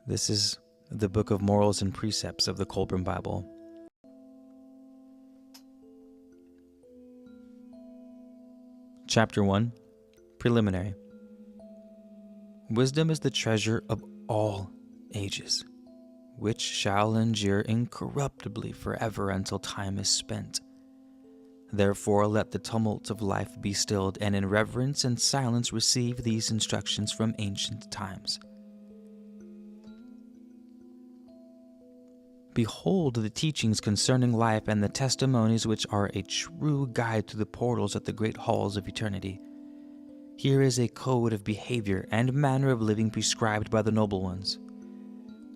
This is the Book of Morals and Precepts of the Kolbrin Bible. Chapter 1, Preliminary. Wisdom is the treasure of all ages, which shall endure incorruptibly forever until time is spent. Therefore let the tumult of life be stilled, and in reverence and silence receive these instructions from ancient times. Behold the teachings concerning life and the testimonies which are a true guide to the portals at the great halls of eternity. Here is a code of behavior and manner of living prescribed by the noble ones.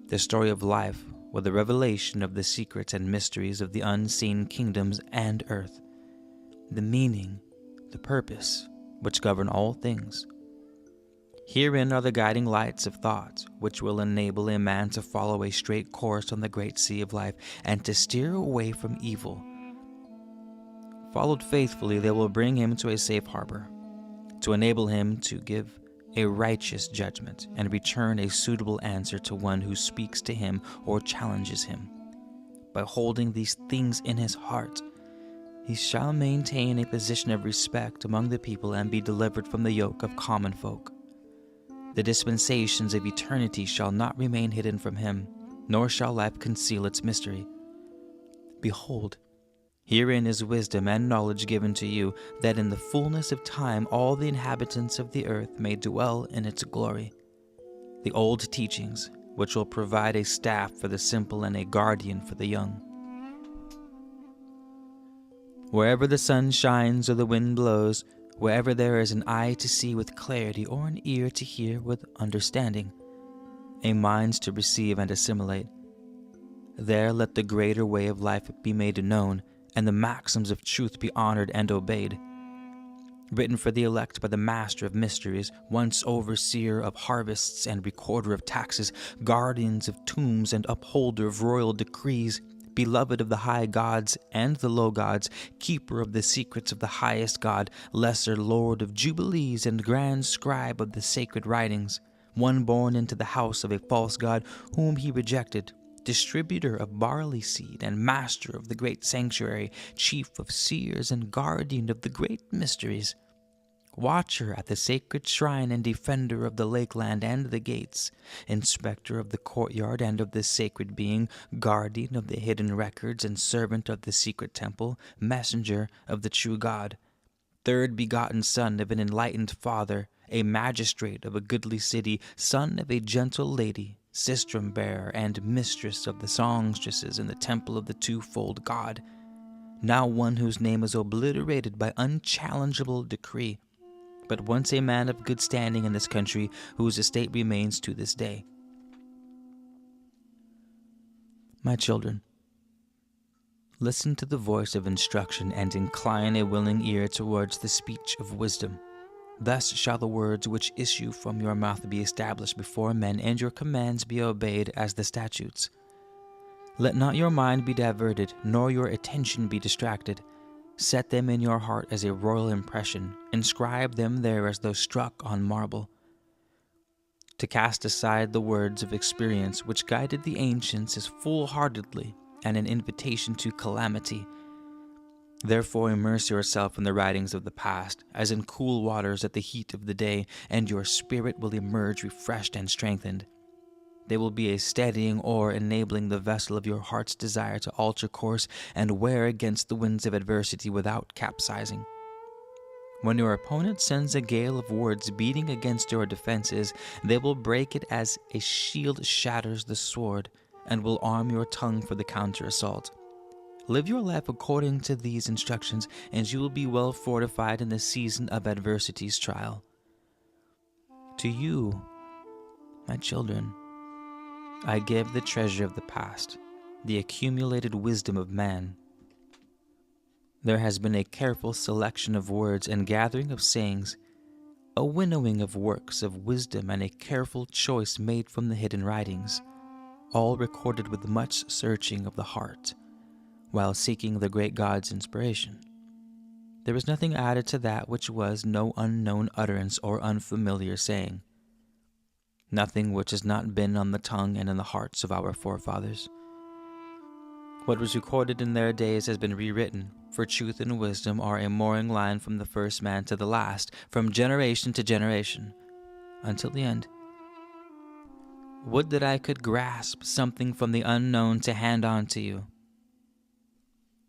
The story of life, with the revelation of the secrets and mysteries of the unseen kingdoms and earth. The meaning, the purpose, which govern all things. Herein are the guiding lights of thought, which will enable a man to follow a straight course on the great sea of life, and to steer away from evil. Followed faithfully, they will bring him to a safe harbor, to enable him to give a righteous judgment, and return a suitable answer to one who speaks to him or challenges him. By holding these things in his heart, he shall maintain a position of respect among the people and be delivered from the yoke of common folk. The dispensations of eternity shall not remain hidden from him, nor shall life conceal its mystery. Behold, herein is wisdom and knowledge given to you, that in the fullness of time all the inhabitants of the earth may dwell in its glory. The old teachings, which will provide a staff for the simple and a guardian for the young. Wherever the sun shines or the wind blows, wherever there is an eye to see with clarity or an ear to hear with understanding, a mind to receive and assimilate, there let the greater way of life be made known, and the maxims of truth be honored and obeyed. Written for the elect by the Master of Mysteries, once overseer of harvests and recorder of taxes, guardians of tombs and upholder of royal decrees, beloved of the high gods and the low gods, keeper of the secrets of the highest God, lesser lord of jubilees and grand scribe of the sacred writings, one born into the house of a false god whom he rejected, distributor of barley seed and master of the great sanctuary, chief of seers and guardian of the great mysteries, watcher at the sacred shrine and defender of the lakeland and the gates, inspector of the courtyard and of the sacred being, guardian of the hidden records and servant of the secret temple, messenger of the true God, third begotten son of an enlightened father, a magistrate of a goodly city, son of a gentle lady, sistrum bearer and mistress of the songstresses in the temple of the twofold God, now one whose name is obliterated by unchallengeable decree, but once a man of good standing in this country, whose estate remains to this day. My children, listen to the voice of instruction and incline a willing ear towards the speech of wisdom. Thus shall the words which issue from your mouth be established before men, and your commands be obeyed as the statutes. Let not your mind be diverted, nor your attention be distracted. Set them in your heart as a royal impression. Inscribe them there as though struck on marble. To cast aside the words of experience which guided the ancients is foolhardily and an invitation to calamity. Therefore immerse yourself in the writings of the past, as in cool waters at the heat of the day, and your spirit will emerge refreshed and strengthened. They will be a steadying oar enabling the vessel of your heart's desire to alter course and wear against the winds of adversity without capsizing. When your opponent sends a gale of words beating against your defenses, they will break it as a shield shatters the sword, and will arm your tongue for the counter-assault. Live your life according to these instructions, and you will be well fortified in the season of adversity's trial. To you, my children, I give the treasure of the past, the accumulated wisdom of man. There has been a careful selection of words and gathering of sayings, a winnowing of works of wisdom, and a careful choice made from the hidden writings, all recorded with much searching of the heart, while seeking the great God's inspiration. There is nothing added to that which was, no unknown utterance or unfamiliar saying. nothing which has not been on the tongue and in the hearts of our forefathers. What was recorded in their days has been rewritten, for truth and wisdom are a mooring line from the first man to the last, from generation to generation, until the end. Would that I could grasp something from the unknown to hand on to you.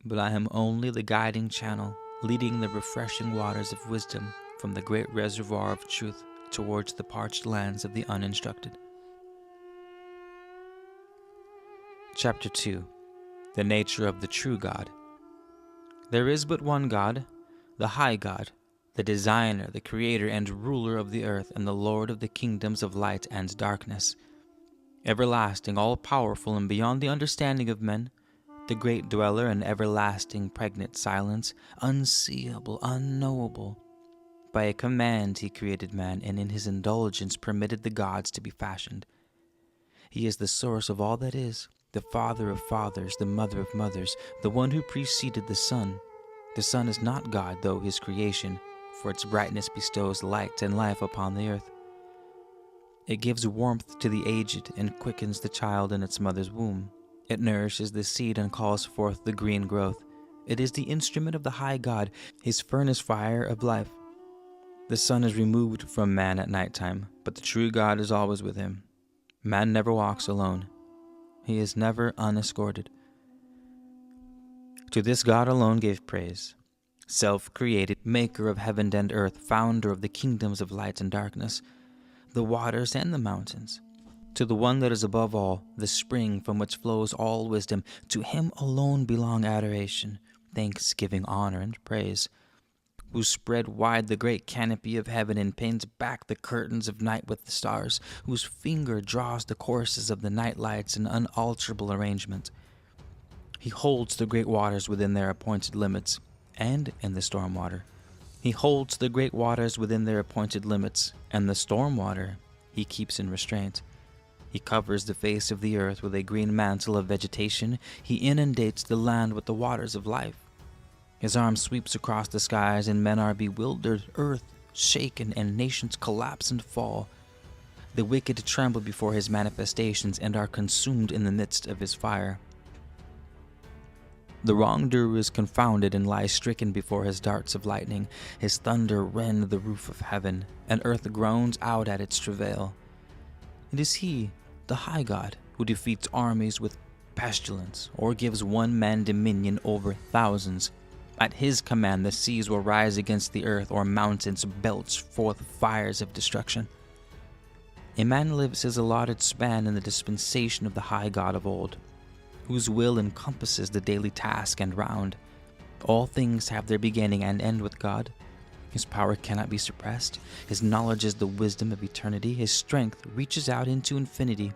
But I am only the guiding channel, leading the refreshing waters of wisdom from the great reservoir of truth towards the parched lands of the uninstructed. Chapter 2. The nature of the true God. There is but one God, the high God, the designer, the creator and ruler of the earth, and the Lord of the kingdoms of light and darkness. Everlasting, all-powerful, and beyond the understanding of men, the great dweller in everlasting pregnant silence, unseeable, unknowable. By a command he created man, and in his indulgence permitted the gods to be fashioned. He is the source of all that is, the father of fathers, the mother of mothers, the one who preceded the sun. The sun is not God, though his creation, for its brightness bestows light and life upon the earth. It gives warmth to the aged and quickens the child in its mother's womb. It nourishes the seed and calls forth the green growth. It is the instrument of the high God, his furnace fire of life. The sun is removed from man at nighttime, but the true God is always with him. Man never walks alone. He is never unescorted. To this God alone gave praise, self-created, maker of heaven and earth, founder of the kingdoms of light and darkness, the waters and the mountains. To the one that is above all, the spring from which flows all wisdom, to him alone belong adoration, thanksgiving, honor, and praise, who spread wide the great canopy of heaven and pins back the curtains of night with the stars, whose finger draws the courses of the night lights in unalterable arrangement. He holds the great waters within their appointed limits, and in the storm water. He holds the great waters within their appointed limits, and the storm water he keeps in restraint. He covers the face of the earth with a green mantle of vegetation. He inundates the land with the waters of life. His arm sweeps across the skies, and men are bewildered, earth shaken, and nations collapse and fall. The wicked tremble before his manifestations and are consumed in the midst of his fire. The wrongdoer is confounded and lies stricken before his darts of lightning. His thunder rend the roof of heaven, and earth groans out at its travail. It is he, the high God, who defeats armies with pestilence, or gives one man dominion over thousands. At his command the seas will rise against the earth, or mountains belch forth fires of destruction. A man lives his allotted span in the dispensation of the high God of old, whose will encompasses the daily task and round. All things have their beginning and end with God. His power cannot be suppressed. His knowledge is the wisdom of eternity. His strength reaches out into infinity.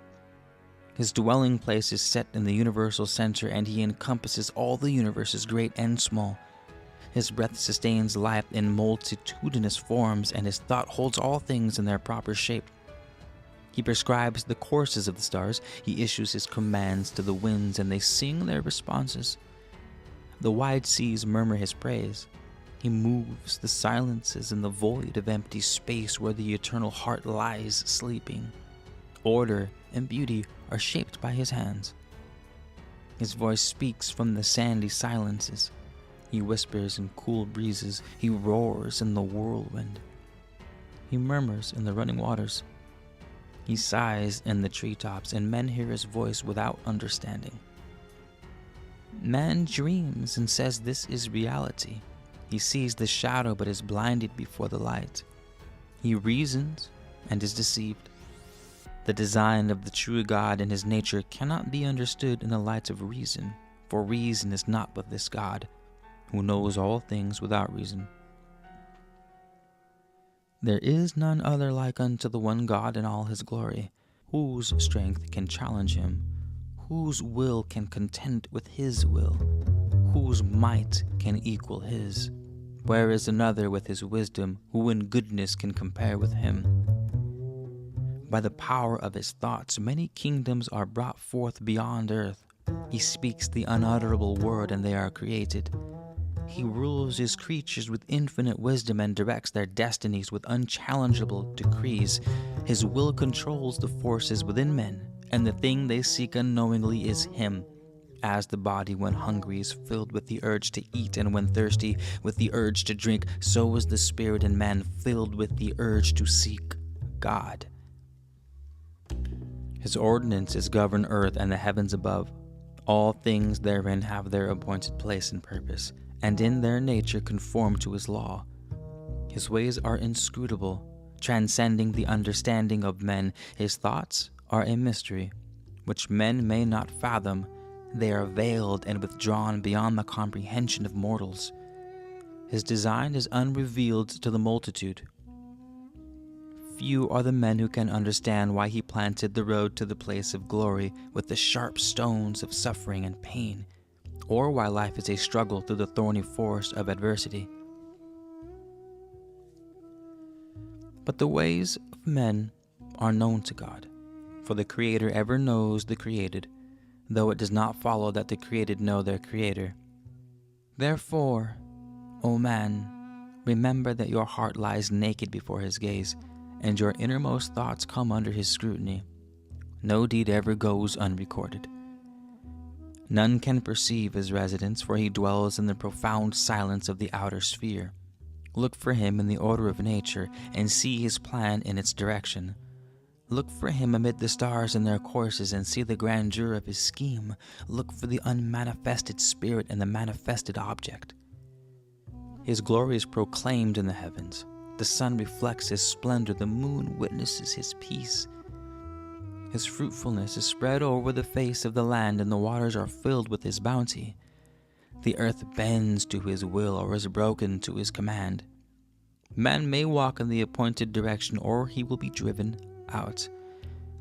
His dwelling place is set in the universal center, and he encompasses all the universes, great and small. His breath sustains life in multitudinous forms, and his thought holds all things in their proper shape. He prescribes the courses of the stars. He issues his commands to the winds, and they sing their responses. The wide seas murmur his praise. He moves the silences in the void of empty space where the eternal heart lies sleeping. Order and beauty are shaped by his hands. His voice speaks from the sandy silences. He whispers in cool breezes. He roars in the whirlwind. He murmurs in the running waters. He sighs in the treetops, and men hear his voice without understanding. Man dreams and says this is reality. He sees the shadow but is blinded before the light. He reasons and is deceived. The design of the true God and his nature cannot be understood in the light of reason, for reason is not but this God, who knows all things without reason. There is none other like unto the one God in all his glory, whose strength can challenge him, whose will can contend with his will, whose might can equal his. Where is another with his wisdom, who in goodness can compare with him? By the power of his thoughts, many kingdoms are brought forth beyond earth. He speaks the unutterable word, and they are created. He rules his creatures with infinite wisdom and directs their destinies with unchallengeable decrees. His will controls the forces within men, and the thing they seek unknowingly is him. As the body when hungry is filled with the urge to eat, and when thirsty with the urge to drink, so is the spirit in man filled with the urge to seek God. His ordinances govern earth and the heavens above. All things therein have their appointed place and purpose, and in their nature conform to his law. His ways are inscrutable, transcending the understanding of men. His thoughts are a mystery, which men may not fathom. They are veiled and withdrawn beyond the comprehension of mortals. His design is unrevealed to the multitude. Few are the men who can understand why he planted the road to the place of glory with the sharp stones of suffering and pain, or why life is a struggle through the thorny forest of adversity. But the ways of men are known to God, for the Creator ever knows the created, though it does not follow that the created know their Creator. Therefore, O man, remember that your heart lies naked before his gaze, and your innermost thoughts come under his scrutiny. No deed ever goes unrecorded. None can perceive his residence, for he dwells in the profound silence of the outer sphere. Look for him in the order of nature, and see his plan in its direction. Look for him amid the stars in their courses, and see the grandeur of his scheme. Look for the unmanifested spirit in the manifested object. His glory is proclaimed in the heavens. The sun reflects his splendor, the moon witnesses his peace. His fruitfulness is spread over the face of the land, and the waters are filled with his bounty. The earth bends to his will, or is broken to his command. Man may walk in the appointed direction, or he will be driven out.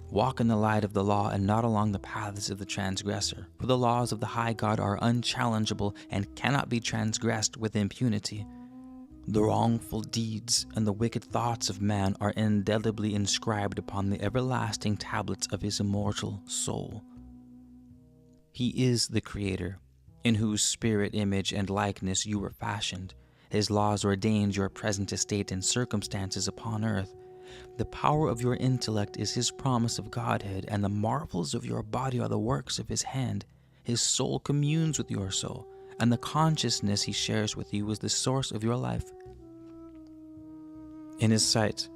Walk in the light of the law, and not along the paths of the transgressor, for the laws of the high God are unchallengeable and cannot be transgressed with impunity. The wrongful deeds and the wicked thoughts of man are indelibly inscribed upon the everlasting tablets of his immortal soul. He is the Creator, in whose spirit, image, and likeness you were fashioned. His laws ordained your present estate and circumstances upon earth. The power of your intellect is his promise of Godhead, and the marvels of your body are the works of his hand. His soul communes with your soul, and the consciousness he shares with you is the source of your life. In his sight,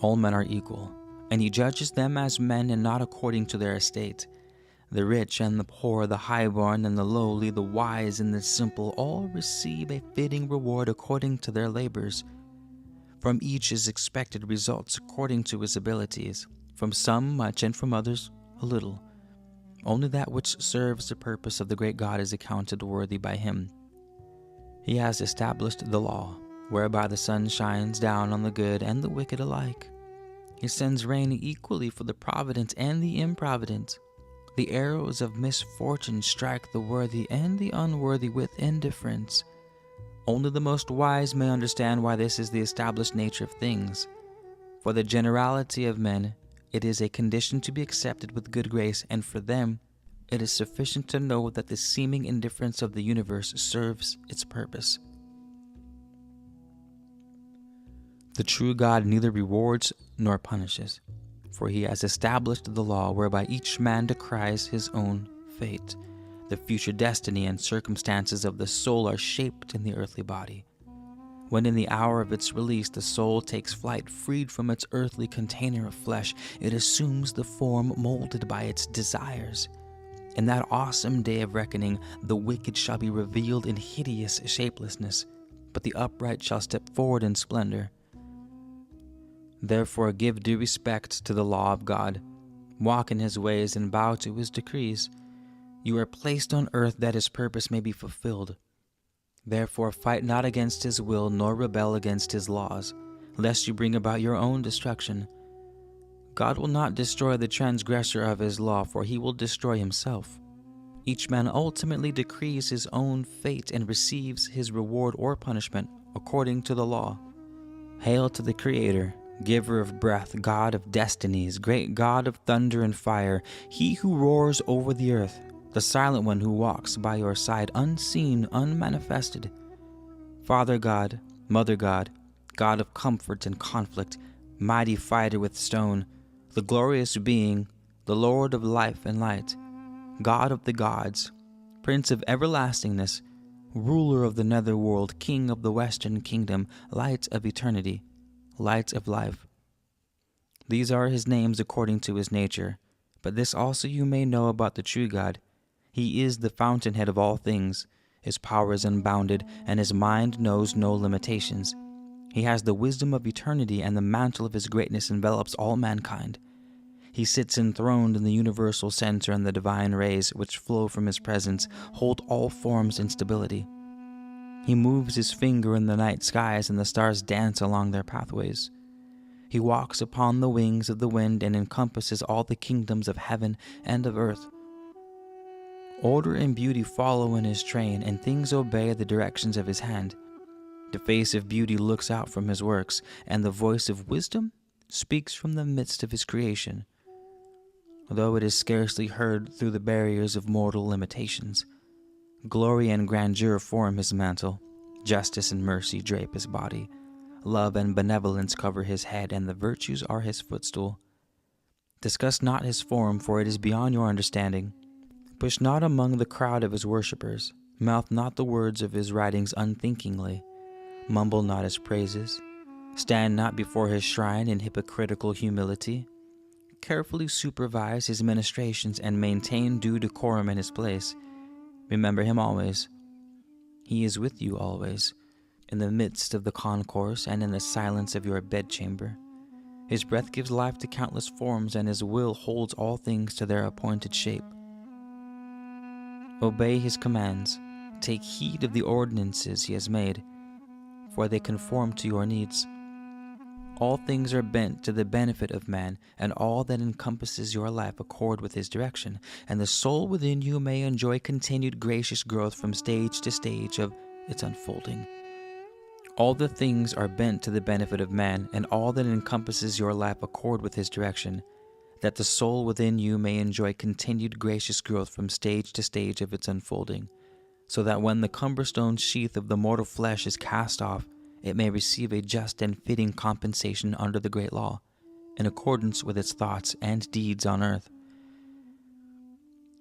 all men are equal, and he judges them as men and not according to their estate. The rich and the poor, the highborn and the lowly, the wise and the simple, all receive a fitting reward according to their labors. From each is expected results according to his abilities, from some much and from others a little. Only that which serves the purpose of the great God is accounted worthy by him. He has established the law, whereby the sun shines down on the good and the wicked alike. He sends rain equally for the provident and the improvident. The arrows of misfortune strike the worthy and the unworthy with indifference. Only the most wise may understand why this is the established nature of things. For the generality of men, it is a condition to be accepted with good grace, and for them, it is sufficient to know that the seeming indifference of the universe serves its purpose. The true God neither rewards nor punishes, for he has established the law whereby each man decries his own fate. The future destiny and circumstances of the soul are shaped in the earthly body. When in the hour of its release the soul takes flight, freed from its earthly container of flesh, it assumes the form molded by its desires. In that awesome day of reckoning, the wicked shall be revealed in hideous shapelessness, but the upright shall step forward in splendor. Therefore give due respect to the law of God. Walk in his ways and bow to his decrees. You are placed on earth that his purpose may be fulfilled. Therefore fight not against his will, nor rebel against his laws, lest you bring about your own destruction. God will not destroy the transgressor of his law, for he will destroy himself. Each man ultimately decrees his own fate and receives his reward or punishment according to the law. Hail to the Creator, giver of breath, God of destinies, great God of thunder and fire, he who roars over the earth, the silent one who walks by your side, unseen, unmanifested. Father God, Mother God, God of comfort and conflict, mighty fighter with stone, the glorious being, the Lord of life and light, God of the gods, Prince of everlastingness, ruler of the netherworld, King of the western kingdom, light of eternity, light of life. These are his names according to his nature, but this also you may know about the true God. He is the fountainhead of all things. His power is unbounded, and his mind knows no limitations. He has the wisdom of eternity, and the mantle of his greatness envelops all mankind. He sits enthroned in the universal center, and the divine rays which flow from his presence hold all forms in stability. He moves his finger in the night skies, and the stars dance along their pathways. He walks upon the wings of the wind and encompasses all the kingdoms of heaven and of earth. Order and beauty follow in his train, and things obey the directions of his hand. The face of beauty looks out from his works, and the voice of wisdom speaks from the midst of his creation, though it is scarcely heard through the barriers of mortal limitations. Glory and grandeur form his mantle, justice and mercy drape his body, love and benevolence cover his head, and the virtues are his footstool. Discuss not his form, for it is beyond your understanding. Push not among the crowd of his worshippers, mouth not the words of his writings unthinkingly, mumble not his praises, stand not before his shrine in hypocritical humility. Carefully supervise his ministrations and maintain due decorum in his place. Remember him always. He is with you always, in the midst of the concourse and in the silence of your bedchamber. His breath gives life to countless forms, and his will holds all things to their appointed shape. Obey his commands. Take heed of the ordinances he has made, for they conform to your needs. All things are bent to the benefit of man, and all that encompasses your life accord with his direction, and the soul within you may enjoy continued gracious growth from stage to stage of its unfolding. All the things are bent to the benefit of man, and all that encompasses your life accord with his direction, that the soul within you may enjoy continued gracious growth from stage to stage of its unfolding, so that when the cumberstone sheath of the mortal flesh is cast off, it may receive a just and fitting compensation under the great law, in accordance with its thoughts and deeds on earth.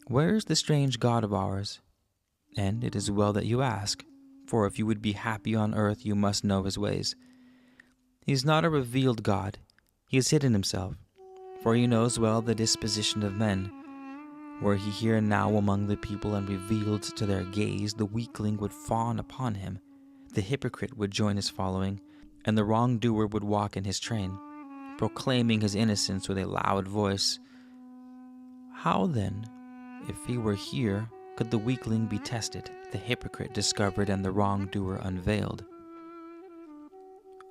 Where is the strange God of ours? And it is well that you ask, for if you would be happy on earth, you must know his ways. He is not a revealed God. He has hidden himself, for he knows well the disposition of men. Were he here now among the people and revealed to their gaze, the weakling would fawn upon him, the hypocrite would join his following, and the wrongdoer would walk in his train, proclaiming his innocence with a loud voice. How then, if he were here, could the weakling be tested, the hypocrite discovered, and the wrongdoer unveiled?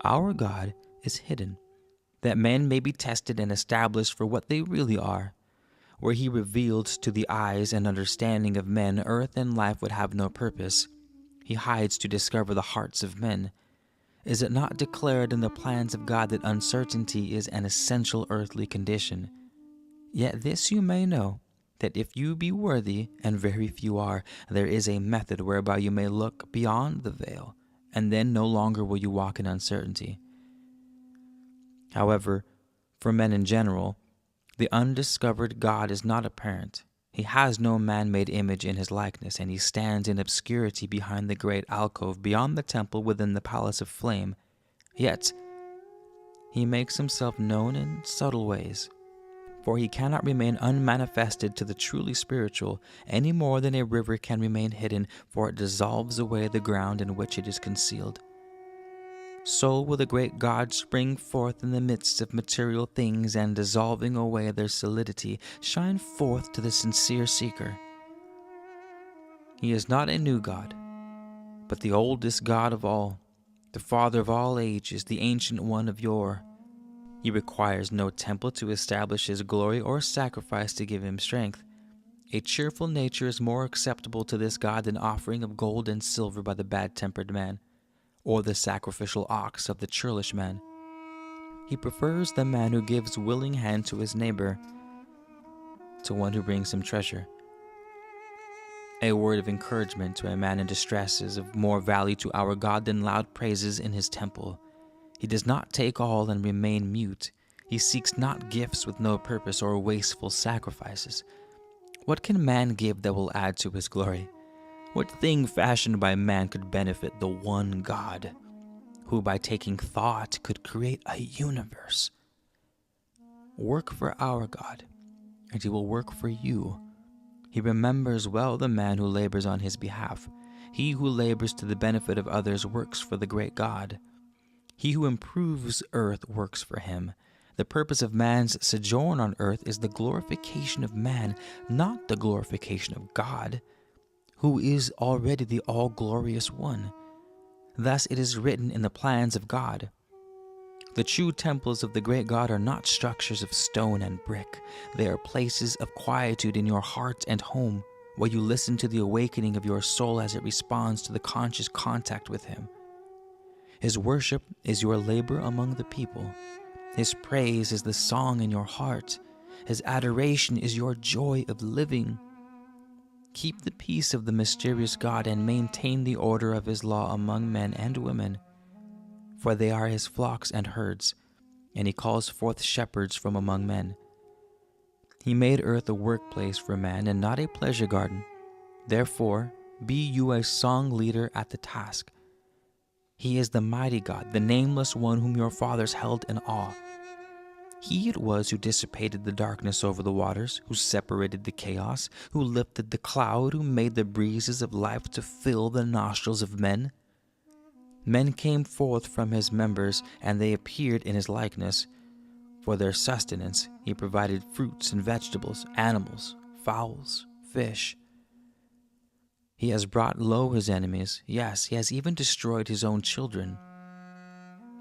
Our God is hidden, that men may be tested and established for what they really are. Were he revealed to the eyes and understanding of men, earth and life would have no purpose. He hides to discover the hearts of men. Is it not declared in the plans of God that uncertainty is an essential earthly condition? Yet this you may know, that if you be worthy, and very few are, there is a method whereby you may look beyond the veil, and then no longer will you walk in uncertainty. However, for men in general, the undiscovered God is not apparent. He has no man-made image in his likeness, and he stands in obscurity behind the great alcove beyond the temple within the palace of flame. Yet he makes himself known in subtle ways, for he cannot remain unmanifested to the truly spiritual any more than a river can remain hidden, for it dissolves away the ground in which it is concealed. So will the great God spring forth in the midst of material things, and dissolving away their solidity, shine forth to the sincere seeker. He is not a new God, but the oldest God of all, the Father of all ages, the Ancient One of yore. He requires no temple to establish his glory or sacrifice to give him strength. A cheerful nature is more acceptable to this God than offering of gold and silver by the bad-tempered man, or the sacrificial ox of the churlish man. He prefers the man who gives willing hand to his neighbor, to one who brings him treasure. A word of encouragement to a man in distress is of more value to our God than loud praises in his temple. He does not take all and remain mute. He seeks not gifts with no purpose or wasteful sacrifices. What can man give that will add to his glory? What thing fashioned by man could benefit the one God, who by taking thought could create a universe? Work for our God, and he will work for you. He remembers well the man who labors on his behalf. He who labors to the benefit of others works for the great God. He who improves earth works for him. The purpose of man's sojourn on earth is the glorification of man, not the glorification of God, who is already the all-glorious one. Thus it is written in the plans of God, "The true temples of the great God are not structures of stone and brick. They are places of quietude in your heart and home, where you listen to the awakening of your soul as it responds to the conscious contact with him. His worship is your labor among the people. His praise is the song in your heart. His adoration is your joy of living. Keep the peace of the mysterious God and maintain the order of his law among men and women, for they are his flocks and herds, and he calls forth shepherds from among men. He made earth a workplace for man and not a pleasure garden. Therefore, be you a song leader at the task. He is the mighty God, the nameless one whom your fathers held in awe. He it was who dissipated the darkness over the waters, who separated the chaos, who lifted the cloud, who made the breezes of life to fill the nostrils of men. Men came forth from his members, and they appeared in his likeness. For their sustenance he provided fruits and vegetables, animals, fowls, fish. He has brought low his enemies. Yes, he has even destroyed his own children.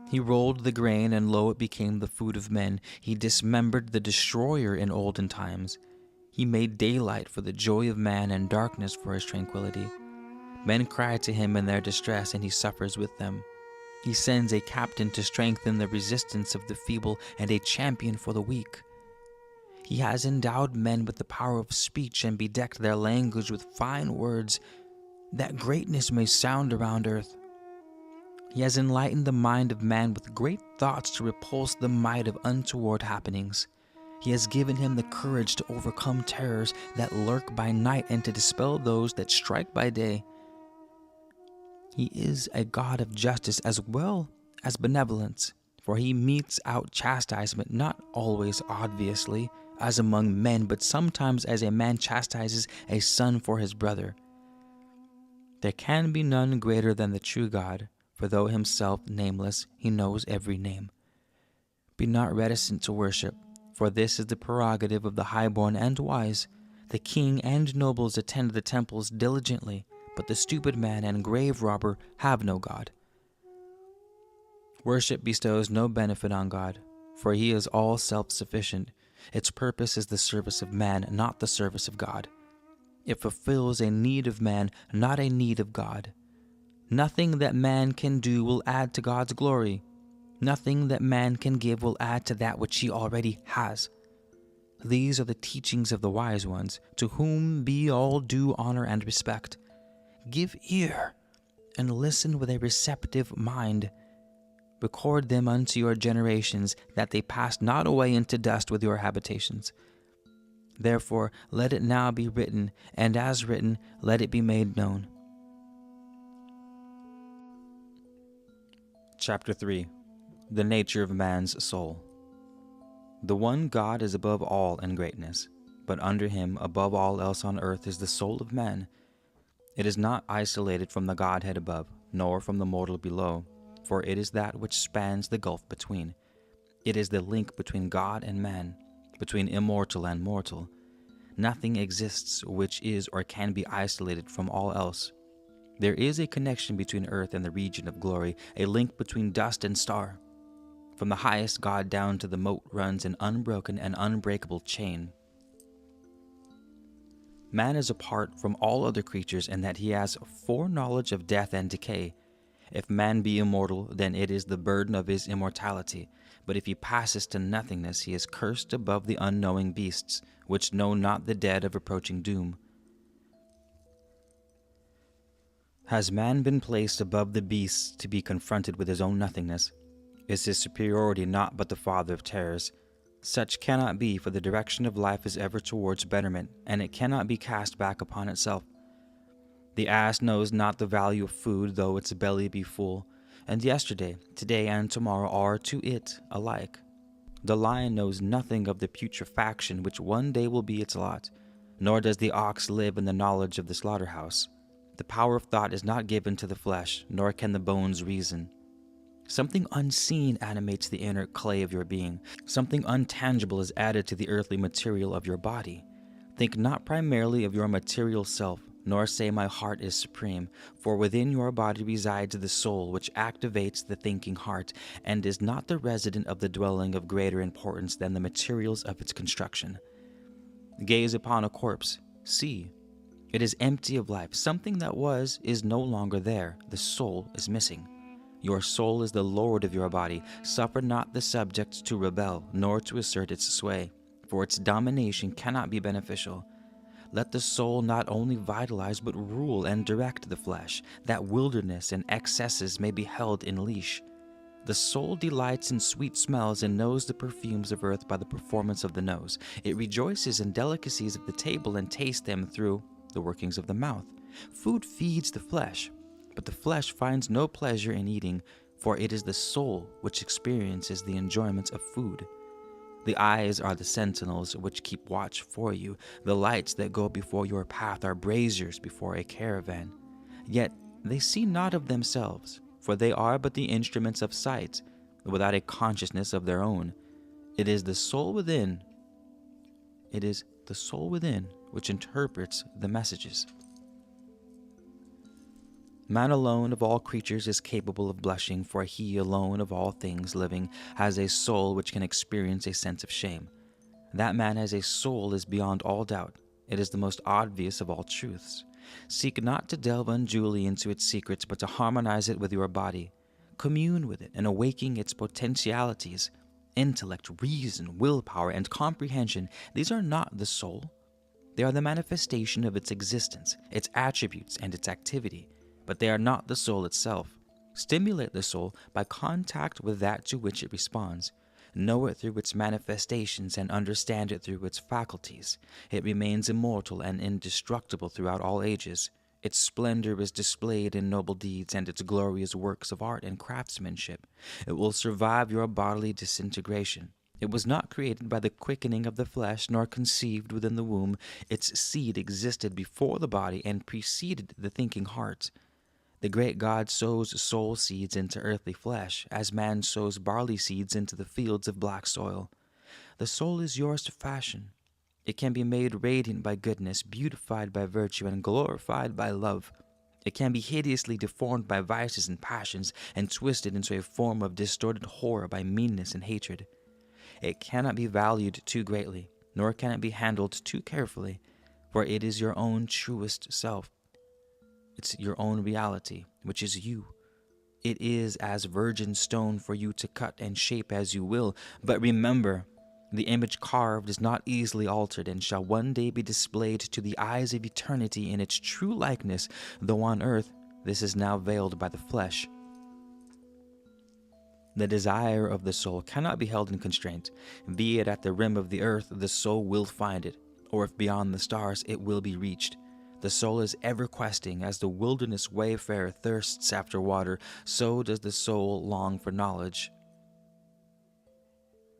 He rolled the grain, and lo, it became the food of men. He dismembered the destroyer in olden times. He made daylight for the joy of man and darkness for his tranquility. Men cry to him in their distress, and he suffers with them. He sends a captain to strengthen the resistance of the feeble and a champion for the weak. He has endowed men with the power of speech and bedecked their language with fine words, that greatness may sound around earth. He has enlightened the mind of man with great thoughts to repulse the might of untoward happenings. He has given him the courage to overcome terrors that lurk by night and to dispel those that strike by day. He is a God of justice as well as benevolence, for he metes out chastisement not always obviously, as among men, but sometimes as a man chastises a son for his brother. There can be none greater than the true God, for though himself nameless, he knows every name. Be not reticent to worship, for this is the prerogative of the highborn and wise. The king and nobles attend the temples diligently, but the stupid man and grave robber have no God. Worship bestows no benefit on God, for he is all self-sufficient. Its purpose is the service of man, not the service of God. It fulfills a need of man, not a need of God. Nothing that man can do will add to God's glory. Nothing that man can give will add to that which he already has. These are the teachings of the wise ones, to whom be all due honor and respect. Give ear, and listen with a receptive mind. Record them unto your generations, that they pass not away into dust with your habitations. Therefore let it now be written, and as written, let it be made known. Chapter 3. The nature of man's soul. The one God is above all in greatness, but under him, above all else on earth, is the soul of man. It is not isolated from the Godhead above, nor from the mortal below, for it is that which spans the gulf between. It is the link between God and man, between immortal and mortal. Nothing exists which is or can be isolated from all else. There is a connection between earth and the region of glory, a link between dust and star. From the highest God down to the mote runs an unbroken and unbreakable chain. Man is apart from all other creatures in that he has foreknowledge of death and decay. If man be immortal, then it is the burden of his immortality. But if he passes to nothingness, he is cursed above the unknowing beasts, which know not the dead of approaching doom. Has man been placed above the beasts to be confronted with his own nothingness? Is his superiority naught but the father of terrors? Such cannot be, for the direction of life is ever towards betterment, and it cannot be cast back upon itself. The ass knows not the value of food, though its belly be full, and yesterday, today, and tomorrow are to it alike. The lion knows nothing of the putrefaction which one day will be its lot, nor does the ox live in the knowledge of the slaughterhouse. The power of thought is not given to the flesh, nor can the bones reason. Something unseen animates the inner clay of your being. Something untangible is added to the earthly material of your body. Think not primarily of your material self, nor say my heart is supreme, for within your body resides the soul which activates the thinking heart, and is not the resident of the dwelling of greater importance than the materials of its construction. Gaze upon a corpse. See. It is empty of life. Something that was is no longer there. The soul is missing. Your soul is the lord of your body. Suffer not the subject to rebel, nor to assert its sway, for its domination cannot be beneficial. Let the soul not only vitalize but rule and direct the flesh, that wilderness and excesses may be held in leash. The soul delights in sweet smells and knows the perfumes of earth by the performance of the nose. It rejoices in delicacies of the table and tastes them through the workings of the mouth. Food feeds the flesh, but the flesh finds no pleasure in eating, for it is the soul which experiences the enjoyments of food. The eyes are the sentinels which keep watch for you. The lights that go before your path are braziers before a caravan. Yet they see not of themselves, for they are but the instruments of sight, without a consciousness of their own. It is the soul within which interprets the messages. Man alone of all creatures is capable of blushing, for he alone of all things living has a soul which can experience a sense of shame. That man has a soul is beyond all doubt. It is the most obvious of all truths. Seek not to delve unduly into its secrets, but to harmonize it with your body. Commune with it and awaken its potentialities. Intellect, reason, willpower, and comprehension, these are not the soul. They are the manifestation of its existence, its attributes, and its activity, but they are not the soul itself. Stimulate the soul by contact with that to which it responds. Know it through its manifestations and understand it through its faculties. It remains immortal and indestructible throughout all ages. Its splendor is displayed in noble deeds and its glorious works of art and craftsmanship. It will survive your bodily disintegration. It was not created by the quickening of the flesh, nor conceived within the womb. Its seed existed before the body and preceded the thinking heart. The great God sows soul seeds into earthly flesh, as man sows barley seeds into the fields of black soil. The soul is yours to fashion. It can be made radiant by goodness, beautified by virtue, and glorified by love. It can be hideously deformed by vices and passions, and twisted into a form of distorted horror by meanness and hatred. It cannot be valued too greatly, nor can it be handled too carefully, for it is your own truest self. It's your own reality, which is you. It is as virgin stone for you to cut and shape as you will, but remember, the image carved is not easily altered and shall one day be displayed to the eyes of eternity in its true likeness, though on earth this is now veiled by the flesh. The desire of the soul cannot be held in constraint. Be it at the rim of the earth, the soul will find it, or if beyond the stars, it will be reached. The soul is ever questing, as the wilderness wayfarer thirsts after water, so does the soul long for knowledge.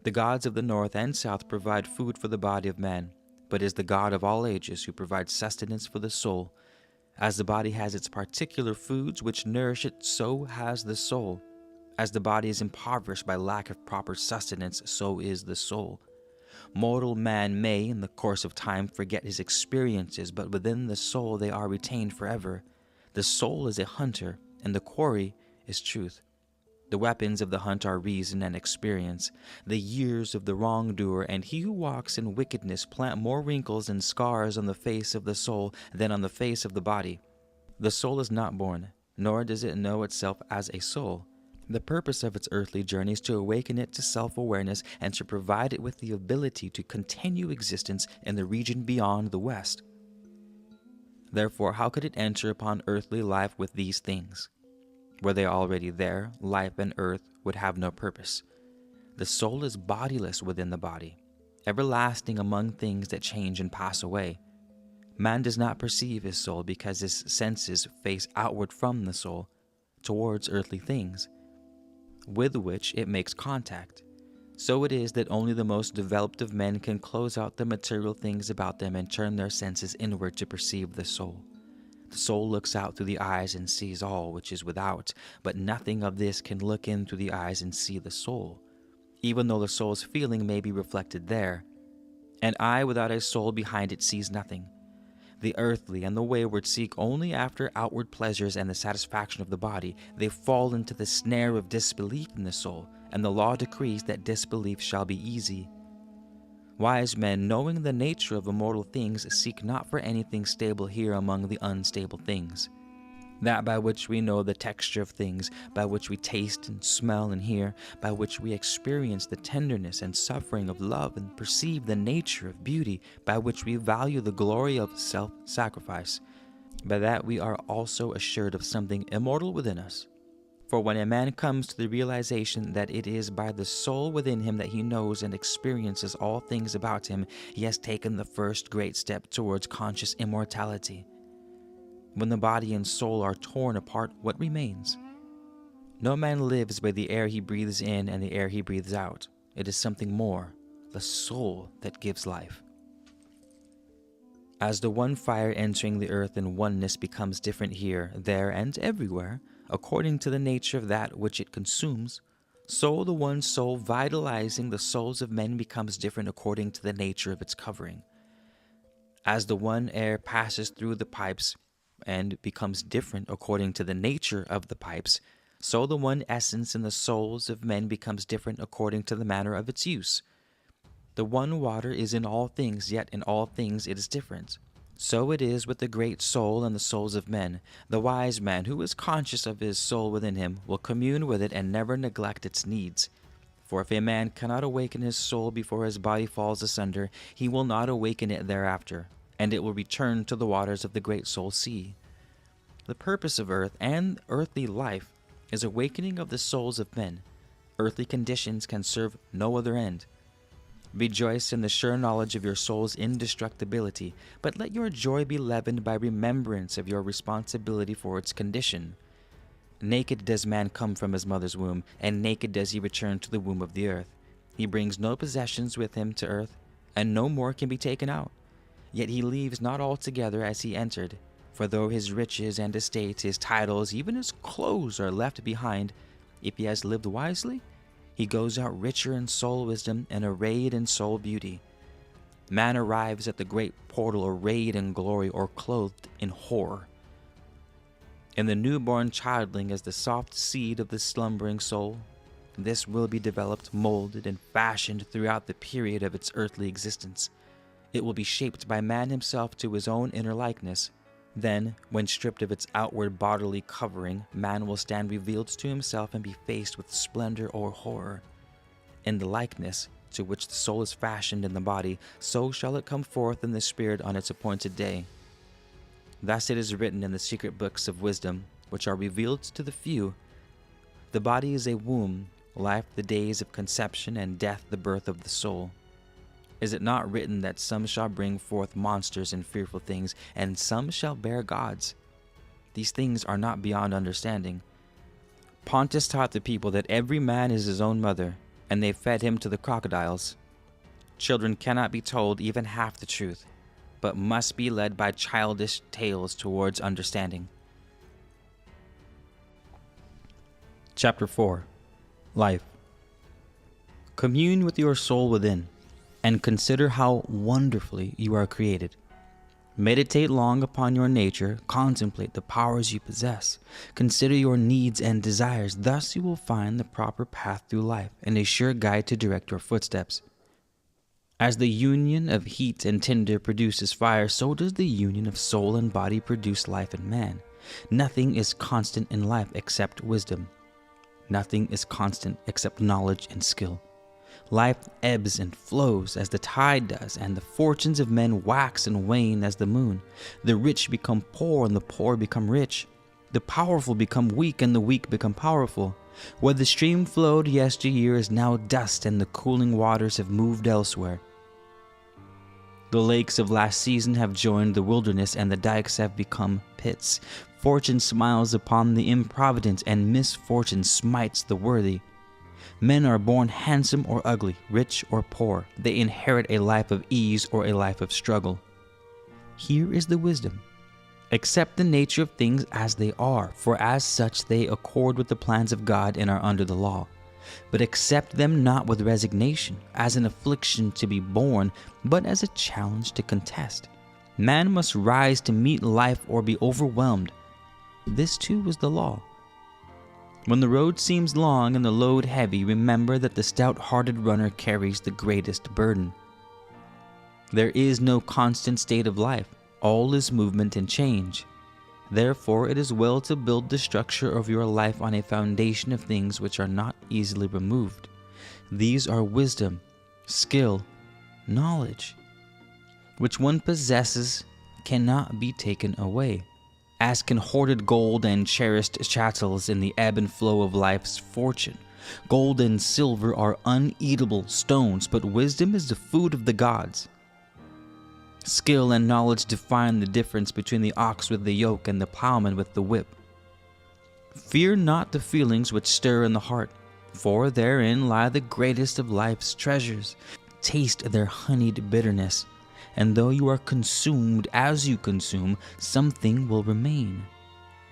The gods of the north and south provide food for the body of man, but it is the God of all ages who provides sustenance for the soul. As the body has its particular foods which nourish it, so has the soul. As the body is impoverished by lack of proper sustenance, so is the soul. Mortal man may, in the course of time, forget his experiences, but within the soul they are retained forever. The soul is a hunter, and the quarry is truth. The weapons of the hunt are reason and experience. The years of the wrongdoer and he who walks in wickedness plant more wrinkles and scars on the face of the soul than on the face of the body. The soul is not born, nor does it know itself as a soul. The purpose of its earthly journey is to awaken it to self-awareness and to provide it with the ability to continue existence in the region beyond the west. Therefore, how could it enter upon earthly life with these things? Were they already there, life and earth would have no purpose. The soul is bodiless within the body, everlasting among things that change and pass away. Man does not perceive his soul because his senses face outward from the soul towards earthly things, with which it makes contact. So it is that only the most developed of men can close out the material things about them and turn their senses inward to perceive the soul. The soul looks out through the eyes and sees all which is without, but nothing of this can look in through the eyes and see the soul, even though the soul's feeling may be reflected there. An eye without a soul behind it sees nothing. The earthly and the wayward seek only after outward pleasures and the satisfaction of the body. They fall into the snare of disbelief in the soul, and the law decrees that disbelief shall be easy. Wise men, knowing the nature of immortal things, seek not for anything stable here among the unstable things. That by which we know the texture of things, by which we taste and smell and hear, by which we experience the tenderness and suffering of love and perceive the nature of beauty, by which we value the glory of self-sacrifice, by that we are also assured of something immortal within us. For when a man comes to the realization that it is by the soul within him that he knows and experiences all things about him, he has taken the first great step towards conscious immortality. When the body and soul are torn apart, what remains? No man lives by the air he breathes in and the air he breathes out. It is something more, the soul, that gives life. As the one fire entering the earth in oneness becomes different here, there, and everywhere, according to the nature of that which it consumes, so the one soul vitalizing the souls of men becomes different according to the nature of its covering. As the one air passes through the pipes and becomes different according to the nature of the pipes, so the one essence in the souls of men becomes different according to the manner of its use. The one water is in all things, yet in all things it is different. So it is with the great soul and the souls of men. The wise man, who is conscious of his soul within him, will commune with it and never neglect its needs. For if a man cannot awaken his soul before his body falls asunder, he will not awaken it thereafter, and it will return to the waters of the great soul sea. The purpose of earth and earthly life is awakening of the souls of men. Earthly conditions can serve no other end. Rejoice in the sure knowledge of your soul's indestructibility, but let your joy be leavened by remembrance of your responsibility for its condition. Naked does man come from his mother's womb, and naked does he return to the womb of the earth. He brings no possessions with him to earth, and no more can be taken out. Yet he leaves not altogether as he entered, for though his riches and estates, his titles, even his clothes are left behind, if he has lived wisely, he goes out richer in soul wisdom and arrayed in soul beauty. Man arrives at the great portal arrayed in glory or clothed in horror. In the newborn childling is the soft seed of the slumbering soul. This will be developed, molded, and fashioned throughout the period of its earthly existence. It will be shaped by man himself to his own inner likeness. Then, when stripped of its outward bodily covering, man will stand revealed to himself and be faced with splendor or horror. In the likeness to which the soul is fashioned in the body, so shall it come forth in the spirit on its appointed day. Thus it is written in the secret books of wisdom, which are revealed to the few. The body is a womb, life the days of conception, and death the birth of the soul. Is it not written that some shall bring forth monsters and fearful things, and some shall bear gods? These things are not beyond understanding. Pontus taught the people that every man is his own mother, and they fed him to the crocodiles. Children cannot be told even half the truth, but must be led by childish tales towards understanding. Chapter 4. Life. Commune with your soul within, and consider how wonderfully you are created. Meditate long upon your nature, contemplate the powers you possess, consider your needs and desires. Thus you will find the proper path through life and a sure guide to direct your footsteps. As the union of heat and tinder produces fire, so does the union of soul and body produce life in man. Nothing is constant in life except wisdom. Nothing is constant except knowledge and skill. Life ebbs and flows as the tide does, and the fortunes of men wax and wane as the moon. The rich become poor, and the poor become rich. The powerful become weak, and the weak become powerful. Where the stream flowed yesteryear is now dust, and the cooling waters have moved elsewhere. The lakes of last season have joined the wilderness, and the dikes have become pits. Fortune smiles upon the improvident, and misfortune smites the worthy. Men are born handsome or ugly, rich or poor. They inherit a life of ease or a life of struggle. Here is the wisdom. Accept the nature of things as they are, for as such they accord with the plans of God and are under the law. But accept them not with resignation, as an affliction to be borne, but as a challenge to contest. Man must rise to meet life or be overwhelmed. This too is the law. When the road seems long and the load heavy, remember that the stout-hearted runner carries the greatest burden. There is no constant state of life. All is movement and change. Therefore, it is well to build the structure of your life on a foundation of things which are not easily removed. These are wisdom, skill, knowledge, which one possesses cannot be taken away, as can hoarded gold and cherished chattels in the ebb and flow of life's fortune. Gold and silver are uneatable stones, but wisdom is the food of the gods. Skill and knowledge define the difference between the ox with the yoke and the plowman with the whip. Fear not the feelings which stir in the heart, for therein lie the greatest of life's treasures. Taste their honeyed bitterness, and though you are consumed as you consume, something will remain,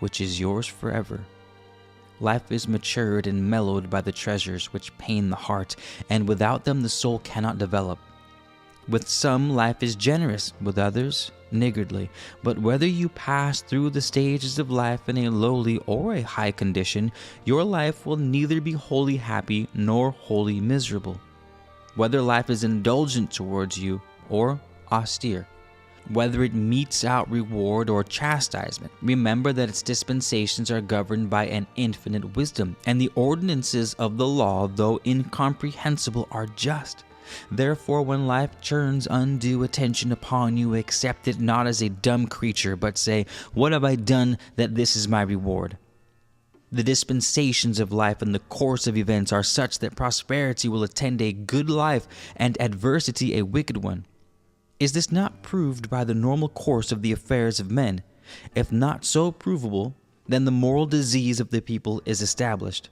which is yours forever. Life is matured and mellowed by the treasures which pain the heart, and without them the soul cannot develop. With some, life is generous, with others, niggardly. But whether you pass through the stages of life in a lowly or a high condition, your life will neither be wholly happy nor wholly miserable. Whether life is indulgent towards you or austere, whether it metes out reward or chastisement, remember that its dispensations are governed by an infinite wisdom, and the ordinances of the law, though incomprehensible, are just. Therefore, when life turns undue attention upon you, accept it not as a dumb creature, but say, "What have I done that this is my reward?" The dispensations of life and the course of events are such that prosperity will attend a good life and adversity a wicked one. Is this not proved by the normal course of the affairs of men? If not so provable, then the moral disease of the people is established.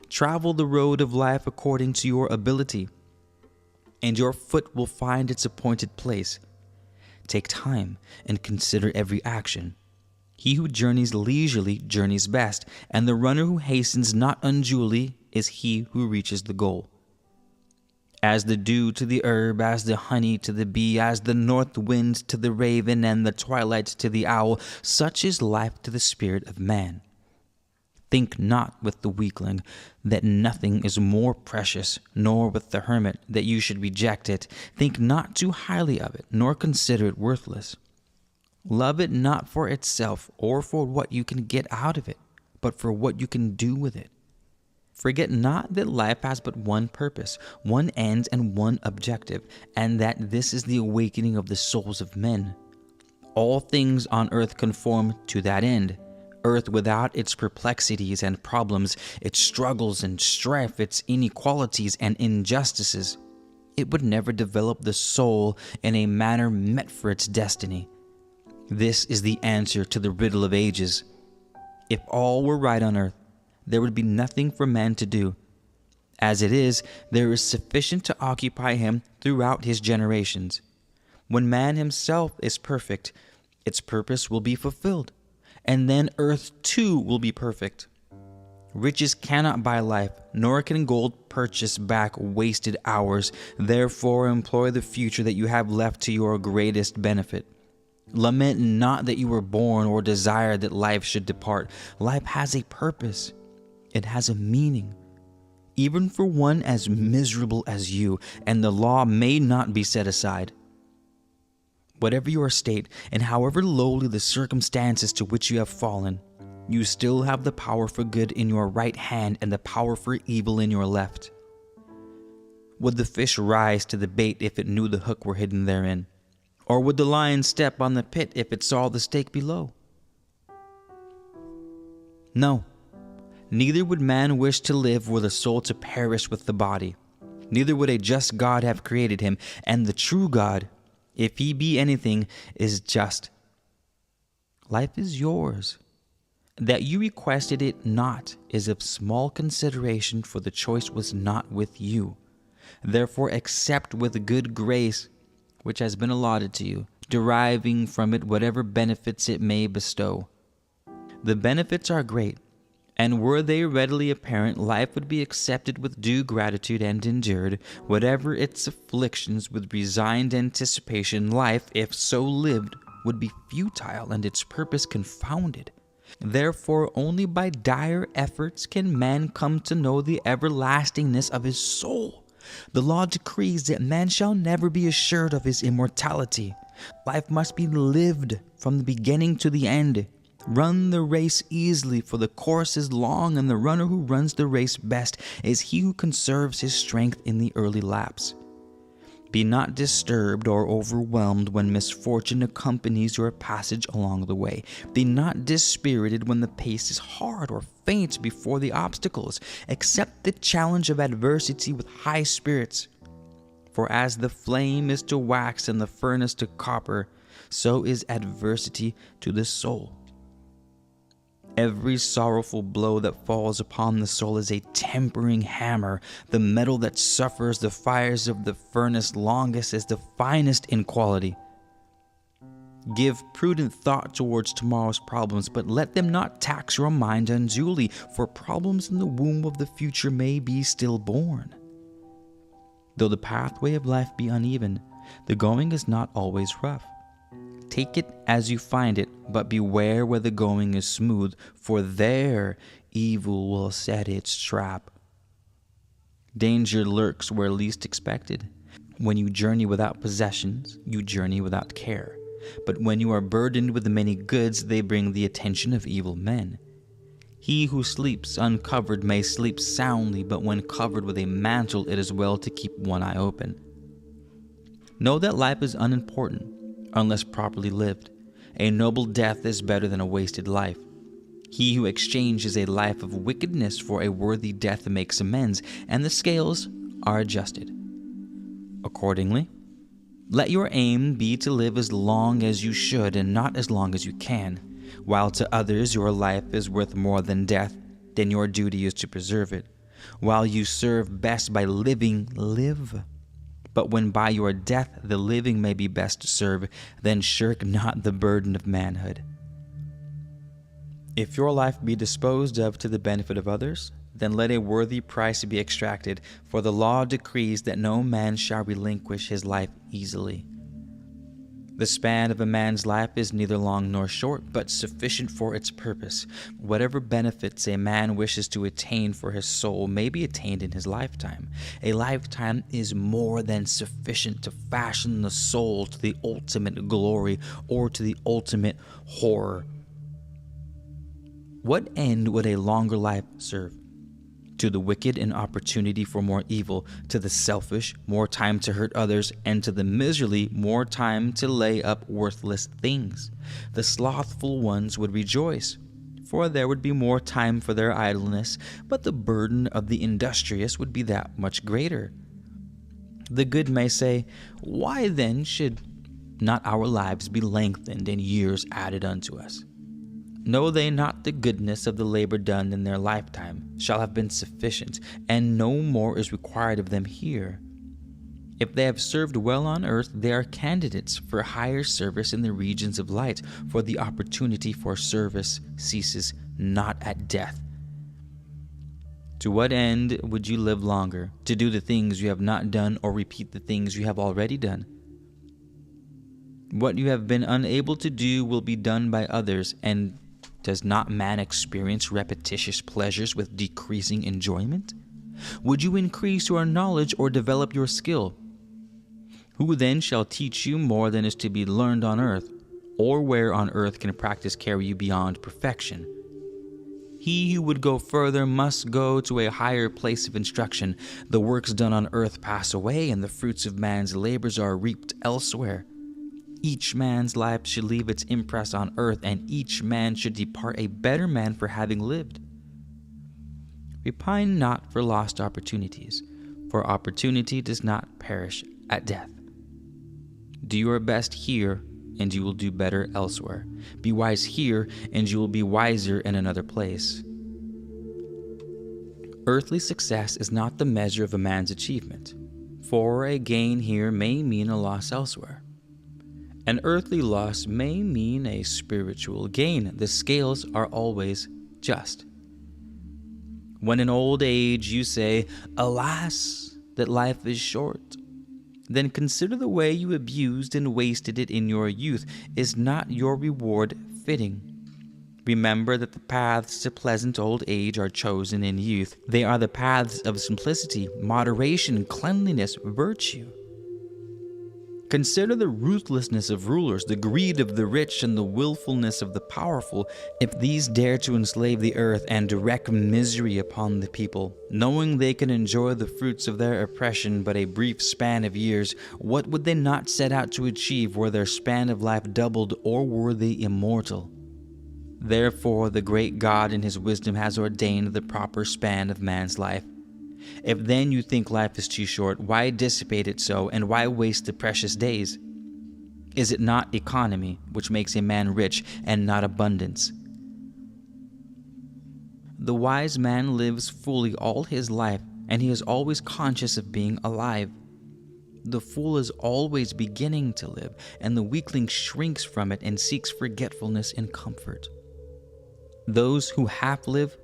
Travel the road of life according to your ability, and your foot will find its appointed place. Take time and consider every action. He who journeys leisurely journeys best, and the runner who hastens not unduly is he who reaches the goal. As the dew to the herb, as the honey to the bee, as the north wind to the raven, and the twilight to the owl, such is life to the spirit of man. Think not with the weakling that nothing is more precious, nor with the hermit that you should reject it. Think not too highly of it, nor consider it worthless. Love it not for itself or for what you can get out of it, but for what you can do with it. Forget not that life has but one purpose, one end, and one objective, and that this is the awakening of the souls of men. All things on earth conform to that end. Earth without its perplexities and problems, its struggles and strife, its inequalities and injustices, it would never develop the soul in a manner meet for its destiny. This is the answer to the riddle of ages. If all were right on earth, there would be nothing for man to do. As it is, there is sufficient to occupy him throughout his generations. When man himself is perfect, its purpose will be fulfilled, and then earth too will be perfect. Riches cannot buy life, nor can gold purchase back wasted hours. Therefore, employ the future that you have left to your greatest benefit. Lament not that you were born, or desire that life should depart. Life has a purpose. It has a meaning, even for one as miserable as you, and the law may not be set aside. Whatever your state, and however lowly the circumstances to which you have fallen, you still have the power for good in your right hand and the power for evil in your left. Would the fish rise to the bait if it knew the hook were hidden therein? Or would the lion step on the pit if it saw the stake below? No, neither would man wish to live were the soul to perish with the body. Neither would a just God have created him, and the true God, if he be anything, is just. Life is yours. That you requested it not is of small consideration, for the choice was not with you. Therefore accept with good grace which has been allotted to you, deriving from it whatever benefits it may bestow. The benefits are great, and were they readily apparent, life would be accepted with due gratitude and endured, whatever its afflictions, with resigned anticipation. Life, if so lived, would be futile and its purpose confounded. Therefore, only by dire efforts can man come to know the everlastingness of his soul. The law decrees that man shall never be assured of his immortality. Life must be lived from the beginning to the end. Run the race easily, for the course is long, and the runner who runs the race best is he who conserves his strength in the early lapse. Be not disturbed or overwhelmed when misfortune accompanies your passage along the way. Be not dispirited when the pace is hard, or faint before the obstacles. Accept the challenge of adversity with high spirits. For as the flame is to wax and the furnace to copper, so is adversity to the soul. Every sorrowful blow that falls upon the soul is a tempering hammer. The metal that suffers the fires of the furnace longest is the finest in quality. Give prudent thought towards tomorrow's problems, but let them not tax your mind unduly, for problems in the womb of the future may be stillborn. Though the pathway of life be uneven, the going is not always rough. Take it as you find it, but beware where the going is smooth, for there evil will set its trap. Danger lurks where least expected. When you journey without possessions, you journey without care. But when you are burdened with many goods, they bring the attention of evil men. He who sleeps uncovered may sleep soundly, but when covered with a mantle, it is well to keep one eye open. Know that life is unimportant unless properly lived. A noble death is better than a wasted life. He who exchanges a life of wickedness for a worthy death makes amends, and the scales are adjusted. Accordingly, let your aim be to live as long as you should and not as long as you can. While to others your life is worth more than death, then your duty is to preserve it. While you serve best by living, live. But when by your death the living may be best to serve, then shirk not the burden of manhood. If your life be disposed of to the benefit of others, then let a worthy price be extracted, for the law decrees that no man shall relinquish his life easily. The span of a man's life is neither long nor short, but sufficient for its purpose. Whatever benefits a man wishes to attain for his soul may be attained in his lifetime. A lifetime is more than sufficient to fashion the soul to the ultimate glory or to the ultimate horror. What end would a longer life serve? To the wicked, an opportunity for more evil; to the selfish, more time to hurt others; and to the miserly, more time to lay up worthless things. The slothful ones would rejoice, for there would be more time for their idleness, but the burden of the industrious would be that much greater. The good may say, "Why then should not our lives be lengthened and years added unto us?" Know they not the goodness of the labor done in their lifetime shall have been sufficient, and no more is required of them here? If they have served well on earth, they are candidates for higher service in the regions of light, for the opportunity for service ceases not at death. To what end would you live longer? To do the things you have not done, or repeat the things you have already done? What you have been unable to do will be done by others, and does not man experience repetitious pleasures with decreasing enjoyment? Would you increase your knowledge or develop your skill? Who then shall teach you more than is to be learned on earth, or where on earth can practice carry you beyond perfection? He who would go further must go to a higher place of instruction. The works done on earth pass away, and the fruits of man's labors are reaped elsewhere. Each man's life should leave its impress on earth, and each man should depart a better man for having lived. Repine not for lost opportunities, for opportunity does not perish at death. Do your best here, and you will do better elsewhere. Be wise here, and you will be wiser in another place. Earthly success is not the measure of a man's achievement, for a gain here may mean a loss elsewhere. An earthly loss may mean a spiritual gain. The scales are always just. When in old age you say, "Alas, that life is short," then consider the way you abused and wasted it in your youth. Is not your reward fitting? Remember that the paths to pleasant old age are chosen in youth. They are the paths of simplicity, moderation, cleanliness, virtue. Consider the ruthlessness of rulers, the greed of the rich, and the willfulness of the powerful. If these dare to enslave the earth and direct misery upon the people, knowing they can enjoy the fruits of their oppression but a brief span of years, what would they not set out to achieve were their span of life doubled, or were they immortal? Therefore, the great God in his wisdom has ordained the proper span of man's life. If then you think life is too short, why dissipate it so, and why waste the precious days? Is it not economy which makes a man rich, and not abundance? The wise man lives fully all his life, and he is always conscious of being alive. The fool is always beginning to live, and the weakling shrinks from it and seeks forgetfulness and comfort. Those who half live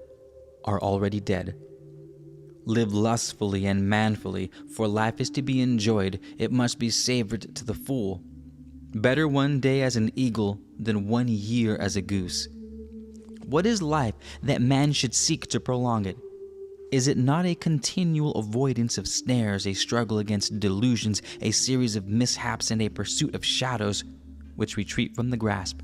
are already dead. Live lustfully and manfully, for life is to be enjoyed. It must be savored to the full. Better one day as an eagle than 1 year as a goose. What is life that man should seek to prolong it? Is it not a continual avoidance of snares, a struggle against delusions, a series of mishaps, and a pursuit of shadows which retreat from the grasp?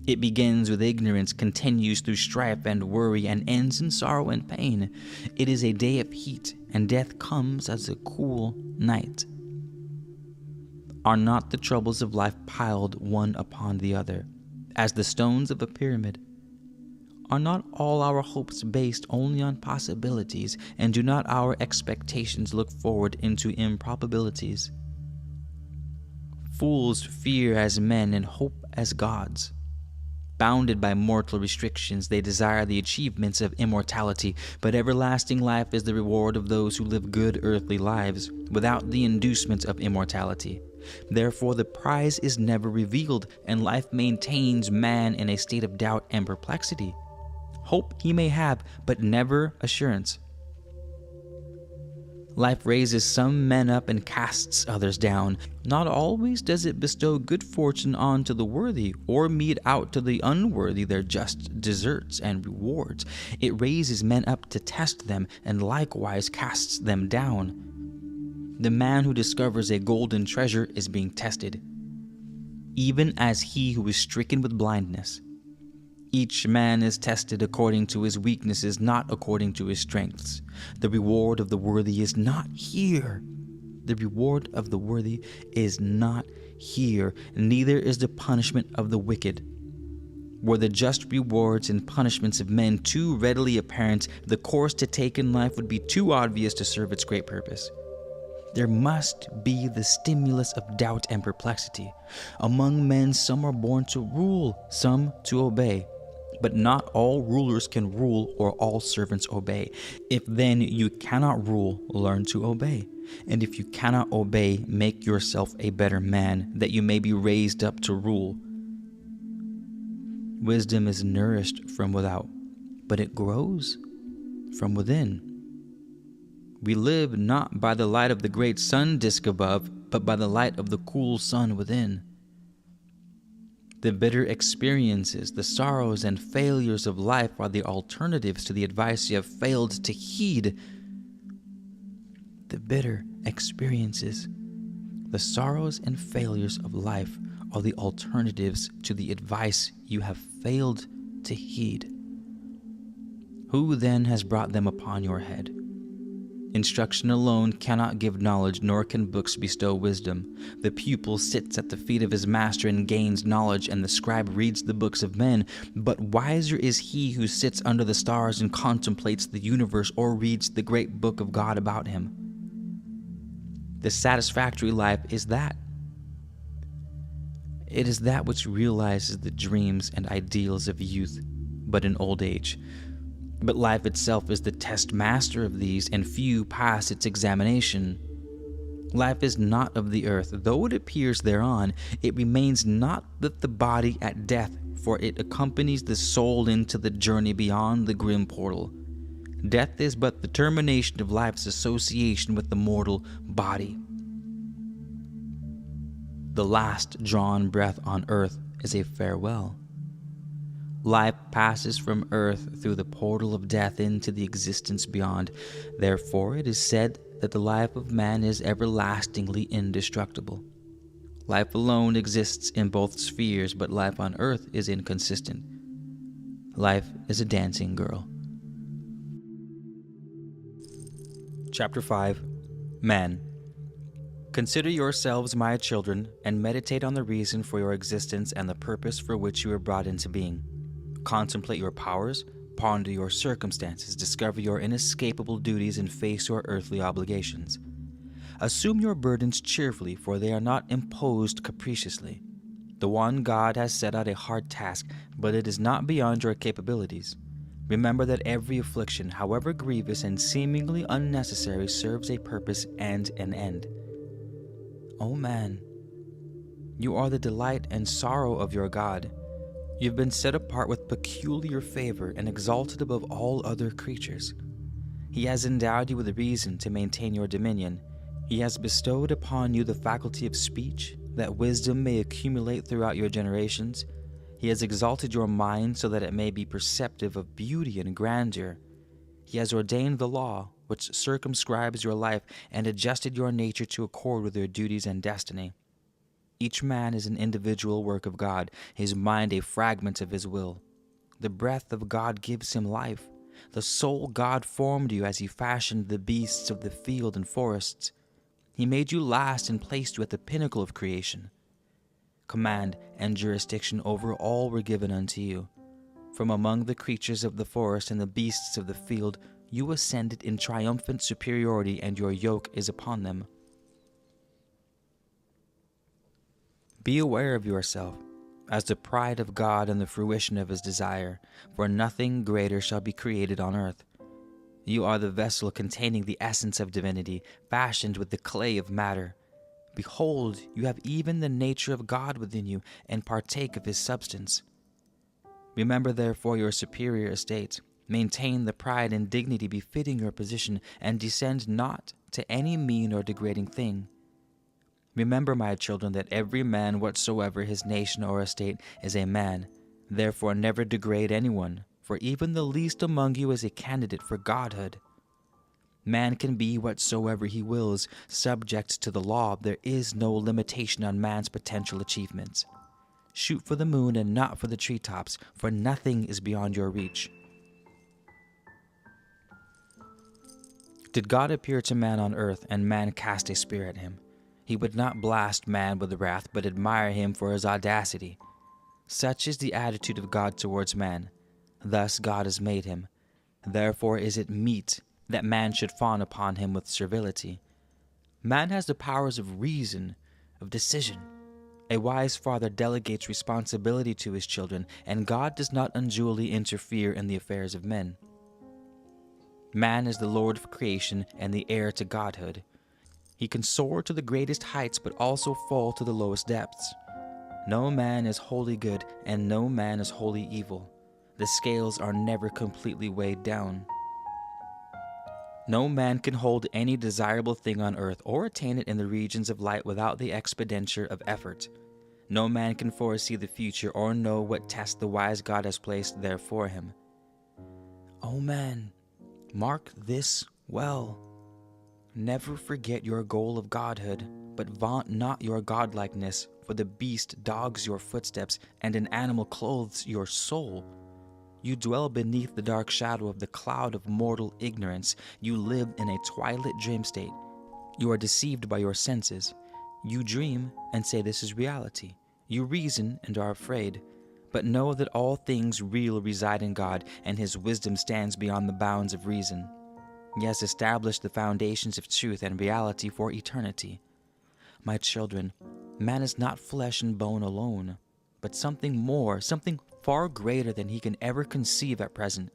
It begins with ignorance, continues through strife and worry, and ends in sorrow and pain. It is a day of heat, and death comes as a cool night. Are not the troubles of life piled one upon the other, as the stones of a pyramid? Are not all our hopes based only on possibilities, and do not our expectations look forward into improbabilities? Fools fear as men and hope as gods. Bounded by mortal restrictions, they desire the achievements of immortality, but everlasting life is the reward of those who live good earthly lives, without the inducement of immortality. Therefore the prize is never revealed, and life maintains man in a state of doubt and perplexity. Hope he may have, but never assurance. Life raises some men up and casts others down. Not always does it bestow good fortune on to the worthy, or mete out to the unworthy their just deserts and rewards. It raises men up to test them, and likewise casts them down. The man who discovers a golden treasure is being tested, even as he who is stricken with blindness. Each man is tested according to his weaknesses, not according to his strengths. The reward of the worthy is not here. The reward of the worthy is not here, neither is the punishment of the wicked. Were the just rewards and punishments of men too readily apparent, the course to take in life would be too obvious to serve its great purpose. There must be the stimulus of doubt and perplexity. Among men, some are born to rule, some to obey. But not all rulers can rule, or all servants obey. If then you cannot rule, learn to obey. And if you cannot obey, make yourself a better man, that you may be raised up to rule. Wisdom is nourished from without, but it grows from within. We live not by the light of the great sun disk above, but by the light of the cool sun within. The bitter experiences, the sorrows and failures of life are the alternatives to the advice you have failed to heed. The bitter experiences, the sorrows and failures of life are the alternatives to the advice you have failed to heed. Who then has brought them upon your head? Instruction alone cannot give knowledge, nor can books bestow wisdom. The pupil sits at the feet of his master and gains knowledge, and the scribe reads the books of men. But wiser is he who sits under the stars and contemplates the universe, or reads the great book of God about him. The satisfactory life is that. It is that which realizes the dreams and ideals of youth, but in old age. But life itself is the test master of these, and few pass its examination. Life is not of the earth, though it appears thereon. It remains not with the body at death, for it accompanies the soul into the journey beyond the grim portal. Death is but the termination of life's association with the mortal body. The last drawn breath on earth is a farewell. Life passes from earth through the portal of death into the existence beyond. Therefore, it is said that the life of man is everlastingly indestructible. Life alone exists in both spheres, but life on earth is inconsistent. Life is a dancing girl. Chapter 5. Man. Consider yourselves my children, and meditate on the reason for your existence and the purpose for which you were brought into being. Contemplate your powers, ponder your circumstances, discover your inescapable duties, and face your earthly obligations. Assume your burdens cheerfully, for they are not imposed capriciously. The one God has set out a hard task, but it is not beyond your capabilities. Remember that every affliction, however grievous and seemingly unnecessary, serves a purpose and an end. O man, you are the delight and sorrow of your God. You have been set apart with peculiar favor and exalted above all other creatures. He has endowed you with reason to maintain your dominion. He has bestowed upon you the faculty of speech, that wisdom may accumulate throughout your generations. He has exalted your mind so that it may be perceptive of beauty and grandeur. He has ordained the law, which circumscribes your life, and adjusted your nature to accord with your duties and destiny. Each man is an individual work of God, his mind a fragment of his will. The breath of God gives him life. The soul God formed you as he fashioned the beasts of the field and forests. He made you last and placed you at the pinnacle of creation. Command and jurisdiction over all were given unto you. From among the creatures of the forest and the beasts of the field, you ascended in triumphant superiority, and your yoke is upon them. Be aware of yourself, as the pride of God and the fruition of his desire, for nothing greater shall be created on earth. You are the vessel containing the essence of divinity, fashioned with the clay of matter. Behold, you have even the nature of God within you, and partake of his substance. Remember therefore your superior estate. Maintain the pride and dignity befitting your position, and descend not to any mean or degrading thing. Remember, my children, that every man whatsoever his nation or estate is a man. Therefore never degrade anyone, for even the least among you is a candidate for godhood. Man can be whatsoever he wills, subject to the law. There is no limitation on man's potential achievements. Shoot for the moon and not for the treetops, for nothing is beyond your reach. Did God appear to man on earth, and man cast a spear at him? He would not blast man with wrath, but admire him for his audacity. Such is the attitude of God towards man. Thus God has made him. Therefore is it meet that man should fawn upon him with servility. Man has the powers of reason, of decision. A wise father delegates responsibility to his children, and God does not unduly interfere in the affairs of men. Man is the Lord of creation and the heir to godhood. He can soar to the greatest heights, but also fall to the lowest depths. No man is wholly good, and no man is wholly evil. The scales are never completely weighed down. No man can hold any desirable thing on earth, or attain it in the regions of light without the expenditure of effort. No man can foresee the future, or know what test the wise God has placed there for him. O man, mark this well. Never forget your goal of godhood, but vaunt not your godlikeness, for the beast dogs your footsteps, and an animal clothes your soul. You dwell beneath the dark shadow of the cloud of mortal ignorance. You live in a twilight dream state. You are deceived by your senses. You dream and say this is reality. You reason and are afraid. But know that all things real reside in God, and His wisdom stands beyond the bounds of reason. He has established the foundations of truth and reality for eternity. My children, man is not flesh and bone alone, but something more, something far greater than he can ever conceive at present.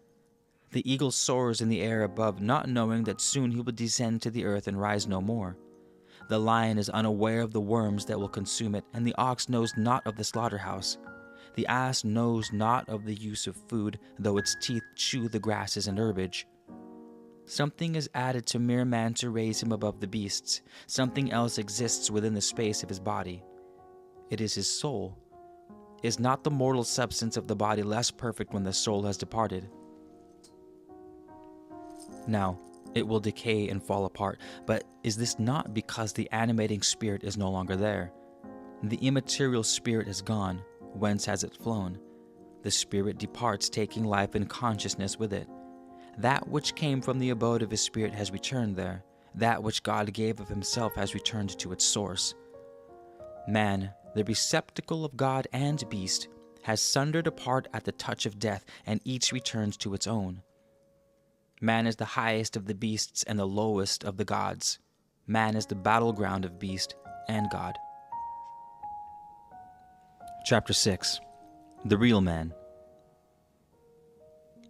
The eagle soars in the air above, not knowing that soon he will descend to the earth and rise no more. The lion is unaware of the worms that will consume it, and the ox knows not of the slaughterhouse. The ass knows not of the use of food, though its teeth chew the grasses and herbage. Something is added to mere man to raise him above the beasts. Something else exists within the space of his body. It is his soul. Is not the mortal substance of the body less perfect when the soul has departed? Now, it will decay and fall apart, but is this not because the animating spirit is no longer there? The immaterial spirit is gone. Whence has it flown? The spirit departs, taking life and consciousness with it. That which came from the abode of his spirit has returned there. That which God gave of himself has returned to its source. Man, the receptacle of God and beast, has sundered apart at the touch of death, and each returns to its own. Man is the highest of the beasts and the lowest of the gods. Man is the battleground of beast and God. Chapter 6. The Real Man.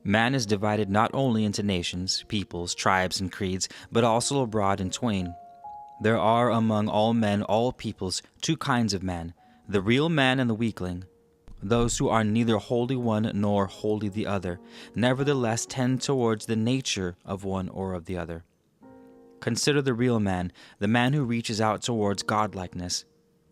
Man is divided not only into nations, peoples, tribes, and creeds, but also abroad in twain. There are among all men, all peoples, two kinds of man, the real man and the weakling. Those who are neither wholly one nor wholly the other, nevertheless tend towards the nature of one or of the other. Consider the real man, the man who reaches out towards godlikeness.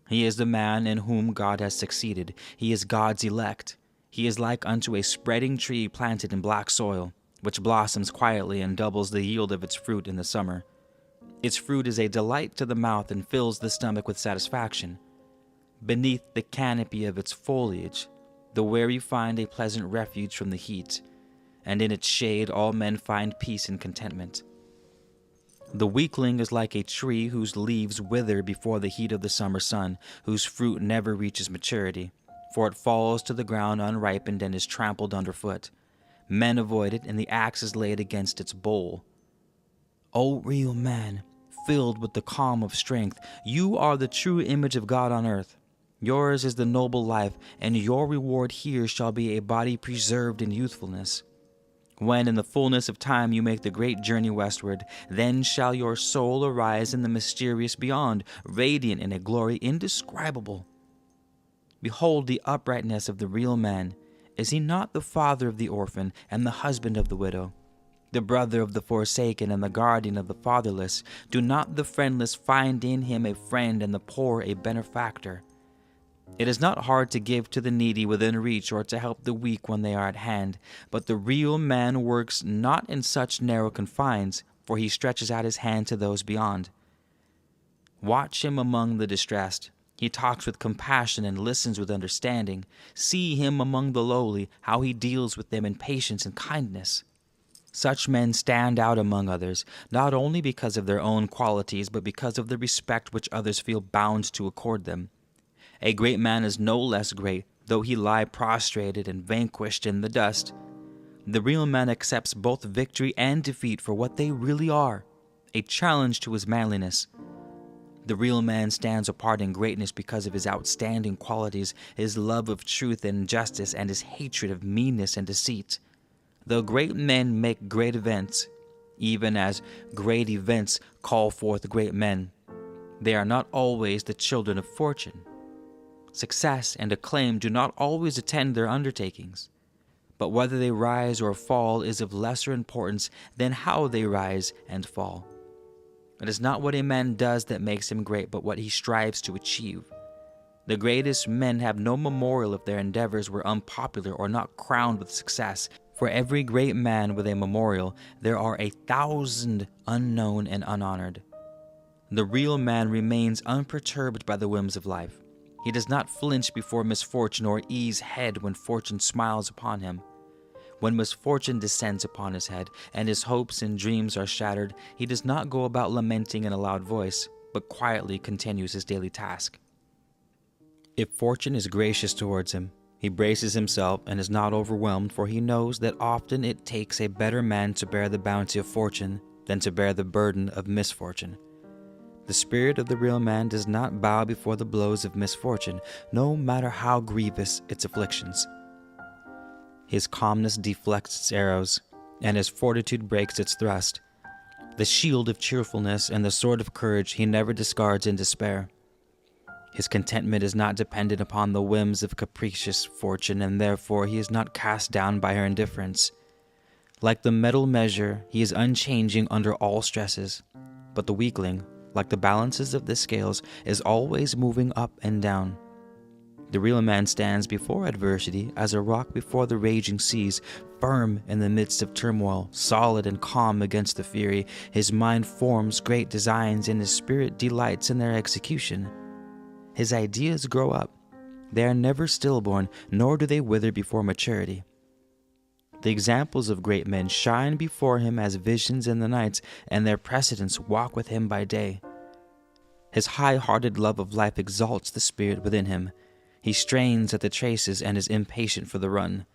He is the man in whom God has succeeded. He is God's elect. He is like unto a spreading tree planted in black soil, which blossoms quietly and doubles the yield of its fruit in the summer. Its fruit is a delight to the mouth and fills the stomach with satisfaction. Beneath the canopy of its foliage, the weary find a pleasant refuge from the heat, and in its shade all men find peace and contentment. The weakling is like a tree whose leaves wither before the heat of the summer sun, whose fruit never reaches maturity, for it falls to the ground unripened and is trampled underfoot. Men avoid it, and the axe is laid against its bole. O real man, filled with the calm of strength, you are the true image of God on earth. Yours is the noble life, and your reward here shall be a body preserved in youthfulness. When in the fullness of time you make the great journey westward, then shall your soul arise in the mysterious beyond, radiant in a glory indescribable. Behold the uprightness of the real man. Is he not the father of the orphan and the husband of the widow, the brother of the forsaken and the guardian of the fatherless? Do not the friendless find in him a friend and the poor a benefactor? It is not hard to give to the needy within reach or to help the weak when they are at hand, but the real man works not in such narrow confines, for he stretches out his hand to those beyond. Watch him among the distressed. He talks with compassion and listens with understanding. See him among the lowly, how he deals with them in patience and kindness. Such men stand out among others, not only because of their own qualities, but because of the respect which others feel bound to accord them. A great man is no less great, though he lie prostrated and vanquished in the dust. The real man accepts both victory and defeat for what they really are, a challenge to his manliness. The real man stands apart in greatness because of his outstanding qualities, his love of truth and justice, and his hatred of meanness and deceit. Though great men make great events, even as great events call forth great men, they are not always the children of fortune. Success and acclaim do not always attend their undertakings, but whether they rise or fall is of lesser importance than how they rise and fall. It is not what a man does that makes him great, but what he strives to achieve. The greatest men have no memorial if their endeavors were unpopular or not crowned with success. For every great man with a memorial, there are 1,000 unknown and unhonored. The real man remains unperturbed by the whims of life. He does not flinch before misfortune or ease head when fortune smiles upon him. When misfortune descends upon his head, and his hopes and dreams are shattered, he does not go about lamenting in a loud voice, but quietly continues his daily task. If fortune is gracious towards him, he braces himself and is not overwhelmed, for he knows that often it takes a better man to bear the bounty of fortune than to bear the burden of misfortune. The spirit of the real man does not bow before the blows of misfortune, no matter how grievous its afflictions. His calmness deflects its arrows, and his fortitude breaks its thrust. The shield of cheerfulness and the sword of courage he never discards in despair. His contentment is not dependent upon the whims of capricious fortune, and therefore he is not cast down by her indifference. Like the metal measure, he is unchanging under all stresses, but the weakling, like the balances of the scales, is always moving up and down. The real man stands before adversity as a rock before the raging seas, firm in the midst of turmoil, solid and calm against the fury. His mind forms great designs, and his spirit delights in their execution. His ideas grow up. They are never stillborn, nor do they wither before maturity. The examples of great men shine before him as visions in the night, and their precedents walk with him by day. His high-hearted love of life exalts the spirit within him. He strains at the traces and is impatient for the run.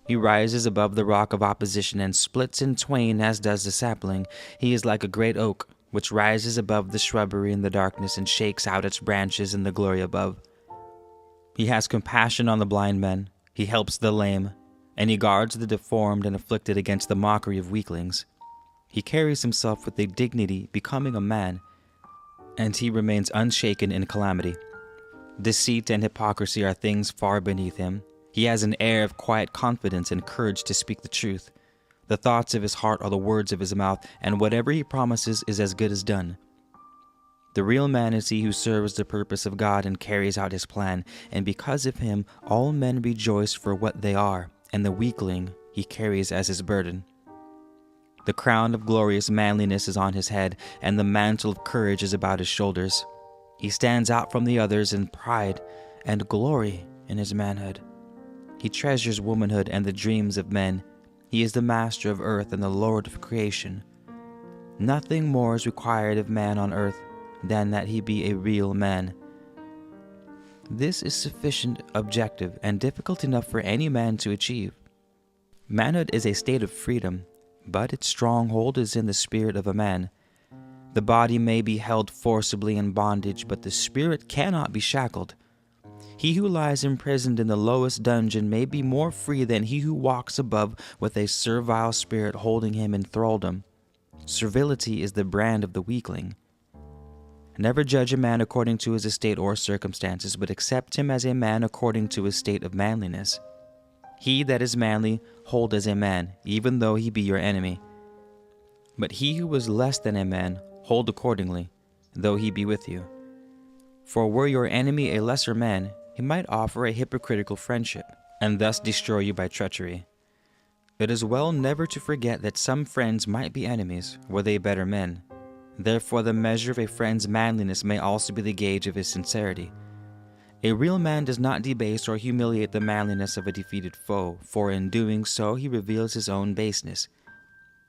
He rises above the rock of opposition and splits in twain as does the sapling. He is like a great oak, which rises above the shrubbery in the darkness and shakes out its branches in the glory above. He has compassion on the blind men, he helps the lame, and he guards the deformed and afflicted against the mockery of weaklings. He carries himself with a dignity becoming a man, and he remains unshaken in calamity. Deceit and hypocrisy are things far beneath him. He has an air of quiet confidence and courage to speak the truth. The thoughts of his heart are the words of his mouth, and whatever he promises is as good as done. The real man is he who serves the purpose of God and carries out his plan, and because of him all men rejoice for what they are, and the weakling he carries as his burden. The crown of glorious manliness is on his head, and the mantle of courage is about his shoulders. He stands out from the others in pride and glory in his manhood. He treasures womanhood and the dreams of men. He is the master of earth and the Lord of creation. Nothing more is required of man on earth than that he be a real man. This is sufficient, objective, and difficult enough for any man to achieve. Manhood is a state of freedom, but its stronghold is in the spirit of a man. The body may be held forcibly in bondage, but the spirit cannot be shackled. He who lies imprisoned in the lowest dungeon may be more free than he who walks above with a servile spirit holding him in thraldom. Servility is the brand of the weakling. Never judge a man according to his estate or circumstances, but accept him as a man according to his state of manliness. He that is manly, hold as a man, even though he be your enemy. But he who is less than a man, hold accordingly, though he be with you. For were your enemy a lesser man, he might offer a hypocritical friendship, and thus destroy you by treachery. It is well never to forget that some friends might be enemies, were they better men. Therefore the measure of a friend's manliness may also be the gauge of his sincerity. A real man does not debase or humiliate the manliness of a defeated foe, for in doing so he reveals his own baseness.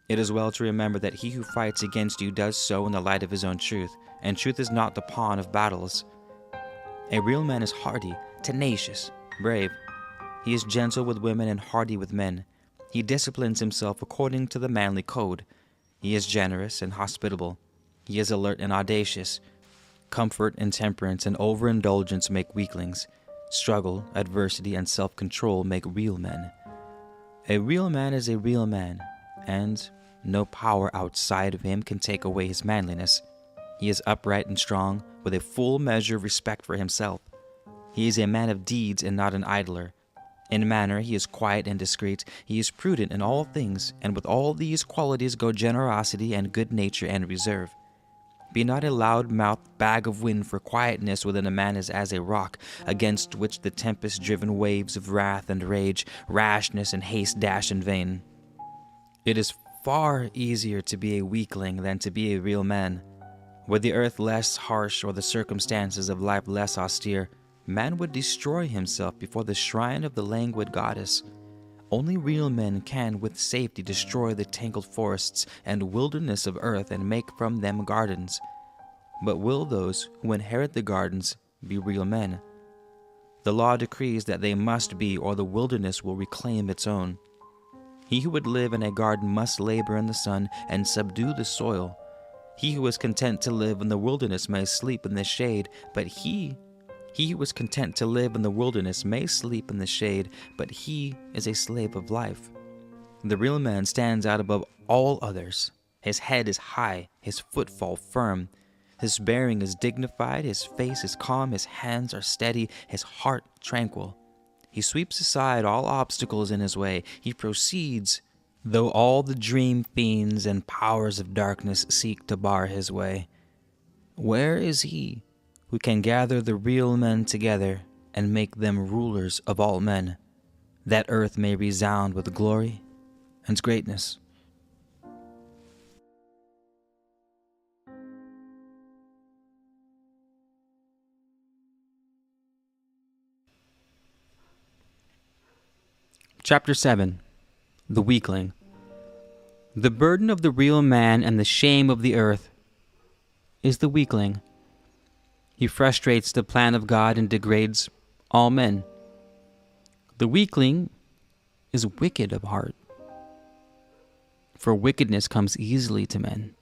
It is well to remember that he who fights against you does so in the light of his own truth, and truth is not the pawn of battles. A real man is hardy, tenacious, brave. He is gentle with women and hardy with men. He disciplines himself according to the manly code. He is generous and hospitable. He is alert and audacious. Comfort, intemperance, and overindulgence make weaklings. Struggle, adversity, and self-control make real men. A real man is a real man, and no power outside of him can take away his manliness. He is upright and strong, with a full measure of respect for himself. He is a man of deeds and not an idler. In manner he is quiet and discreet. He is prudent in all things, and with all these qualities go generosity and good nature and reserve. Be not a loud-mouthed bag of wind, for quietness within a man is as a rock, against which the tempest-driven waves of wrath and rage, rashness and haste dash in vain. It is far easier to be a weakling than to be a real man. Were the earth less harsh or the circumstances of life less austere, man would destroy himself before the shrine of the languid goddess. Only real men can with safety destroy the tangled forests and wilderness of earth and make from them gardens. But will those who inherit the gardens be real men? The law decrees that they must be, or the wilderness will reclaim its own. He who would live in a garden must labor in the sun and subdue the soil. He who is content to live in the wilderness may sleep in the shade, but he who is content to live in the wilderness may sleep in the shade, but he is a slave of life. The real man stands out above all others. His head is high, his footfall firm. His bearing is dignified, his face is calm, his hands are steady, his heart tranquil. He sweeps aside all obstacles in his way. He proceeds, though all the dream fiends and powers of darkness seek to bar his way. Where is he who can gather the real men together and make them rulers of all men, that earth may resound with glory and greatness? Chapter 7. The Weakling. The burden of the real man and the shame of the earth is the weakling. He frustrates the plan of God and degrades all men. The weakling is wicked of heart, for wickedness comes easily to men.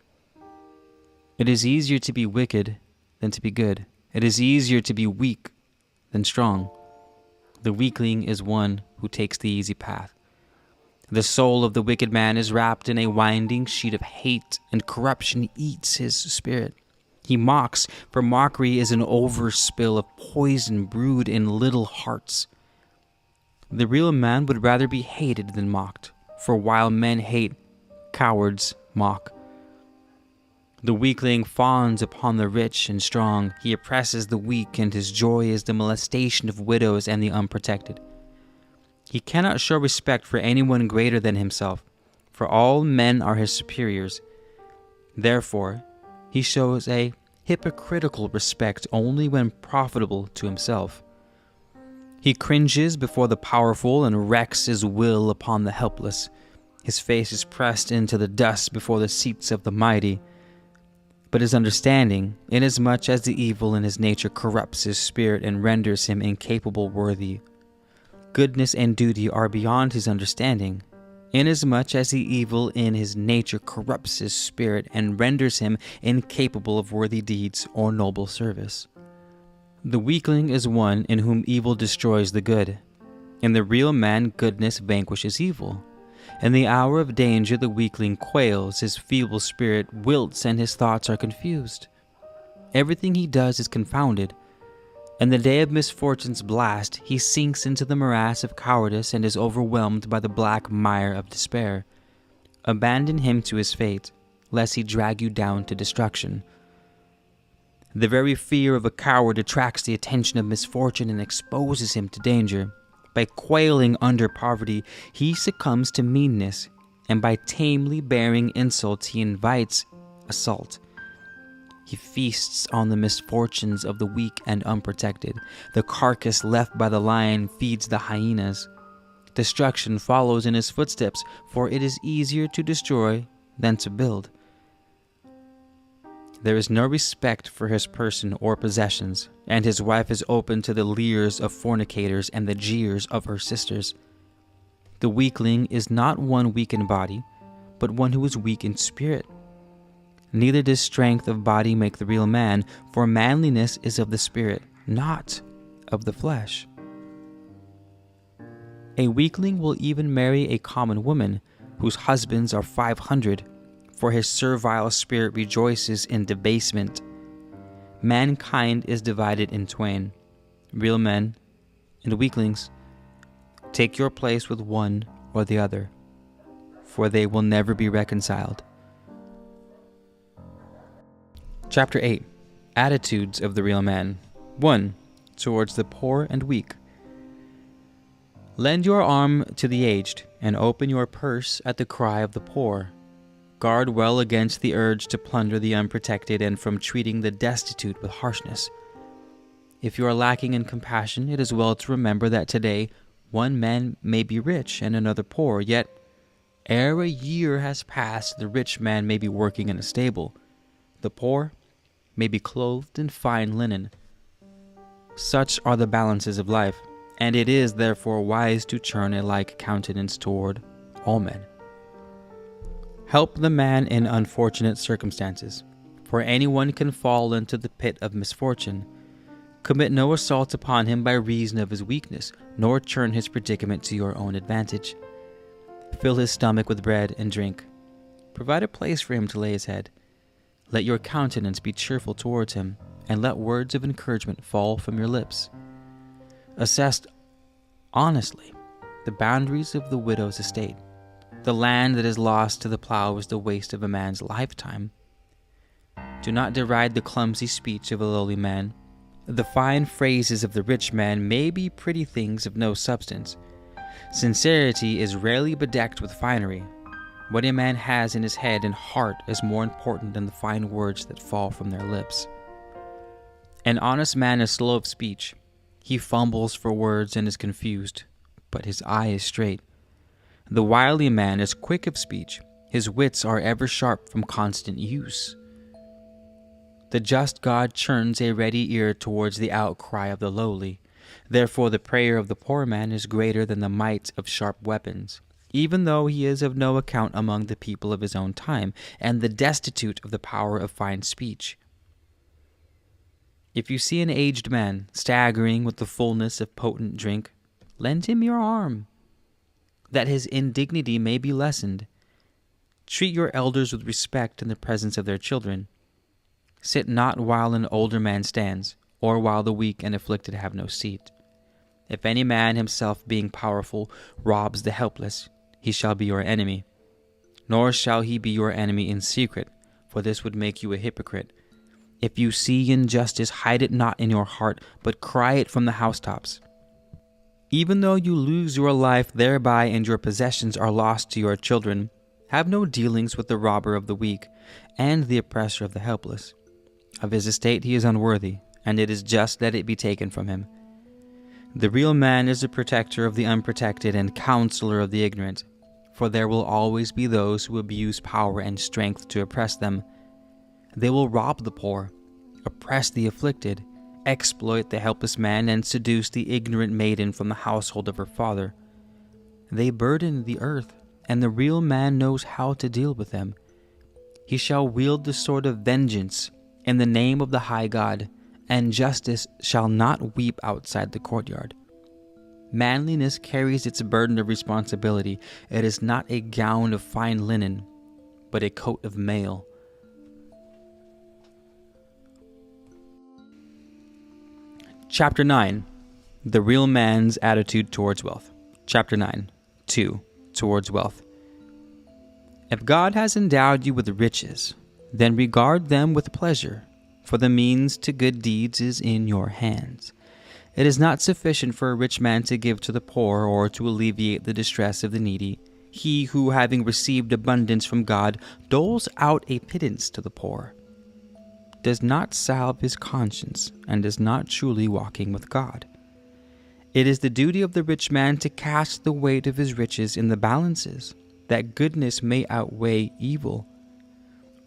It is easier to be wicked than to be good. It is easier to be weak than strong. The weakling is one who takes the easy path. The soul of the wicked man is wrapped in a winding sheet of hate, and corruption eats his spirit. He mocks, for mockery is an overspill of poison brewed in little hearts. The real man would rather be hated than mocked, for while men hate, cowards mock. The weakling fawns upon the rich and strong. He oppresses the weak, and his joy is the molestation of widows and the unprotected. He cannot show respect for anyone greater than himself, for all men are his superiors. Therefore, he shows a hypocritical respect only when profitable to himself. He cringes before the powerful and wreaks his will upon the helpless. His face is pressed into the dust before the seats of the mighty. But his understanding, inasmuch as the evil in his nature corrupts his spirit and renders him incapable worthy. Goodness and duty are beyond his understanding, inasmuch as the evil in his nature corrupts his spirit and renders him incapable of worthy deeds or noble service. The weakling is one in whom evil destroys the good. In the real man, goodness vanquishes evil. In the hour of danger, the weakling quails, his feeble spirit wilts, and his thoughts are confused. Everything he does is confounded. In the day of misfortune's blast, he sinks into the morass of cowardice and is overwhelmed by the black mire of despair. Abandon him to his fate, lest he drag you down to destruction. The very fear of a coward attracts the attention of misfortune and exposes him to danger. By quailing under poverty, he succumbs to meanness, and by tamely bearing insults, he invites assault. He feasts on the misfortunes of the weak and unprotected. The carcass left by the lion feeds the hyenas. Destruction follows in his footsteps, for it is easier to destroy than to build. There is no respect for his person or possessions, and his wife is open to the leers of fornicators and the jeers of her sisters. The weakling is not one weak in body, but one who is weak in spirit. Neither does strength of body make the real man, for manliness is of the spirit, not of the flesh. A weakling will even marry a common woman, whose husbands are 500, for his servile spirit rejoices in debasement. Mankind is divided in twain, real men and weaklings. Take your place with one or the other, for they will never be reconciled. Chapter 8. Attitudes of the real man. 1. Towards the poor and weak. Lend your arm to the aged, and open your purse at the cry of the poor. Guard well against the urge to plunder the unprotected and from treating the destitute with harshness. If you are lacking in compassion, it is well to remember that today One man may be rich and another poor, yet ere a year has passed, the rich man may be working in a stable. The poor may be clothed in fine linen. Such are the balances of life, and it is therefore wise to turn a like countenance toward all men. Help the man in unfortunate circumstances, for anyone can fall into the pit of misfortune. Commit no assault upon him by reason of his weakness, nor turn his predicament to your own advantage. Fill his stomach with bread and drink. Provide a place for him to lay his head. Let your countenance be cheerful towards him, and let words of encouragement fall from your lips. Assess honestly the boundaries of the widow's estate. The land that is lost to the plow is the waste of a man's lifetime. Do not deride the clumsy speech of a lowly man. The fine phrases of the rich man may be pretty things of no substance. Sincerity is rarely bedecked with finery. What a man has in his head and heart is more important than the fine words that fall from their lips. An honest man is slow of speech. He fumbles for words and is confused, but his eye is straight. The wily man is quick of speech. His wits are ever sharp from constant use. The just God turns a ready ear towards the outcry of the lowly. Therefore the prayer of the poor man is greater than the might of sharp weapons, even though he is of no account among the people of his own time, and the destitute of the power of fine speech. If you see an aged man staggering with the fullness of potent drink, lend him your arm, that his indignity may be lessened. Treat your elders with respect in the presence of their children. Sit not while an older man stands, or while the weak and afflicted have no seat. If any man himself being powerful robs the helpless, he shall be your enemy. Nor shall he be your enemy in secret, for this would make you a hypocrite. If you see injustice, hide it not in your heart, but cry it from the housetops. Even though you lose your life thereby and your possessions are lost to your children, have no dealings with the robber of the weak and the oppressor of the helpless. Of his estate he is unworthy, and it is just that it be taken from him. The real man is the protector of the unprotected and counselor of the ignorant, for there will always be those who abuse power and strength to oppress them. They will rob the poor, oppress the afflicted, exploit the helpless man, and seduce the ignorant maiden from the household of her father. They burden the earth, and the real man knows how to deal with them. He shall wield the sword of vengeance in the name of the high God, and justice shall not weep outside the courtyard. Manliness carries its burden of responsibility. It is not a gown of fine linen, but a coat of mail. Chapter 9. The Real Man's Attitude Towards Wealth. Chapter 9. 2. Towards Wealth. If God has endowed you with riches, then regard them with pleasure, for the means to good deeds is in your hands. It is not sufficient for a rich man to give to the poor or to alleviate the distress of the needy. He who, having received abundance from God, doles out a pittance to the poor, does not salve his conscience, and is not truly walking with God. It is the duty of the rich man to cast the weight of his riches in the balances, that goodness may outweigh evil.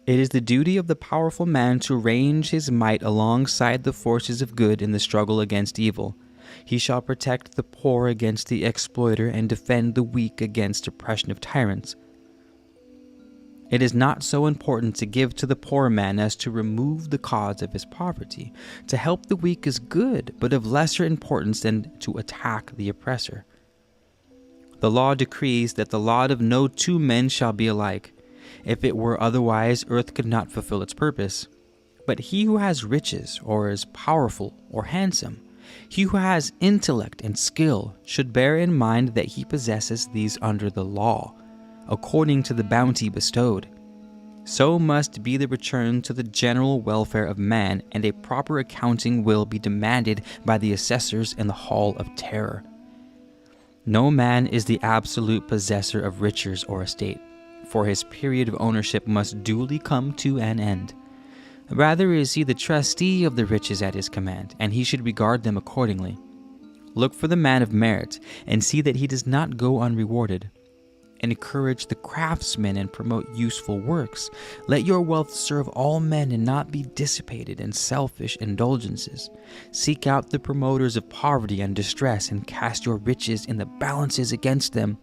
It is the duty of the powerful man to range his might alongside the forces of good in the struggle against evil. He shall protect the poor against the exploiter and defend the weak against oppression of tyrants. It is not so important to give to the poor man as to remove the cause of his poverty. To help the weak is good, but of lesser importance than to attack the oppressor. The law decrees that the lot of no two men shall be alike. If it were otherwise, earth could not fulfill its purpose. But he who has riches, or is powerful or handsome, he who has intellect and skill, should bear in mind that he possesses these under the law, according to the bounty bestowed. So must be the return to the general welfare of man, and a proper accounting will be demanded by the assessors in the hall of terror. No man is the absolute possessor of riches or estate, for his period of ownership must duly come to an end. Rather is he the trustee of the riches at his command, and he should regard them accordingly. Look for the man of merit, and see that he does not go unrewarded. Encourage the craftsmen and promote useful works. Let your wealth serve all men and not be dissipated in selfish indulgences. Seek out the promoters of poverty and distress and cast your riches in the balances against them.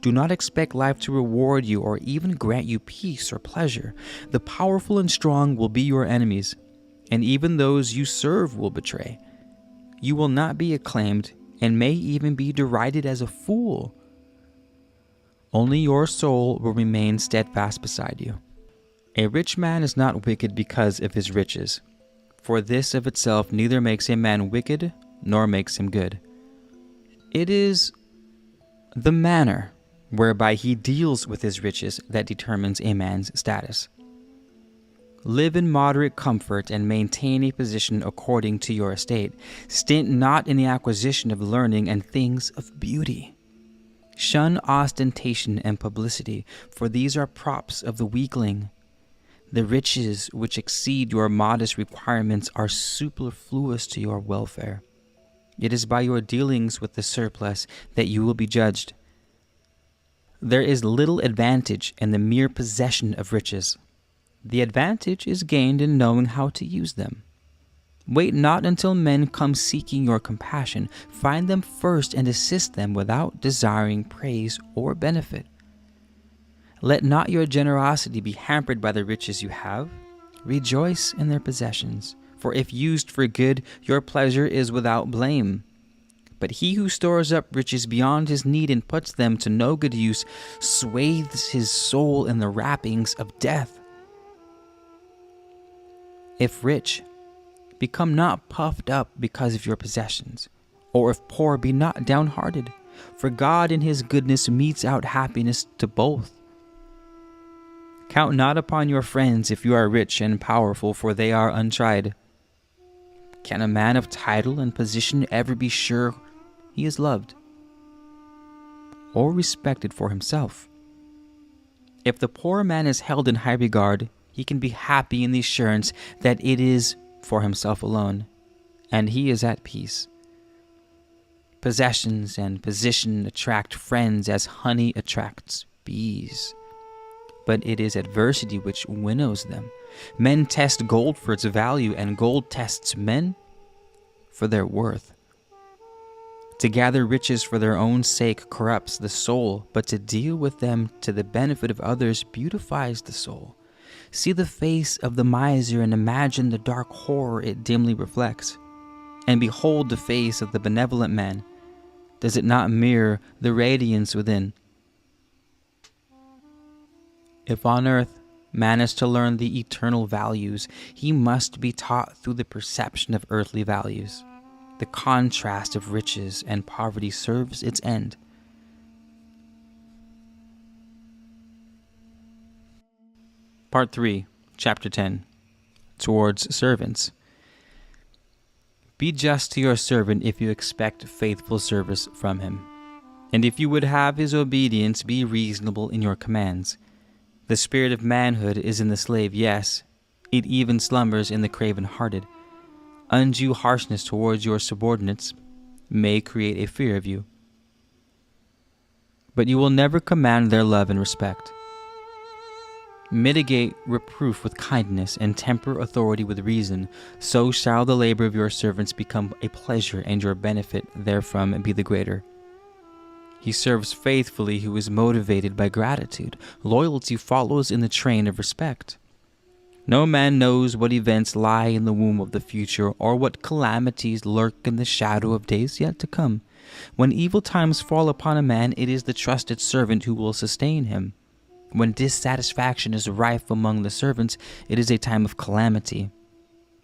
Do not expect life to reward you or even grant you peace or pleasure. The powerful and strong will be your enemies, and even those you serve will betray. You will not be acclaimed and may even be derided as a fool. Only your soul will remain steadfast beside you. A rich man is not wicked because of his riches, for this of itself neither makes a man wicked nor makes him good. It is the manner whereby he deals with his riches that determines a man's status. Live in moderate comfort and maintain a position according to your estate. Stint not in the acquisition of learning and things of beauty. Shun ostentation and publicity, for these are props of the weakling. The riches which exceed your modest requirements are superfluous to your welfare. It is by your dealings with the surplus that you will be judged. There is little advantage in the mere possession of riches. The advantage is gained in knowing how to use them. Wait not until men come seeking your compassion. Find them first and assist them without desiring praise or benefit. Let not your generosity be hampered by the riches you have. Rejoice in their possessions, for if used for good, your pleasure is without blame. But he who stores up riches beyond his need and puts them to no good use swathes his soul in the wrappings of death. If rich, become not puffed up because of your possessions, or if poor, be not downhearted, for God in his goodness metes out happiness to both. Count not upon your friends if you are rich and powerful, for they are untried. Can a man of title and position ever be sure he is loved or respected for himself? If the poor man is held in high regard, he can be happy in the assurance that it is for himself alone, and he is at peace. Possessions and position attract friends as honey attracts bees, but it is adversity which winnows them. Men test gold for its value, and gold tests men for their worth. To gather riches for their own sake corrupts the soul, but to deal with them to the benefit of others beautifies the soul. See the face of the miser and imagine the dark horror it dimly reflects. And behold the face of the benevolent man. Does it not mirror the radiance within? If on earth man is to learn the eternal values, he must be taught through the perception of earthly values. The contrast of riches and poverty serves its end. Part 3, Chapter 10, Towards Servants. Be just to your servant if you expect faithful service from him. And if you would have his obedience, be reasonable in your commands. The spirit of manhood is in the slave, yes, it even slumbers in the craven-hearted. Undue harshness towards your subordinates may create a fear of you, but you will never command their love and respect. Mitigate reproof with kindness and temper authority with reason. So shall the labor of your servants become a pleasure and your benefit therefrom be the greater. He serves faithfully who is motivated by gratitude. Loyalty follows in the train of respect. No man knows what events lie in the womb of the future or what calamities lurk in the shadow of days yet to come. When evil times fall upon a man, it is the trusted servant who will sustain him. When dissatisfaction is rife among the servants, it is a time of calamity.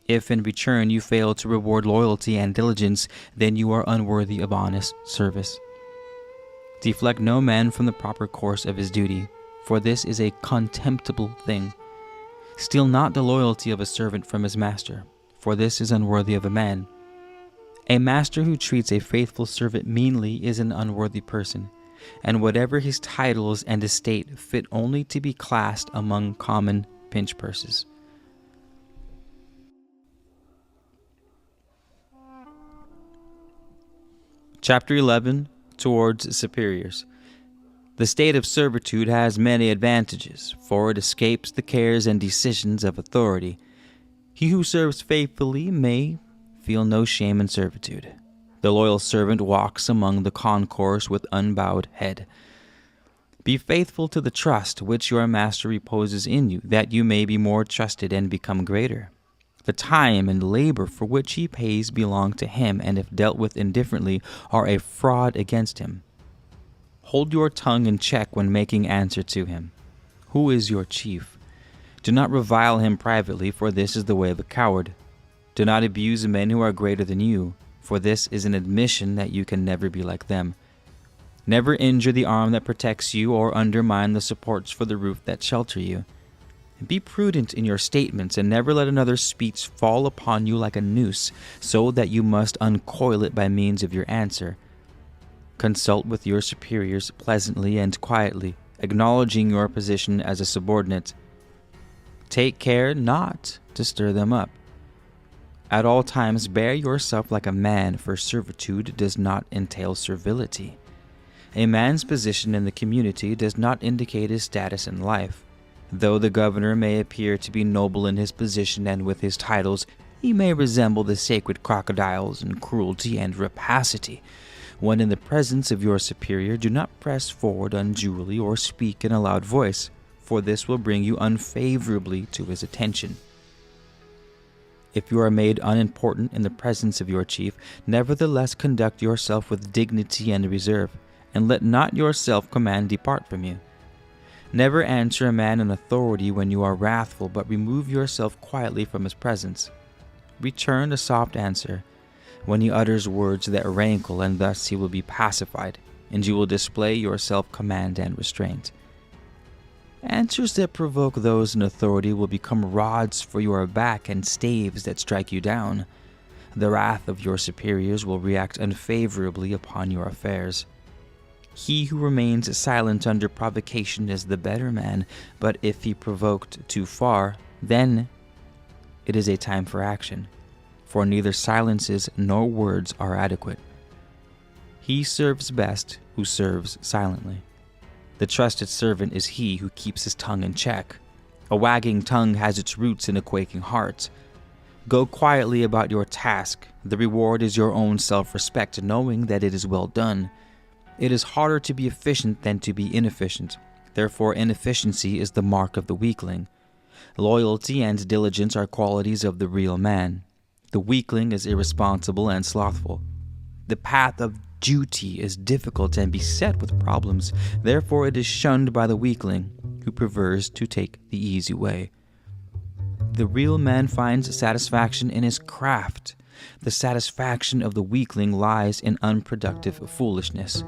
If in return you fail to reward loyalty and diligence, then you are unworthy of honest service. Deflect no man from the proper course of his duty, for this is a contemptible thing. Steal not the loyalty of a servant from his master, for this is unworthy of a man. A master who treats a faithful servant meanly is an unworthy person, and whatever his titles and estate fit only to be classed among common pinch purses. Chapter 11, Towards Superiors. The state of servitude has many advantages, for it escapes the cares and decisions of authority. He who serves faithfully may feel no shame in servitude. The loyal servant walks among the concourse with unbowed head. Be faithful to the trust which your master reposes in you, that you may be more trusted and become greater. The time and labor for which he pays belong to him, and if dealt with indifferently, are a fraud against him. Hold your tongue in check when making answer to him. Who is your chief? Do not revile him privately, for this is the way of a coward. Do not abuse men who are greater than you, for this is an admission that you can never be like them. Never injure the arm that protects you, or undermine the supports for the roof that shelter you. Be prudent in your statements, and never let another's speech fall upon you like a noose, so that you must uncoil it by means of your answer. Consult with your superiors pleasantly and quietly, acknowledging your position as a subordinate. Take care not to stir them up. At all times bear yourself like a man, for servitude does not entail servility. A man's position in the community does not indicate his status in life. Though the governor may appear to be noble in his position and with his titles, he may resemble the sacred crocodiles in cruelty and rapacity. When in the presence of your superior, do not press forward unduly or speak in a loud voice, for this will bring you unfavorably to his attention. If you are made unimportant in the presence of your chief, nevertheless conduct yourself with dignity and reserve, and let not your self-command depart from you. Never answer a man in authority when you are wrathful, but remove yourself quietly from his presence. Return a soft answer when he utters words that rankle, and thus he will be pacified, and you will display your self-command and restraint. Answers that provoke those in authority will become rods for your back and staves that strike you down. The wrath of your superiors will react unfavorably upon your affairs. He who remains silent under provocation is the better man, but if he provoked too far, then it is a time for action, for neither silences nor words are adequate. He serves best who serves silently. The trusted servant is he who keeps his tongue in check. A wagging tongue has its roots in a quaking heart. Go quietly about your task. The reward is your own self-respect, knowing that it is well done. It is harder to be efficient than to be inefficient. Therefore, inefficiency is the mark of the weakling. Loyalty and diligence are qualities of the real man. The weakling is irresponsible and slothful. The path of duty is difficult and beset with problems. Therefore, it is shunned by the weakling, who prefers to take the easy way. The real man finds satisfaction in his craft. The satisfaction of the weakling lies in unproductive foolishness.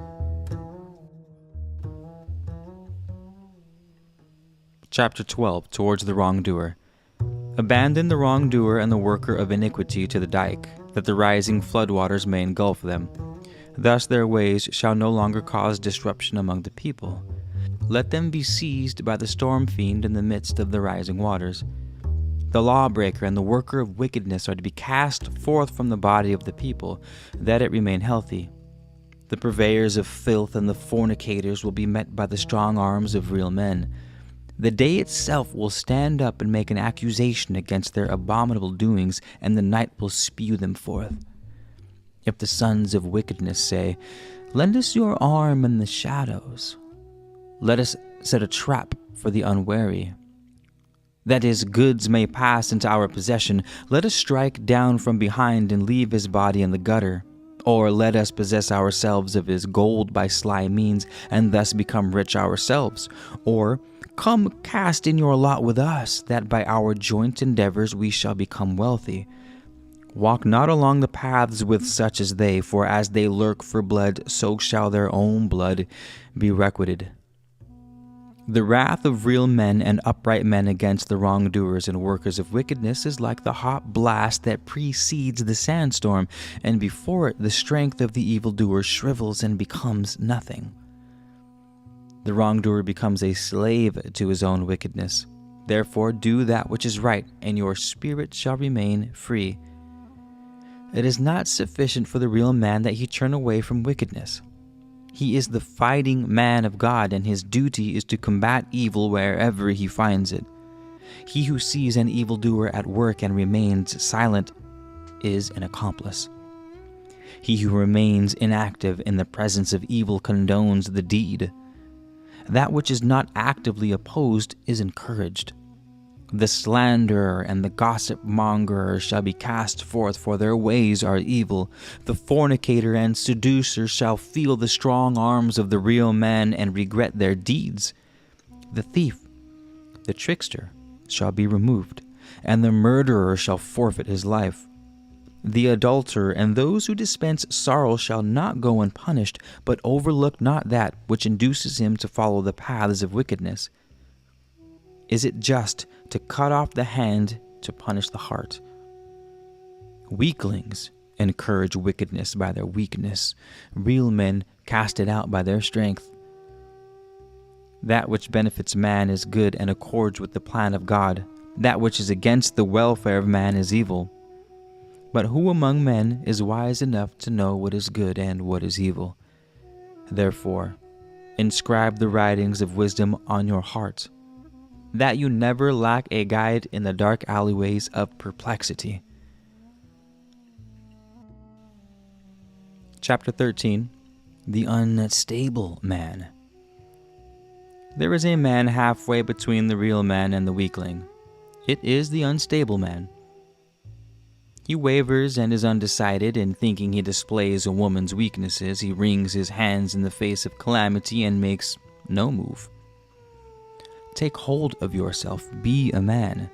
Chapter 12, Towards the Wrongdoer. Abandon the wrongdoer and the worker of iniquity to the dike, that the rising floodwaters may engulf them. Thus their ways shall no longer cause disruption among the people. Let them be seized by the storm fiend in the midst of the rising waters. The lawbreaker and the worker of wickedness are to be cast forth from the body of the people, that it remain healthy. The purveyors of filth and the fornicators will be met by the strong arms of real men. The day itself will stand up and make an accusation against their abominable doings, and the night will spew them forth. If the sons of wickedness say, "Lend us your arm in the shadows," let us set a trap for the unwary. That his goods may pass into our possession, let us strike down from behind and leave his body in the gutter. Or let us possess ourselves of his gold by sly means, and thus become rich ourselves. Or, come cast in your lot with us, that by our joint endeavors we shall become wealthy. Walk not along the paths with such as they, for as they lurk for blood, so shall their own blood be requited. The wrath of real men and upright men against the wrongdoers and workers of wickedness is like the hot blast that precedes the sandstorm, and before it the strength of the evildoer shrivels and becomes nothing. The wrongdoer becomes a slave to his own wickedness. Therefore do that which is right, and your spirit shall remain free. It is not sufficient for the real man that he turn away from wickedness. He is the fighting man of God, and his duty is to combat evil wherever he finds it. He who sees an evildoer at work and remains silent is an accomplice. He who remains inactive in the presence of evil condones the deed. That which is not actively opposed is encouraged. The slanderer and the gossip monger shall be cast forth, for their ways are evil. The fornicator and seducer shall feel the strong arms of the real man and regret their deeds. The thief, the trickster, shall be removed, and the murderer shall forfeit his life. The adulterer and those who dispense sorrow shall not go unpunished, but overlook not that which induces him to follow the paths of wickedness. Is it just to cut off the hand to punish the heart? Weaklings encourage wickedness by their weakness. Real men cast it out by their strength. That which benefits man is good and accords with the plan of God. That which is against the welfare of man is evil. But who among men is wise enough to know what is good and what is evil? Therefore, inscribe the writings of wisdom on your heart, that you never lack a guide in the dark alleyways of perplexity. Chapter 13. The Unstable Man. There is a man halfway between the real man and the weakling. It is the unstable man. He wavers and is undecided, and thinking he displays a woman's weaknesses, he wrings his hands in the face of calamity and makes no move. Take hold of yourself, be a man.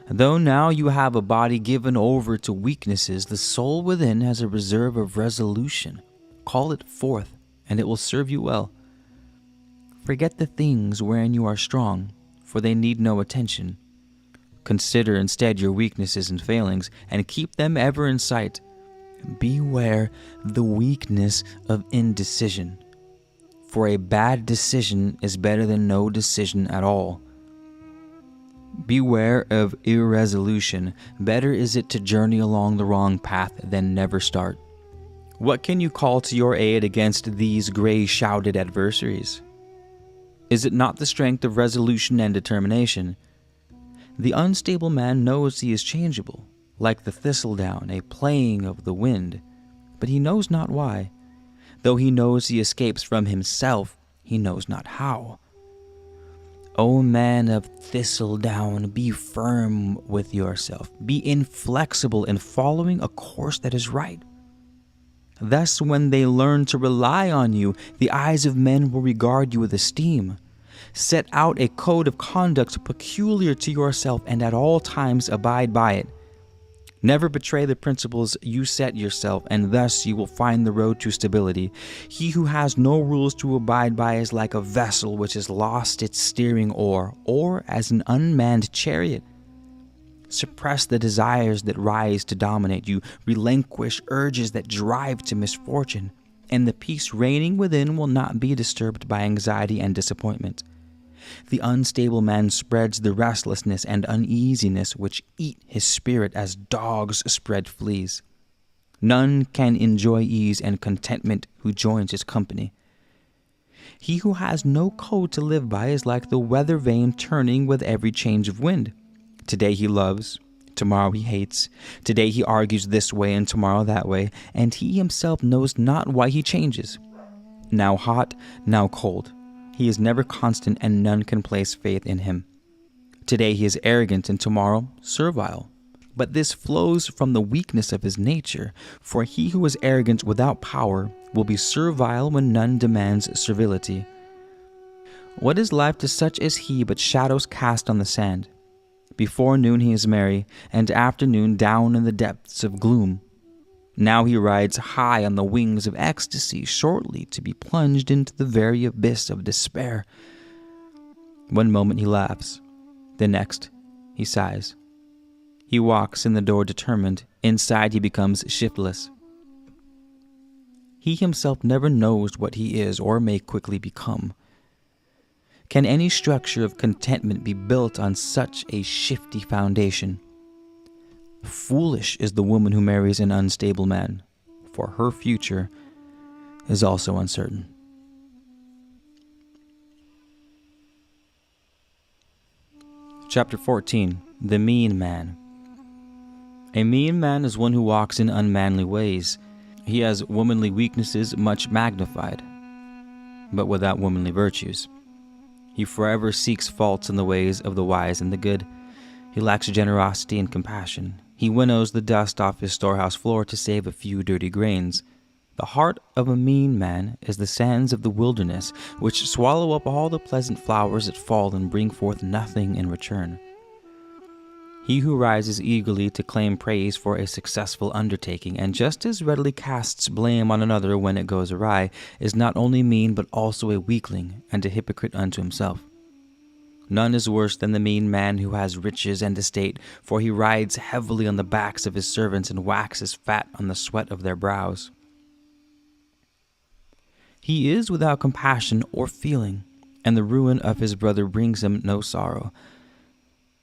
Though now you have a body given over to weaknesses, the soul within has a reserve of resolution. Call it forth, and it will serve you well. Forget the things wherein you are strong, for they need no attention. Consider instead your weaknesses and failings, and keep them ever in sight. Beware the weakness of indecision, for a bad decision is better than no decision at all. Beware of irresolution. Better is it to journey along the wrong path than never start. What can you call to your aid against these gray-shrouded adversaries? Is it not the strength of resolution and determination? The unstable man knows he is changeable, like the thistledown, a playing of the wind, but he knows not why. Though he knows he escapes from himself, he knows not how. O man of thistledown, be firm with yourself. Be inflexible in following a course that is right. Thus, when they learn to rely on you, the eyes of men will regard you with esteem. Set out a code of conduct peculiar to yourself, and at all times abide by it. Never betray the principles you set yourself, and thus you will find the road to stability. He who has no rules to abide by is like a vessel which has lost its steering oar, or as an unmanned chariot. Suppress the desires that rise to dominate you. Relinquish urges that drive to misfortune, and the peace reigning within will not be disturbed by anxiety and disappointment. The unstable man spreads the restlessness and uneasiness which eat his spirit as dogs spread fleas. None can enjoy ease and contentment who joins his company. He who has no code to live by is like the weather vane turning with every change of wind. Today he loves, tomorrow he hates. Today he argues this way and tomorrow that way, and he himself knows not why he changes. Now hot, now cold. He is never constant, and none can place faith in him. Today he is arrogant, and tomorrow servile. But this flows from the weakness of his nature, for he who is arrogant without power will be servile when none demands servility. What is life to such as he but shadows cast on the sand? Before noon he is merry, and afternoon down in the depths of gloom. Now he rides high on the wings of ecstasy, shortly to be plunged into the very abyss of despair. One moment he laughs, the next he sighs. He walks in the door determined, inside he becomes shiftless. He himself never knows what he is or may quickly become. Can any structure of contentment be built on such a shifty foundation? Foolish is the woman who marries an unstable man, for her future is also uncertain. Chapter 14. The Mean Man. A mean man is one who walks in unmanly ways. He has womanly weaknesses much magnified, but without womanly virtues. He forever seeks faults in the ways of the wise and the good. He lacks generosity and compassion. He winnows the dust off his storehouse floor to save a few dirty grains. The heart of a mean man is the sands of the wilderness, which swallow up all the pleasant flowers that fall and bring forth nothing in return. He who rises eagerly to claim praise for a successful undertaking, and just as readily casts blame on another when it goes awry, is not only mean but also a weakling and a hypocrite unto himself. None is worse than the mean man who has riches and estate, for he rides heavily on the backs of his servants and waxes fat on the sweat of their brows. He is without compassion or feeling, and the ruin of his brother brings him no sorrow.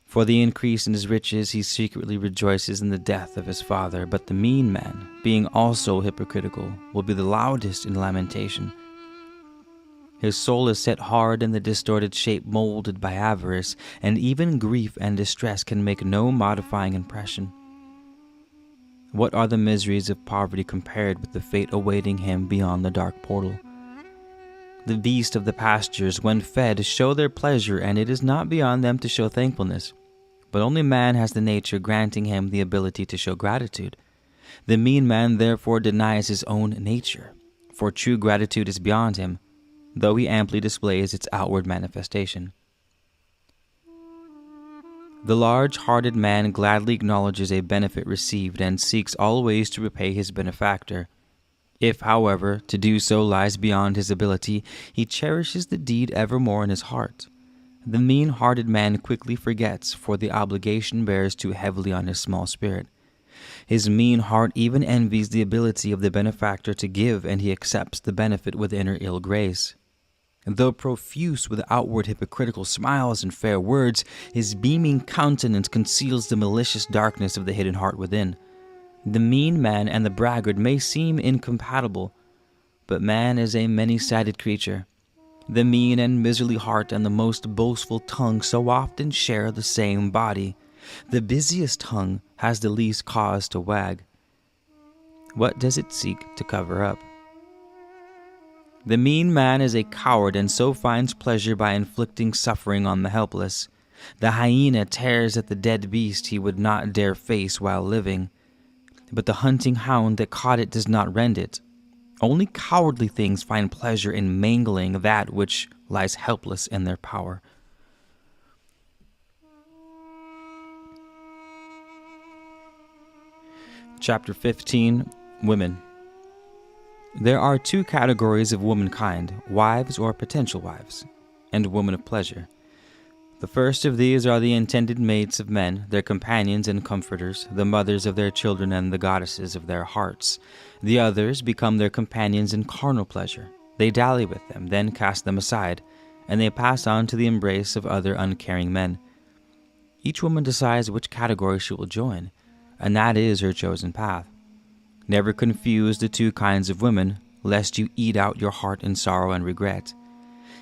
For the increase in his riches he secretly rejoices in the death of his father, but the mean man, being also hypocritical, will be the loudest in lamentation. His soul is set hard in the distorted shape molded by avarice, and even grief and distress can make no modifying impression. What are the miseries of poverty compared with the fate awaiting him beyond the dark portal? The beasts of the pastures, when fed, show their pleasure, and it is not beyond them to show thankfulness. But only man has the nature granting him the ability to show gratitude. The mean man therefore denies his own nature, for true gratitude is beyond him, though he amply displays its outward manifestation. The large-hearted man gladly acknowledges a benefit received and seeks always to repay his benefactor. If, however, to do so lies beyond his ability, he cherishes the deed evermore in his heart. The mean-hearted man quickly forgets, for the obligation bears too heavily on his small spirit. His mean heart even envies the ability of the benefactor to give, and he accepts the benefit with inner ill grace. Though profuse with outward hypocritical smiles and fair words, his beaming countenance conceals the malicious darkness of the hidden heart within. The mean man and the braggart may seem incompatible, but man is a many-sided creature. The mean and miserly heart and the most boastful tongue so often share the same body. The busiest tongue has the least cause to wag. What does it seek to cover up? The mean man is a coward and so finds pleasure by inflicting suffering on the helpless. The hyena tears at the dead beast he would not dare face while living. But the hunting hound that caught it does not rend it. Only cowardly things find pleasure in mangling that which lies helpless in their power. Chapter 15. Women. There are two categories of womankind, wives or potential wives, and women of pleasure. The first of these are the intended mates of men, their companions and comforters, the mothers of their children and the goddesses of their hearts. The others become their companions in carnal pleasure. They dally with them, then cast them aside, and they pass on to the embrace of other uncaring men. Each woman decides which category she will join, and that is her chosen path. Never confuse the two kinds of women, lest you eat out your heart in sorrow and regret.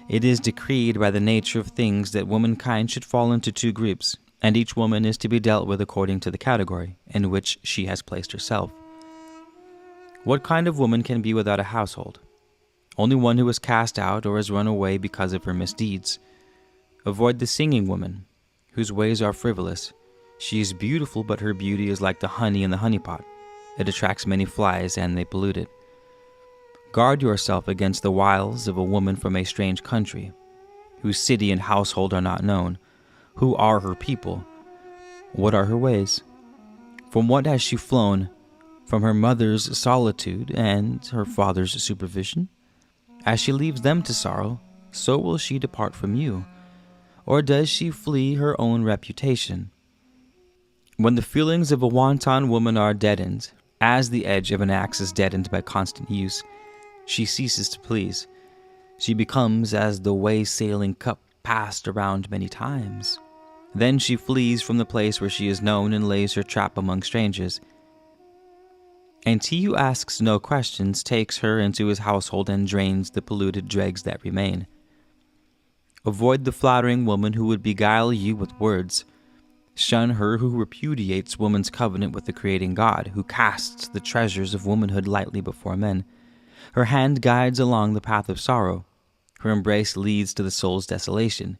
It is decreed by the nature of things that womankind should fall into two groups, and each woman is to be dealt with according to the category in which she has placed herself. What kind of woman can be without a household? Only one who is cast out or has run away because of her misdeeds. Avoid the singing woman, whose ways are frivolous. She is beautiful, but her beauty is like the honey in the honeypot. It attracts many flies, and they pollute it. Guard yourself against the wiles of a woman from a strange country, whose city and household are not known. Who are her people? What are her ways? From what has she flown? From her mother's solitude and her father's supervision? As she leaves them to sorrow, so will she depart from you. Or does she flee her own reputation? When the feelings of a wanton woman are deadened, as the edge of an axe is deadened by constant use, she ceases to please. She becomes as the way-sailing cup passed around many times. Then she flees from the place where she is known and lays her trap among strangers. And he who asks no questions takes her into his household and drains the polluted dregs that remain. Avoid the flattering woman who would beguile you with words. Shun her who repudiates woman's covenant with the creating God, who casts the treasures of womanhood lightly before men. Her hand guides along the path of sorrow. Her embrace leads to the soul's desolation.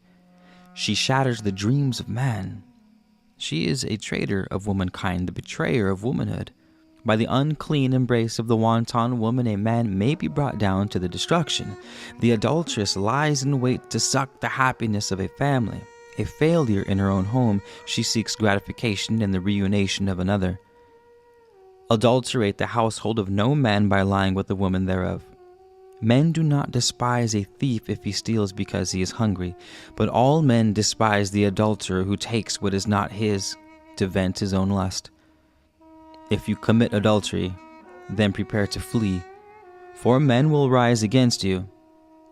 She shatters the dreams of man. She is a traitor of womankind, the betrayer of womanhood. By the unclean embrace of the wanton woman, a man may be brought down to the destruction. The adulteress lies in wait to suck the happiness of a family. A failure in her own home, she seeks gratification in the reunition of another. Adulterate the household of no man by lying with the woman thereof. Men do not despise a thief if he steals because he is hungry, but all men despise the adulterer who takes what is not his to vent his own lust. If you commit adultery, then prepare to flee, for men will rise against you.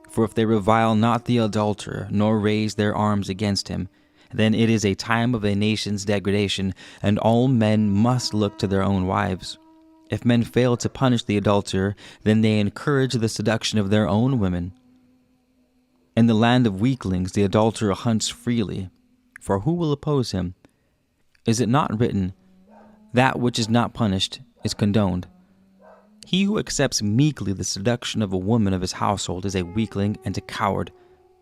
For if they revile not the adulterer, nor raise their arms against him, then it is a time of a nation's degradation, and all men must look to their own wives. If men fail to punish the adulterer, then they encourage the seduction of their own women. In the land of weaklings the adulterer hunts freely, for who will oppose him? Is it not written, that which is not punished is condoned? He who accepts meekly the seduction of a woman of his household is a weakling and a coward,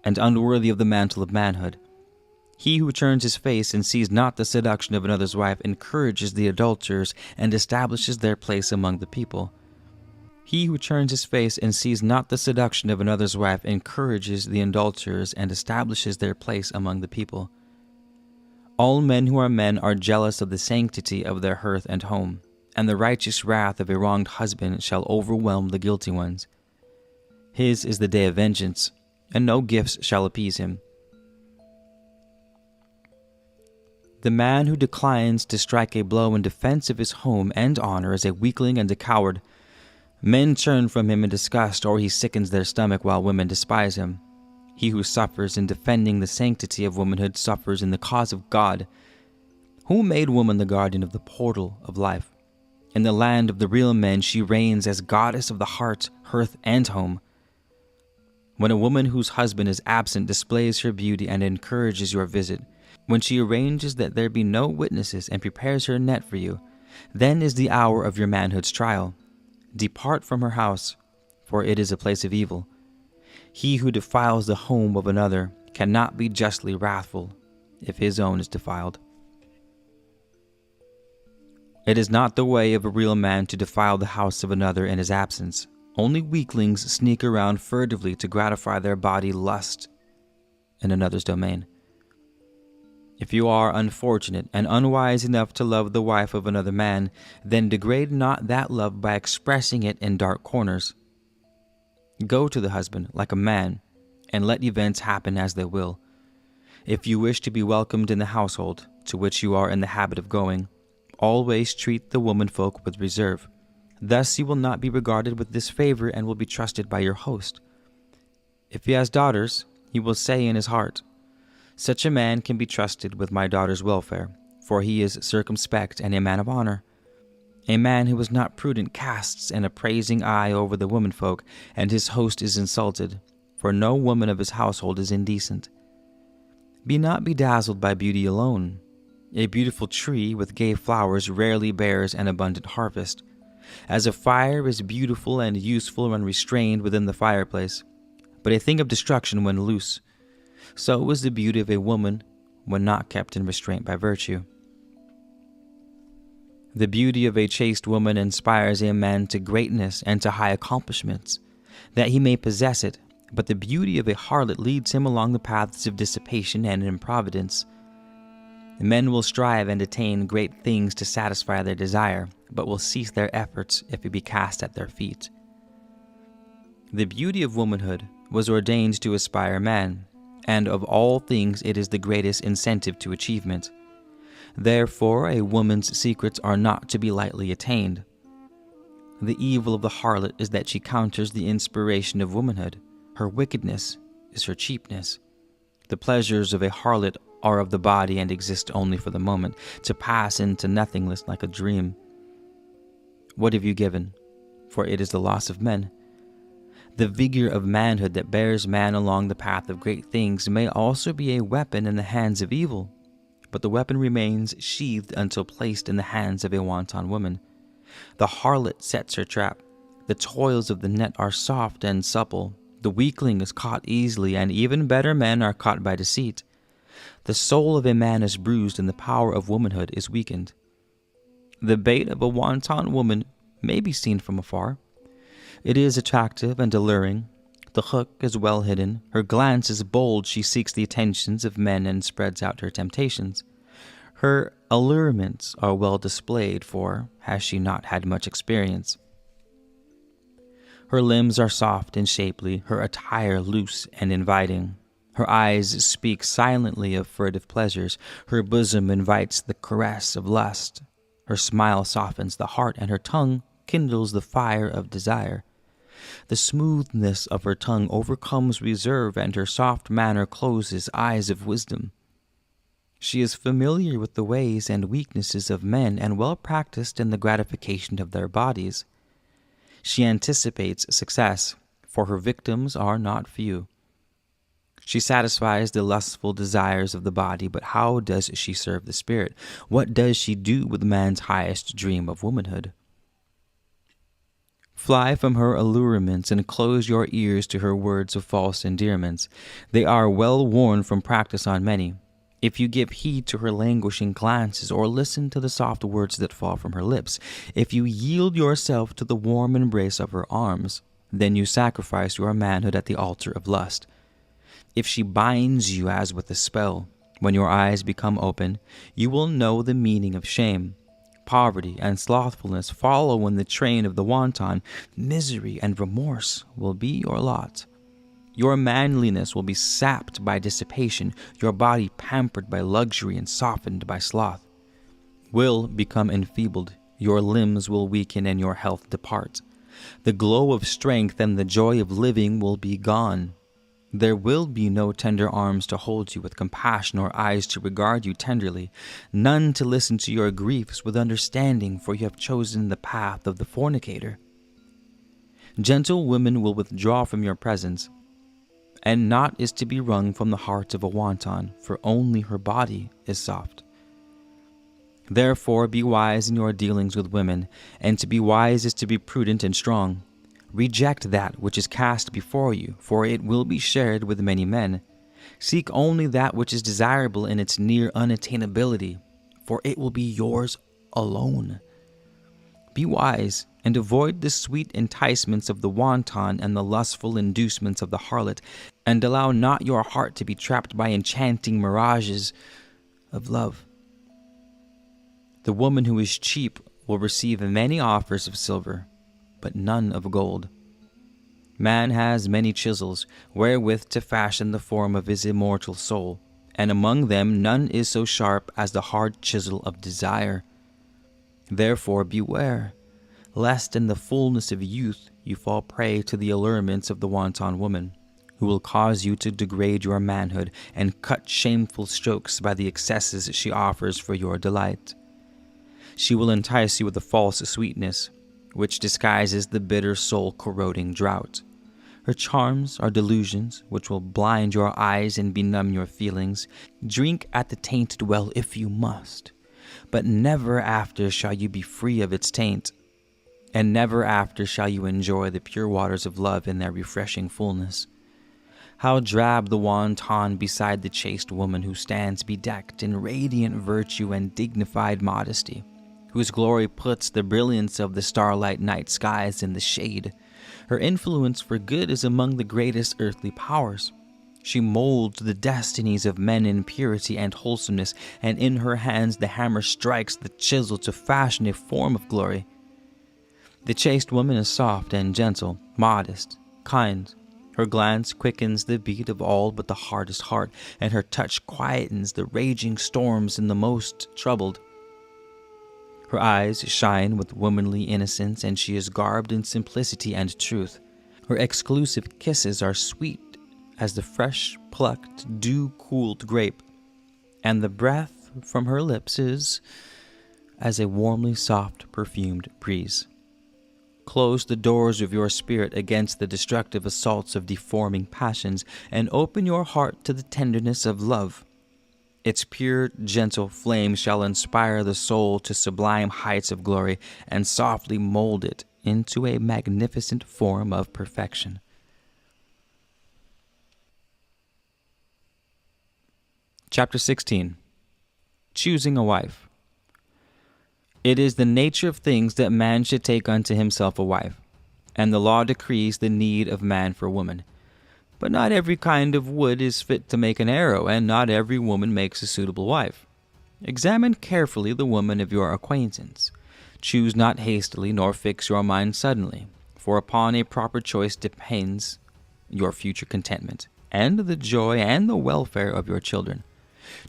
and unworthy of the mantle of manhood. He who turns his face and sees not the seduction of another's wife encourages the adulterers and establishes their place among the people. He who turns his face and sees not the seduction of another's wife encourages the adulterers and establishes their place among the people. All men who are men are jealous of the sanctity of their hearth and home, and the righteous wrath of a wronged husband shall overwhelm the guilty ones. His is the day of vengeance, and no gifts shall appease him. The man who declines to strike a blow in defense of his home and honor is a weakling and a coward. Men turn from him in disgust, or he sickens their stomach while women despise him. He who suffers in defending the sanctity of womanhood suffers in the cause of God. Who made woman the guardian of the portal of life? In the land of the real men she reigns as goddess of the heart, hearth, and home. When a woman whose husband is absent displays her beauty and encourages your visit, when she arranges that there be no witnesses and prepares her net for you, then is the hour of your manhood's trial. Depart from her house, for it is a place of evil. He who defiles the home of another cannot be justly wrathful if his own is defiled. It is not the way of a real man to defile the house of another in his absence. Only weaklings sneak around furtively to gratify their body lust in another's domain. If you are unfortunate and unwise enough to love the wife of another man, then degrade not that love by expressing it in dark corners. Go to the husband like a man, and let events happen as they will. If you wish to be welcomed in the household to which you are in the habit of going, always treat the womenfolk with reserve. Thus you will not be regarded with disfavor and will be trusted by your host. If he has daughters, he will say in his heart, such a man can be trusted with my daughter's welfare, for he is circumspect and a man of honor. A man who is not prudent casts an appraising eye over the womenfolk, and his host is insulted, for no woman of his household is indecent. Be not bedazzled by beauty alone. A beautiful tree with gay flowers rarely bears an abundant harvest. As a fire is beautiful and useful when restrained within the fireplace, but a thing of destruction when loose, so is the beauty of a woman when not kept in restraint by virtue. The beauty of a chaste woman inspires a man to greatness and to high accomplishments, that he may possess it, but the beauty of a harlot leads him along the paths of dissipation and improvidence. Men will strive and attain great things to satisfy their desire, but will cease their efforts if it be cast at their feet. The beauty of womanhood was ordained to aspire man, and of all things it is the greatest incentive to achievement. Therefore, a woman's secrets are not to be lightly attained. The evil of the harlot is that she counters the inspiration of womanhood. Her wickedness is her cheapness. The pleasures of a harlot are of the body and exist only for the moment, to pass into nothingness like a dream. What have you given? For it is the loss of men. The vigor of manhood that bears man along the path of great things may also be a weapon in the hands of evil, but the weapon remains sheathed until placed in the hands of a wanton woman. The harlot sets her trap. The toils of the net are soft and supple. The weakling is caught easily, and even better men are caught by deceit. The soul of a man is bruised, and the power of womanhood is weakened. The bait of a wanton woman may be seen from afar. It is attractive and alluring. The hook is well hidden. Her glance is bold. She seeks the attentions of men and spreads out her temptations. Her allurements are well displayed, for has she not had much experience? Her limbs are soft and shapely, her attire loose and inviting. Her eyes speak silently of furtive pleasures. Her bosom invites the caress of lust. Her smile softens the heart, and her tongue kindles the fire of desire. The smoothness of her tongue overcomes reserve, and her soft manner closes eyes of wisdom. She is familiar with the ways and weaknesses of men, and well practiced in the gratification of their bodies. She anticipates success, for her victims are not few. She satisfies the lustful desires of the body, but how does she serve the spirit? What does she do with man's highest dream of womanhood? Fly from her allurements and close your ears to her words of false endearments. They are well worn from practice on many. If you give heed to her languishing glances, or listen to the soft words that fall from her lips, if you yield yourself to the warm embrace of her arms, then you sacrifice your manhood at the altar of lust. If she binds you as with a spell, when your eyes become open, you will know the meaning of shame. Poverty and slothfulness follow in the train of the wanton. Misery and remorse will be your lot. Your manliness will be sapped by dissipation, your body pampered by luxury and softened by sloth. Will become enfeebled, your limbs will weaken, and your health depart. The glow of strength and the joy of living will be gone. There will be no tender arms to hold you with compassion, or eyes to regard you tenderly, none to listen to your griefs with understanding, for you have chosen the path of the fornicator. Gentle women will withdraw from your presence, and naught is to be wrung from the heart of a wanton, for only her body is soft. Therefore be wise in your dealings with women, and to be wise is to be prudent and strong. Reject that which is cast before you, for it will be shared with many men. Seek only that which is desirable in its near unattainability, for it will be yours alone. Be wise, and avoid the sweet enticements of the wanton and the lustful inducements of the harlot, and allow not your heart to be trapped by enchanting mirages of love. The woman who is cheap will receive many offers of silver, but none of gold. Man has many chisels wherewith to fashion the form of his immortal soul, and among them none is so sharp as the hard chisel of desire. Therefore beware, lest in the fullness of youth you fall prey to the allurements of the wanton woman, who will cause you to degrade your manhood and cut shameful strokes by the excesses she offers for your delight. She will entice you with a false sweetness, which disguises the bitter soul-corroding drought. Her charms are delusions which will blind your eyes and benumb your feelings. Drink at the tainted well if you must, but never after shall you be free of its taint, and never after shall you enjoy the pure waters of love in their refreshing fullness. How drab the wanton beside the chaste woman who stands bedecked in radiant virtue and dignified modesty, whose glory puts the brilliance of the starlight night skies in the shade. Her influence for good is among the greatest earthly powers. She molds the destinies of men in purity and wholesomeness, and in her hands the hammer strikes the chisel to fashion a form of glory. The chaste woman is soft and gentle, modest, kind. Her glance quickens the beat of all but the hardest heart, and her touch quietens the raging storms in the most troubled. Her eyes shine with womanly innocence, and she is garbed in simplicity and truth. Her exclusive kisses are sweet as the fresh-plucked, dew-cooled grape. and the breath from her lips is as a warmly soft, perfumed breeze. Close the doors of your spirit against the destructive assaults of deforming passions, and open your heart to the tenderness of love. Its pure, gentle flame shall inspire the soul to sublime heights of glory and softly mold it into a magnificent form of perfection. Chapter 16. Choosing a wife. It is the nature of things that man should take unto himself a wife, and the law decrees the need of man for woman. But not every kind of wood is fit to make an arrow, and not every woman makes a suitable wife. Examine carefully the woman of your acquaintance. Choose not hastily, nor fix your mind suddenly, for upon a proper choice depends your future contentment, and the joy and the welfare of your children.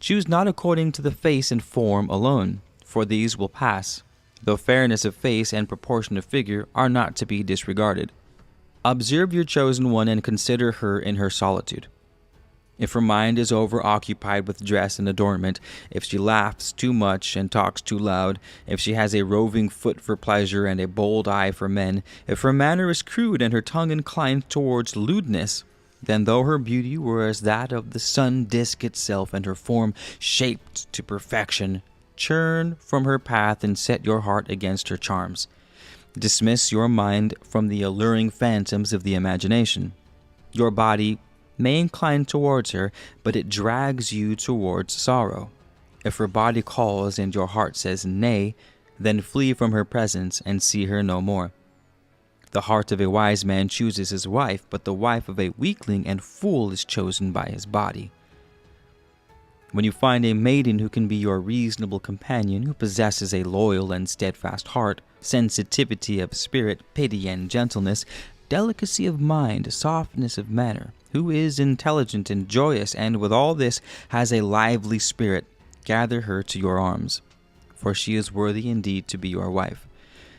Choose not according to the face and form alone, for these will pass, though fairness of face and proportion of figure are not to be disregarded. Observe your chosen one and consider her in her solitude. If her mind is over-occupied with dress and adornment, if she laughs too much and talks too loud, if she has a roving foot for pleasure and a bold eye for men, if her manner is crude and her tongue inclined towards lewdness, then though her beauty were as that of the sun disk itself and her form shaped to perfection, turn from her path and set your heart against her charms. Dismiss your mind from the alluring phantoms of the imagination. Your body may incline towards her, but it drags you towards sorrow. If her body calls and your heart says nay, then flee from her presence and see her no more. The heart of a wise man chooses his wife, but the wife of a weakling and fool is chosen by his body. When you find a maiden who can be your reasonable companion, who possesses a loyal and steadfast heart, sensitivity of spirit, pity and gentleness, delicacy of mind, softness of manner, who is intelligent and joyous, and with all this has a lively spirit, gather her to your arms, for she is worthy indeed to be your wife.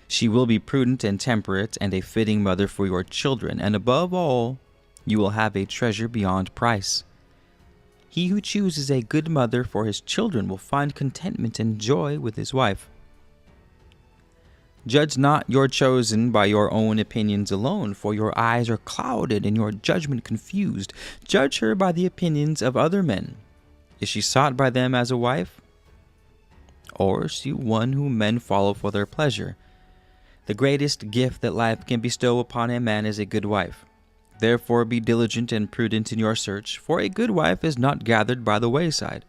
She will be prudent and temperate and a fitting mother for your children, and above all, you will have a treasure beyond price. He who chooses a good mother for his children will find contentment and joy with his wife. Judge not your chosen by your own opinions alone, for your eyes are clouded and your judgment confused. Judge her by the opinions of other men. Is she sought by them as a wife? Or is she one whom men follow for their pleasure? The greatest gift that life can bestow upon a man is a good wife. Therefore be diligent and prudent in your search, for a good wife is not gathered by the wayside.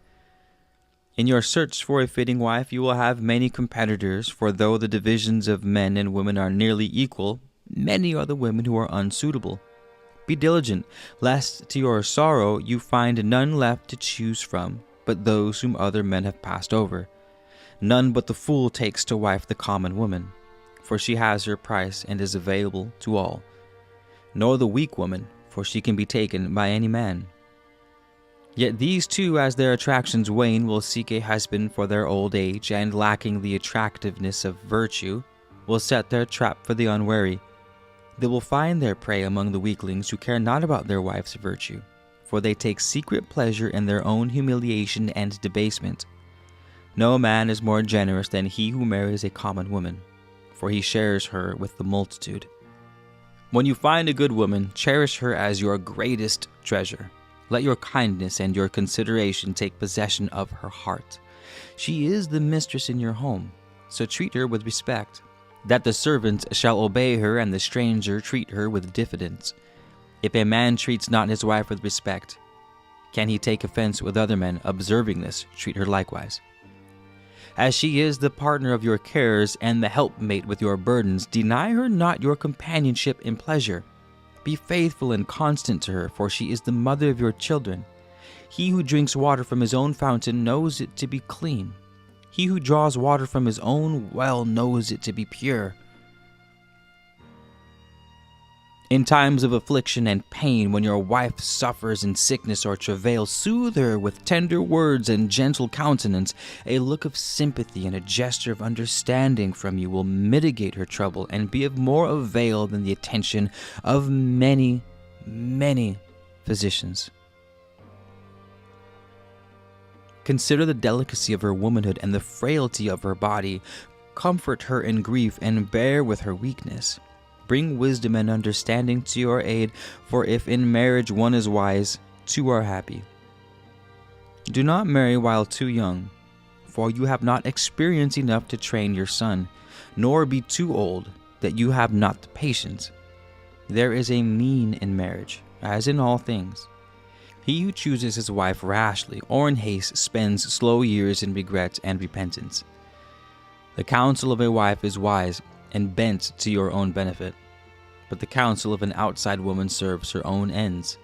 In your search for a fitting wife you will have many competitors, for though the divisions of men and women are nearly equal, many are the women who are unsuitable. Be diligent, lest to your sorrow you find none left to choose from, but those whom other men have passed over. None but the fool takes to wife the common woman, for she has her price and is available to all. Nor the weak woman, for she can be taken by any man. Yet these two, as their attractions wane, will seek a husband for their old age, and lacking the attractiveness of virtue, will set their trap for the unwary. They will find their prey among the weaklings who care not about their wife's virtue, for they take secret pleasure in their own humiliation and debasement. No man is more generous than he who marries a common woman, for he shares her with the multitude. When you find a good woman, cherish her as your greatest treasure. Let your kindness and your consideration take possession of her heart. She is the mistress in your home, so treat her with respect, that the servant shall obey her and the stranger treat her with diffidence. If a man treats not his wife with respect, can he take offense with other men? Observing this, treat her likewise. As she is the partner of your cares and the helpmate with your burdens, deny her not your companionship in pleasure. Be faithful and constant to her, for she is the mother of your children. He who drinks water from his own fountain knows it to be clean. He who draws water from his own well knows it to be pure. In times of affliction and pain, when your wife suffers in sickness or travail, soothe her with tender words and gentle countenance. A look of sympathy and a gesture of understanding from you will mitigate her trouble and be of more avail than the attention of many, many physicians. Consider the delicacy of her womanhood and the frailty of her body. Comfort her in grief and bear with her weakness. Bring wisdom and understanding to your aid, for if in marriage one is wise, two are happy. Do not marry while too young, for you have not experience enough to train your son, nor be too old, that you have not the patience. There is a mean in marriage, as in all things. He who chooses his wife rashly or in haste spends slow years in regret and repentance. The counsel of a wife is wise and bent to your own benefit, but the counsel of an outside woman serves her own ends.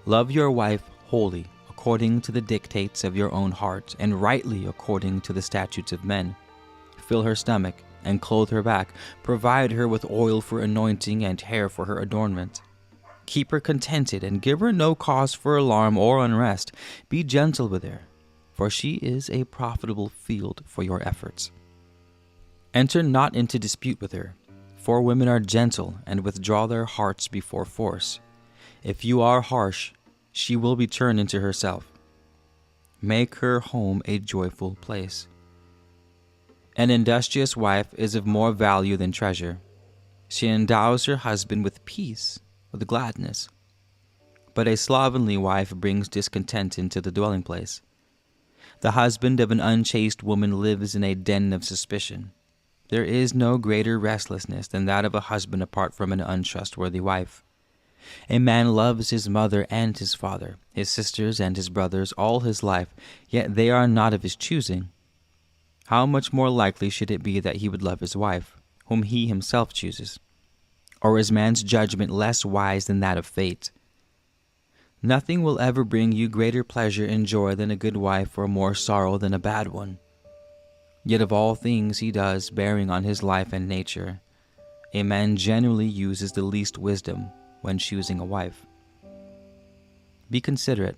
Love your wife wholly, according to the dictates of your own heart, and rightly according to the statutes of men. Fill her stomach and clothe her back. Provide her with oil for anointing and hair for her adornment. Keep her contented and give her no cause for alarm or unrest. Be gentle with her, for she is a profitable field for your efforts. Enter not into dispute with her, for women are gentle and withdraw their hearts before force. If you are harsh, she will be turned into herself. Make her home a joyful place. An industrious wife is of more value than treasure. She endows her husband with peace, with gladness. But a slovenly wife brings discontent into the dwelling place. The husband of an unchaste woman lives in a den of suspicion. There is no greater restlessness than that of a husband apart from an untrustworthy wife. A man loves his mother and his father, his sisters and his brothers all his life, yet they are not of his choosing. How much more likely should it be that he would love his wife, whom he himself chooses? Or is man's judgment less wise than that of fate? Nothing will ever bring you greater pleasure and joy than a good wife, or more sorrow than a bad one. Yet of all things he does bearing on his life and nature, a man generally uses the least wisdom when choosing a wife. Be considerate,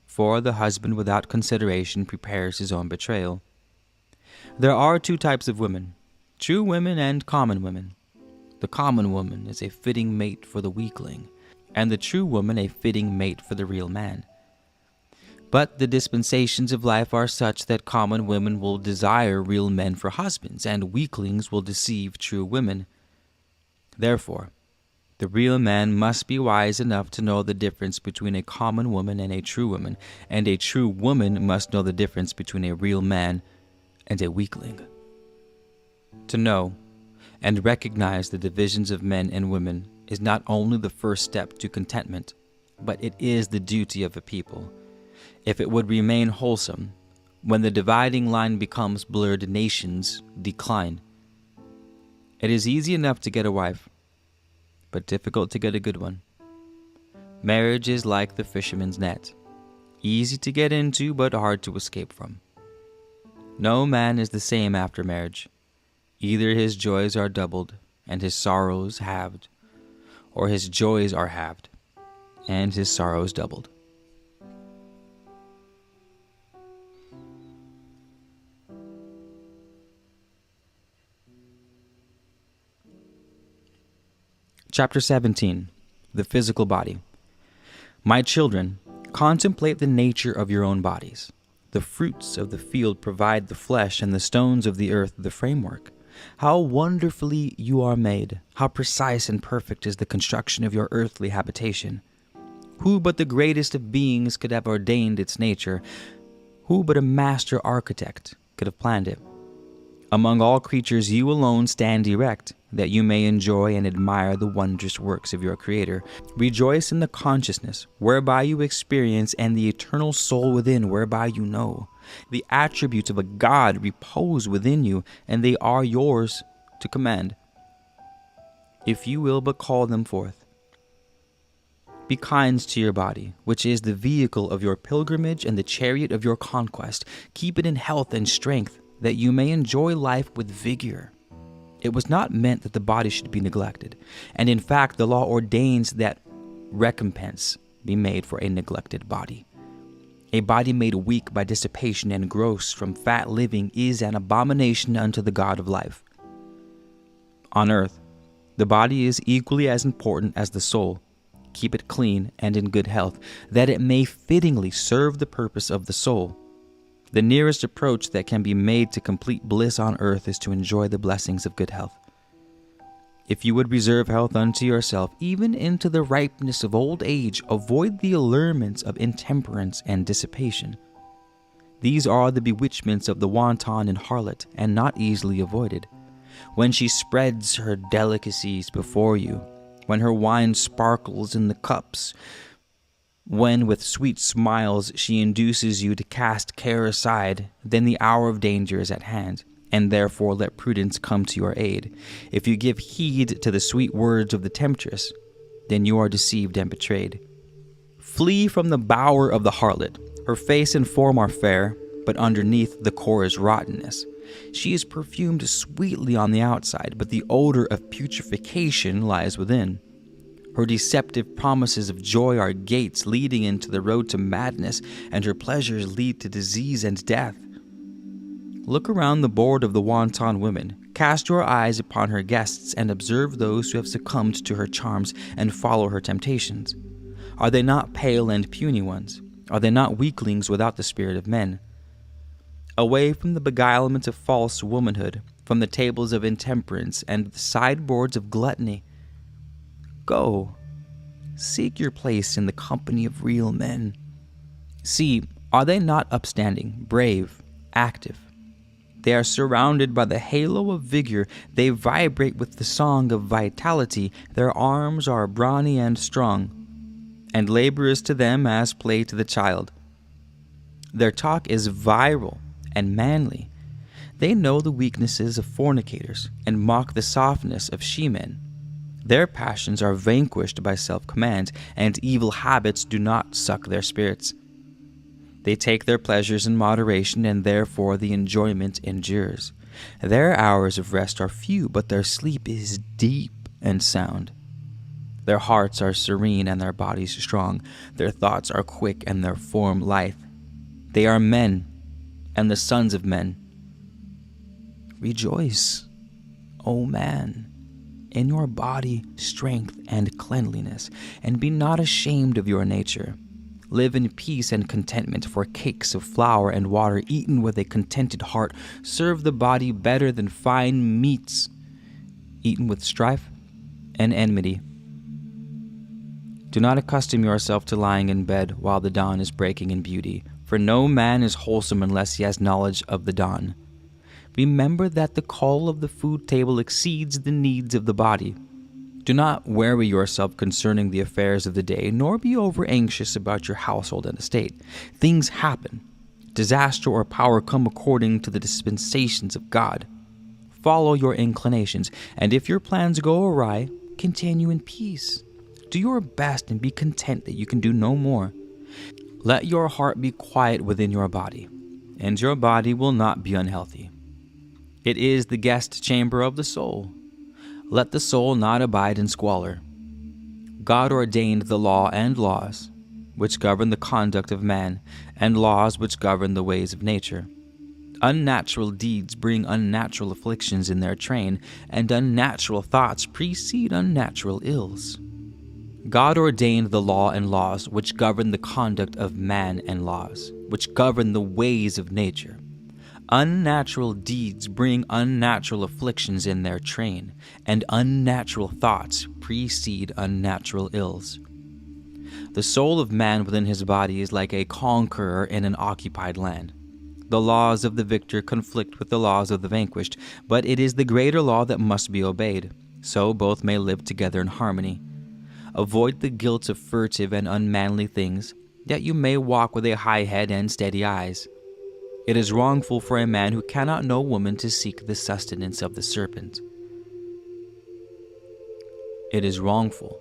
for the husband without consideration prepares his own betrayal. There are two types of women, true women and common women. The common woman is a fitting mate for the weakling, and the true woman a fitting mate for the real man. But the dispensations of life are such that common women will desire real men for husbands, and weaklings will deceive true women. Therefore, the real man must be wise enough to know the difference between a common woman and a true woman, and a true woman must know the difference between a real man and a weakling. To know and recognize the divisions of men and women is not only the first step to contentment, but it is the duty of a people. If it would remain wholesome, when the dividing line becomes blurred, nations decline. It is easy enough to get a wife, but difficult to get a good one. Marriage is like the fisherman's net, easy to get into but hard to escape from. No man is the same after marriage. Either his joys are doubled and his sorrows halved, or his joys are halved and his sorrows doubled. Chapter 17. The Physical Body. My children, contemplate the nature of your own bodies. The fruits of the field provide the flesh, and the stones of the earth the framework. How wonderfully you are made! How precise and perfect is the construction of your earthly habitation! Who but the greatest of beings could have ordained its nature? Who but a master architect could have planned it? Among all creatures you alone stand erect, that you may enjoy and admire the wondrous works of your Creator. Rejoice in the consciousness whereby you experience, and the eternal soul within whereby you know. The attributes of a God repose within you, and they are yours to command, if you will but call them forth. Be kind to your body, which is the vehicle of your pilgrimage and the chariot of your conquest. Keep it in health and strength, that you may enjoy life with vigor. It was not meant that the body should be neglected, and in fact the law ordains that recompense be made for a neglected body. A body made weak by dissipation and gross from fat living is an abomination unto the God of life. On earth, the body is equally as important as the soul. Keep it clean and in good health, that it may fittingly serve the purpose of the soul. The nearest approach that can be made to complete bliss on earth is to enjoy the blessings of good health. If you would reserve health unto yourself, even into the ripeness of old age, avoid the allurements of intemperance and dissipation. These are the bewitchments of the wanton and harlot, and not easily avoided. When she spreads her delicacies before you, when her wine sparkles in the cups, when with sweet smiles she induces you to cast care aside, then the hour of danger is at hand, and therefore let prudence come to your aid. If you give heed to the sweet words of the temptress, then you are deceived and betrayed. Flee from the bower of the harlot. Her face and form are fair, but underneath the core is rottenness. She is perfumed sweetly on the outside, but the odor of putrefaction lies within. Her deceptive promises of joy are gates leading into the road to madness, and her pleasures lead to disease and death. Look around the board of the wanton women. Cast your eyes upon her guests and observe those who have succumbed to her charms and follow her temptations. Are they not pale and puny ones? Are they not weaklings without the spirit of men? Away from the beguilement of false womanhood, from the tables of intemperance and the sideboards of gluttony. Go, seek your place in the company of real men. See, are they not upstanding, brave, active? They are surrounded by the halo of vigor. They vibrate with the song of vitality. Their arms are brawny and strong, and labor is to them as play to the child. Their talk is virile and manly. They know the weaknesses of fornicators and mock the softness of she-men. Their passions are vanquished by self-command, and evil habits do not suck their spirits. They take their pleasures in moderation, and therefore the enjoyment endures. Their hours of rest are few, but their sleep is deep and sound. Their hearts are serene and their bodies strong. Their thoughts are quick and their form lithe. They are men and the sons of men. Rejoice, O man, in your body, strength, and cleanliness, and be not ashamed of your nature. Live in peace and contentment, for cakes of flour and water eaten with a contented heart serve the body better than fine meats eaten with strife and enmity. Do not accustom yourself to lying in bed while the dawn is breaking in beauty, for no man is wholesome unless he has knowledge of the dawn. Remember that the call of the food table exceeds the needs of the body. Do not worry yourself concerning the affairs of the day, nor be over-anxious about your household and estate. Things happen. Disaster or power come according to the dispensations of God. Follow your inclinations, and if your plans go awry, continue in peace. Do your best and be content that you can do no more. Let your heart be quiet within your body, and your body will not be unhealthy. It is the guest chamber of the soul. Let the soul not abide in squalor. God ordained the law and laws, which govern the conduct of man, and laws which govern the ways of nature. Unnatural deeds bring unnatural afflictions in their train, and unnatural thoughts precede unnatural ills. God ordained the law and laws which govern the conduct of man, and laws which govern the ways of nature. Unnatural deeds bring unnatural afflictions in their train, and unnatural thoughts precede unnatural ills. The soul of man within his body is like a conqueror in an occupied land. The laws of the victor conflict with the laws of the vanquished, but it is the greater law that must be obeyed, so both may live together in harmony. Avoid the guilt of furtive and unmanly things, that you may walk with a high head and steady eyes. It is wrongful for a man who cannot know woman to seek the sustenance of the serpent. It is wrongful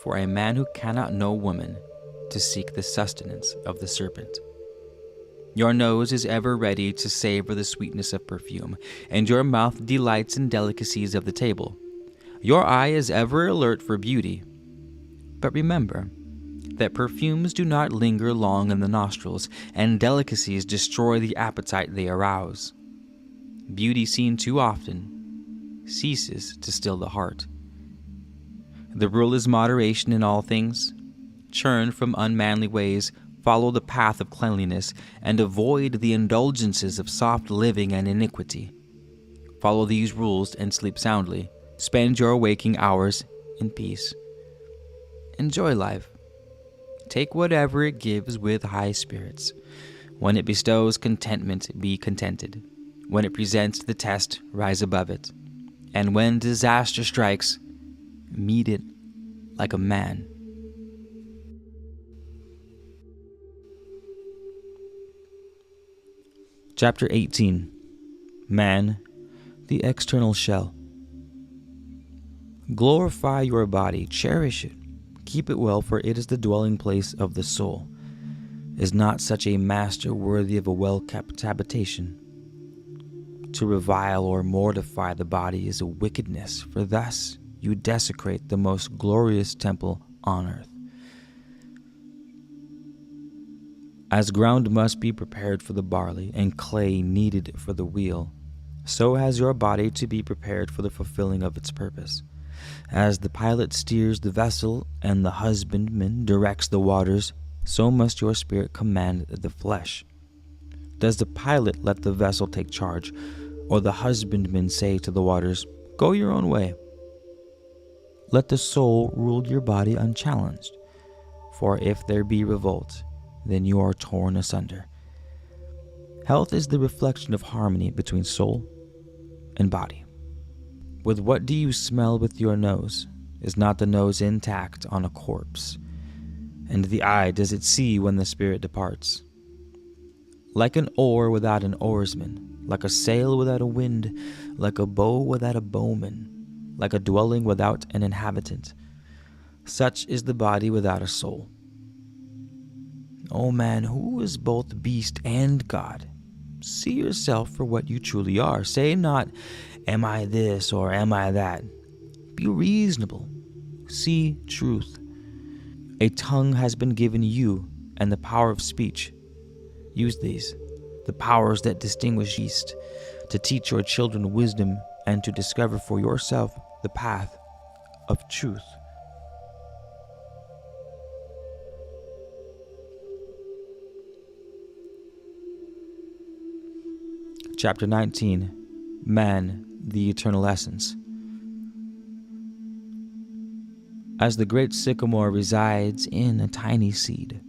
for a man who cannot know woman to seek the sustenance of the serpent. Your nose is ever ready to savor the sweetness of perfume, and your mouth delights in delicacies of the table. Your eye is ever alert for beauty. But remember that perfumes do not linger long in the nostrils, and delicacies destroy the appetite they arouse. Beauty seen too often ceases to still the heart. The rule is moderation in all things. Turn from unmanly ways, Follow the path of cleanliness and avoid the indulgences of soft living and iniquity. Follow these rules and sleep soundly. Spend your waking hours in peace. Enjoy life. Take whatever it gives with high spirits. When it bestows contentment, be contented. When it presents the test, rise above it. And when disaster strikes, meet it like a man. Chapter 18. Man, the external shell. Glorify your body, cherish it, keep it well, for it is the dwelling place of the soul. Is not such a master worthy of a well-kept habitation? To revile or mortify the body is a wickedness, for thus you desecrate the most glorious temple on earth. As ground must be prepared for the barley, and clay needed for the wheel, so has your body to be prepared for the fulfilling of its purpose. As the pilot steers the vessel and the husbandman directs the waters, so must your spirit command the flesh. Does the pilot let the vessel take charge, or the husbandman say to the waters, "Go your own way"? Let the soul rule your body unchallenged, for if there be revolt, then you are torn asunder. Health is the reflection of harmony between soul and body. With what do you smell with your nose? Is not the nose intact on a corpse? And the eye, does it see when the spirit departs? Like an oar without an oarsman, like a sail without a wind, like a bow without a bowman, like a dwelling without an inhabitant, such is the body without a soul. O man, who is both beast and God? See yourself for what you truly are. Say not, "Am I this or am I that?" Be reasonable. See truth. A tongue has been given you, and the power of speech. Use these, the powers that distinguish east, to teach your children wisdom and to discover for yourself the path of truth. Chapter 19. Man, the eternal essence. As the great sycamore resides in a tiny seed,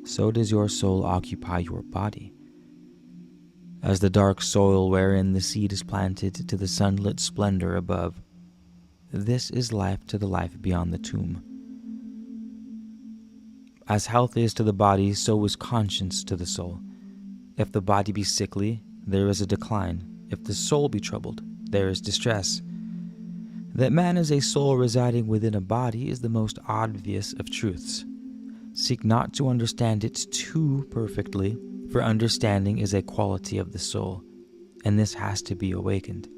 so does your soul occupy your body. As the dark soil wherein the seed is planted to the sunlit splendor above, this is life to the life beyond the tomb. As health is to the body, so is conscience to the soul. If the body be sickly, there is a decline. If the soul be troubled, there is distress. That man is a soul residing within a body is the most obvious of truths. Seek not to understand it too perfectly, for understanding is a quality of the soul, and this has to be awakened.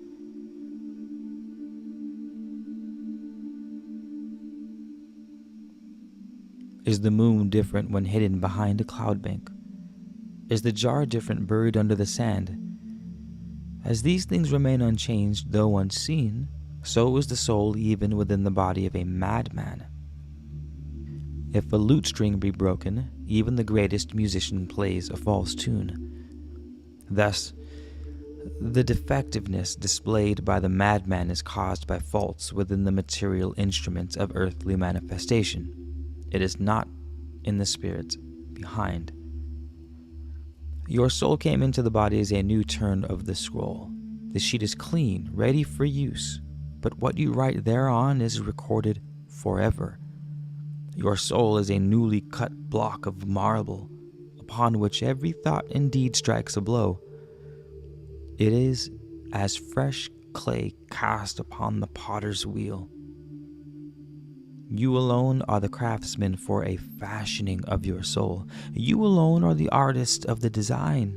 Is the moon different when hidden behind a cloud bank? Is the jar different buried under the sand? As these things remain unchanged, though unseen, so is the soul even within the body of a madman. If a lute string be broken, even the greatest musician plays a false tune. Thus, the defectiveness displayed by the madman is caused by faults within the material instruments of earthly manifestation. It is not in the spirit behind. Your soul came into the body as a new turn of the scroll. The sheet is clean, ready for use, but what you write thereon is recorded forever. Your soul is a newly cut block of marble, upon which every thought and deed strikes a blow. It is as fresh clay cast upon the potter's wheel. You alone are the craftsman for a fashioning of your soul. You alone are the artist of the design.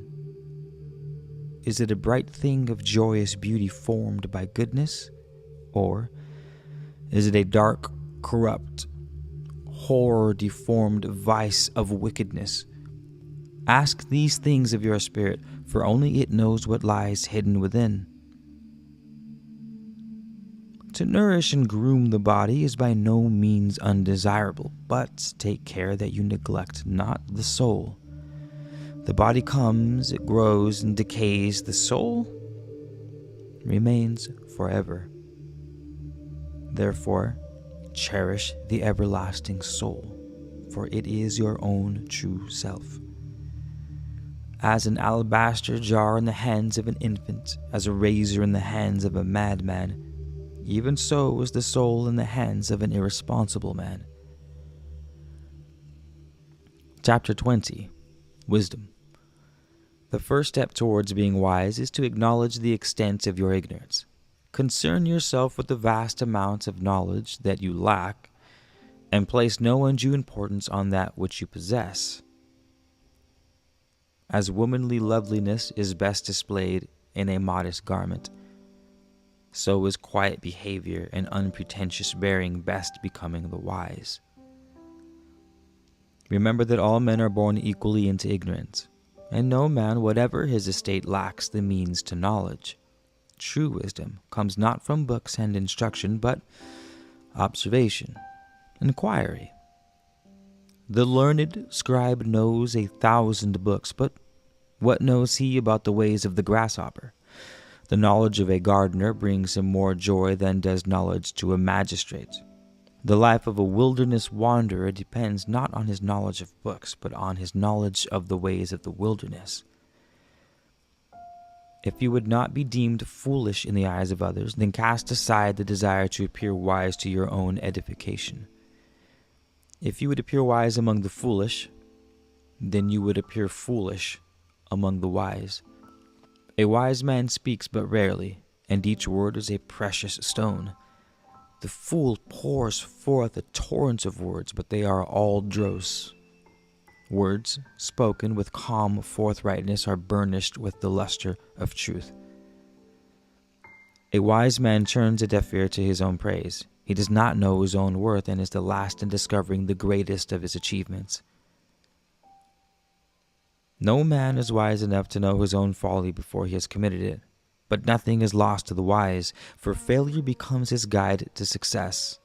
Is it a bright thing of joyous beauty formed by goodness? Or is it a dark, corrupt, horror-deformed vice of wickedness? Ask these things of your spirit, for only it knows what lies hidden within. To nourish and groom the body is by no means undesirable, but take care that you neglect not the soul. The body comes, it grows and decays. The soul remains forever. Therefore, cherish the everlasting soul, for it is your own true self. As an alabaster jar in the hands of an infant, as a razor in the hands of a madman, even so is the soul in the hands of an irresponsible man. Chapter 20. Wisdom. The first step towards being wise is to acknowledge the extent of your ignorance. Concern yourself with the vast amounts of knowledge that you lack, and place no undue importance on that which you possess. As womanly loveliness is best displayed in a modest garment, so is quiet behavior and unpretentious bearing best becoming the wise. Remember that all men are born equally into ignorance, and no man, whatever his estate, lacks the means to knowledge. True wisdom comes not from books and instruction, but observation, inquiry. The learned scribe knows 1,000 books, but what knows he about the ways of the grasshopper? The knowledge of a gardener brings him more joy than does knowledge to a magistrate. The life of a wilderness wanderer depends not on his knowledge of books, but on his knowledge of the ways of the wilderness. If you would not be deemed foolish in the eyes of others, then cast aside the desire to appear wise to your own edification. If you would appear wise among the foolish, then you would appear foolish among the wise. A wise man speaks but rarely, and each word is a precious stone. The fool pours forth a torrent of words, but they are all dross. Words spoken with calm forthrightness are burnished with the luster of truth. A wise man turns a deaf ear to his own praise. He does not know his own worth and is the last in discovering the greatest of his achievements. No man is wise enough to know his own folly before he has committed it, but nothing is lost to the wise, for failure becomes his guide to success.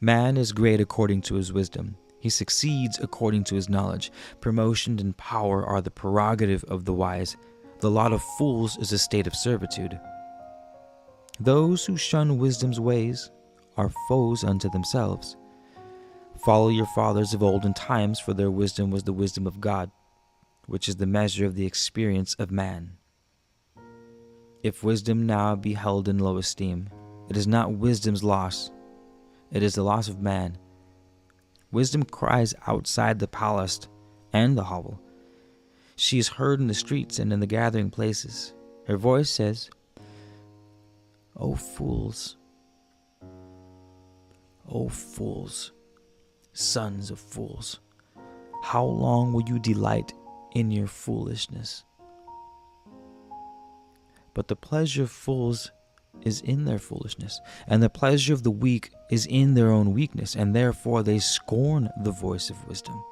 Man is great according to his wisdom. He succeeds according to his knowledge. Promotion and power are the prerogative of the wise. The lot of fools is a state of servitude. Those who shun wisdom's ways are foes unto themselves. Follow your fathers of olden times, for their wisdom was the wisdom of God, which is the measure of the experience of man. If wisdom now be held in low esteem, it is not wisdom's loss, it is the loss of man. Wisdom cries outside the palace and the hovel. She is heard in the streets and in the gathering places. Her voice says, O fools, sons of fools, how long will you delight in your foolishness? But the pleasure of fools is in their foolishness, and the pleasure of the weak is in their own weakness, and therefore they scorn the voice of wisdom.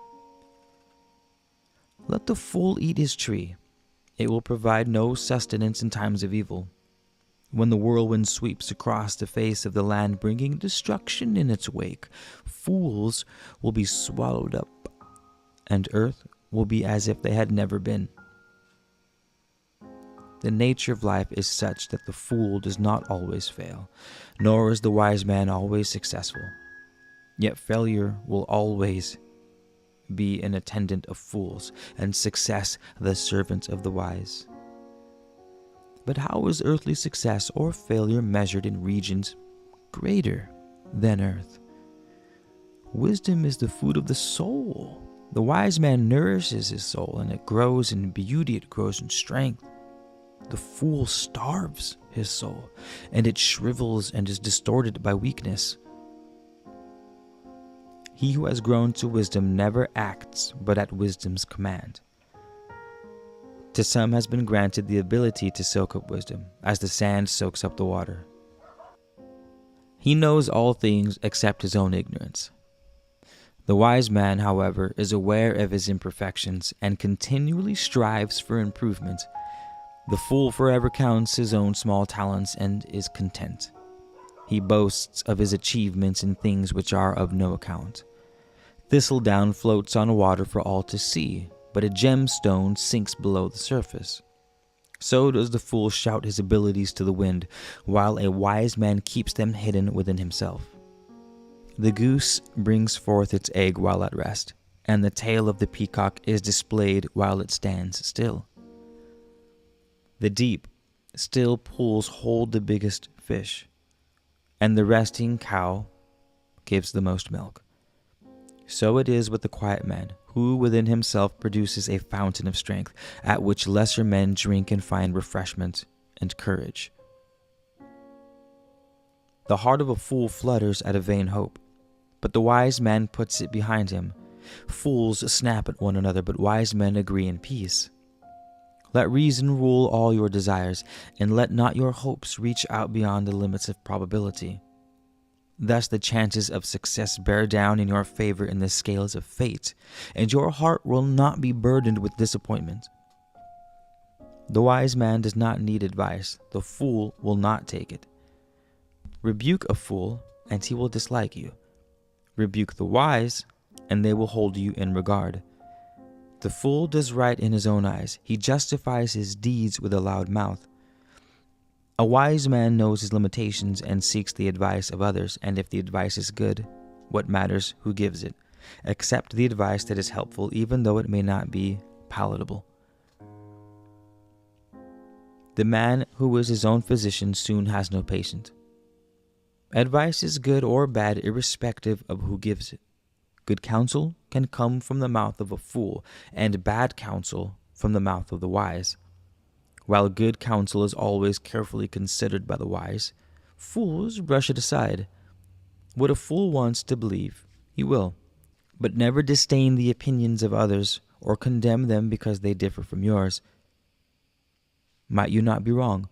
Let the fool eat his tree. It will provide no sustenance in times of evil. When the whirlwind sweeps across the face of the land, bringing destruction in its wake, fools will be swallowed up, and earth will be as if they had never been. The nature of life is such that the fool does not always fail, nor is the wise man always successful. Yet failure will always be an attendant of fools, and success the servant of the wise. But how is earthly success or failure measured in regions greater than earth? Wisdom is the food of the soul. The wise man nourishes his soul, and it grows in beauty, it grows in strength. The fool starves his soul, and it shrivels and is distorted by weakness. He who has grown to wisdom never acts but at wisdom's command. To some has been granted the ability to soak up wisdom, as the sand soaks up the water. He knows all things except his own ignorance. The wise man, however, is aware of his imperfections and continually strives for improvement. The fool forever counts his own small talents and is content. He boasts of his achievements in things which are of no account. Thistledown floats on water for all to see, but a gemstone sinks below the surface. So does the fool shout his abilities to the wind, while a wise man keeps them hidden within himself. The goose brings forth its egg while at rest, and the tail of the peacock is displayed while it stands still. The deep still pools hold the biggest fish, and the resting cow gives the most milk. So it is with the quiet man, who within himself produces a fountain of strength, at which lesser men drink and find refreshment and courage. The heart of a fool flutters at a vain hope, but the wise man puts it behind him. Fools snap at one another, but wise men agree in peace. Let reason rule all your desires, and let not your hopes reach out beyond the limits of probability. Thus the chances of success bear down in your favor in the scales of fate, and your heart will not be burdened with disappointment. The wise man does not need advice. The fool will not take it. Rebuke a fool, and he will dislike you. Rebuke the wise, and they will hold you in regard. The fool does right in his own eyes. He justifies his deeds with a loud mouth. A wise man knows his limitations and seeks the advice of others, and if the advice is good, what matters who gives it? Accept the advice that is helpful, even though it may not be palatable. The man who is his own physician soon has no patient. Advice is good or bad, irrespective of who gives it. Good counsel can come from the mouth of a fool, and bad counsel from the mouth of the wise. While good counsel is always carefully considered by the wise, fools brush it aside. What a fool wants to believe, he will, but never disdain the opinions of others or condemn them because they differ from yours. Might you not be wrong?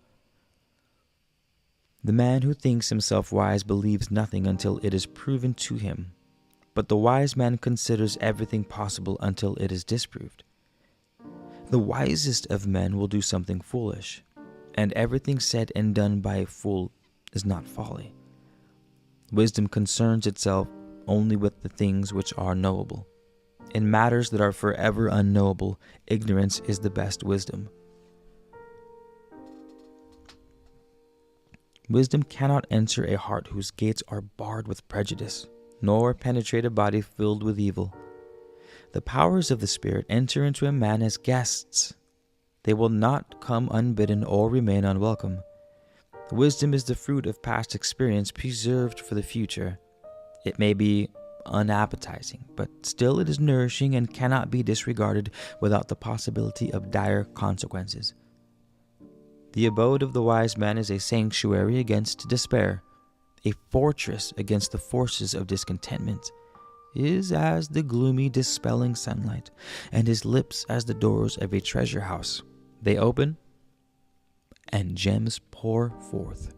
The man who thinks himself wise believes nothing until it is proven to him, but the wise man considers everything possible until it is disproved. The wisest of men will do something foolish, and everything said and done by a fool is not folly. Wisdom concerns itself only with the things which are knowable. In matters that are forever unknowable, ignorance is the best wisdom. Wisdom cannot enter a heart whose gates are barred with prejudice, nor penetrate a body filled with evil. The powers of the Spirit enter into a man as guests. They will not come unbidden or remain unwelcome. Wisdom is the fruit of past experience preserved for the future. It may be unappetizing, but still it is nourishing and cannot be disregarded without the possibility of dire consequences. The abode of the wise man is a sanctuary against despair, a fortress against the forces of discontentment. Is as the gloomy dispelling sunlight, and his lips as the doors of a treasure house. They open, and gems pour forth.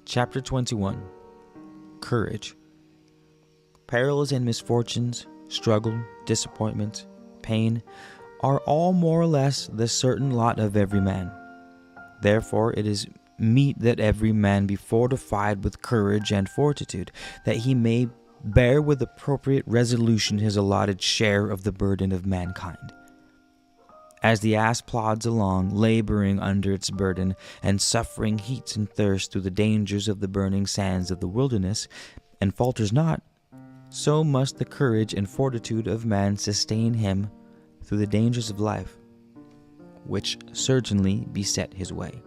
Chapter 21. Courage. Perils and misfortunes, struggle, disappointment, pain, are all more or less the certain lot of every man. Therefore it is meet that every man be fortified with courage and fortitude, that he may bear with appropriate resolution his allotted share of the burden of mankind. As the ass plods along, laboring under its burden, and suffering heat and thirst through the dangers of the burning sands of the wilderness, and falters not, so must the courage and fortitude of man sustain him through the dangers of life, which certainly beset his way.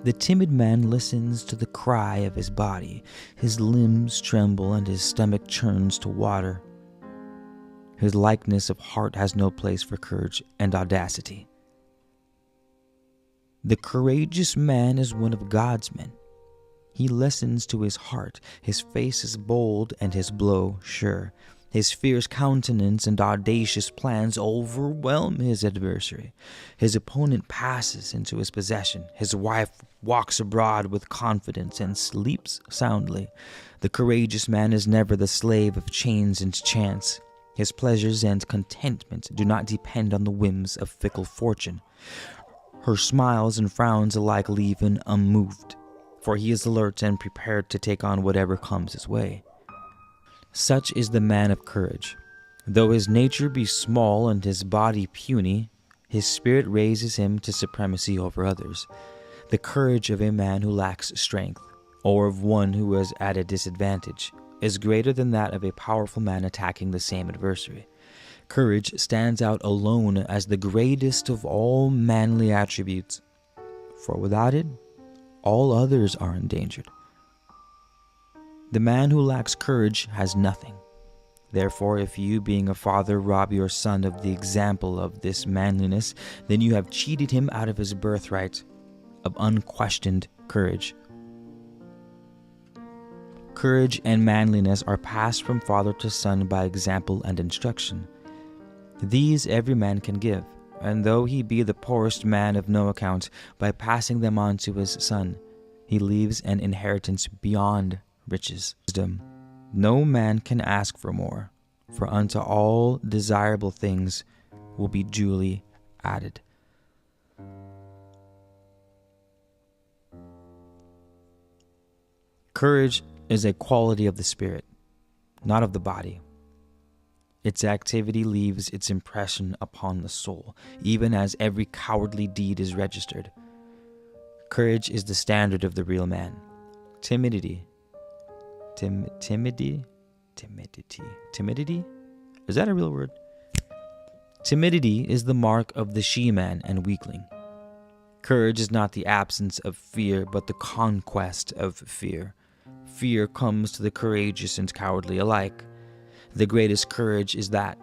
The timid man listens to the cry of his body. His limbs tremble and his stomach churns to water. His likeness of heart has no place for courage and audacity. The courageous man is one of God's men. He listens to his heart. His face is bold and his blow sure. His fierce countenance and audacious plans overwhelm his adversary. His opponent passes into his possession. His wife walks abroad with confidence and sleeps soundly. The courageous man is never the slave of chains and chance. His pleasures and contentment do not depend on the whims of fickle fortune. Her smiles and frowns alike leave him unmoved, for he is alert and prepared to take on whatever comes his way. Such is the man of courage. Though his nature be small and his body puny, his spirit raises him to supremacy over others. The courage of a man who lacks strength, or of one who is at a disadvantage, is greater than that of a powerful man attacking the same adversary. Courage stands out alone as the greatest of all manly attributes, for without it, all others are endangered. The man who lacks courage has nothing. Therefore, if you, being a father, rob your son of the example of this manliness, then you have cheated him out of his birthright of unquestioned courage. Courage and manliness are passed from father to son by example and instruction. These every man can give, and though he be the poorest man of no account, by passing them on to his son, he leaves an inheritance beyond riches. Wisdom. No man can ask for more, for unto all desirable things will be duly added. Courage is a quality of the spirit, not of the body. Its activity leaves its impression upon the soul, even as every cowardly deed is registered. Courage is the standard of the real man. Timidity. Timidity? Is that a real word? Timidity is the mark of the she-man and weakling. Courage is not the absence of fear, but the conquest of fear. Fear comes to the courageous and cowardly alike. The greatest courage is that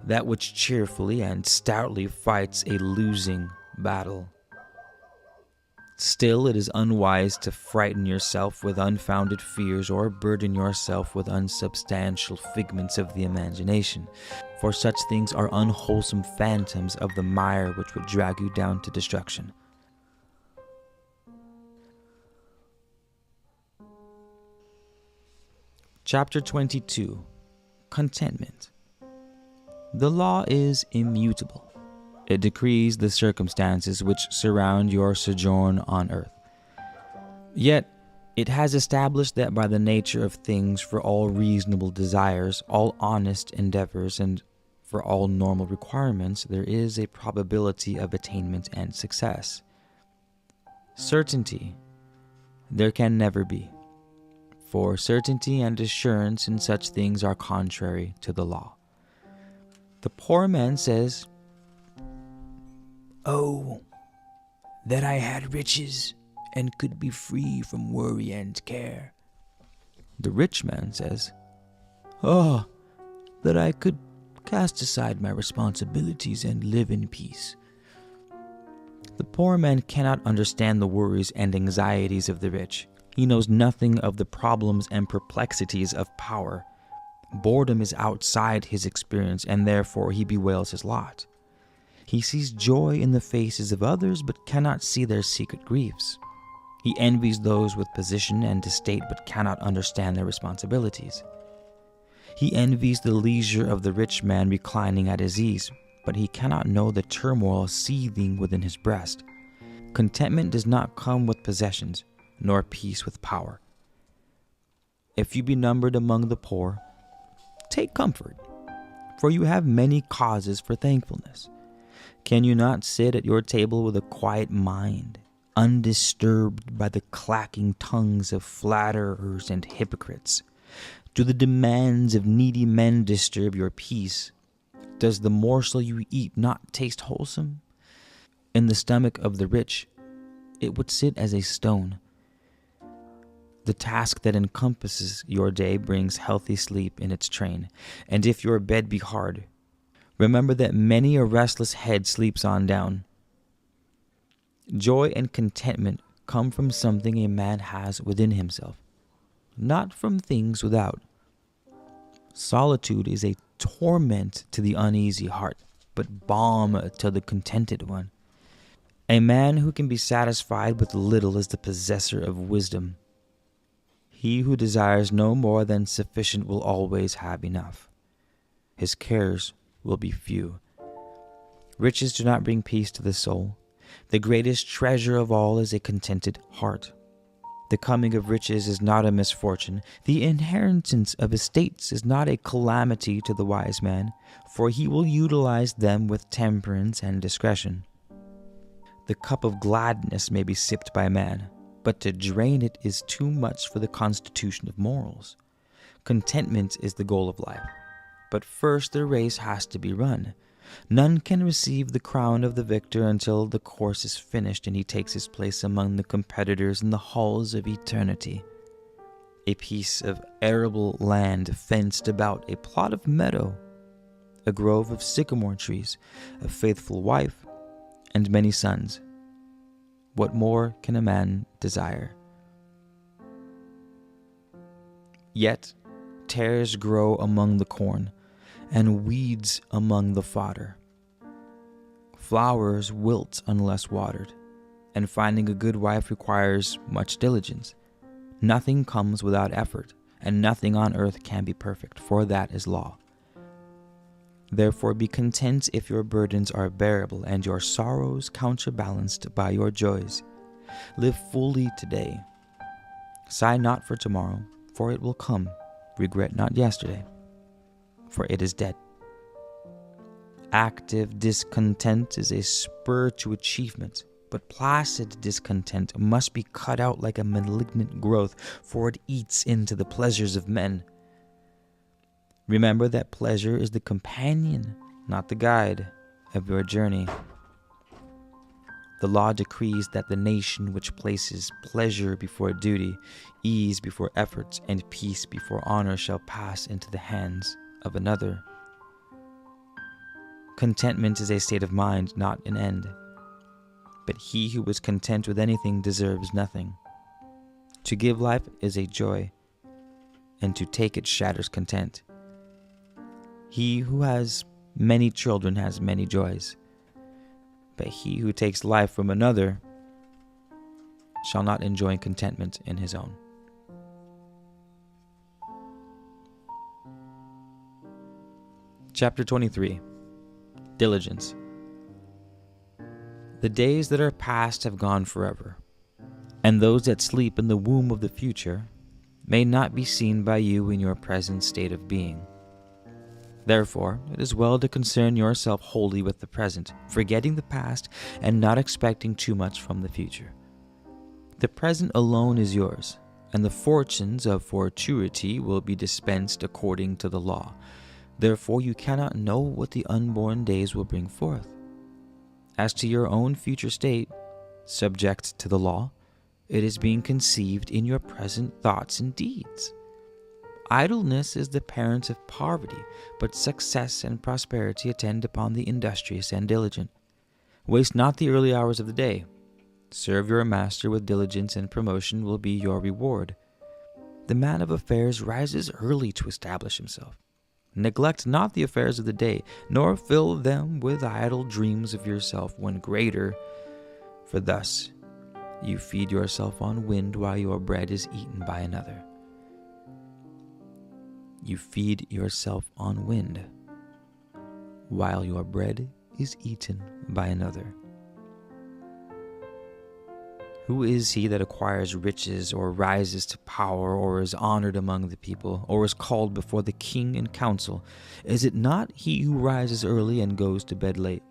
which cheerfully and stoutly fights a losing battle. Still, it is unwise to frighten yourself with unfounded fears or burden yourself with unsubstantial figments of the imagination, for such things are unwholesome phantoms of the mire which would drag you down to destruction. Chapter 22. Contentment. The law is immutable. It decrees the circumstances which surround your sojourn on earth. Yet, it has established that by the nature of things, for all reasonable desires, all honest endeavors, and for all normal requirements, there is a probability of attainment and success. Certainty there can never be, for certainty and assurance in such things are contrary to the law. The poor man says, "Oh, that I had riches and could be free from worry and care." The rich man says, "Oh, that I could cast aside my responsibilities and live in peace." The poor man cannot understand the worries and anxieties of the rich. He knows nothing of the problems and perplexities of power. Boredom is outside his experience, and therefore he bewails his lot. He sees joy in the faces of others, but cannot see their secret griefs. He envies those with position and estate, but cannot understand their responsibilities. He envies the leisure of the rich man reclining at his ease, but he cannot know the turmoil seething within his breast. Contentment does not come with possessions, nor peace with power. If you be numbered among the poor, take comfort, for you have many causes for thankfulness. Can you not sit at your table with a quiet mind, undisturbed by the clacking tongues of flatterers and hypocrites? Do the demands of needy men disturb your peace? Does the morsel you eat not taste wholesome? In the stomach of the rich, it would sit as a stone. The task that encompasses your day brings healthy sleep in its train, and if your bed be hard, remember that many a restless head sleeps on down. Joy and contentment come from something a man has within himself, not from things without. Solitude is a torment to the uneasy heart, but balm to the contented one. A man who can be satisfied with little is the possessor of wisdom. He who desires no more than sufficient will always have enough. his cares will be few. Riches do not bring peace to the soul. The greatest treasure of all is a contented heart. The coming of riches is not a misfortune. The inheritance of estates is not a calamity to the wise man, for he will utilize them with temperance and discretion. The cup of gladness may be sipped by man, but to drain it is too much for the constitution of morals. Contentment is the goal of life, but first the race has to be run. None can receive the crown of the victor until the course is finished and he takes his place among the competitors in the halls of eternity. A piece of arable land fenced about, a plot of meadow, a grove of sycamore trees, a faithful wife, and many sons. What more can a man desire? Yet tares grow among the corn, and weeds among the fodder. Flowers wilt unless watered, and finding a good wife requires much diligence. Nothing comes without effort, and nothing on earth can be perfect, for that is law. Therefore be content if your burdens are bearable, and your sorrows counterbalanced by your joys. Live fully today. Sigh not for tomorrow, for it will come. Regret not yesterday, for it is dead. Active discontent is a spur to achievement, but placid discontent must be cut out like a malignant growth, for it eats into the pleasures of men. Remember that pleasure is the companion, not the guide, of your journey. The law decrees that the nation which places pleasure before duty, ease before effort, and peace before honor shall pass into the hands of another. Contentment is a state of mind, not an end. But he who is content with anything deserves nothing. To give life is a joy, and to take it shatters content. He who has many children has many joys, but he who takes life from another shall not enjoy contentment in his own. Chapter 23. Diligence. The days that are past have gone forever, and those that sleep in the womb of the future may not be seen by you in your present state of being. Therefore, it is well to concern yourself wholly with the present, forgetting the past and not expecting too much from the future. The present alone is yours, and the fortunes of fortuity will be dispensed according to the law. Therefore, you cannot know what the unborn days will bring forth. As to your own future state, subject to the law, it is being conceived in your present thoughts and deeds. Idleness is the parent of poverty, but success and prosperity attend upon the industrious and diligent. Waste not the early hours of the day. Serve your master with diligence, and promotion will be your reward. The man of affairs rises early to establish himself. Neglect not the affairs of the day, nor fill them with idle dreams of yourself when greater, for thus you feed yourself on wind while your bread is eaten by another. You feed yourself on wind while your bread is eaten by another. Who is he that acquires riches, or rises to power, or is honored among the people, or is called before the king in council? Is it not he who rises early and goes to bed late?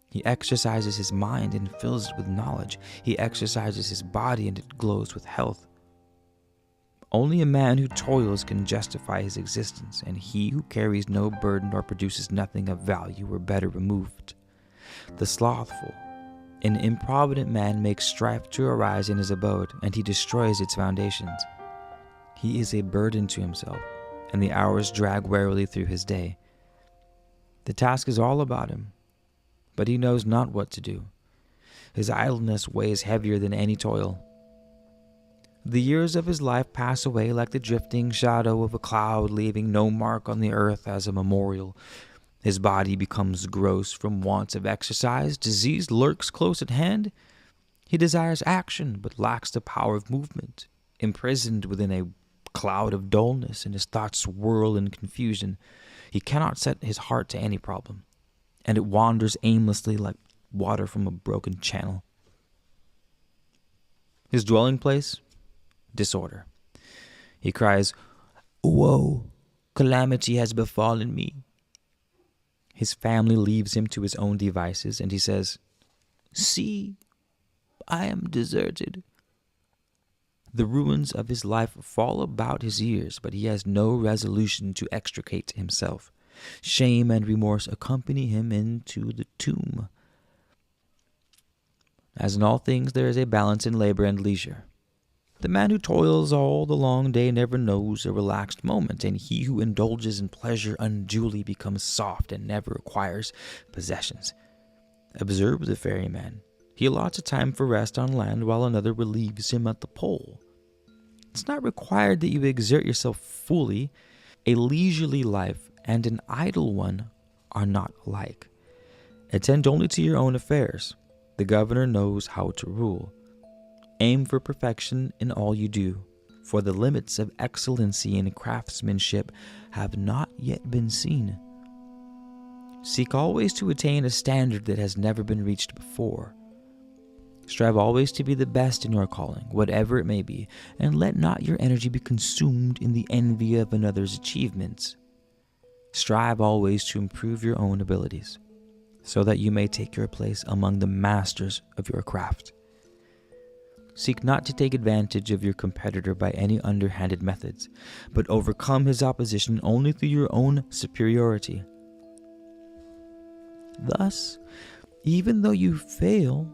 He exercises his mind and fills it with knowledge. He exercises his body and it glows with health. Only a man who toils can justify his existence, and he who carries no burden or produces nothing of value were better removed. The slothful, an improvident man makes strife to arise in his abode, and he destroys its foundations. He is a burden to himself, and the hours drag wearily through his day. The task is all about him, but he knows not what to do. His idleness weighs heavier than any toil. The years of his life pass away like the drifting shadow of a cloud, leaving no mark on the earth as a memorial. His body becomes gross from want of exercise. Disease lurks close at hand. He desires action, but lacks the power of movement. Imprisoned within a cloud of dullness, and his thoughts whirl in confusion. He cannot set his heart to any problem, and it wanders aimlessly like water from a broken channel. His dwelling place? Disorder. He cries, "Woe! Calamity has befallen me." His family leaves him to his own devices, and he says, "See, I am deserted." The ruins of his life fall about his ears, but he has no resolution to extricate himself. Shame and remorse accompany him into the tomb. As in all things, there is a balance in labor and leisure. The man who toils all the long day never knows a relaxed moment, and he who indulges in pleasure unduly becomes soft and never acquires possessions. Observe the ferryman. He allots a time for rest on land while another relieves him at the pole. It's not required that you exert yourself fully. A leisurely life and an idle one are not alike. Attend only to your own affairs. The governor knows how to rule. Aim for perfection in all you do, for the limits of excellency in craftsmanship have not yet been seen. Seek always to attain a standard that has never been reached before. Strive always to be the best in your calling, whatever it may be, and let not your energy be consumed in the envy of another's achievements. Strive always to improve your own abilities, so that you may take your place among the masters of your craft. Seek not to take advantage of your competitor by any underhanded methods, but overcome his opposition only through your own superiority. Thus, even though you fail,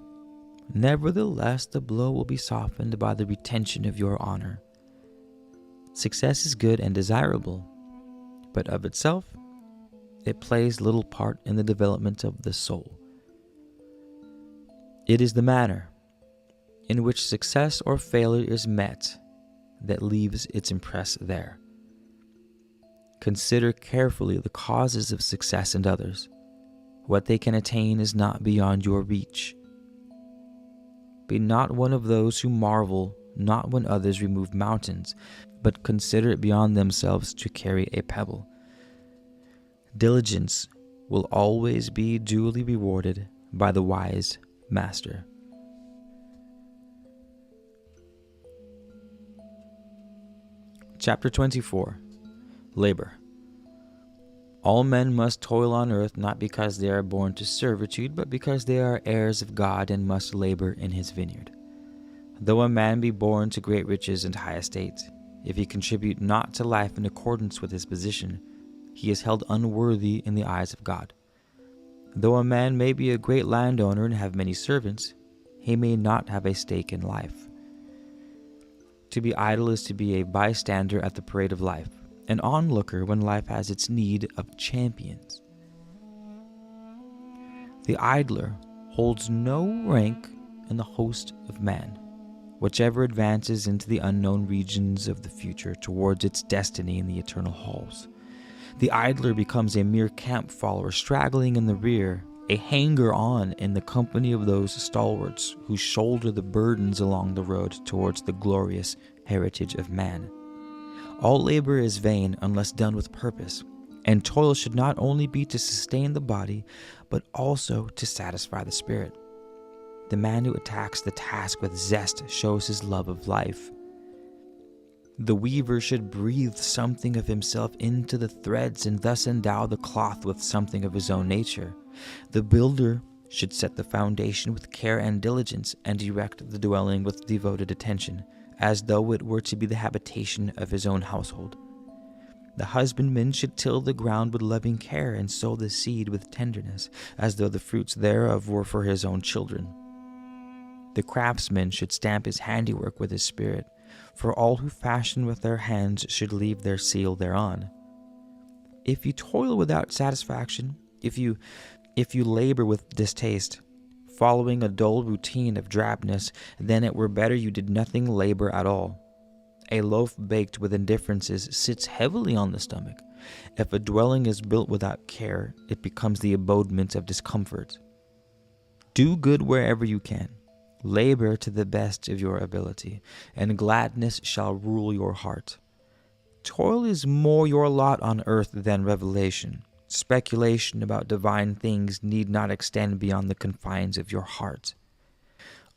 nevertheless the blow will be softened by the retention of your honor. Success is good and desirable, but of itself, it plays little part in the development of the soul. It is the manner in which success or failure is met that leaves its impress there. Consider carefully the causes of success in others. What they can attain is not beyond your reach. Be not one of those who marvel not when others remove mountains, but consider it beyond themselves to carry a pebble. Diligence will always be duly rewarded by the wise master. Chapter 24. Labor. All men must toil on earth, not because they are born to servitude, but because they are heirs of God and must labor in his vineyard. Though a man be born to great riches and high estate, if he contribute not to life in accordance with his position, he is held unworthy in the eyes of God. Though a man may be a great landowner and have many servants, he may not have a stake in life. To be idle is to be a bystander at the parade of life, an onlooker when life has its need of champions. The idler holds no rank in the host of man, whichever advances into the unknown regions of the future towards its destiny in the eternal halls. The idler becomes a mere camp follower straggling in the rear, a hanger-on in the company of those stalwarts who shoulder the burdens along the road towards the glorious heritage of man. All labor is vain unless done with purpose, and toil should not only be to sustain the body, but also to satisfy the spirit. The man who attacks the task with zest shows his love of life. The weaver should breathe something of himself into the threads and thus endow the cloth with something of his own nature. The builder should set the foundation with care and diligence and erect the dwelling with devoted attention, as though it were to be the habitation of his own household. The husbandman should till the ground with loving care and sow the seed with tenderness, as though the fruits thereof were for his own children. The craftsman should stamp his handiwork with his spirit, for all who fashion with their hands should leave their seal thereon. If you toil without satisfaction, if you labor with distaste, following a dull routine of drabness, then it were better you did nothing labor at all. A loaf baked with indifferences sits heavily on the stomach. If a dwelling is built without care, it becomes the abodement of discomfort. Do good wherever you can. Labor to the best of your ability, and gladness shall rule your heart. Toil is more your lot on earth than revelation. Speculation about divine things need not extend beyond the confines of your heart.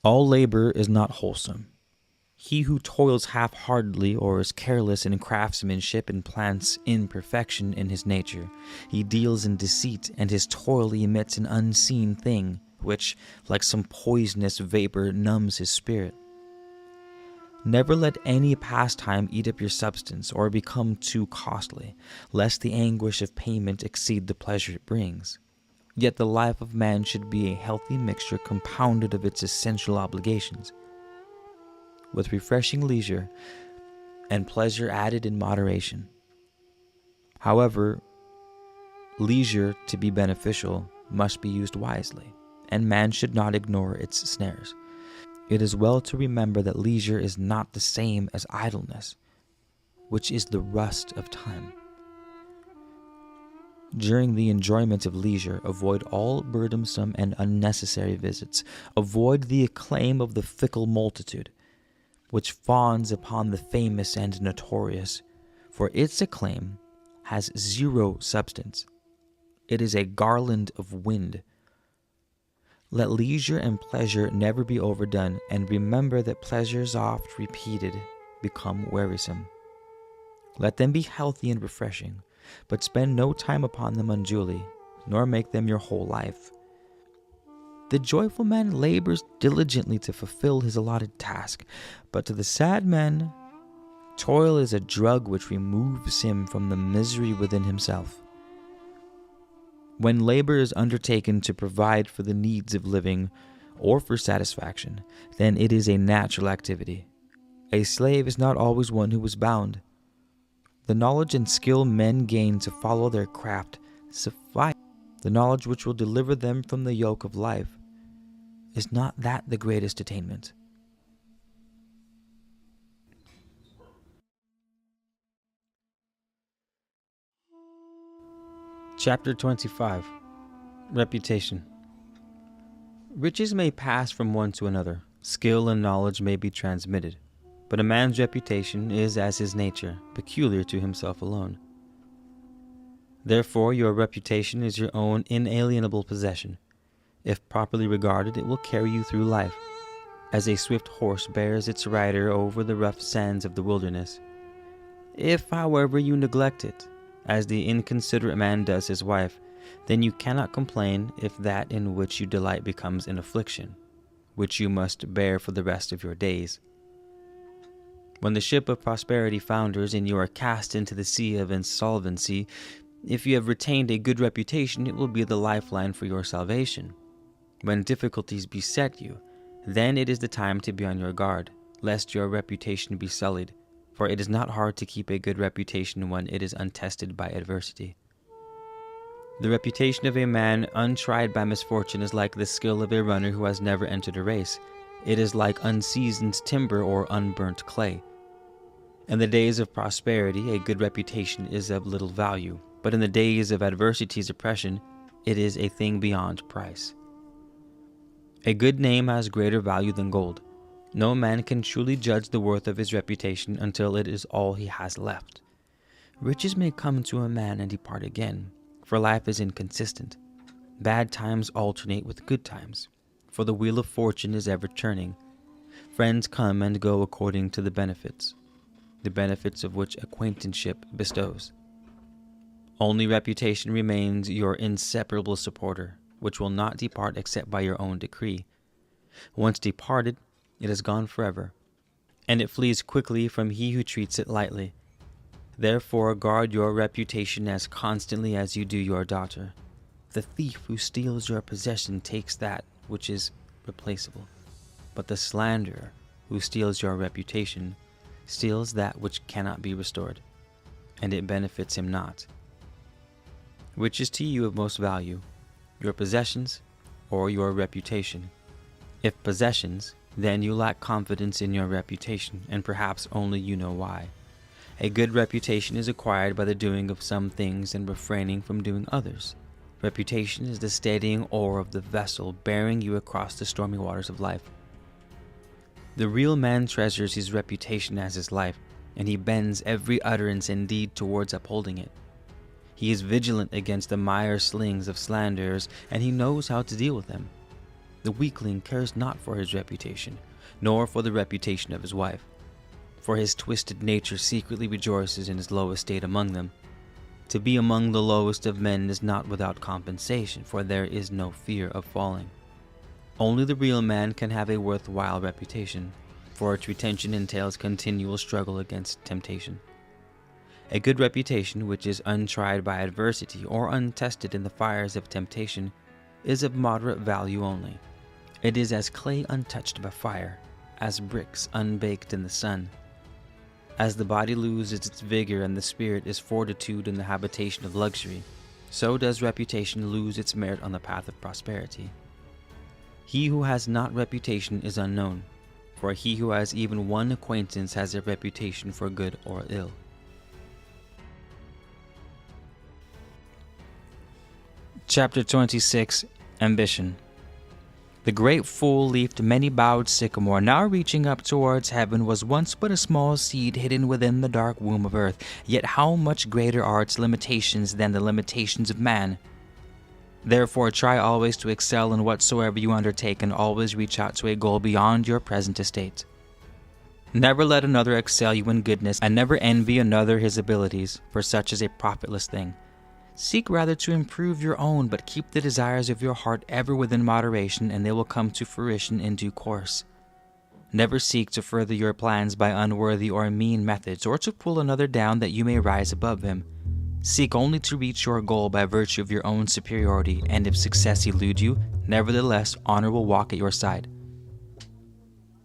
All labor is not wholesome. He who toils half-heartedly or is careless in craftsmanship implants imperfection in his nature. He deals in deceit, and his toil emits an unseen thing, which, like some poisonous vapor, numbs his spirit. Never let any pastime eat up your substance or become too costly, lest the anguish of payment exceed the pleasure it brings. Yet the life of man should be a healthy mixture compounded of its essential obligations, with refreshing leisure and pleasure added in moderation. However, leisure, to be beneficial, must be used wisely, and man should not ignore its snares. It is well to remember that leisure is not the same as idleness, which is the rust of time. During the enjoyment of leisure, avoid all burdensome and unnecessary visits. Avoid the acclaim of the fickle multitude, which fawns upon the famous and notorious, for its acclaim has zero substance. It is a garland of wind. Let leisure and pleasure never be overdone, and remember that pleasures oft repeated become wearisome. Let them be healthy and refreshing, but spend no time upon them unduly, nor make them your whole life. The joyful man labors diligently to fulfill his allotted task, but to the sad man, toil is a drug which removes him from the misery within himself. When labor is undertaken to provide for the needs of living or for satisfaction, then it is a natural activity. A slave is not always one who is bound. The knowledge and skill men gain to follow their craft suffice. The knowledge which will deliver them from the yoke of life. Is not that the greatest attainment? Chapter 25. Reputation. Riches may pass from one to another. Skill and knowledge may be transmitted. But a man's reputation is as his nature, peculiar to himself alone. Therefore, your reputation is your own inalienable possession. If properly regarded, it will carry you through life, as a swift horse bears its rider over the rough sands of the wilderness. If, however, you neglect it, as the inconsiderate man does his wife, then you cannot complain if that in which you delight becomes an affliction, which you must bear for the rest of your days. When the ship of prosperity founders and you are cast into the sea of insolvency, if you have retained a good reputation, it will be the lifeline for your salvation. When difficulties beset you, then it is the time to be on your guard, lest your reputation be sullied, for it is not hard to keep a good reputation when it is untested by adversity. The reputation of a man untried by misfortune is like the skill of a runner who has never entered a race. It is like unseasoned timber or unburnt clay. In the days of prosperity, a good reputation is of little value, but in the days of adversity's oppression, it is a thing beyond price. A good name has greater value than gold. No man can truly judge the worth of his reputation until it is all he has left. Riches may come to a man and depart again, for life is inconsistent. Bad times alternate with good times, for the wheel of fortune is ever turning. Friends come and go according to the benefits of which acquaintanceship bestows. Only reputation remains your inseparable supporter, which will not depart except by your own decree. Once departed, it is gone forever, and it flees quickly from he who treats it lightly. Therefore guard your reputation as constantly as you do your daughter. The thief who steals your possession takes that which is replaceable, but the slanderer who steals your reputation steals that which cannot be restored, and it benefits him not. Which is to you of most value, your possessions or your reputation? If possessions, then you lack confidence in your reputation, and perhaps only you know why. A good reputation is acquired by the doing of some things and refraining from doing others. Reputation is the steadying oar of the vessel bearing you across the stormy waters of life. The real man treasures his reputation as his life. and he bends every utterance and deed towards upholding it. He is vigilant against the mire slings of slanderers, and he knows how to deal with them. The weakling cares not for his reputation, nor for the reputation of his wife, for his twisted nature secretly rejoices in his low estate among them. To be among the lowest of men is not without compensation, for there is no fear of falling. Only the real man can have a worthwhile reputation, for its retention entails continual struggle against temptation. A good reputation, which is untried by adversity or untested in the fires of temptation, is of moderate value only. It is as clay untouched by fire, as bricks unbaked in the sun. As the body loses its vigor and the spirit is fortitude in the habitation of luxury, so does reputation lose its merit on the path of prosperity. He who has not reputation is unknown, for he who has even one acquaintance has a reputation for good or ill. Chapter 26. Ambition. The great full-leafed, many-boughed sycamore, now reaching up towards heaven, was once but a small seed hidden within the dark womb of earth. Yet how much greater are its limitations than the limitations of man? Therefore, try always to excel in whatsoever you undertake, and always reach out to a goal beyond your present estate. Never let another excel you in goodness, and never envy another his abilities, for such is a profitless thing. Seek rather to improve your own, but keep the desires of your heart ever within moderation, and they will come to fruition in due course. Never seek to further your plans by unworthy or mean methods, or to pull another down that you may rise above him. Seek only to reach your goal by virtue of your own superiority, and if success elude you, nevertheless honor will walk at your side.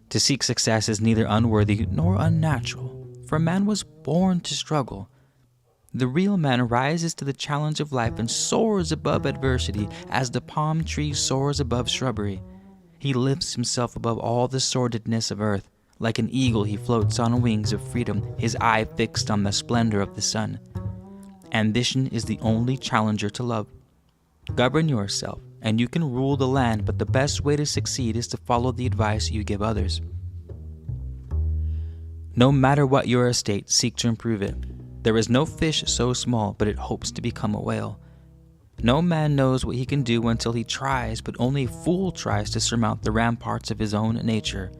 To seek success is neither unworthy nor unnatural, for man was born to struggle. The real man rises to the challenge of life and soars above adversity as the palm tree soars above shrubbery. He lifts himself above all the sordidness of earth. Like an eagle he floats on wings of freedom, his eye fixed on the splendor of the sun. Ambition is the only challenger to love. Govern yourself, and you can rule the land, but the best way to succeed is to follow the advice you give others. No matter what your estate, seek to improve it. There is no fish so small, but it hopes to become a whale. No man knows what he can do until he tries, but only a fool tries to surmount the ramparts of his own nature.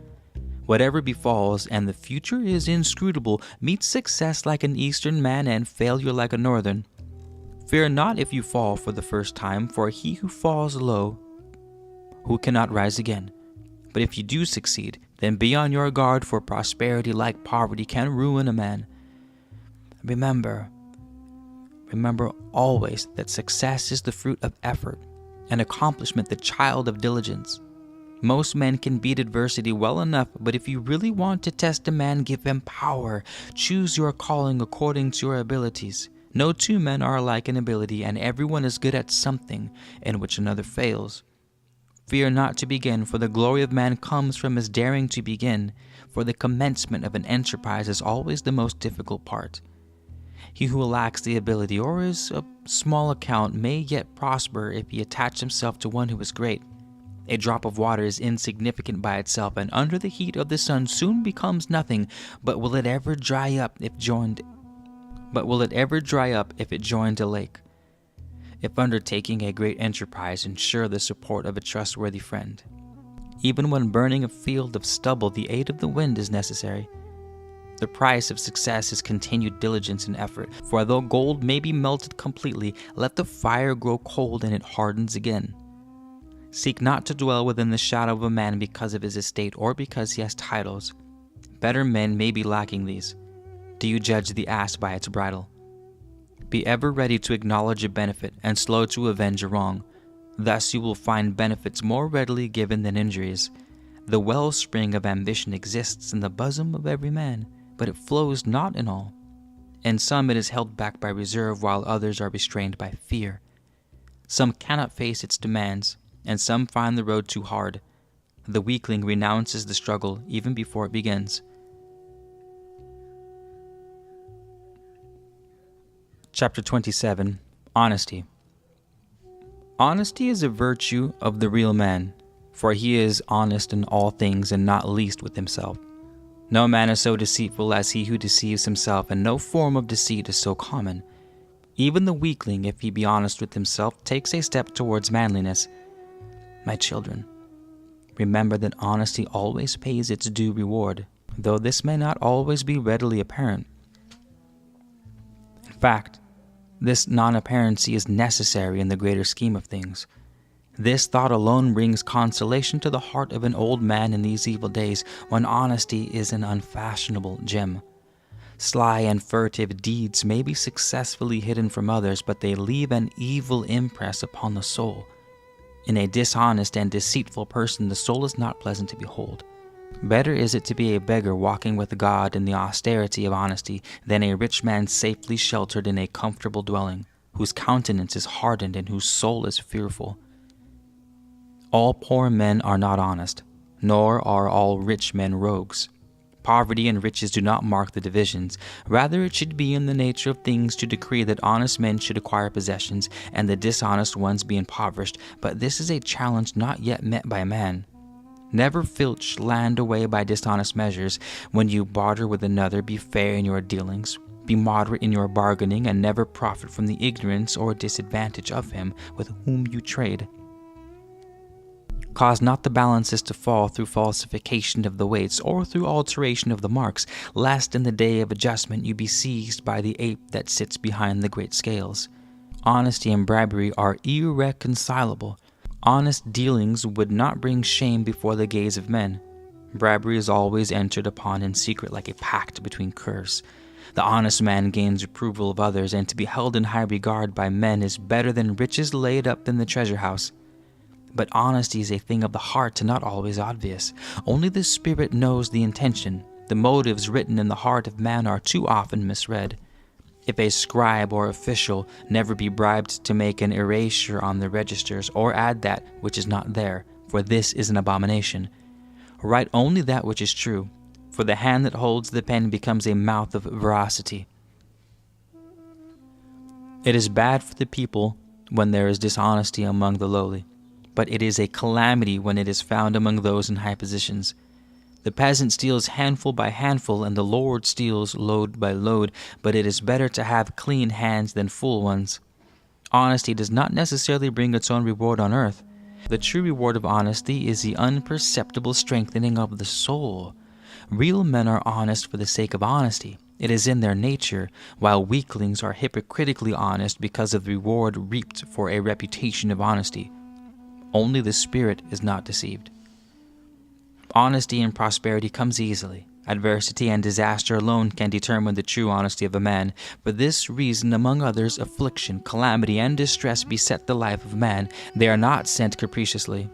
Whatever befalls, and the future is inscrutable, meet success like an eastern man and failure like a northern. Fear not if you fall for the first time, for he who falls low, who cannot rise again. But if you do succeed, then be on your guard, for prosperity like poverty can ruin a man. Remember always that success is the fruit of effort, and accomplishment the child of diligence. Most men can beat adversity well enough, but if you really want to test a man, give him power. Choose your calling according to your abilities. No two men are alike in ability, and everyone is good at something in which another fails. Fear not to begin, for the glory of man comes from his daring to begin, for the commencement of an enterprise is always the most difficult part. He who lacks the ability or is of small account may yet prosper if he attach himself to one who is great. A drop of water is insignificant by itself, and under the heat of the sun soon becomes nothing, but will it ever dry up if it joined a lake? If undertaking a great enterprise, ensure the support of a trustworthy friend. Even when burning a field of stubble, the aid of the wind is necessary. The price of success is continued diligence and effort, for though gold may be melted completely, let the fire grow cold and it hardens again. Seek not to dwell within the shadow of a man because of his estate or because he has titles. Better men may be lacking these. Do you judge the ass by its bridle? Be ever ready to acknowledge a benefit and slow to avenge a wrong. Thus you will find benefits more readily given than injuries. The wellspring of ambition exists in the bosom of every man, but it flows not in all. In some it is held back by reserve, while others are restrained by fear. Some cannot face its demands, and some find the road too hard. The weakling renounces the struggle even before it begins. Chapter 27. Honesty. Honesty is a virtue of the real man, for he is honest in all things and not least with himself. No man is so deceitful as he who deceives himself, and no form of deceit is so common. Even the weakling, if he be honest with himself, takes a step towards manliness. My children, remember that honesty always pays its due reward, though this may not always be readily apparent. In fact, this non-apparency is necessary in the greater scheme of things. This thought alone brings consolation to the heart of an old man in these evil days, when honesty is an unfashionable gem. Sly and furtive deeds may be successfully hidden from others, but they leave an evil impress upon the soul. In a dishonest and deceitful person, the soul is not pleasant to behold. Better is it to be a beggar walking with God in the austerity of honesty than a rich man safely sheltered in a comfortable dwelling, whose countenance is hardened and whose soul is fearful. All poor men are not honest, nor are all rich men rogues. Poverty and riches do not mark the divisions. Rather, it should be in the nature of things to decree that honest men should acquire possessions, and the dishonest ones be impoverished. But this is a challenge not yet met by man. Never filch land away by dishonest measures. When you barter with another, be fair in your dealings. Be moderate in your bargaining, and never profit from the ignorance or disadvantage of him with whom you trade. Cause not the balances to fall through falsification of the weights, or through alteration of the marks, lest in the day of adjustment you be seized by the ape that sits behind the great scales. Honesty and bribery are irreconcilable. Honest dealings would not bring shame before the gaze of men. Bribery is always entered upon in secret, like a pact between curs. The honest man gains approval of others, and to be held in high regard by men is better than riches laid up in the treasure house. But honesty is a thing of the heart and not always obvious. Only the Spirit knows the intention. The motives written in the heart of man are too often misread. If a scribe or official never be bribed to make an erasure on the registers, or add that which is not there, for this is an abomination. Write only that which is true, for the hand that holds the pen becomes a mouth of veracity. It is bad for the people when there is dishonesty among the lowly, but it is a calamity when it is found among those in high positions. The peasant steals handful by handful, and the Lord steals load by load, but it is better to have clean hands than full ones. Honesty does not necessarily bring its own reward on earth. The true reward of honesty is the unperceptible strengthening of the soul. Real men are honest for the sake of honesty. It is in their nature, while weaklings are hypocritically honest because of the reward reaped for a reputation of honesty. Only the Spirit is not deceived. Honesty and prosperity comes easily. Adversity and disaster alone can determine the true honesty of a man. For this reason, among others, affliction, calamity, and distress beset the life of man. They are not sent capriciously.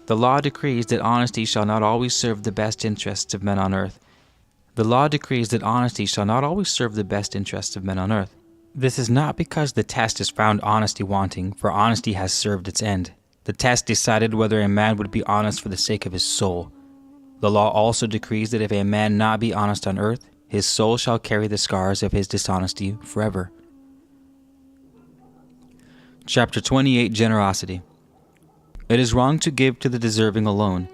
The law decrees that honesty shall not always serve the best interests of men on earth. The law decrees that honesty shall not always serve the best interests of men on earth. This is not because the test has found honesty wanting, for honesty has served its end. The test decided whether a man would be honest for the sake of his soul. The law also decrees that if a man not be honest on earth, his soul shall carry the scars of his dishonesty forever. Chapter 28, Generosity. It is wrong to give to the deserving alone.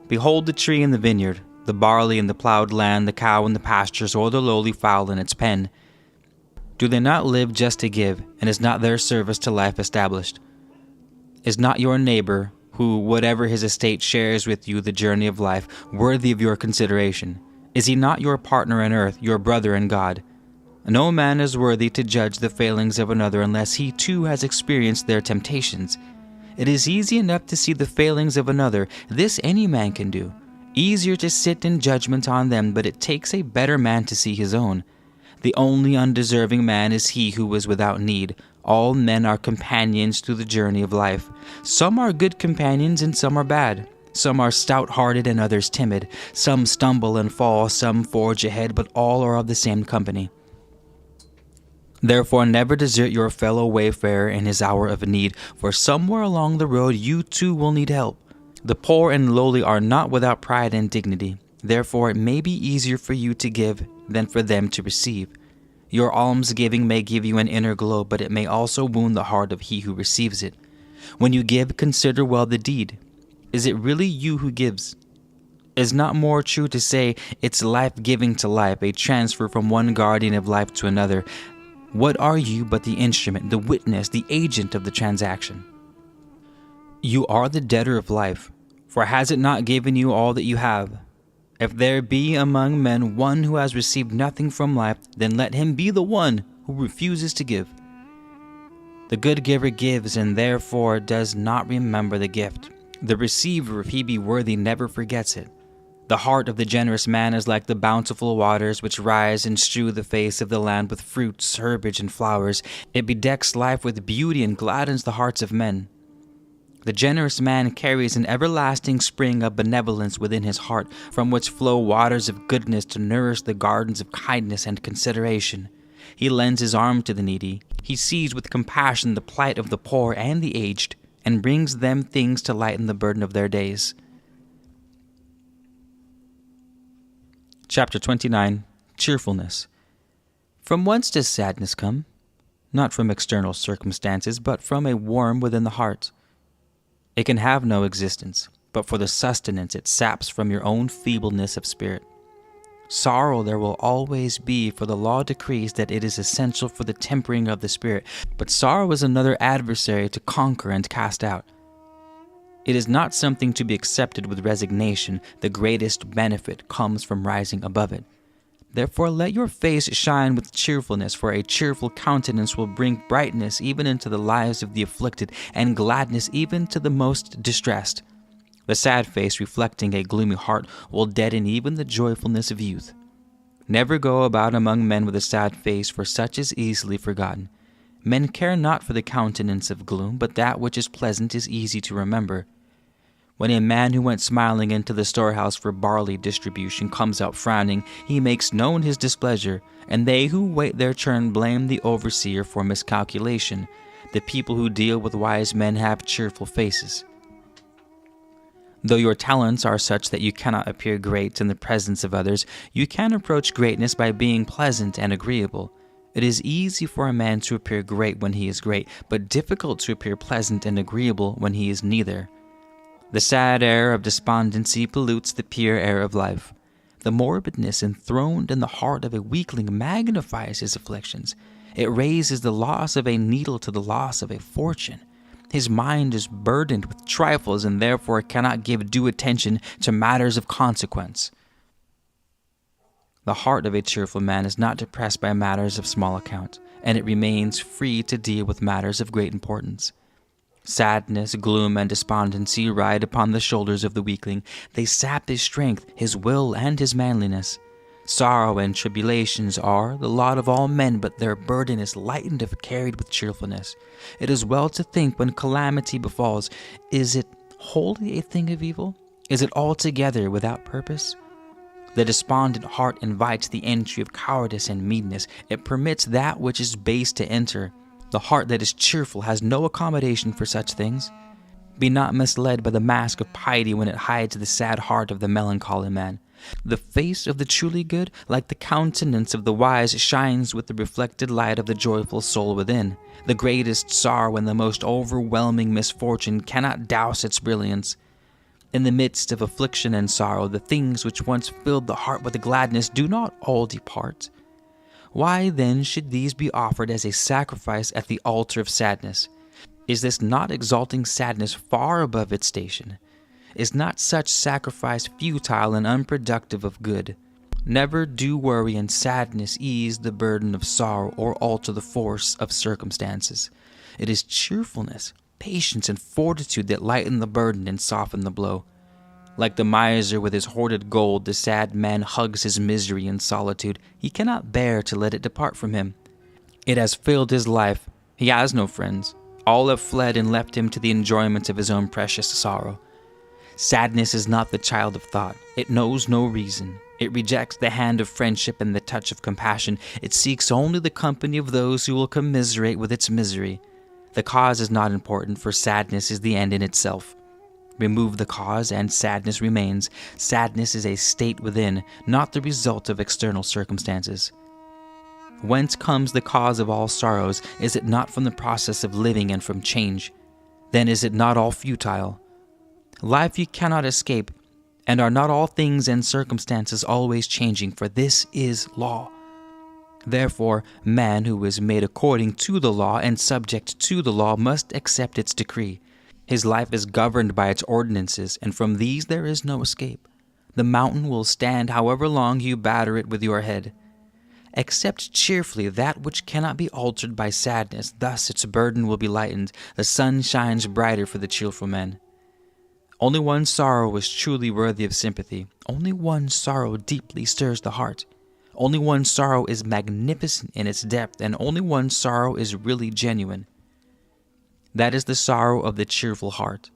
Behold the tree in the vineyard, the barley in the plowed land, the cow in the pastures, or the lowly fowl in its pen. Do they not live just to give, and is not their service to life established? Is not your neighbor, who, whatever his estate, shares with you the journey of life, worthy of your consideration? Is he not your partner in earth, your brother in God? No man is worthy to judge the failings of another unless he too has experienced their temptations. It is easy enough to see the failings of another. This any man can do. Easier to sit in judgment on them, but it takes a better man to see his own. The only undeserving man is he who is without need. All men are companions through the journey of life. Some are good companions and some are bad. Some are stout-hearted and others timid. Some stumble and fall, some forge ahead, but all are of the same company. Therefore, never desert your fellow wayfarer in his hour of need, for somewhere along the road you too will need help. The poor and lowly are not without pride and dignity. Therefore, it may be easier for you to give than for them to receive. Your almsgiving may give you an inner glow, but it may also wound the heart of he who receives it. When you give, consider well the deed. Is it really you who gives? Is not more true to say it's life-giving to life, a transfer from one guardian of life to another? What are you but the instrument, the witness, the agent of the transaction? You are the debtor of life, for has it not given you all that you have? If there be among men one who has received nothing from life, then let him be the one who refuses to give. The good giver gives, and therefore does not remember the gift. The receiver, if he be worthy, never forgets it. The heart of the generous man is like the bountiful waters which rise and strew the face of the land with fruits, herbage, and flowers. It bedecks life with beauty and gladdens the hearts of men. The generous man carries an everlasting spring of benevolence within his heart, from which flow waters of goodness to nourish the gardens of kindness and consideration. He lends his arm to the needy. He sees with compassion the plight of the poor and the aged, and brings them things to lighten the burden of their days. Chapter 29. Cheerfulness. From whence does sadness come? Not from external circumstances, but from a worm within the heart. It can have no existence, but for the sustenance it saps from your own feebleness of spirit. Sorrow there will always be, for the law decrees that it is essential for the tempering of the spirit, but sorrow is another adversary to conquer and cast out. It is not something to be accepted with resignation. The greatest benefit comes from rising above it. Therefore let your face shine with cheerfulness, for a cheerful countenance will bring brightness even into the lives of the afflicted, and gladness even to the most distressed. The sad face reflecting a gloomy heart will deaden even the joyfulness of youth. Never go about among men with a sad face, for such is easily forgotten. Men care not for the countenance of gloom, but that which is pleasant is easy to remember. When a man who went smiling into the storehouse for barley distribution comes out frowning, he makes known his displeasure, and they who wait their turn blame the overseer for miscalculation. The people who deal with wise men have cheerful faces. Though your talents are such that you cannot appear great in the presence of others, you can approach greatness by being pleasant and agreeable. It is easy for a man to appear great when he is great, but difficult to appear pleasant and agreeable when he is neither. The sad air of despondency pollutes the pure air of life. The morbidness enthroned in the heart of a weakling magnifies his afflictions. It raises the loss of a needle to the loss of a fortune. His mind is burdened with trifles, and therefore cannot give due attention to matters of consequence. The heart of a cheerful man is not depressed by matters of small account, and it remains free to deal with matters of great importance. Sadness, gloom, and despondency ride upon the shoulders of the weakling. They sap his strength, his will, and his manliness. Sorrow and tribulations are the lot of all men, but their burden is lightened if carried with cheerfulness. It is well to think when calamity befalls, is it wholly a thing of evil? Is it altogether without purpose? The despondent heart invites the entry of cowardice and meanness. It permits that which is base to enter. The heart that is cheerful has no accommodation for such things. Be not misled by the mask of piety when it hides the sad heart of the melancholy man. The face of the truly good, like the countenance of the wise, shines with the reflected light of the joyful soul within. The greatest sorrow and the most overwhelming misfortune cannot douse its brilliance. In the midst of affliction and sorrow, the things which once filled the heart with gladness do not all depart. Why then should these be offered as a sacrifice at the altar of sadness? Is this not exalting sadness far above its station? Is not such sacrifice futile and unproductive of good? Never do worry and sadness ease the burden of sorrow or alter the force of circumstances. It is cheerfulness, patience, and fortitude that lighten the burden and soften the blow. Like the miser with his hoarded gold, the sad man hugs his misery in solitude. He cannot bear to let it depart from him. It has filled his life. He has no friends. All have fled and left him to the enjoyment of his own precious sorrow. Sadness is not the child of thought. It knows no reason. It rejects the hand of friendship and the touch of compassion. It seeks only the company of those who will commiserate with its misery. The cause is not important, for sadness is the end in itself. Remove the cause, and sadness remains. Sadness is a state within, not the result of external circumstances. Whence comes the cause of all sorrows? Is it not from the process of living and from change? Then is it not all futile? Life you cannot escape. And are not all things and circumstances always changing? For this is law. Therefore, man who is made according to the law and subject to the law must accept its decree. His life is governed by its ordinances, and from these there is no escape. The mountain will stand however long you batter it with your head. Accept cheerfully that which cannot be altered by sadness, thus its burden will be lightened. The sun shines brighter for the cheerful men. Only one sorrow is truly worthy of sympathy. Only one sorrow deeply stirs the heart. Only one sorrow is magnificent in its depth, and only one sorrow is really genuine. That is the sorrow of the cheerful heart.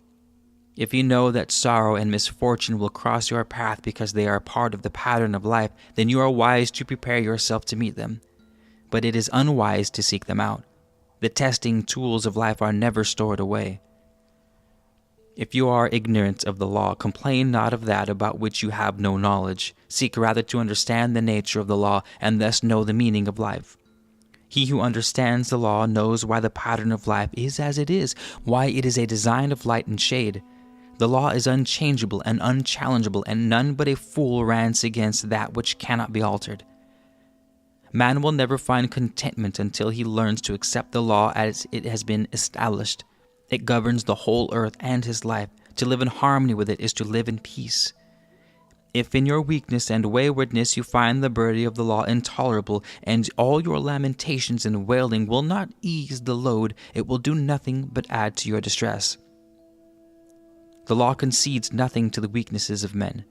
If you know that sorrow and misfortune will cross your path because they are part of the pattern of life, then you are wise to prepare yourself to meet them. But it is unwise to seek them out. The testing tools of life are never stored away. If you are ignorant of the law, complain not of that about which you have no knowledge. Seek rather to understand the nature of the law, and thus know the meaning of life. He who understands the law knows why the pattern of life is as it is, why it is a design of light and shade. The law is unchangeable and unchallengeable, and none but a fool rants against that which cannot be altered. Man will never find contentment until he learns to accept the law as it has been established. It governs the whole earth and his life. To live in harmony with it is to live in peace. If in your weakness and waywardness you find the burden of the law intolerable, and all your lamentations and wailing will not ease the load, it will do nothing but add to your distress. The law concedes nothing to the weaknesses of men.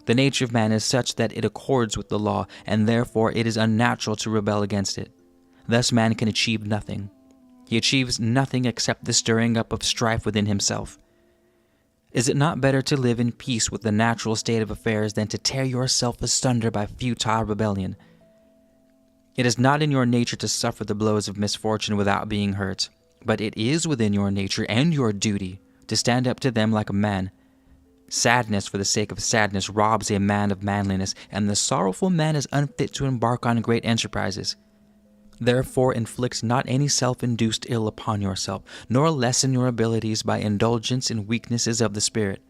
The nature of man is such that it accords with the law, and therefore it is unnatural to rebel against it. Thus man can achieve nothing. He achieves nothing except the stirring up of strife within himself. Is it not better to live in peace with the natural state of affairs than to tear yourself asunder by futile rebellion? It is not in your nature to suffer the blows of misfortune without being hurt, but it is within your nature and your duty to stand up to them like a man. Sadness for the sake of sadness robs a man of manliness, and the sorrowful man is unfit to embark on great enterprises. Therefore inflict not any self-induced ill upon yourself, nor lessen your abilities by indulgence in weaknesses of the spirit.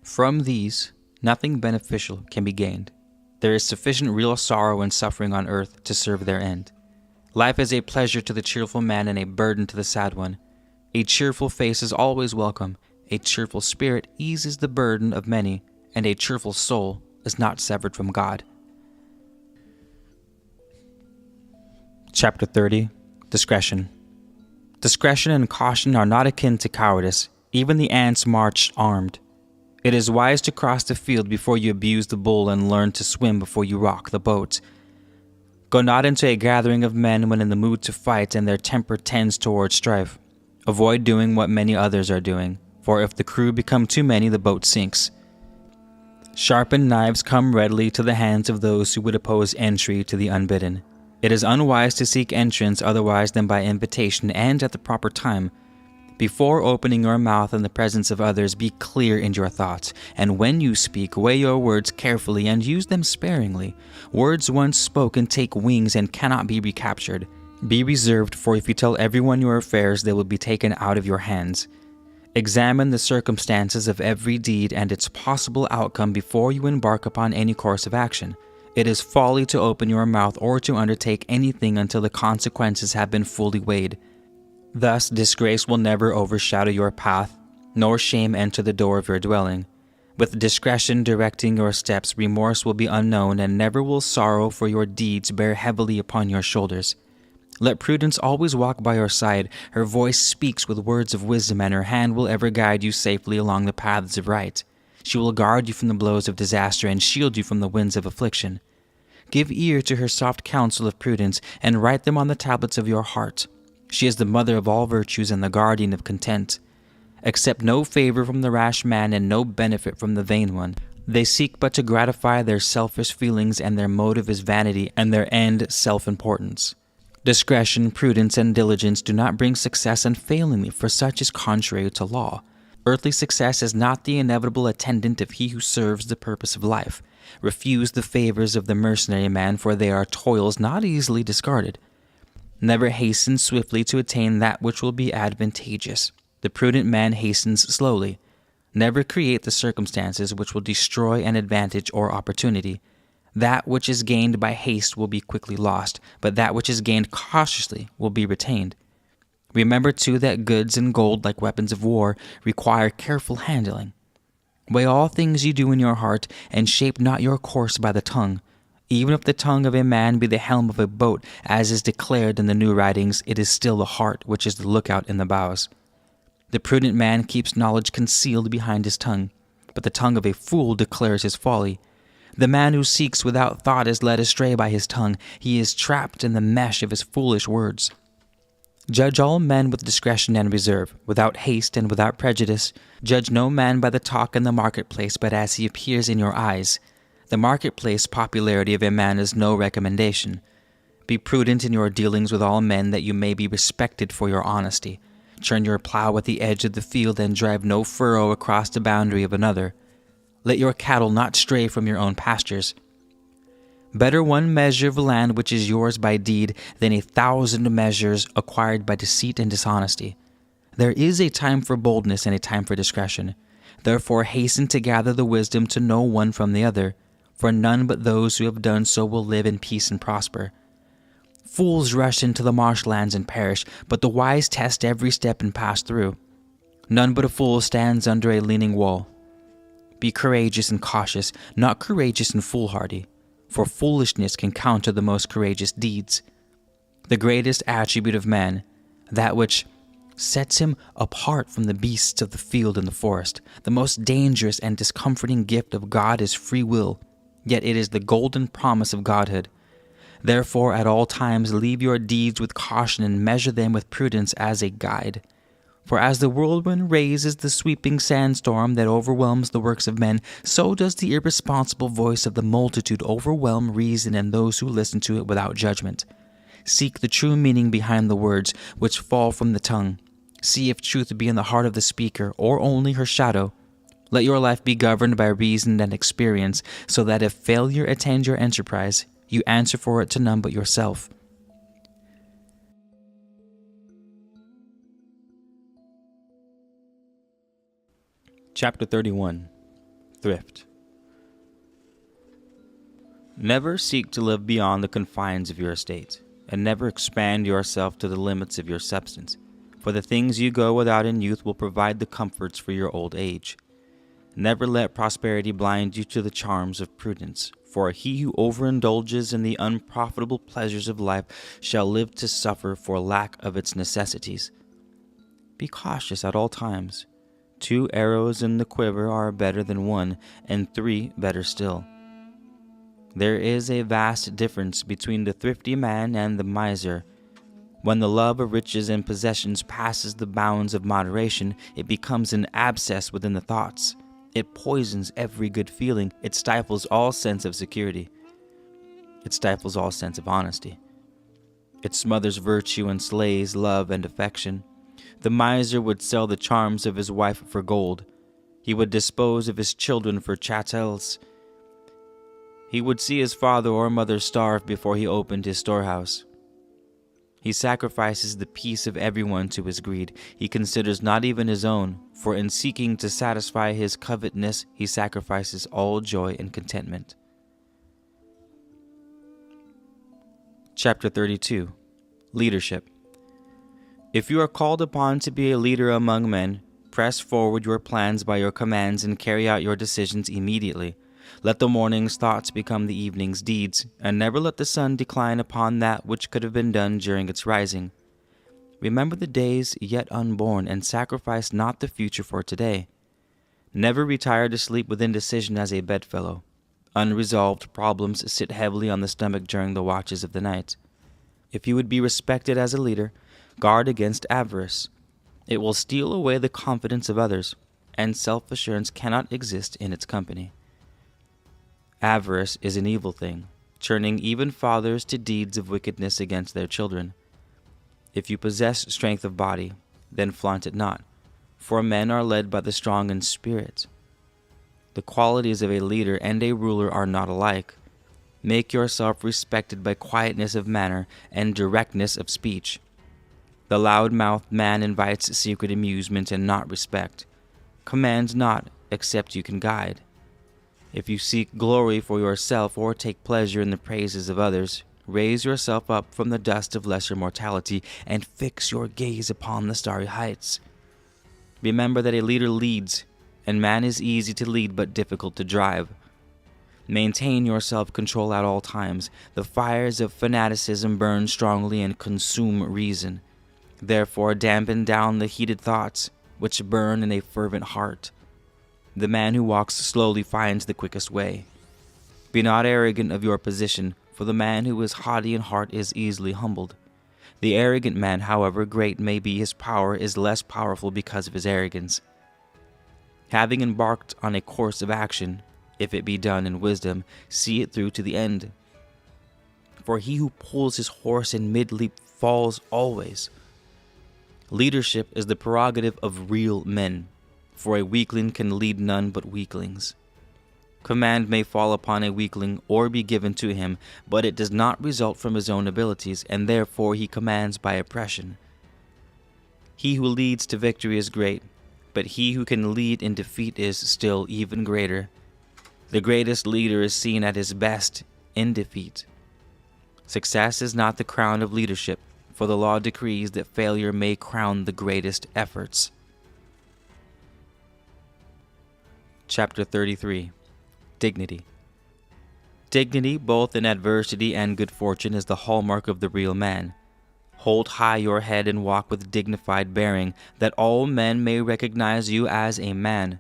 From these, nothing beneficial can be gained. There is sufficient real sorrow and suffering on earth to serve their end. Life is a pleasure to the cheerful man and a burden to the sad one. A cheerful face is always welcome. A cheerful spirit eases the burden of many, and a cheerful soul is not severed from God. Chapter 30. Discretion. Discretion and caution are not akin to cowardice. Even the ants march armed. It is wise to cross the field before you abuse the bull, and learn to swim before you rock the boat. Go not into a gathering of men when in the mood to fight and their temper tends toward strife. Avoid doing what many others are doing, for if the crew become too many, the boat sinks. Sharpened knives come readily to the hands of those who would oppose entry to the unbidden. It is unwise to seek entrance otherwise than by invitation and at the proper time. Before opening your mouth in the presence of others, be clear in your thoughts, and when you speak, weigh your words carefully and use them sparingly. Words once spoken take wings and cannot be recaptured. Be reserved, for if you tell everyone your affairs, they will be taken out of your hands. Examine the circumstances of every deed and its possible outcome before you embark upon any course of action. It is folly to open your mouth or to undertake anything until the consequences have been fully weighed. Thus, disgrace will never overshadow your path, nor shame enter the door of your dwelling. With discretion directing your steps, remorse will be unknown, and never will sorrow for your deeds bear heavily upon your shoulders. Let prudence always walk by your side. Her voice speaks with words of wisdom, and her hand will ever guide you safely along the paths of right. She will guard you from the blows of disaster and shield you from the winds of affliction. Give ear to her soft counsel of prudence, and write them on the tablets of your heart. She is the mother of all virtues and the guardian of content. Accept no favor from the rash man and no benefit from the vain one. They seek but to gratify their selfish feelings, and their motive is vanity, and their end self-importance. Discretion, prudence, and diligence do not bring success unfailingly, for such is contrary to law. Earthly success is not the inevitable attendant of he who serves the purpose of life. Refuse the favors of the mercenary man, for they are toils not easily discarded. Never hasten swiftly to attain that which will be advantageous. The prudent man hastens slowly. Never create the circumstances which will destroy an advantage or opportunity. That which is gained by haste will be quickly lost, but that which is gained cautiously will be retained. Remember, too, that goods and gold, like weapons of war, require careful handling. Weigh all things you do in your heart, and shape not your course by the tongue. Even if the tongue of a man be the helm of a boat, as is declared in the new writings, it is still the heart which is the lookout in the bows. The prudent man keeps knowledge concealed behind his tongue, but the tongue of a fool declares his folly. The man who seeks without thought is led astray by his tongue. He is trapped in the mesh of his foolish words. Judge all men with discretion and reserve, without haste and without prejudice. Judge no man by the talk in the marketplace, but as he appears in your eyes. The marketplace popularity of a man is no recommendation. Be prudent in your dealings with all men, that you may be respected for your honesty. Turn your plow at the edge of the field, and drive no furrow across the boundary of another. Let your cattle not stray from your own pastures. Better one measure of land which is yours by deed than 1,000 measures acquired by deceit and dishonesty. There is a time for boldness and a time for discretion. Therefore hasten to gather the wisdom to know one from the other, for none but those who have done so will live in peace and prosper. Fools rush into the marshlands and perish, but the wise test every step and pass through. None but a fool stands under a leaning wall. Be courageous and cautious, not courageous and foolhardy, for foolishness can counter the most courageous deeds. The greatest attribute of man, that which sets him apart from the beasts of the field and the forest, the most dangerous and discomforting gift of God is free will, yet it is the golden promise of Godhood. Therefore, at all times leave your deeds with caution and measure them with prudence as a guide. For as the whirlwind raises the sweeping sandstorm that overwhelms the works of men, so does the irresponsible voice of the multitude overwhelm reason and those who listen to it without judgment. Seek the true meaning behind the words which fall from the tongue. See if truth be in the heart of the speaker, or only her shadow. Let your life be governed by reason and experience, so that if failure attend your enterprise, you answer for it to none but yourself. Chapter 31. Thrift. Never seek to live beyond the confines of your estate, and never expand yourself to the limits of your substance, for the things you go without in youth will provide the comforts for your old age. Never let prosperity blind you to the charms of prudence, for he who overindulges in the unprofitable pleasures of life shall live to suffer for lack of its necessities. Be cautious at all times. 2 arrows in the quiver are better than 1, and 3 better still. There is a vast difference between the thrifty man and the miser. When the love of riches and possessions passes the bounds of moderation, it becomes an abscess within the thoughts. It poisons every good feeling. It stifles all sense of security. It stifles all sense of honesty. It smothers virtue and slays love and affection. The miser would sell the charms of his wife for gold. He would dispose of his children for chattels. He would see his father or mother starve before he opened his storehouse. He sacrifices the peace of everyone to his greed. He considers not even his own, for in seeking to satisfy his covetousness, he sacrifices all joy and contentment. Chapter 32. Leadership. If you are called upon to be a leader among men, press forward your plans by your commands and carry out your decisions immediately. Let the morning's thoughts become the evening's deeds, and never let the sun decline upon that which could have been done during its rising. Remember the days yet unborn, and sacrifice not the future for today. Never retire to sleep with indecision as a bedfellow. Unresolved problems sit heavily on the stomach during the watches of the night. If you would be respected as a leader, guard against avarice. It will steal away the confidence of others, and self-assurance cannot exist in its company. Avarice is an evil thing, turning even fathers to deeds of wickedness against their children. If you possess strength of body, then flaunt it not, for men are led by the strong in spirit. The qualities of a leader and a ruler are not alike. Make yourself respected by quietness of manner and directness of speech. The loud-mouthed man invites secret amusement and not respect. Command not, except you can guide. If you seek glory for yourself or take pleasure in the praises of others, raise yourself up from the dust of lesser mortality and fix your gaze upon the starry heights. Remember that a leader leads, and man is easy to lead but difficult to drive. Maintain your self-control at all times. The fires of fanaticism burn strongly and consume reason. Therefore, dampen down the heated thoughts which burn in a fervent heart. The man who walks slowly finds the quickest way. Be not arrogant of your position, for the man who is haughty in heart is easily humbled. The arrogant man, however great may be his power, is less powerful because of his arrogance. Having embarked on a course of action, if it be done in wisdom, see it through to the end. For he who pulls his horse in mid-leap falls always. Leadership is the prerogative of real men, for a weakling can lead none but weaklings. Command may fall upon a weakling or be given to him, but it does not result from his own abilities, and therefore he commands by oppression. He who leads to victory is great, but he who can lead in defeat is still even greater. The greatest leader is seen at his best in defeat. Success is not the crown of leadership, for the law decrees that failure may crown the greatest efforts. Chapter 33. Dignity. Dignity, both in adversity and good fortune, is the hallmark of the real man. Hold high your head and walk with dignified bearing, that all men may recognize you as a man.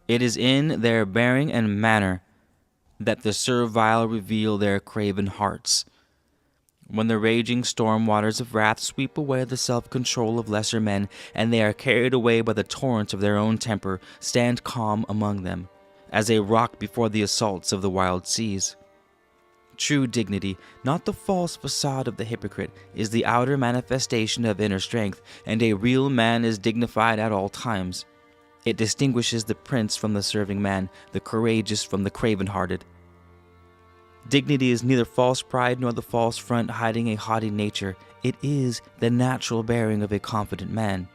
It is in their bearing and manner that the servile reveal their craven hearts. When the raging storm waters of wrath sweep away the self-control of lesser men, and they are carried away by the torrent of their own temper, stand calm among them, as a rock before the assaults of the wild seas. True dignity, not the false facade of the hypocrite, is the outer manifestation of inner strength, and a real man is dignified at all times. It distinguishes the prince from the serving man, the courageous from the craven-hearted. Dignity is neither false pride nor the false front hiding a haughty nature. It is the natural bearing of a confident man.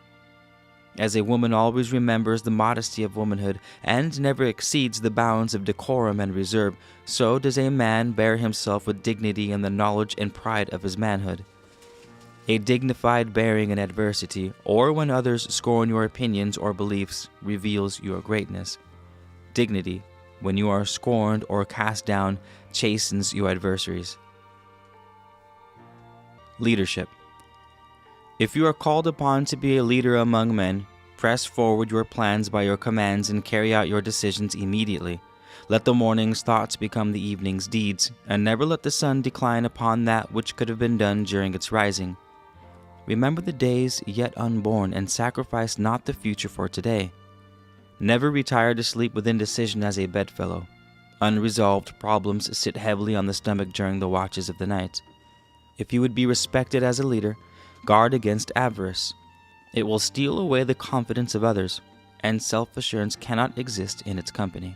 As a woman always remembers the modesty of womanhood and never exceeds the bounds of decorum and reserve, so does a man bear himself with dignity in the knowledge and pride of his manhood. A dignified bearing in adversity, or when others scorn your opinions or beliefs, reveals your greatness. Dignity, when you are scorned or cast down, chastens your adversaries. Leadership. If you are called upon to be a leader among men, press forward your plans by your commands and carry out your decisions immediately. Let the morning's thoughts become the evening's deeds, and never let the sun decline upon that which could have been done during its rising. Remember the days yet unborn, and sacrifice not the future for today. Never retire to sleep with indecision as a bedfellow. Unresolved problems sit heavily on the stomach during the watches of the night. If you would be respected as a leader, guard against avarice. It will steal away the confidence of others, and self-assurance cannot exist in its company.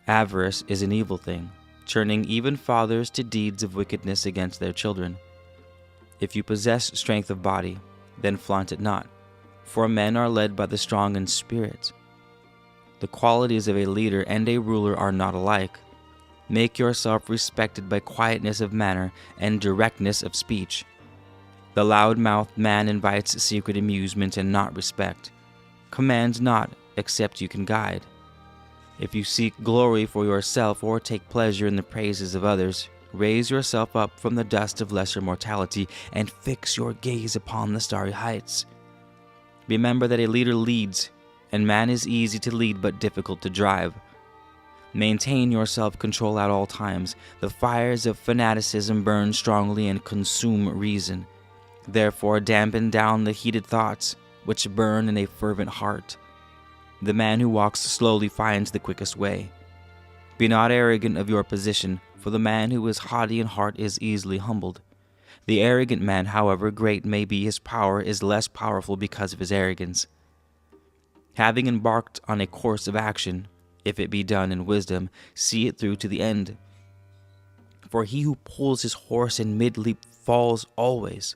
Avarice is an evil thing, turning even fathers to deeds of wickedness against their children. If you possess strength of body, then flaunt it not, for men are led by the strong in spirit. The qualities of a leader and a ruler are not alike. Make yourself respected by quietness of manner and directness of speech. The loud-mouthed man invites secret amusement and not respect. Command not, except you can guide. If you seek glory for yourself or take pleasure in the praises of others, raise yourself up from the dust of lesser mortality and fix your gaze upon the starry heights. Remember that a leader leads, and man is easy to lead but difficult to drive. Maintain your self-control at all times. The fires of fanaticism burn strongly and consume reason. Therefore, dampen down the heated thoughts which burn in a fervent heart. The man who walks slowly finds the quickest way. Be not arrogant of your position, for the man who is haughty in heart is easily humbled. The arrogant man, however great may be his power, is less powerful because of his arrogance. Having embarked on a course of action, if it be done in wisdom, see it through to the end. For he who pulls his horse in mid-leap falls always.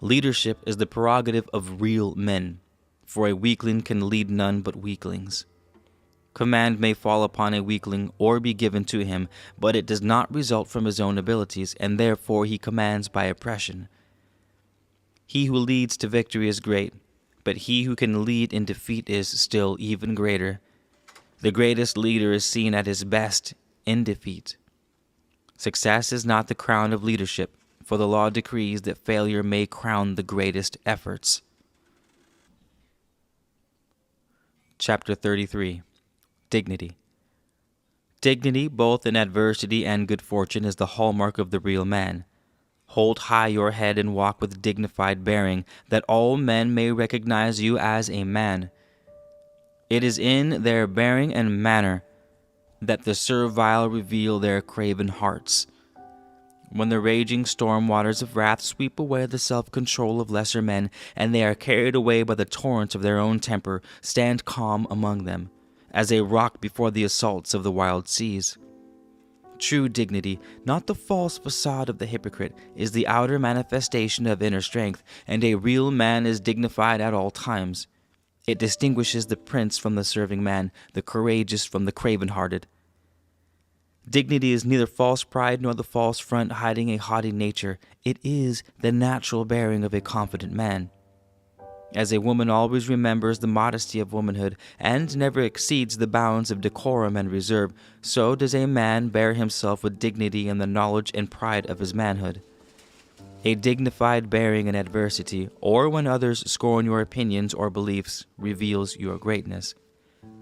Leadership is the prerogative of real men, for a weakling can lead none but weaklings. Command may fall upon a weakling or be given to him, but it does not result from his own abilities, and therefore he commands by oppression. He who leads to victory is great, but he who can lead in defeat is still even greater. The greatest leader is seen at his best in defeat. Success is not the crown of leadership, for the law decrees that failure may crown the greatest efforts. Chapter 33. Dignity. Dignity, both in adversity and good fortune, is the hallmark of the real man. Hold high your head and walk with dignified bearing, that all men may recognize you as a man. It is in their bearing and manner that the servile reveal their craven hearts. When the raging storm waters of wrath sweep away the self-control of lesser men, and they are carried away by the torrent of their own temper, stand calm among them, as a rock before the assaults of the wild seas. True dignity, not the false facade of the hypocrite, is the outer manifestation of inner strength, and a real man is dignified at all times. It distinguishes the prince from the serving man, the courageous from the craven-hearted. Dignity is neither false pride nor the false front hiding a haughty nature. It is the natural bearing of a confident man. As a woman always remembers the modesty of womanhood and never exceeds the bounds of decorum and reserve, so does a man bear himself with dignity in the knowledge and pride of his manhood. A dignified bearing in adversity, or when others scorn your opinions or beliefs, reveals your greatness.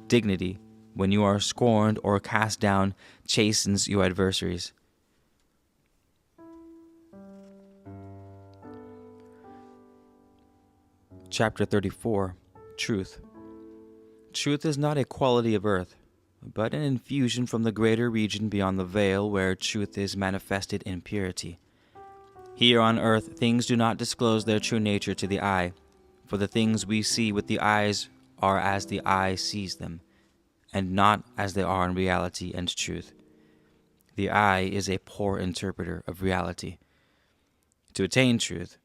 Dignity, when you are scorned or cast down, chastens your adversaries. Chapter 34. Truth. Truth is not a quality of earth, but an infusion from the greater region beyond the veil where truth is manifested in purity. Here on earth, things do not disclose their true nature to the eye, for the things we see with the eyes are as the eye sees them, and not as they are in reality and truth. The eye is a poor interpreter of reality. To attain truth,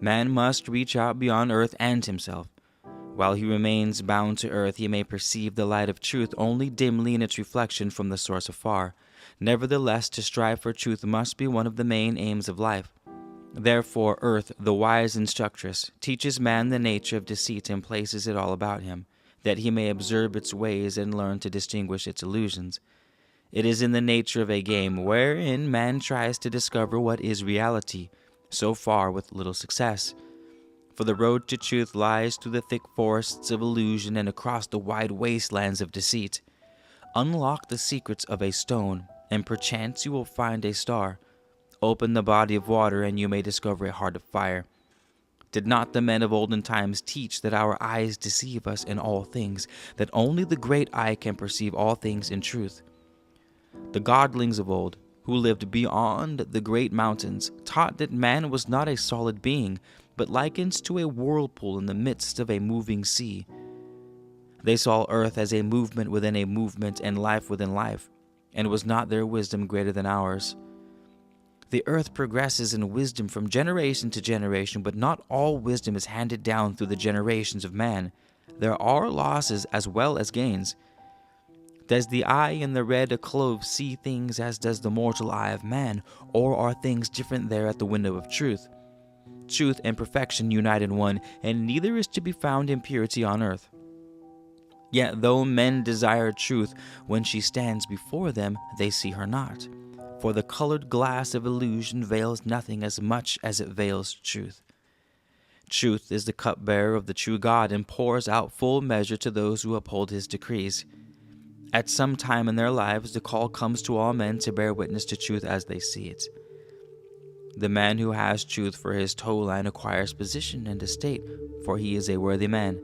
man must reach out beyond earth and himself. While he remains bound to earth, he may perceive the light of truth only dimly in its reflection from the source afar. Nevertheless, to strive for truth must be one of the main aims of life. Therefore, earth, the wise instructress, teaches man the nature of deceit and places it all about him, that he may observe its ways and learn to distinguish its illusions. It is in the nature of a game wherein man tries to discover what is reality, so far with little success. For the road to truth lies through the thick forests of illusion and across the wide wastelands of deceit. Unlock the secrets of a stone, and perchance you will find a star. Open the body of water, and you may discover a heart of fire. Did not the men of olden times teach that our eyes deceive us in all things, that only the great eye can perceive all things in truth? The godlings of old, who lived beyond the great mountains, taught that man was not a solid being, but likened to a whirlpool in the midst of a moving sea. They saw earth as a movement within a movement and life within life, and was not their wisdom greater than ours? The earth progresses in wisdom from generation to generation, but not all wisdom is handed down through the generations of man. There are losses as well as gains. Does the eye in the red clove see things as does the mortal eye of man, or are things different there at the window of truth? Truth and perfection unite in one, and neither is to be found in purity on earth. Yet though men desire truth, when she stands before them, they see her not. For the colored glass of illusion veils nothing as much as it veils truth. Truth is the cupbearer of the true God and pours out full measure to those who uphold his decrees. At some time in their lives, the call comes to all men to bear witness to truth as they see it. The man who has truth for his toe line acquires position and estate, for he is a worthy man.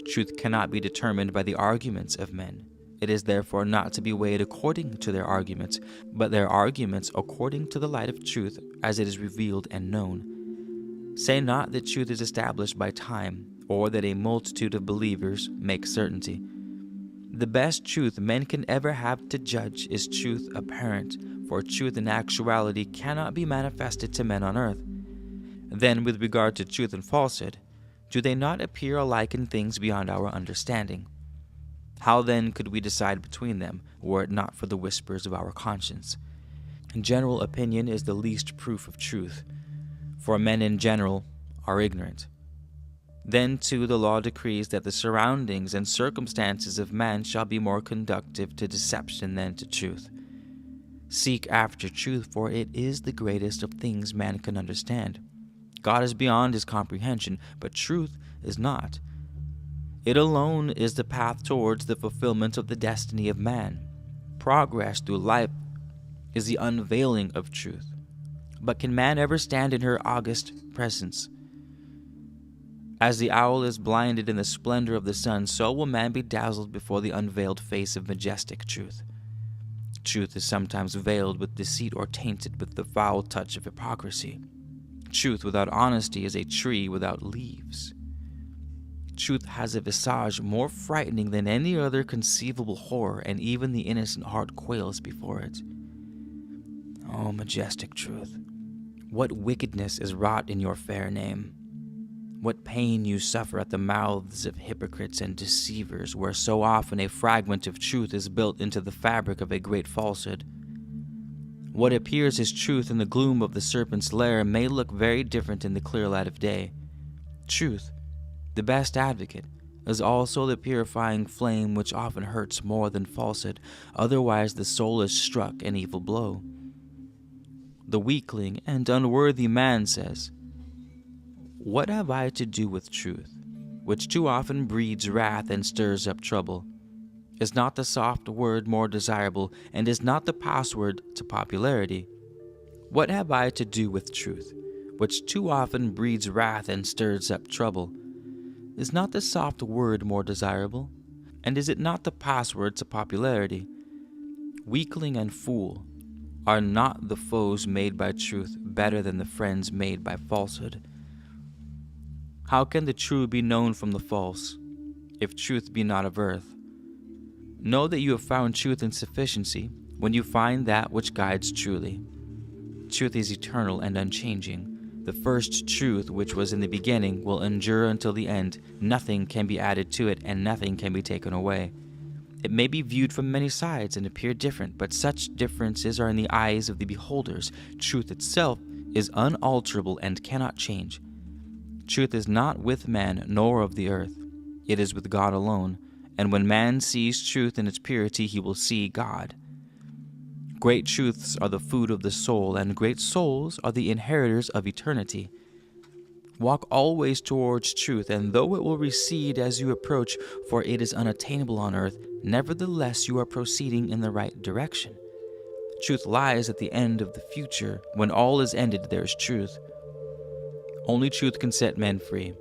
Truth cannot be determined by the arguments of men. It is therefore not to be weighed according to their arguments, but their arguments according to the light of truth as it is revealed and known. Say not that truth is established by time, or that a multitude of believers make certainty. The best truth men can ever have to judge is truth apparent, for truth in actuality cannot be manifested to men on earth. Then, with regard to truth and falsehood, Do they not appear alike in things beyond our understanding? How then could we decide between them, were it not for the whispers of our conscience? General opinion is the least proof of truth, for men in general are ignorant. Then, too, the law decrees that the surroundings and circumstances of man shall be more conducive to deception than to truth. Seek after truth, for it is the greatest of things man can understand. God is beyond his comprehension, but truth is not. It alone is the path towards the fulfillment of the destiny of man. Progress through life is the unveiling of truth. But can man ever stand in her august presence? As the owl is blinded in the splendor of the sun, so will man be dazzled before the unveiled face of majestic truth. Truth is sometimes veiled with deceit or tainted with the foul touch of hypocrisy. Truth without honesty is a tree without leaves. Truth has a visage more frightening than any other conceivable horror, and even the innocent heart quails before it. O majestic truth, what wickedness is wrought in your fair name! What pain you suffer at the mouths of hypocrites and deceivers, where so often a fragment of truth is built into the fabric of a great falsehood. What appears as truth in the gloom of the serpent's lair may look very different in the clear light of day. Truth, the best advocate, is also the purifying flame which often hurts more than falsehood, otherwise the soul is struck an evil blow. The weakling and unworthy man says, "What have I to do with truth, which too often breeds wrath and stirs up trouble? Is not the soft word more desirable, and is not the password to popularity? What have I to do with truth, which too often breeds wrath and stirs up trouble? Is not the soft word more desirable, and is it not the password to popularity? Weakling and fool, are not the foes made by truth better than the friends made by falsehood? How can the true be known from the false, if truth be not of earth? Know that you have found truth in sufficiency when you find that which guides truly. Truth is eternal and unchanging. The first truth, which was in the beginning, will endure until the end. Nothing can be added to it, and nothing can be taken away. It may be viewed from many sides and appear different, but such differences are in the eyes of the beholders. Truth itself is unalterable and cannot change. Truth is not with man nor of the earth. It is with God alone, and when man sees truth in its purity, he will see God. Great truths are the food of the soul, and great souls are the inheritors of eternity. Walk always towards truth, and though it will recede as you approach, for it is unattainable on earth, nevertheless you are proceeding in the right direction. Truth lies at the end of the future. When all is ended, there is truth. Only truth can set men free.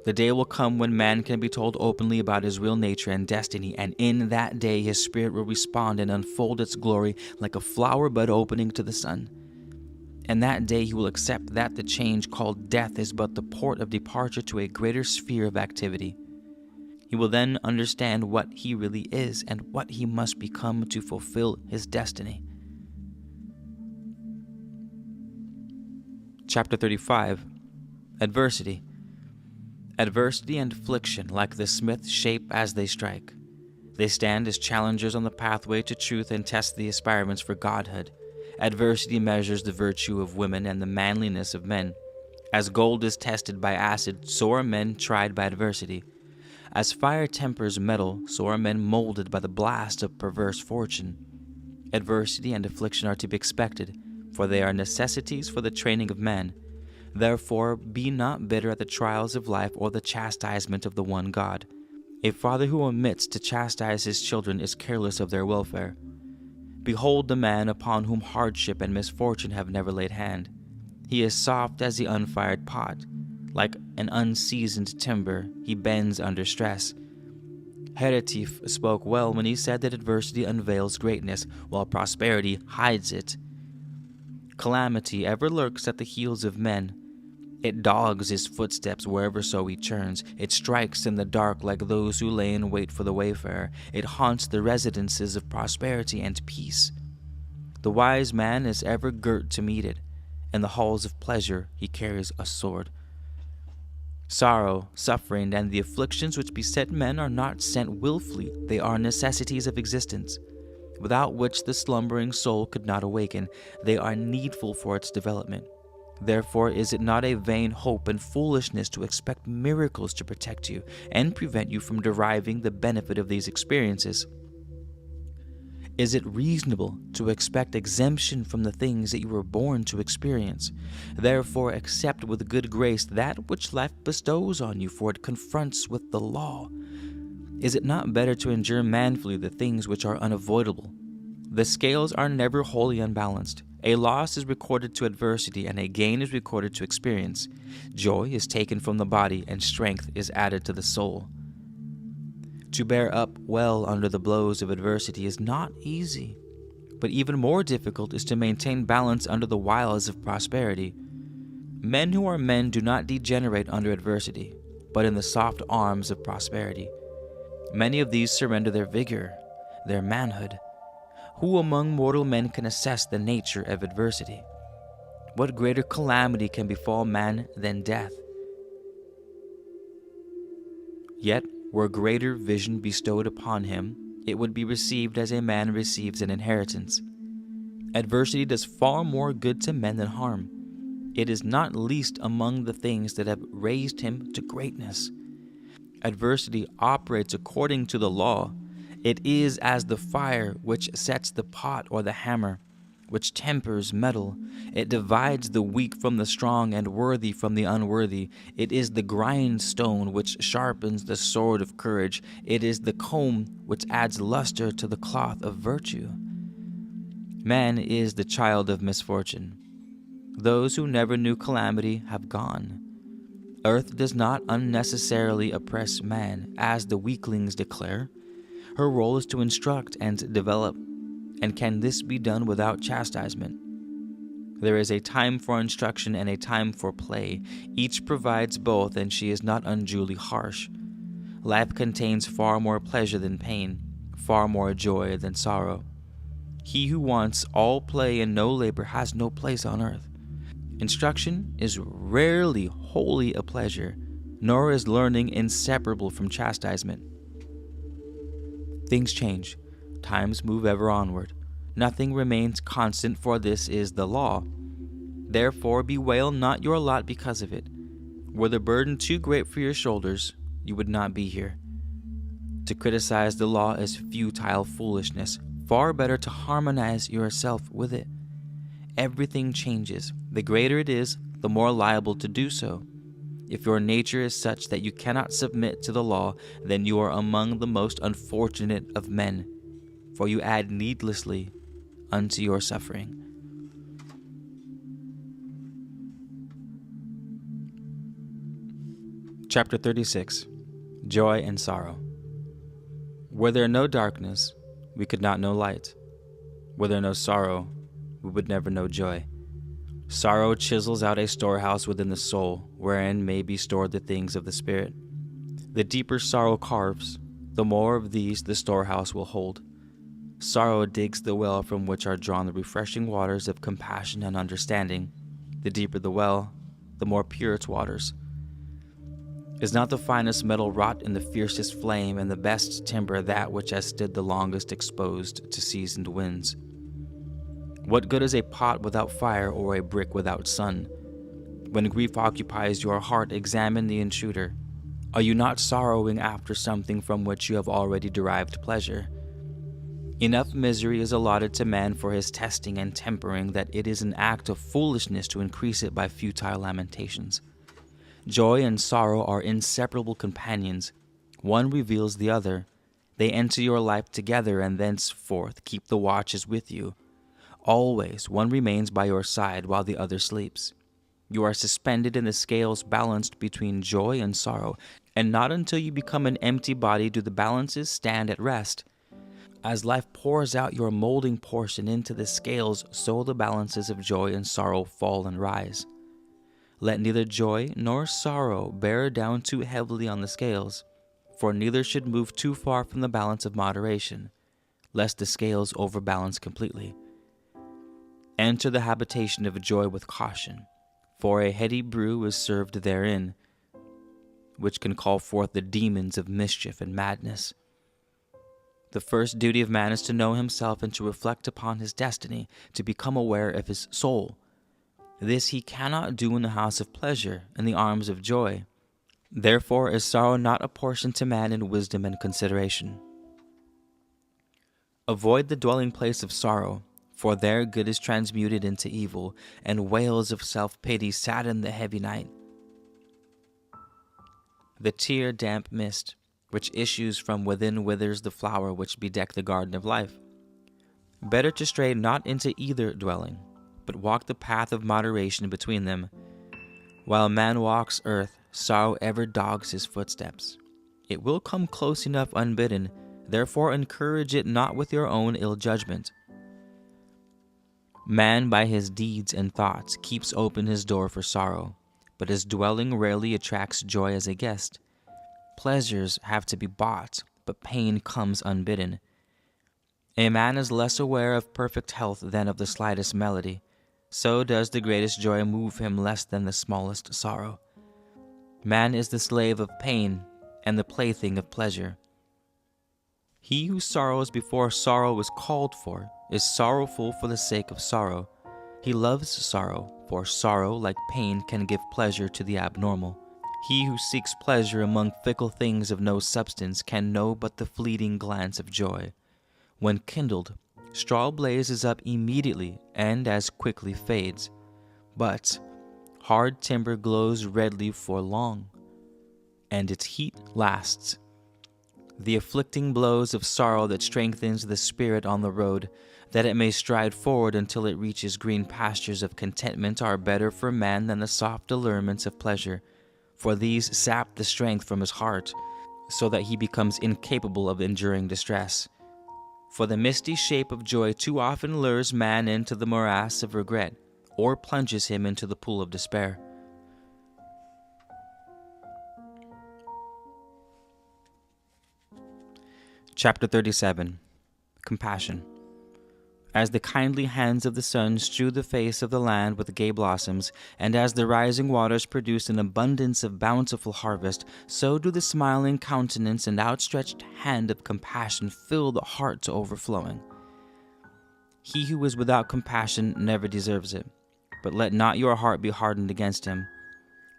The day will come when man can be told openly about his real nature and destiny, and in that day his spirit will respond and unfold its glory like a flower bud opening to the sun. And that day he will accept that the change called death is but the port of departure to a greater sphere of activity. He will then understand what he really is and what he must become to fulfill his destiny. Chapter 35. Adversity. Adversity and affliction, like the smith, shape as they strike. They stand as challengers on the pathway to truth and test the aspirants for godhood. Adversity measures the virtue of women and the manliness of men. As gold is tested by acid, so are men tried by adversity. As fire tempers metal, so are men molded by the blast of perverse fortune. Adversity and affliction are to be expected, for they are necessities for the training of man. Therefore, be not bitter at the trials of life or the chastisement of the one God. A father who omits to chastise his children is careless of their welfare. Behold the man upon whom hardship and misfortune have never laid hand. He is soft as the unfired pot. Like an unseasoned timber, he bends under stress. Heretif spoke well when he said that adversity unveils greatness, while prosperity hides it. Calamity ever lurks at the heels of men. It dogs his footsteps wherever so he turns. It strikes in the dark like those who lay in wait for the wayfarer. It haunts the residences of prosperity and peace. The wise man is ever girt to meet it. In the halls of pleasure he carries a sword. Sorrow, suffering, and the afflictions which beset men are not sent willfully, they are necessities of existence, without which the slumbering soul could not awaken. They are needful for its development. Therefore is it not a vain hope and foolishness to expect miracles to protect you and prevent you from deriving the benefit of these experiences? Is it reasonable to expect exemption from the things that you were born to experience? Therefore accept with good grace that which life bestows on you, for it confronts with the law. Is it not better to endure manfully the things which are unavoidable? The scales are never wholly unbalanced. A loss is recorded to adversity, and a gain is recorded to experience. Joy is taken from the body, and strength is added to the soul. To bear up well under the blows of adversity is not easy, but even more difficult is to maintain balance under the wiles of prosperity. Men who are men do not degenerate under adversity, but in the soft arms of prosperity. Many of these surrender their vigor, their manhood. Who among mortal men can assess the nature of adversity? What greater calamity can befall man than death? Yet, were greater vision bestowed upon him, it would be received as a man receives an inheritance. Adversity does far more good to men than harm. It is not least among the things that have raised him to greatness. Adversity operates according to the law. It is as the fire which sets the pot or the hammer, which tempers metal. It divides the weak from the strong and worthy from the unworthy. It is the grindstone which sharpens the sword of courage. It is the comb which adds luster to the cloth of virtue. Man is the child of misfortune. Those who never knew calamity have gone. Earth does not unnecessarily oppress man, as the weaklings declare. Her role is to instruct and develop. And can this be done without chastisement? There is a time for instruction and a time for play. Each provides both, and she is not unduly harsh. Life contains far more pleasure than pain, far more joy than sorrow. He who wants all play and no labor has no place on earth. Instruction is rarely wholly a pleasure, nor is learning inseparable from chastisement. Things change. Times move ever onward. Nothing remains constant, for this is the law. Therefore bewail not your lot because of it. Were the burden too great for your shoulders, you would not be here. To criticize the law is futile foolishness. Far better to harmonize yourself with it. Everything changes. The greater it is, the more liable to do so. If your nature is such that you cannot submit to the law, then you are among the most unfortunate of men, for you add needlessly unto your suffering. Chapter 36. Joy and Sorrow. Were there no darkness, we could not know light. Were there no sorrow, we would never know joy. Sorrow chisels out a storehouse within the soul, wherein may be stored the things of the spirit. The deeper sorrow carves, the more of these the storehouse will hold. Sorrow digs the well from which are drawn the refreshing waters of compassion and understanding. The deeper the well, the more pure its waters. Is not the finest metal wrought in the fiercest flame, and the best timber that which has stood the longest exposed to seasoned winds? What good is a pot without fire, or a brick without sun? When grief occupies your heart, examine the intruder. Are you not sorrowing after something from which you have already derived pleasure? Enough misery is allotted to man for his testing and tempering that it is an act of foolishness to increase it by futile lamentations. Joy and sorrow are inseparable companions. One reveals the other. They enter your life together and thenceforth keep the watches with you. Always one remains by your side while the other sleeps. You are suspended in the scales balanced between joy and sorrow, and not until you become an empty body do the balances stand at rest. As life pours out your molding portion into the scales, so the balances of joy and sorrow fall and rise. Let neither joy nor sorrow bear down too heavily on the scales, for neither should move too far from the balance of moderation, lest the scales overbalance completely. Enter the habitation of joy with caution, for a heady brew is served therein. which can call forth the demons of mischief and madness. The first duty of man is to know himself and to reflect upon his destiny, to become aware of his soul. This he cannot do in the house of pleasure, in the arms of joy. Therefore is sorrow not apportioned to man in wisdom and consideration. Avoid the dwelling place of sorrow, for there good is transmuted into evil, and wails of self-pity sadden the heavy night. The tear-damp mist, which issues from within, withers the flower which bedeck the garden of life. Better to stray not into either dwelling, but walk the path of moderation between them. While man walks earth, sorrow ever dogs his footsteps. It will come close enough unbidden, therefore encourage it not with your own ill judgment. Man by his deeds and thoughts keeps open his door for sorrow, but his dwelling rarely attracts joy as a guest. Pleasures have to be bought, but pain comes unbidden. A man is less aware of perfect health than of the slightest melody. So does the greatest joy move him less than the smallest sorrow. Man is the slave of pain and the plaything of pleasure. He who sorrows before sorrow is called for is sorrowful for the sake of sorrow. He loves sorrow, for sorrow, like pain, can give pleasure to the abnormal. He who seeks pleasure among fickle things of no substance can know but the fleeting glance of joy. When kindled, straw blazes up immediately and as quickly fades. But hard timber glows redly for long, and its heat lasts. The afflicting blows of sorrow that strengthens the spirit on the road, that it may stride forward until it reaches green pastures of contentment, are better for man than the soft allurements of pleasure, for these sap the strength from his heart, so that he becomes incapable of enduring distress. For the misty shape of joy too often lures man into the morass of regret, or plunges him into the pool of despair. Chapter 37. Compassion. As the kindly hands of the sun strew the face of the land with gay blossoms, and as the rising waters produce an abundance of bountiful harvest, so do the smiling countenance and outstretched hand of compassion fill the heart to overflowing. He who is without compassion never deserves it, but let not your heart be hardened against him.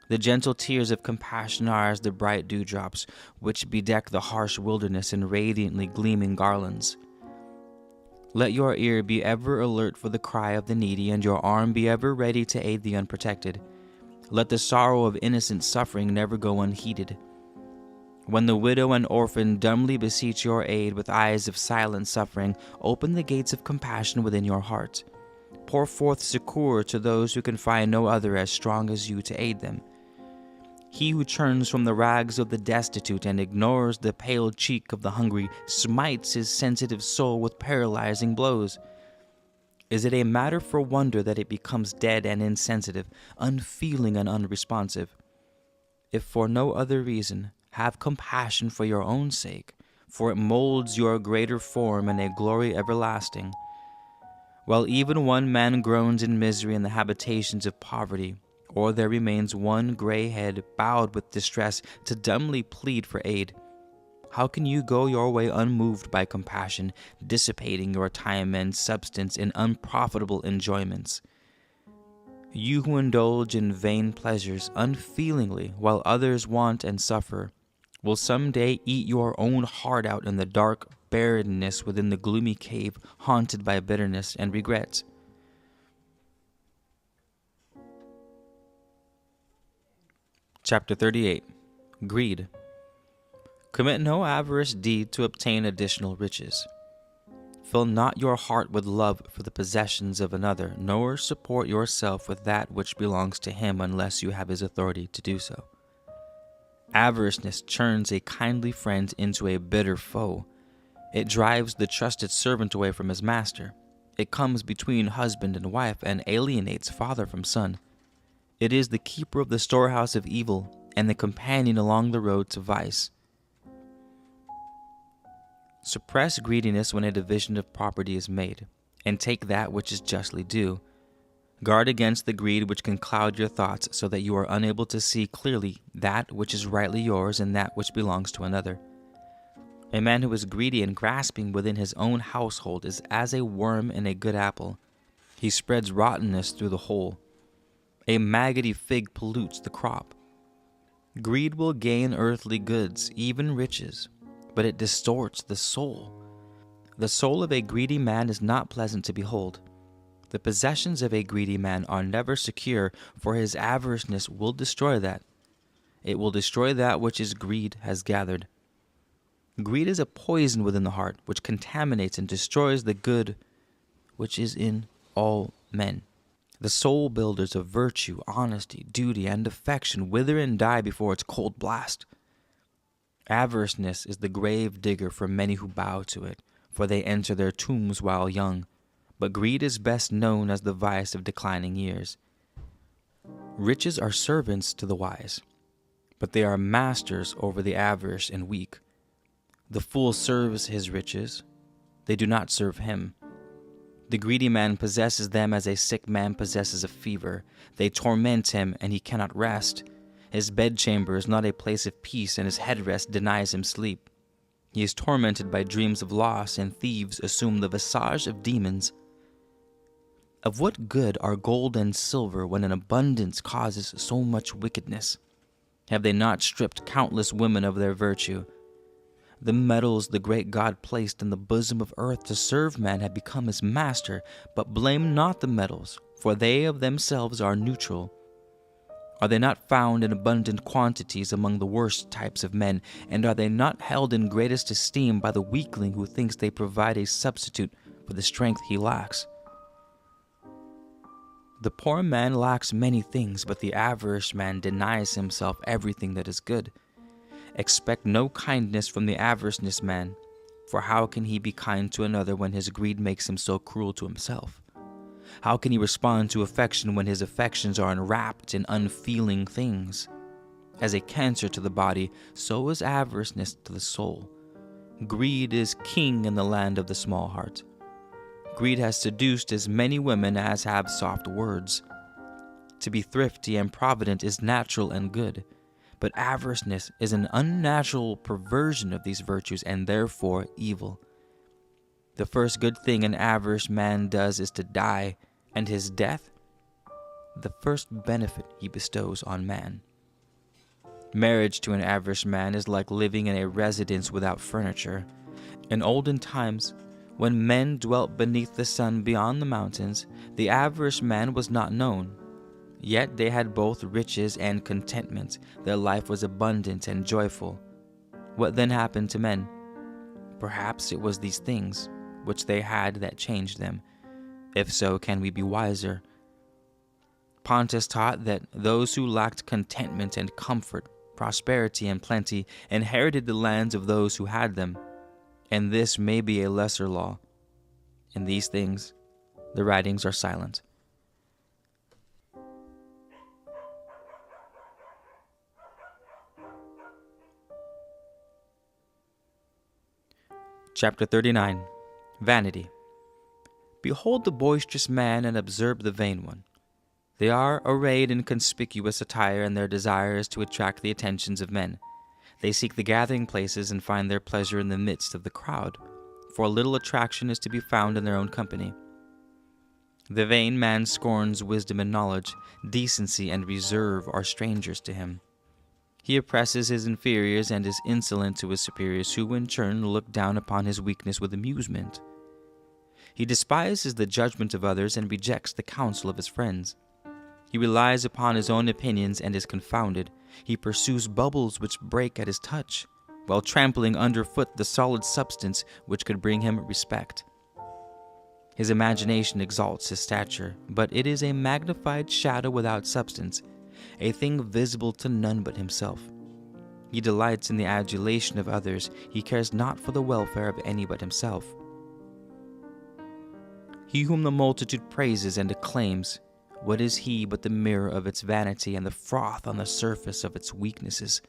The gentle tears of compassion are as the bright dewdrops, which bedeck the harsh wilderness in radiantly gleaming garlands. Let your ear be ever alert for the cry of the needy, and your arm be ever ready to aid the unprotected. Let the sorrow of innocent suffering never go unheeded. When the widow and orphan dumbly beseech your aid with eyes of silent suffering, open the gates of compassion within your heart. Pour forth succor to those who can find no other as strong as you to aid them. He who turns from the rags of the destitute and ignores the pale cheek of the hungry smites his sensitive soul with paralyzing blows. Is it a matter for wonder that it becomes dead and insensitive, unfeeling and unresponsive? If for no other reason, have compassion for your own sake, for it molds your greater form in a glory everlasting. While even one man groans in misery in the habitations of poverty, or there remains one gray head bowed with distress to dumbly plead for aid, how can you go your way unmoved by compassion, dissipating your time and substance in unprofitable enjoyments? You who indulge in vain pleasures unfeelingly while others want and suffer, will someday eat your own heart out in the dark barrenness within the gloomy cave haunted by bitterness and regret. Chapter 38. Greed. Commit no avaricious deed to obtain additional riches. Fill not your heart with love for the possessions of another, nor support yourself with that which belongs to him unless you have his authority to do so. Avariceness turns a kindly friend into a bitter foe. It drives the trusted servant away from his master. It comes between husband and wife and alienates father from son. It is the keeper of the storehouse of evil and the companion along the road to vice. Suppress greediness when a division of property is made, and take that which is justly due. Guard against the greed which can cloud your thoughts so that you are unable to see clearly that which is rightly yours and that which belongs to another. A man who is greedy and grasping within his own household is as a worm in a good apple. He spreads rottenness through the whole. A maggoty fig pollutes the crop. Greed will gain earthly goods, even riches, but it distorts the soul. The soul of a greedy man is not pleasant to behold. The possessions of a greedy man are never secure, for his avariceness will destroy that. It will destroy that which his greed has gathered. Greed is a poison within the heart, which contaminates and destroys the good which is in all men. The soul builders of virtue, honesty, duty, and affection wither and die before its cold blast. Avariceness is the grave digger for many who bow to it, for they enter their tombs while young. But greed is best known as the vice of declining years. Riches are servants to the wise, but they are masters over the avaricious and weak. The fool serves his riches, they do not serve him. The greedy man possesses them as a sick man possesses a fever. They torment him, and he cannot rest. His bedchamber is not a place of peace, and his headrest denies him sleep. He is tormented by dreams of loss, and thieves assume the visage of demons. Of what good are gold and silver when an abundance causes so much wickedness? Have they not stripped countless women of their virtue? The metals the great God placed in the bosom of earth to serve man have become his master, but blame not the metals, for they of themselves are neutral. Are they not found in abundant quantities among the worst types of men, and are they not held in greatest esteem by the weakling who thinks they provide a substitute for the strength he lacks? The poor man lacks many things, but the avaricious man denies himself everything that is good. Expect no kindness from the avaricious man, for how can he be kind to another when his greed makes him so cruel to himself? How can he respond to affection when his affections are enwrapped in unfeeling things? As a cancer to the body, so is avariceness to the soul. Greed is king in the land of the small heart. Greed has seduced as many women as have soft words. To be thrifty and provident is natural and good, but avariceness is an unnatural perversion of these virtues and therefore evil. The first good thing an avaricious man does is to die, and his death, the first benefit he bestows on man. Marriage to an avaricious man is like living in a residence without furniture. In olden times, when men dwelt beneath the sun beyond the mountains, the avaricious man was not known. Yet they had both riches and contentment. Their life was abundant and joyful. What then happened to men? Perhaps it was these things which they had that changed them. If so, can we be wiser? Pontus taught that those who lacked contentment and comfort, prosperity and plenty, inherited the lands of those who had them. And this may be a lesser law. In these things, the writings are silent. Chapter 39. Vanity. Behold the boisterous man and observe the vain one. They are arrayed in conspicuous attire, and their desire is to attract the attentions of men. They seek the gathering places and find their pleasure in the midst of the crowd, for a little attraction is to be found in their own company. The vain man scorns wisdom and knowledge. Decency and reserve are strangers to him. He oppresses his inferiors and is insolent to his superiors, who in turn look down upon his weakness with amusement. He despises the judgment of others and rejects the counsel of his friends. He relies upon his own opinions and is confounded. He pursues bubbles which break at his touch, while trampling underfoot the solid substance which could bring him respect. His imagination exalts his stature, but it is a magnified shadow without substance, a thing visible to none but himself. He delights in the adulation of others. He cares not for the welfare of any but himself. He whom the multitude praises and acclaims, what is he but the mirror of its vanity and the froth on the surface of its weaknesses?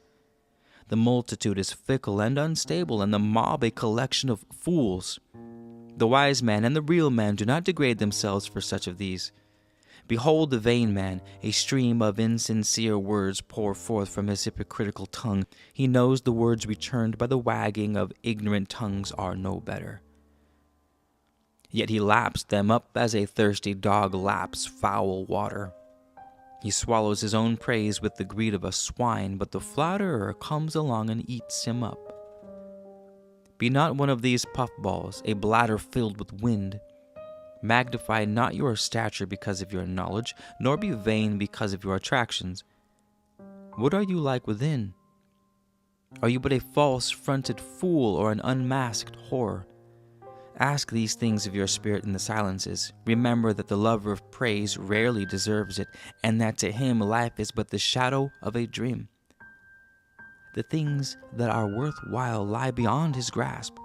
The multitude is fickle and unstable, and the mob a collection of fools. The wise man and the real man do not degrade themselves for such of these. Behold the vain man, a stream of insincere words pour forth from his hypocritical tongue. He knows the words returned by the wagging of ignorant tongues are no better. Yet he laps them up as a thirsty dog laps foul water. He swallows his own praise with the greed of a swine, but the flatterer comes along and eats him up. Be not one of these puffballs, a bladder filled with wind. Magnify not your stature because of your knowledge, nor be vain because of your attractions. What are you like within? Are you but a false-fronted fool or an unmasked whore? Ask these things of your spirit in the silences. Remember that the lover of praise rarely deserves it, and that to him life is but the shadow of a dream. The things that are worthwhile lie beyond his grasp,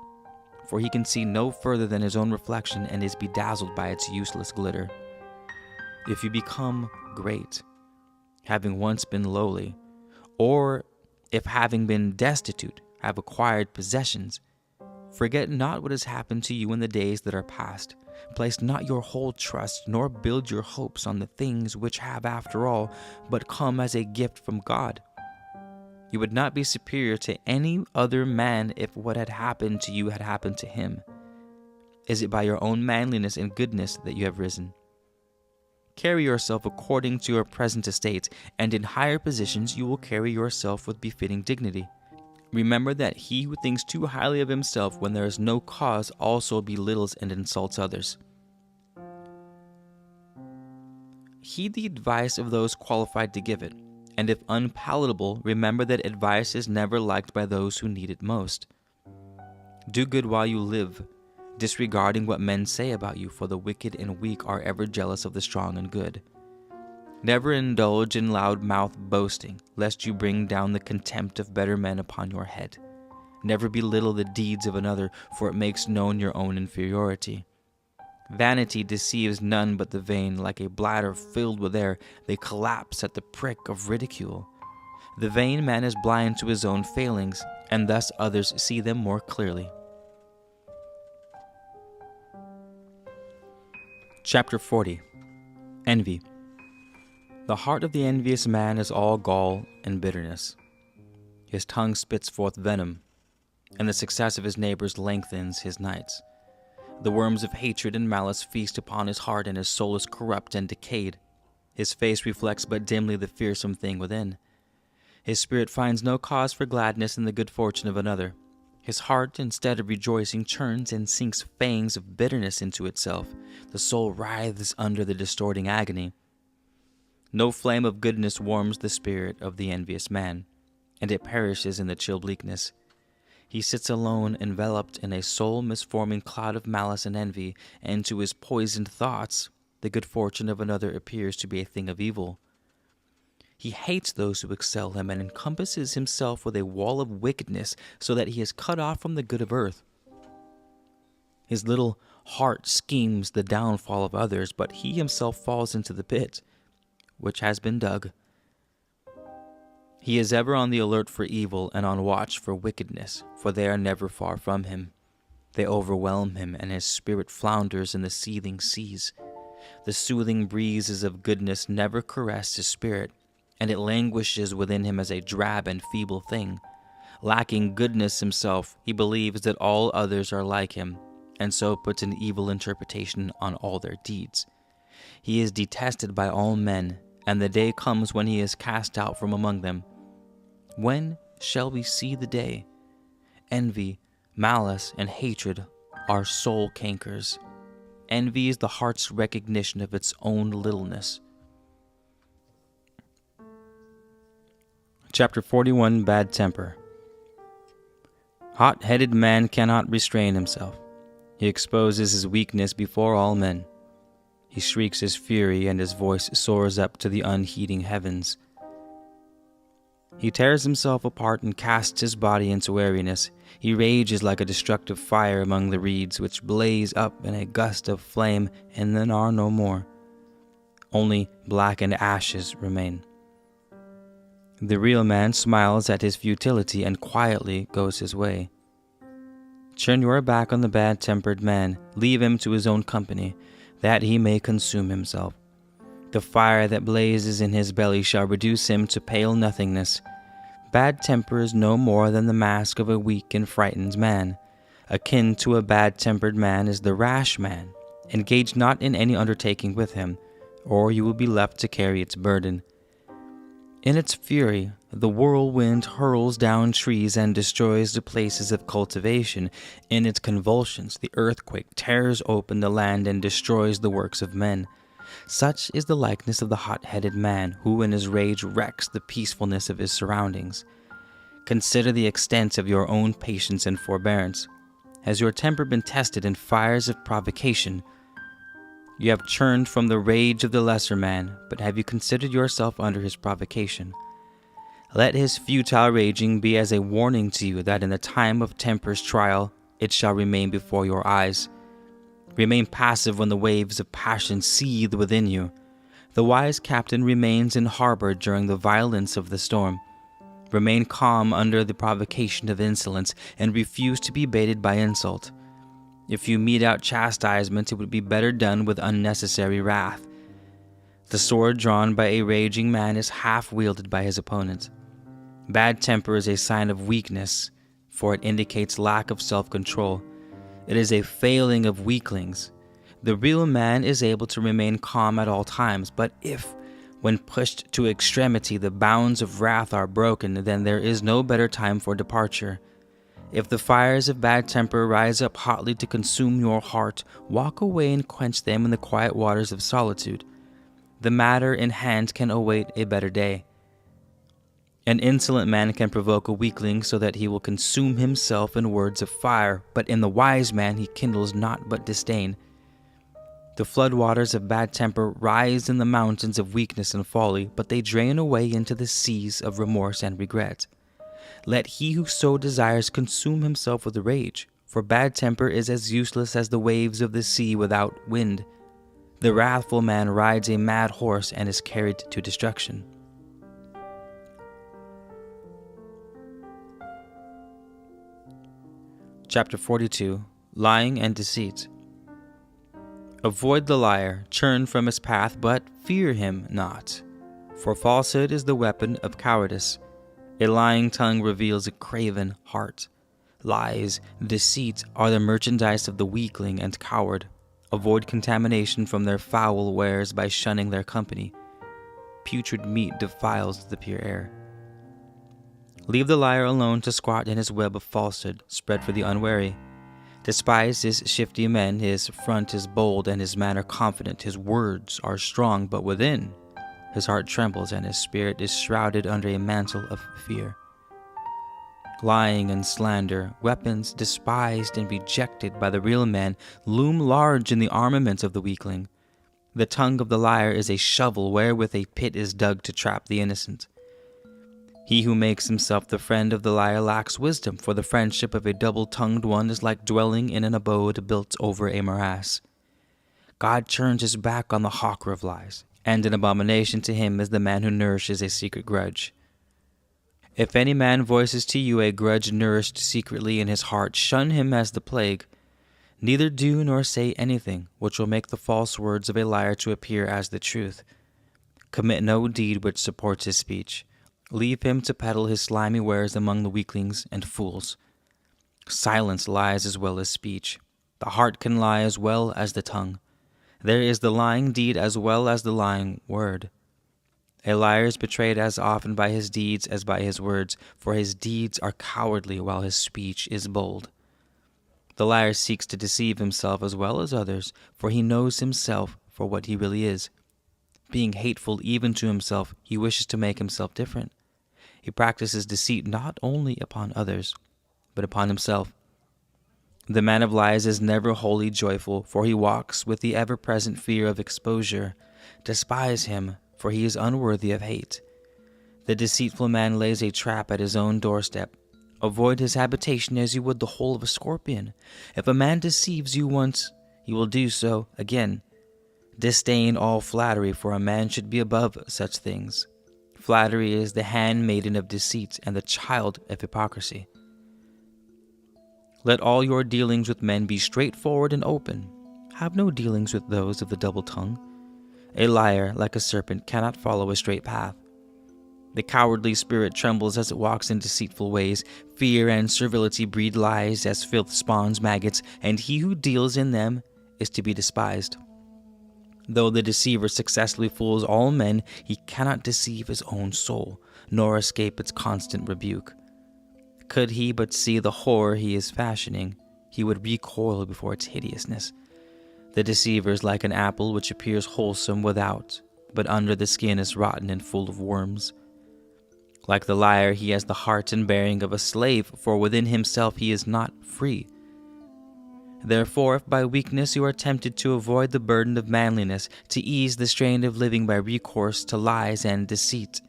for he can see no further than his own reflection and is bedazzled by its useless glitter. If you become great, having once been lowly, or if having been destitute have acquired possessions, forget not what has happened to you in the days that are past. Place not your whole trust, nor build your hopes on the things which have, after all, but come as a gift from God. You would not be superior to any other man if what had happened to you had happened to him. Is it by your own manliness and goodness that you have risen? Carry yourself according to your present estate, and in higher positions you will carry yourself with befitting dignity. Remember that he who thinks too highly of himself when there is no cause also belittles and insults others. Heed the advice of those qualified to give it, and if unpalatable, remember that advice is never liked by those who need it most. Do good while you live, disregarding what men say about you, for the wicked and weak are ever jealous of the strong and good. Never indulge in loud-mouthed boasting, lest you bring down the contempt of better men upon your head. Never belittle the deeds of another, for it makes known your own inferiority. Vanity deceives none but the vain. Like a bladder filled with air, they collapse at the prick of ridicule. The vain man is blind to his own failings, and thus others see them more clearly. Chapter 40. Envy. The heart of the envious man is all gall and bitterness. His tongue spits forth venom, and the success of his neighbors lengthens his nights. The worms of hatred and malice feast upon his heart, and his soul is corrupt and decayed. His face reflects but dimly the fearsome thing within. His spirit finds no cause for gladness in the good fortune of another. His heart, instead of rejoicing, churns and sinks fangs of bitterness into itself. The soul writhes under the distorting agony. No flame of goodness warms the spirit of the envious man, and it perishes in the chill bleakness. He sits alone, enveloped in a soul-misforming cloud of malice and envy, and to his poisoned thoughts, the good fortune of another appears to be a thing of evil. He hates those who excel him, and encompasses himself with a wall of wickedness, so that he is cut off from the good of earth. His little heart schemes the downfall of others, but he himself falls into the pit, which has been dug. He is ever on the alert for evil and on watch for wickedness, for they are never far from him. They overwhelm him, and his spirit flounders in the seething seas. The soothing breezes of goodness never caress his spirit, and it languishes within him as a drab and feeble thing. Lacking goodness himself, he believes that all others are like him, and so puts an evil interpretation on all their deeds. He is detested by all men, and the day comes when he is cast out from among them. When shall we see the day? Envy, malice, and hatred are soul cankers. Envy is the heart's recognition of its own littleness. Chapter 41. Bad Temper. Hot-headed man cannot restrain himself. He exposes his weakness before all men. He shrieks his fury, and his voice soars up to the unheeding heavens. He tears himself apart and casts his body into weariness. He rages like a destructive fire among the reeds, which blaze up in a gust of flame and then are no more. Only blackened ashes remain. The real man smiles at his futility and quietly goes his way. Turn your back on the bad-tempered man. Leave him to his own company, that he may consume himself. The fire that blazes in his belly shall reduce him to pale nothingness. Bad temper is no more than the mask of a weak and frightened man. Akin to a bad-tempered man is the rash man. Engage not in any undertaking with him, or you will be left to carry its burden. In its fury, the whirlwind hurls down trees and destroys the places of cultivation. In its convulsions, the earthquake tears open the land and destroys the works of men. Such is the likeness of the hot-headed man, who in his rage wrecks the peacefulness of his surroundings. Consider the extent of your own patience and forbearance. Has your temper been tested in fires of provocation? You have turned from the rage of the lesser man, but have you considered yourself under his provocation? Let his futile raging be as a warning to you that in the time of temper's trial it shall remain before your eyes. Remain passive when the waves of passion seethe within you. The wise captain remains in harbor during the violence of the storm. Remain calm under the provocation of insolence, and refuse to be baited by insult. If you mete out chastisement, it would be better done with unnecessary wrath. The sword drawn by a raging man is half wielded by his opponent. Bad temper is a sign of weakness, for it indicates lack of self-control. It is a failing of weaklings. The real man is able to remain calm at all times, but if, when pushed to extremity, the bounds of wrath are broken, then there is no better time for departure. If the fires of bad temper rise up hotly to consume your heart, walk away and quench them in the quiet waters of solitude. The matter in hand can await a better day. An insolent man can provoke a weakling so that he will consume himself in words of fire, but in the wise man he kindles naught but disdain. The floodwaters of bad temper rise in the mountains of weakness and folly, but they drain away into the seas of remorse and regret. Let he who so desires consume himself with rage, for bad temper is as useless as the waves of the sea without wind. The wrathful man rides a mad horse and is carried to destruction. Chapter 42. Lying and Deceit. Avoid the liar, turn from his path, but fear him not. For falsehood is the weapon of cowardice. A lying tongue reveals a craven heart. Lies, deceit are the merchandise of the weakling and coward. Avoid contamination from their foul wares by shunning their company. Putrid meat defiles the pure air. Leave the liar alone to squat in his web of falsehood, spread for the unwary. Despise his shifty men, his front is bold and his manner confident. His words are strong, but within his heart trembles and his spirit is shrouded under a mantle of fear. Lying and slander, weapons despised and rejected by the real man, loom large in the armament of the weakling. The tongue of the liar is a shovel wherewith a pit is dug to trap the innocent. He who makes himself the friend of the liar lacks wisdom, for the friendship of a double-tongued one is like dwelling in an abode built over a morass. God turns his back on the hawker of lies, and an abomination to him is the man who nourishes a secret grudge. If any man voices to you a grudge nourished secretly in his heart, shun him as the plague. Neither do nor say anything which will make the false words of a liar to appear as the truth. Commit no deed which supports his speech. Leave him to peddle his slimy wares among the weaklings and fools. Silence lies as well as speech. The heart can lie as well as the tongue. There is the lying deed as well as the lying word. A liar is betrayed as often by his deeds as by his words, for his deeds are cowardly while his speech is bold. The liar seeks to deceive himself as well as others, for he knows himself for what he really is. Being hateful even to himself, he wishes to make himself different. He practices deceit not only upon others, but upon himself. The man of lies is never wholly joyful, for he walks with the ever-present fear of exposure. Despise him, for he is unworthy of hate. The deceitful man lays a trap at his own doorstep. Avoid his habitation as you would the hole of a scorpion. If a man deceives you once, he will do so again. Disdain all flattery, for a man should be above such things. Flattery is the handmaiden of deceit and the child of hypocrisy. Let all your dealings with men be straightforward and open. Have no dealings with those of the double tongue. A liar, like a serpent, cannot follow a straight path. The cowardly spirit trembles as it walks in deceitful ways. Fear and servility breed lies as filth spawns maggots, and he who deals in them is to be despised. Though the deceiver successfully fools all men, he cannot deceive his own soul, nor escape its constant rebuke. Could he but see the horror he is fashioning, he would recoil before its hideousness. The deceiver is like an apple which appears wholesome without, but under the skin is rotten and full of worms. Like the liar, he has the heart and bearing of a slave, for within himself he is not free. Therefore, if by weakness you are tempted to avoid the burden of manliness, to ease the strain of living by recourse to lies and deceit,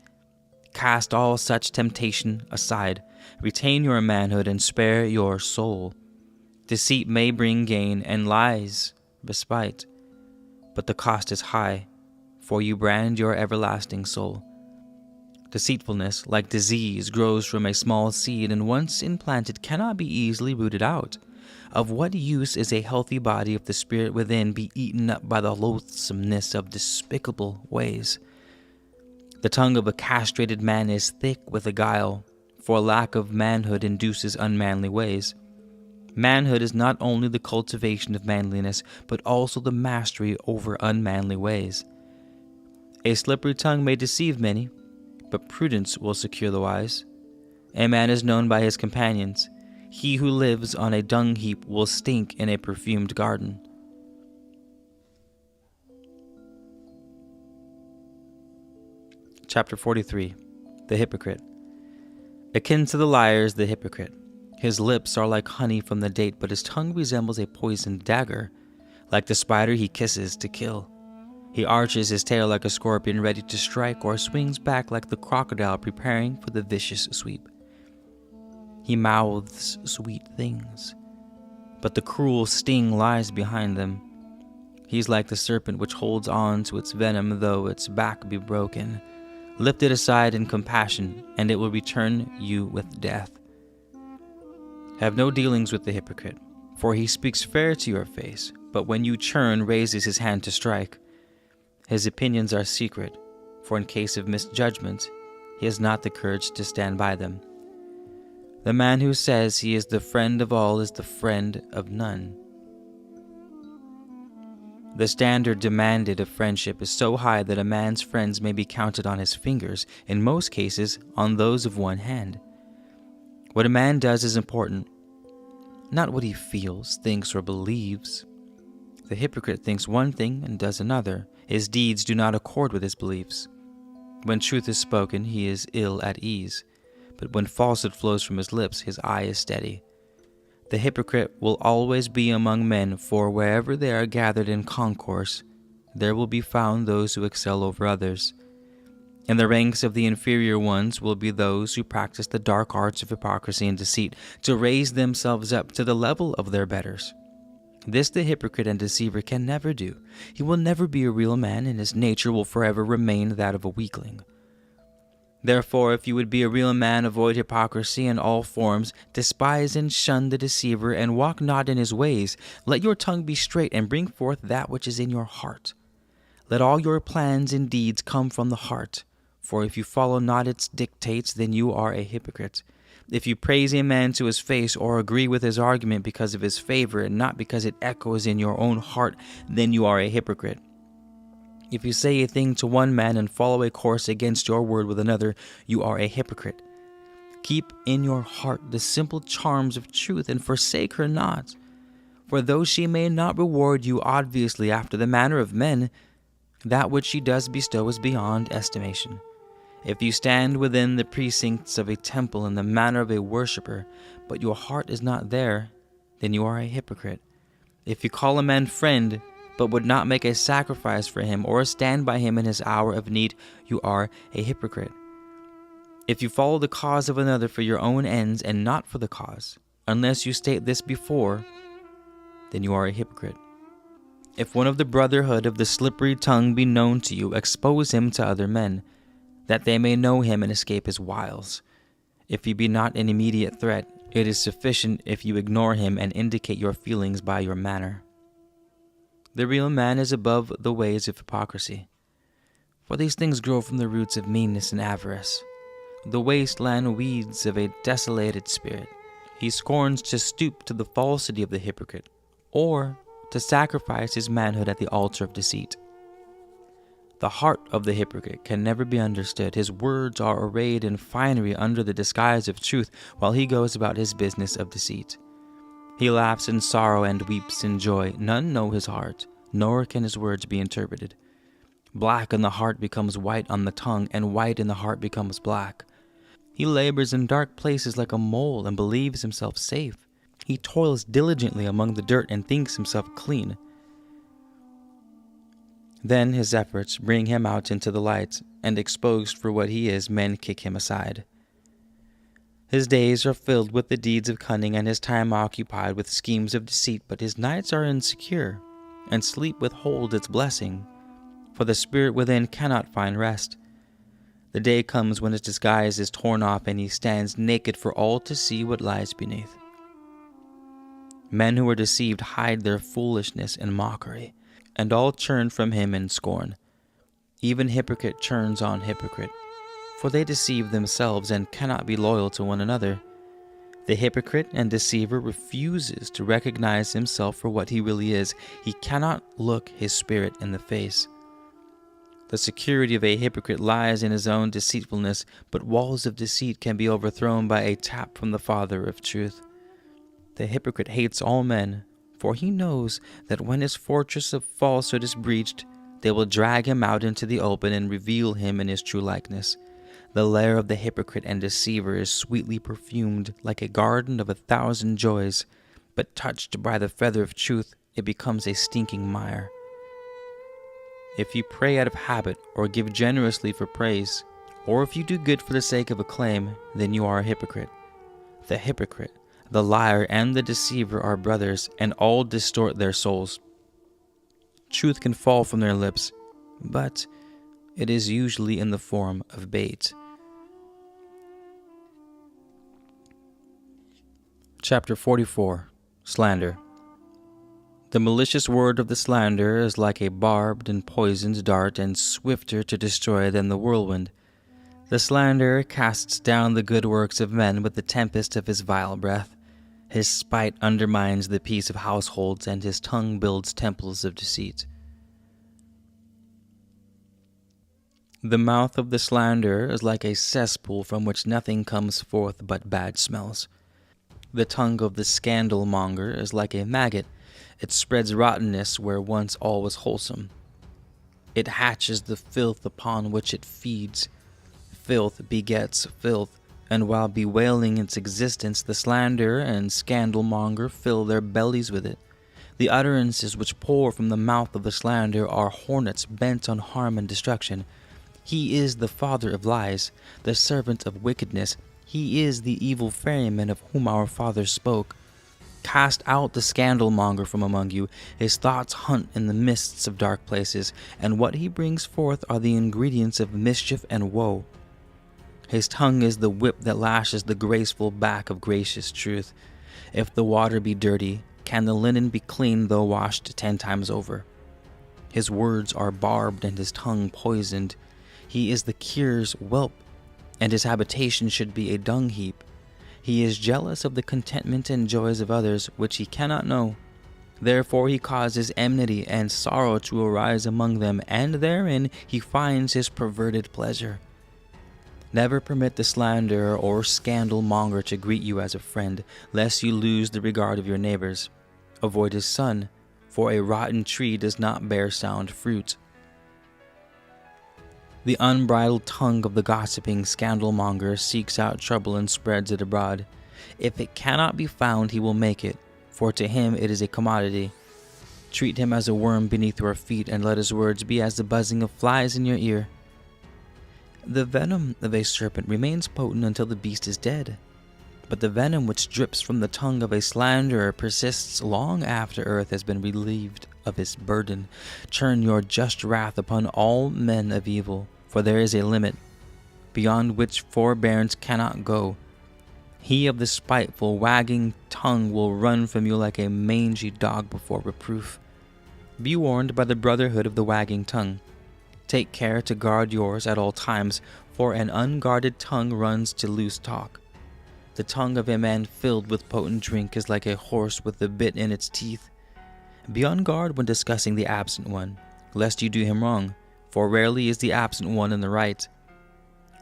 cast all such temptation aside, retain your manhood and spare your soul. Deceit may bring gain, and lies respite, but the cost is high, for you brand your everlasting soul. Deceitfulness, like disease, grows from a small seed, and once implanted cannot be easily rooted out. Of what use is a healthy body if the spirit within be eaten up by the loathsomeness of despicable ways? The tongue of a castrated man is thick with a guile, for lack of manhood induces unmanly ways. Manhood is not only the cultivation of manliness, but also the mastery over unmanly ways. A slippery tongue may deceive many, but prudence will secure the wise. A man is known by his companions. He who lives on a dung heap will stink in a perfumed garden. Chapter 43. The Hypocrite. Akin to the liar is the hypocrite. His lips are like honey from the date, but his tongue resembles a poisoned dagger. Like the spider, he kisses to kill. He arches his tail like a scorpion ready to strike, or swings back like the crocodile preparing for the vicious sweep. He mouths sweet things, but the cruel sting lies behind them. He is like the serpent which holds on to its venom though its back be broken. Lift it aside in compassion, and it will return you with death. Have no dealings with the hypocrite, for he speaks fair to your face, but when you churn, raises his hand to strike. His opinions are secret, for in case of misjudgment, he has not the courage to stand by them. The man who says he is the friend of all is the friend of none. The standard demanded of friendship is so high that a man's friends may be counted on his fingers, in most cases on those of one hand. What a man does is important, not what he feels, thinks, or believes. The hypocrite thinks one thing and does another. His deeds do not accord with his beliefs. When truth is spoken, he is ill at ease, but when falsehood flows from his lips, his eye is steady. The hypocrite will always be among men, for wherever they are gathered in concourse, there will be found those who excel over others. In the ranks of the inferior ones will be those who practice the dark arts of hypocrisy and deceit to raise themselves up to the level of their betters. This the hypocrite and deceiver can never do. He will never be a real man, and his nature will forever remain that of a weakling. Therefore, if you would be a real man, avoid hypocrisy in all forms, despise and shun the deceiver, and walk not in his ways. Let your tongue be straight, and bring forth that which is in your heart. Let all your plans and deeds come from the heart, for if you follow not its dictates, then you are a hypocrite. If you praise a man to his face, or agree with his argument because of his favor and not because it echoes in your own heart, then you are a hypocrite. If you say a thing to one man and follow a course against your word with another, you are a hypocrite. Keep in your heart the simple charms of truth, and forsake her not. For though she may not reward you obviously after the manner of men, that which she does bestow is beyond estimation. If you stand within the precincts of a temple in the manner of a worshipper, but your heart is not there, then you are a hypocrite. If you call a man friend, but would not make a sacrifice for him or stand by him in his hour of need, you are a hypocrite. If you follow the cause of another for your own ends and not for the cause, unless you state this before, then you are a hypocrite. If one of the brotherhood of the slippery tongue be known to you, expose him to other men, that they may know him and escape his wiles. If he be not an immediate threat, it is sufficient if you ignore him and indicate your feelings by your manner. The real man is above the ways of hypocrisy, for these things grow from the roots of meanness and avarice, the wasteland weeds of a desolated spirit. He scorns to stoop to the falsity of the hypocrite, or to sacrifice his manhood at the altar of deceit. The heart of the hypocrite can never be understood. His words are arrayed in finery under the disguise of truth, while he goes about his business of deceit. He laughs in sorrow and weeps in joy. None know his heart, nor can his words be interpreted. Black in the heart becomes white on the tongue, and white in the heart becomes black. He labors in dark places like a mole and believes himself safe. He toils diligently among the dirt and thinks himself clean. Then his efforts bring him out into the light, and exposed for what he is, men kick him aside. His days are filled with the deeds of cunning, and his time occupied with schemes of deceit, but his nights are insecure, and sleep withholds its blessing, for the spirit within cannot find rest. The day comes when his disguise is torn off, and he stands naked for all to see what lies beneath. Men who are deceived hide their foolishness in mockery, and all turn from him in scorn. Even hypocrite turns on hypocrite, for they deceive themselves and cannot be loyal to one another. The hypocrite and deceiver refuses to recognize himself for what he really is. He cannot look his spirit in the face. The security of a hypocrite lies in his own deceitfulness, but walls of deceit can be overthrown by a tap from the Father of truth. The hypocrite hates all men, for he knows that when his fortress of falsehood is breached, they will drag him out into the open and reveal him in his true likeness. The lair of the hypocrite and deceiver is sweetly perfumed like a garden of 1,000 joys, but touched by the feather of truth, it becomes a stinking mire. If you pray out of habit, or give generously for praise, or if you do good for the sake of acclaim, then you are a hypocrite. The hypocrite, the liar, and the deceiver are brothers, and all distort their souls. Truth can fall from their lips, but it is usually in the form of bait. Chapter 44. Slander. The malicious word of the slanderer is like a barbed and poisoned dart, and swifter to destroy than the whirlwind. The slanderer casts down the good works of men with the tempest of his vile breath. His spite undermines the peace of households, and his tongue builds temples of deceit. The mouth of the slanderer is like a cesspool from which nothing comes forth but bad smells. The tongue of the scandal-monger is like a maggot. It spreads rottenness where once all was wholesome. It hatches the filth upon which it feeds. Filth begets filth, and while bewailing its existence, the slanderer and scandal-monger fill their bellies with it. The utterances which pour from the mouth of the slanderer are hornets bent on harm and destruction. He is the father of lies, the servant of wickedness. He is the evil ferryman of whom our fathers spoke. Cast out the scandal-monger from among you. His thoughts hunt in the mists of dark places, and what he brings forth are the ingredients of mischief and woe. His tongue is the whip that lashes the graceful back of gracious truth. If the water be dirty, can the linen be clean though washed 10 times over? His words are barbed and his tongue poisoned. He is the cure's whelp, and his habitation should be a dung heap. He is jealous of the contentment and joys of others, which he cannot know. Therefore he causes enmity and sorrow to arise among them, and therein he finds his perverted pleasure. Never permit the slanderer or scandal-monger to greet you as a friend, lest you lose the regard of your neighbors. Avoid his son, for a rotten tree does not bear sound fruit. The unbridled tongue of the gossiping scandal-monger seeks out trouble and spreads it abroad. If it cannot be found, he will make it, for to him it is a commodity. Treat him as a worm beneath your feet, and let his words be as the buzzing of flies in your ear. The venom of a serpent remains potent until the beast is dead, but the venom which drips from the tongue of a slanderer persists long after earth has been relieved of its burden. Turn your just wrath upon all men of evil, for there is a limit, beyond which forbearance cannot go. He of the spiteful, wagging tongue will run from you like a mangy dog before reproof. Be warned by the brotherhood of the wagging tongue. Take care to guard yours at all times, for an unguarded tongue runs to loose talk. The tongue of a man filled with potent drink is like a horse with the bit in its teeth. Be on guard when discussing the absent one, lest you do him wrong, for rarely is the absent one in the right.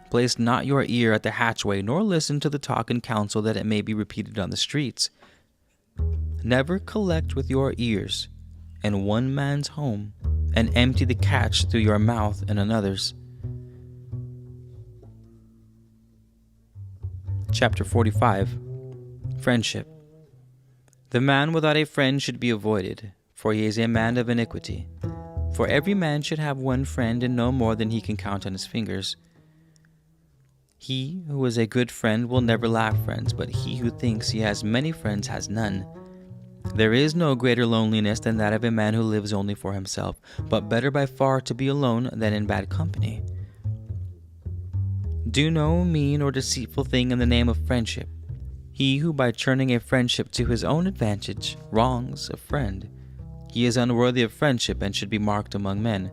Place not your ear at the hatchway, nor listen to the talk and counsel that it may be repeated on the streets. Never collect with your ears in one man's home, and empty the catch through your mouth in another's. Chapter 45. Friendship. The man without a friend should be avoided, for he is a man of iniquity. For every man should have one friend, and no more than he can count on his fingers. He who is a good friend will never lack friends, but he who thinks he has many friends has none. There is no greater loneliness than that of a man who lives only for himself, but better by far to be alone than in bad company. Do no mean or deceitful thing in the name of friendship. He who by turning a friendship to his own advantage wrongs a friend, he is unworthy of friendship and should be marked among men.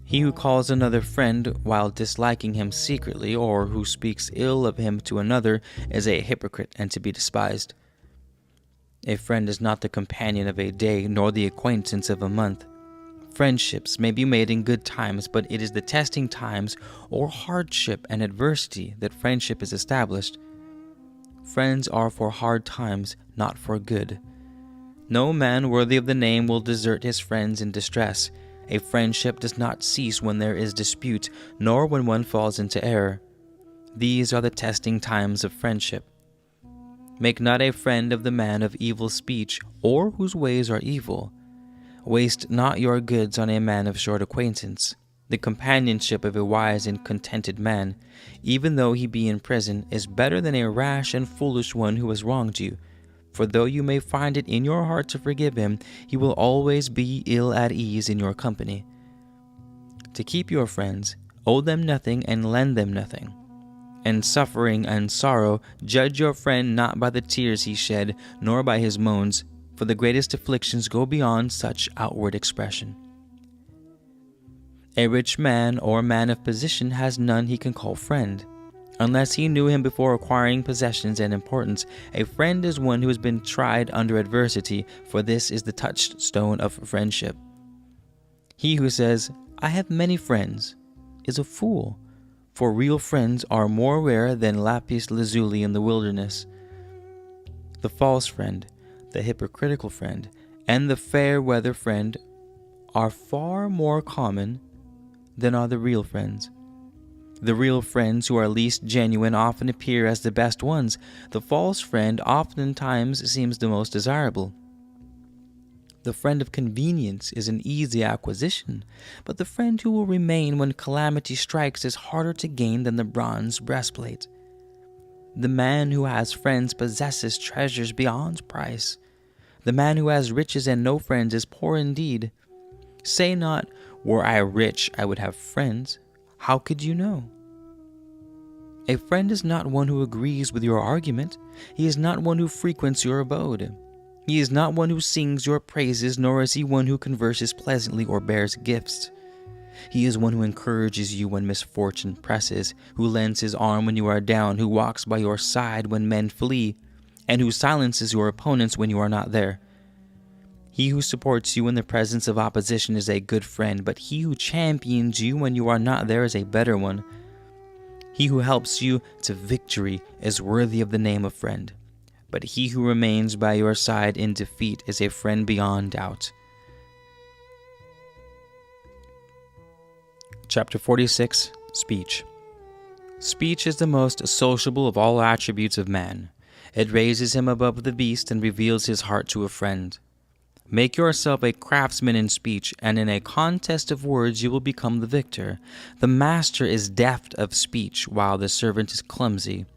He who calls another friend while disliking him secretly, or who speaks ill of him to another, is a hypocrite and to be despised. A friend is not the companion of a day, nor the acquaintance of a month. Friendships may be made in good times, but it is the testing times or hardship and adversity that friendship is established. Friends are for hard times, not for good. No man worthy of the name will desert his friends in distress. A friendship does not cease when there is dispute, nor when one falls into error. These are the testing times of friendship. Make not a friend of the man of evil speech, or whose ways are evil. Waste not your goods on a man of short acquaintance. The companionship of a wise and contented man, even though he be in prison, is better than a rash and foolish one who has wronged you. For though you may find it in your heart to forgive him, he will always be ill at ease in your company. To keep your friends, owe them nothing and lend them nothing. In suffering and sorrow, judge your friend not by the tears he shed, nor by his moans, for the greatest afflictions go beyond such outward expression. A rich man or man of position has none he can call friend, unless he knew him before acquiring possessions and importance. A friend is one who has been tried under adversity, for this is the touchstone of friendship. He who says, "I have many friends," is a fool, for real friends are more rare than lapis lazuli in the wilderness. The false friend, the hypocritical friend, and the fair-weather friend are far more common than are the real friends. The real friends who are least genuine often appear as the best ones. The false friend oftentimes seems the most desirable. The friend of convenience is an easy acquisition, but the friend who will remain when calamity strikes is harder to gain than the bronze breastplate. The man who has friends possesses treasures beyond price. The man who has riches and no friends is poor indeed. Say not, "Were I rich, I would have friends." How could you know? A friend is not one who agrees with your argument. He is not one who frequents your abode. He is not one who sings your praises, nor is he one who converses pleasantly or bears gifts. He is one who encourages you when misfortune presses, who lends his arm when you are down, who walks by your side when men flee, and who silences your opponents when you are not there. He who supports you in the presence of opposition is a good friend, but he who champions you when you are not there is a better one. He who helps you to victory is worthy of the name of friend, but he who remains by your side in defeat is a friend beyond doubt. Chapter 46. Speech. Speech is the most sociable of all attributes of man. It raises him above the beast and reveals his heart to a friend. Make yourself a craftsman in speech, and in a contest of words you will become the victor. The master is deft of speech, while the servant is clumsy.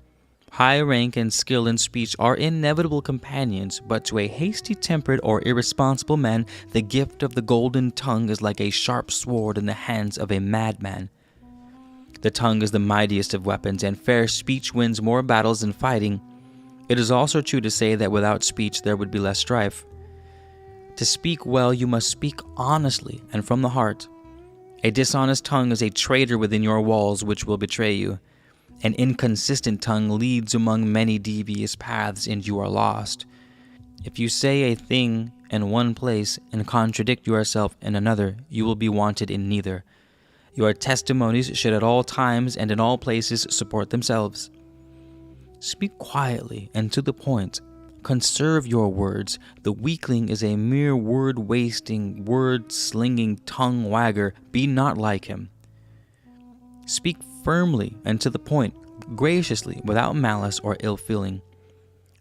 High rank and skill in speech are inevitable companions, but to a hasty-tempered or irresponsible man, the gift of the golden tongue is like a sharp sword in the hands of a madman. The tongue is the mightiest of weapons, and fair speech wins more battles than fighting. It is also true to say that without speech there would be less strife. To speak well, you must speak honestly and from the heart. A dishonest tongue is a traitor within your walls which will betray you. An inconsistent tongue leads among many devious paths, and you are lost. If you say a thing in one place and contradict yourself in another, you will be wanted in neither. Your testimonies should at all times and in all places support themselves. Speak quietly and to the point. Conserve your words. The weakling is a mere word-wasting, word-slinging tongue-wagger. Be not like him. Speak firmly and to the point, graciously, without malice or ill feeling.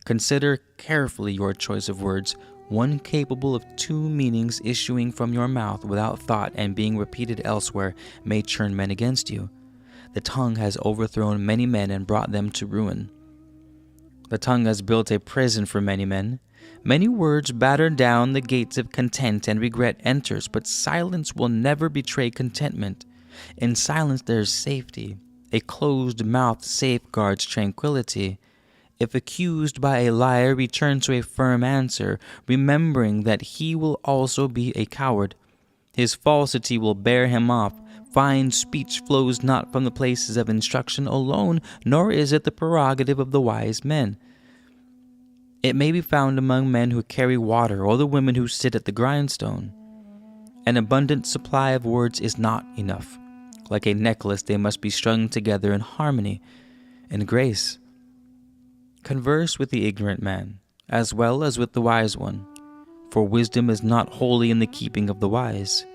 Consider carefully your choice of words. One capable of two meanings issuing from your mouth without thought and being repeated elsewhere may turn men against you. The tongue has overthrown many men and brought them to ruin. The tongue has built a prison for many men. Many words batter down the gates of content, and regret enters, but silence will never betray contentment. In silence there is safety. A closed mouth safeguards tranquility. If accused by a liar, return to a firm answer, remembering that he will also be a coward. His falsity will bear him off. Fine speech flows not from the places of instruction alone, nor is it the prerogative of the wise men. It may be found among men who carry water, or the women who sit at the grindstone. An abundant supply of words is not enough. Like a necklace, they must be strung together in harmony and grace. Converse with the ignorant man, as well as with the wise one, for wisdom is not wholly in the keeping of the wise.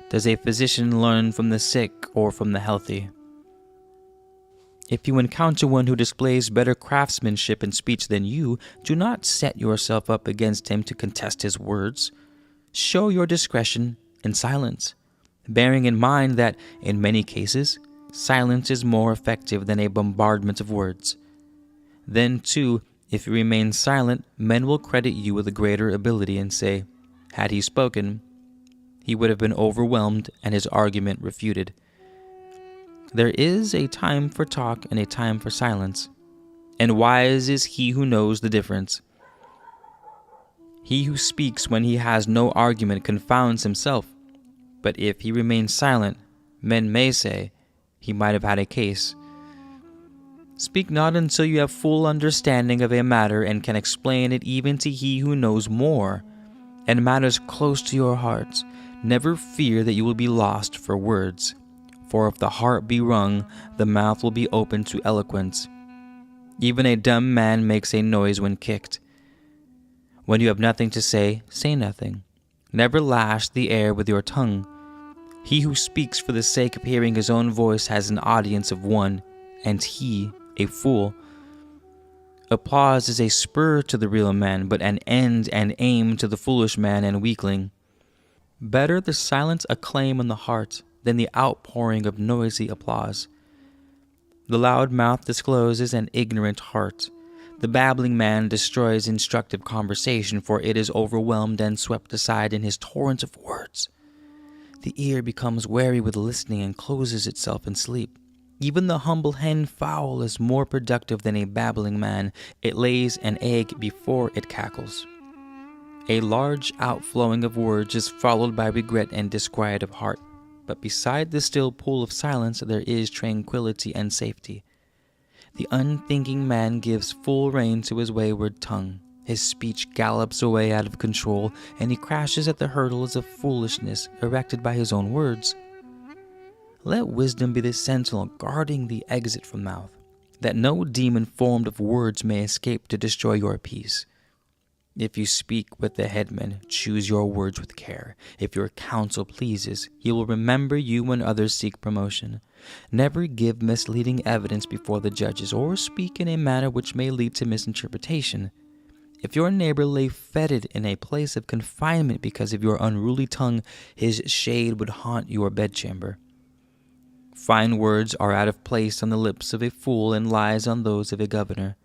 Does a physician learn from the sick or from the healthy? If you encounter one who displays better craftsmanship in speech than you, do not set yourself up against him to contest his words. Show your discretion in silence, bearing in mind that, in many cases, silence is more effective than a bombardment of words. Then, too, if you remain silent, men will credit you with a greater ability and say, had he spoken, he would have been overwhelmed and his argument refuted. There is a time for talk and a time for silence, and wise is he who knows the difference. He who speaks when he has no argument confounds himself, but if he remains silent, men may say he might have had a case. Speak not until you have full understanding of a matter and can explain it even to he who knows more, and matters close to your heart. Never fear that you will be lost for words, for if the heart be wrung, the mouth will be open to eloquence. Even a dumb man makes a noise when kicked. When you have nothing to say nothing. Never lash the air with your tongue. He who speaks for the sake of hearing his own voice has an audience of one, and he a fool. Applause is a spur to the real man, but an end and aim to the foolish man and weakling. Better the silent acclaim in the heart than the outpouring of noisy applause. The loud mouth discloses an ignorant heart. The babbling man destroys instructive conversation, for it is overwhelmed and swept aside in his torrent of words. The ear becomes weary with listening and closes itself in sleep. Even the humble hen fowl is more productive than a babbling man. It lays an egg before it cackles. A large outflowing of words is followed by regret and disquiet of heart. But beside the still pool of silence there is tranquility and safety. The unthinking man gives full rein to his wayward tongue. His speech gallops away out of control, and he crashes at the hurdles of foolishness erected by his own words. Let wisdom be the sentinel guarding the exit from mouth, that no demon formed of words may escape to destroy your peace. If you speak with the headman, choose your words with care. If your counsel pleases, he will remember you when others seek promotion. Never give misleading evidence before the judges, or speak in a manner which may lead to misinterpretation. If your neighbor lay fetid in a place of confinement because of your unruly tongue, his shade would haunt your bedchamber. Fine words are out of place on the lips of a fool and lies on those of a governor.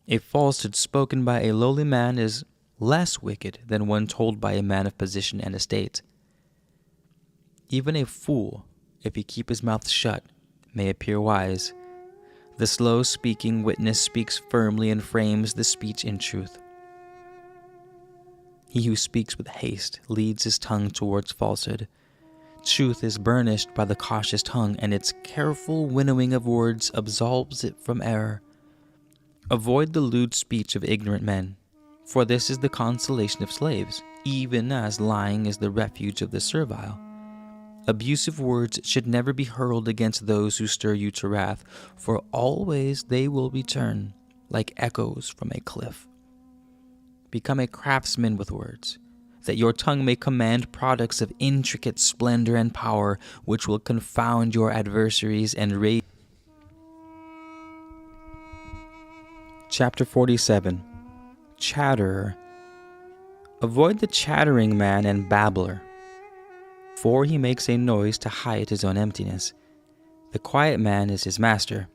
A falsehood spoken by a lowly man is less wicked than one told by a man of position and estate. Even a fool, if he keep his mouth shut, may appear wise. The slow-speaking witness speaks firmly and frames the speech in truth. He who speaks with haste leads his tongue towards falsehood. Truth is burnished by the cautious tongue, and its careful winnowing of words absolves it from error. Avoid the lewd speech of ignorant men, for this is the consolation of slaves, even as lying is the refuge of the servile. Abusive words should never be hurled against those who stir you to wrath, for always they will return, like echoes from a cliff. Become a craftsman with words, that your tongue may command products of intricate splendor and power, which will confound your adversaries and raise. Chapter 47. Chatterer. Avoid the chattering man and babbler, for he makes a noise to hide his own emptiness. The quiet man is his master.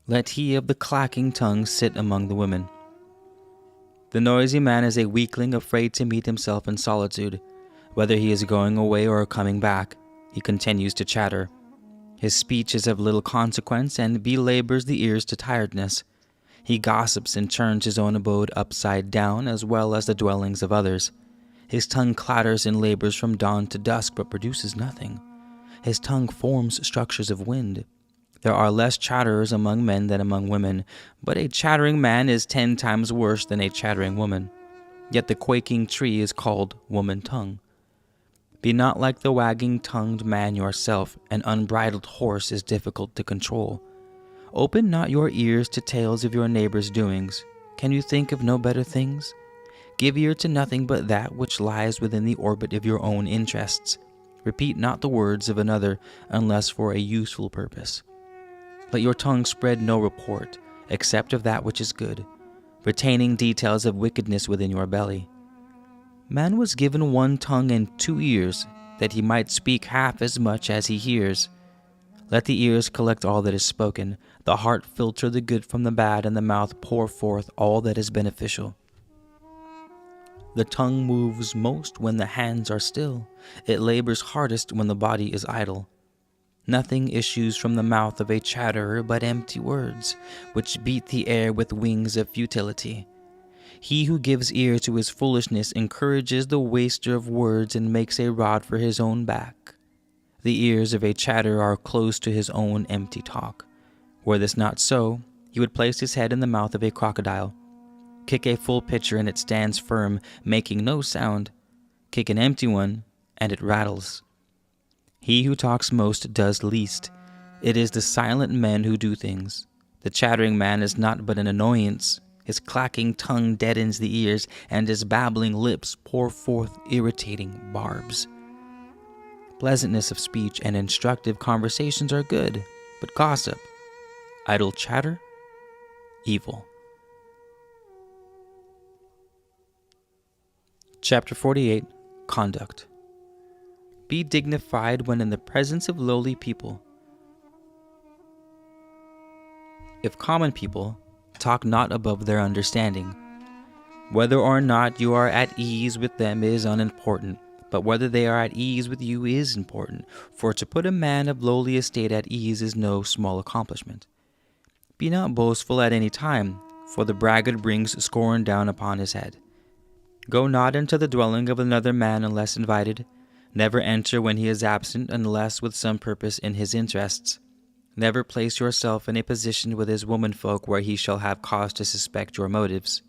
Let he of the clacking tongue sit among the women. The noisy man is a weakling afraid to meet himself in solitude. Whether he is going away or coming back, he continues to chatter. His speech is of little consequence and belabors the ears to tiredness. He gossips and turns his own abode upside down as well as the dwellings of others. His tongue clatters and labors from dawn to dusk but produces nothing. His tongue forms structures of wind. There are less chatterers among men than among women, but a chattering man is 10 times worse than a chattering woman. Yet the quaking tree is called woman-tongue. Be not like the wagging-tongued man yourself. An unbridled horse is difficult to control. Open not your ears to tales of your neighbor's doings. Can you think of no better things? Give ear to nothing but that which lies within the orbit of your own interests. Repeat not the words of another unless for a useful purpose. Let your tongue spread no report, except of that which is good, retaining details of wickedness within your belly. Man was given 1 tongue and 2 ears, that he might speak half as much as he hears. Let the ears collect all that is spoken, the heart filter the good from the bad, and the mouth pour forth all that is beneficial. The tongue moves most when the hands are still. It labors hardest when the body is idle. Nothing issues from the mouth of a chatterer but empty words, which beat the air with wings of futility. He who gives ear to his foolishness encourages the waster of words and makes a rod for his own back. The ears of a chatterer are close to his own empty talk. Were this not so, he would place his head in the mouth of a crocodile. Kick a full pitcher and it stands firm, making no sound. Kick an empty one, and it rattles. He who talks most does least. It is the silent men who do things. The chattering man is not but an annoyance. His clacking tongue deadens the ears, and his babbling lips pour forth irritating barbs. Pleasantness of speech and instructive conversations are good, but gossip, idle chatter, evil. Chapter 48. Conduct. Be dignified when in the presence of lowly people. If common people, talk not above their understanding. Whether or not you are at ease with them is unimportant, but whether they are at ease with you is important, for to put a man of lowly estate at ease is no small accomplishment. Be not boastful at any time, for the braggart brings scorn down upon his head. Go not into the dwelling of another man unless invited. Never enter when he is absent unless with some purpose in his interests. Never place yourself in a position with his womenfolk where he shall have cause to suspect your motives.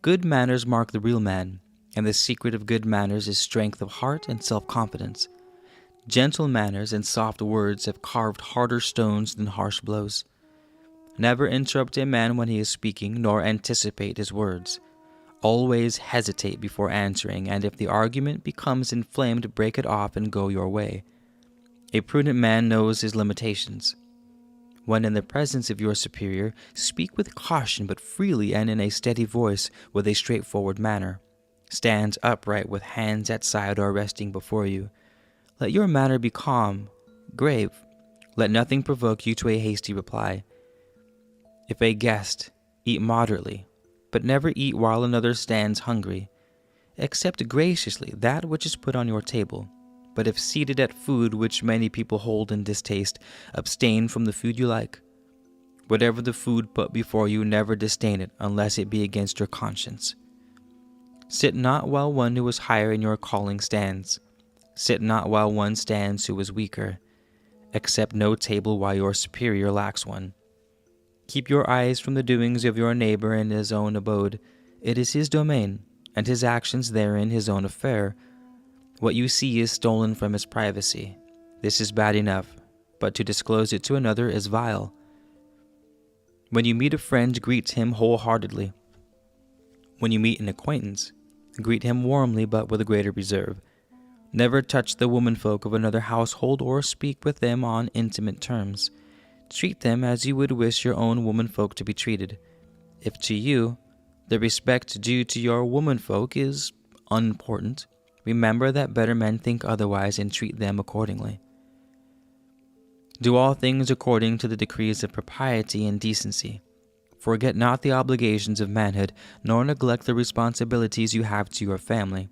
Good manners mark the real man, and the secret of good manners is strength of heart and self-confidence. Gentle manners and soft words have carved harder stones than harsh blows. Never interrupt a man when he is speaking, nor anticipate his words. Always hesitate before answering, and if the argument becomes inflamed, break it off and go your way. A prudent man knows his limitations. When in the presence of your superior, speak with caution but freely and in a steady voice, with a straightforward manner. Stand upright with hands at side or resting before you. Let your manner be calm, grave. Let nothing provoke you to a hasty reply. If a guest, eat moderately, but never eat while another stands hungry. Accept graciously that which is put on your table, but if seated at food which many people hold in distaste, abstain from the food you like. Whatever the food put before you, never disdain it unless it be against your conscience. Sit not while one who is higher in your calling stands. Sit not while one stands who is weaker. Accept no table while your superior lacks one. Keep your eyes from the doings of your neighbor in his own abode. It is his domain, and his actions therein his own affair. What you see is stolen from his privacy. This is bad enough, but to disclose it to another is vile. When you meet a friend, greet him wholeheartedly. When you meet an acquaintance, greet him warmly but with a greater reserve. Never touch the womenfolk of another household or speak with them on intimate terms. Treat them as you would wish your own womenfolk to be treated. If to you, the respect due to your womenfolk is unimportant, remember that better men think otherwise and treat them accordingly. Do all things according to the decrees of propriety and decency. Forget not the obligations of manhood, nor neglect the responsibilities you have to your family.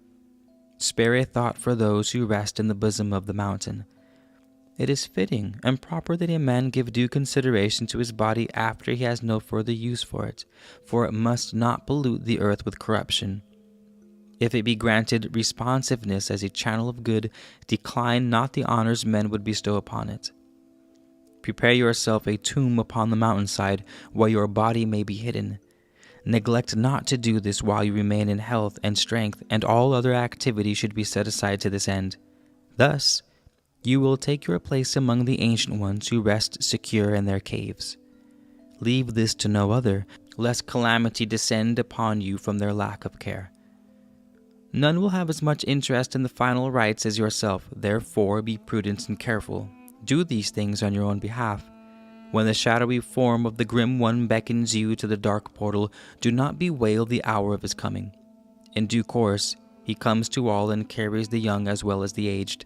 Spare a thought for those who rest in the bosom of the mountain. It is fitting and proper that a man give due consideration to his body after he has no further use for it must not pollute the earth with corruption. If it be granted responsiveness as a channel of good, decline not the honors men would bestow upon it. Prepare yourself a tomb upon the mountainside, where your body may be hidden. Neglect not to do this while you remain in health and strength, and all other activity should be set aside to this end. Thus, you will take your place among the ancient ones who rest secure in their caves. Leave this to no other, lest calamity descend upon you from their lack of care. None will have as much interest in the final rites as yourself, therefore be prudent and careful. Do these things on your own behalf. When the shadowy form of the grim one beckons you to the dark portal, do not bewail the hour of his coming. In due course, he comes to all and carries the young as well as the aged.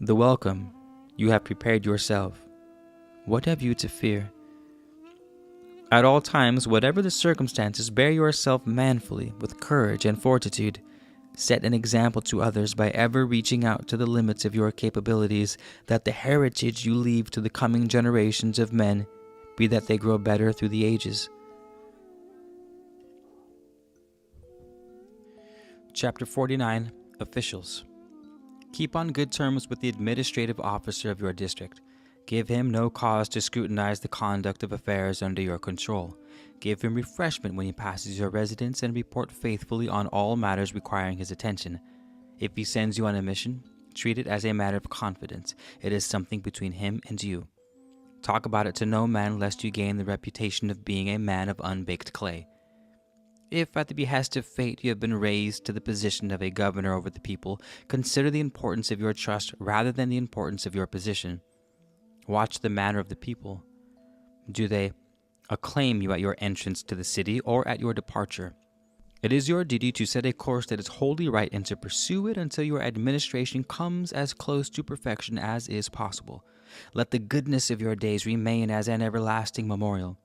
The welcome, you have prepared yourself. What have you to fear? At all times, whatever the circumstances, bear yourself manfully, with courage and fortitude. Set an example to others by ever reaching out to the limits of your capabilities, that the heritage you leave to the coming generations of men be that they grow better through the ages. Chapter 49, Officials. Keep on good terms with the administrative officer of your district. Give him no cause to scrutinize the conduct of affairs under your control. Give him refreshment when he passes your residence, and report faithfully on all matters requiring his attention. If he sends you on a mission, treat it as a matter of confidence. It is something between him and you. Talk about it to no man, lest you gain the reputation of being a man of unbaked clay. If at the behest of fate you have been raised to the position of a governor over the people, consider the importance of your trust rather than the importance of your position. Watch the manner of the people. Do they acclaim you at your entrance to the city or at your departure? It is your duty to set a course that is wholly right and to pursue it until your administration comes as close to perfection as is possible. Let the goodness of your days remain as an everlasting memorial.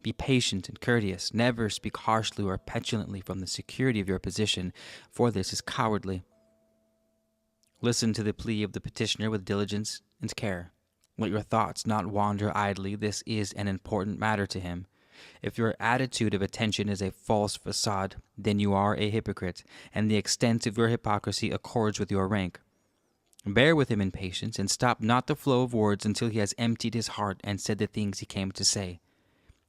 Be patient and courteous. Never speak harshly or petulantly from the security of your position, for this is cowardly. Listen to the plea of the petitioner with diligence and care. Let your thoughts not wander idly. This is an important matter to him. If your attitude of attention is a false facade, then you are a hypocrite, and the extent of your hypocrisy accords with your rank. Bear with him in patience, and stop not the flow of words until he has emptied his heart and said the things he came to say.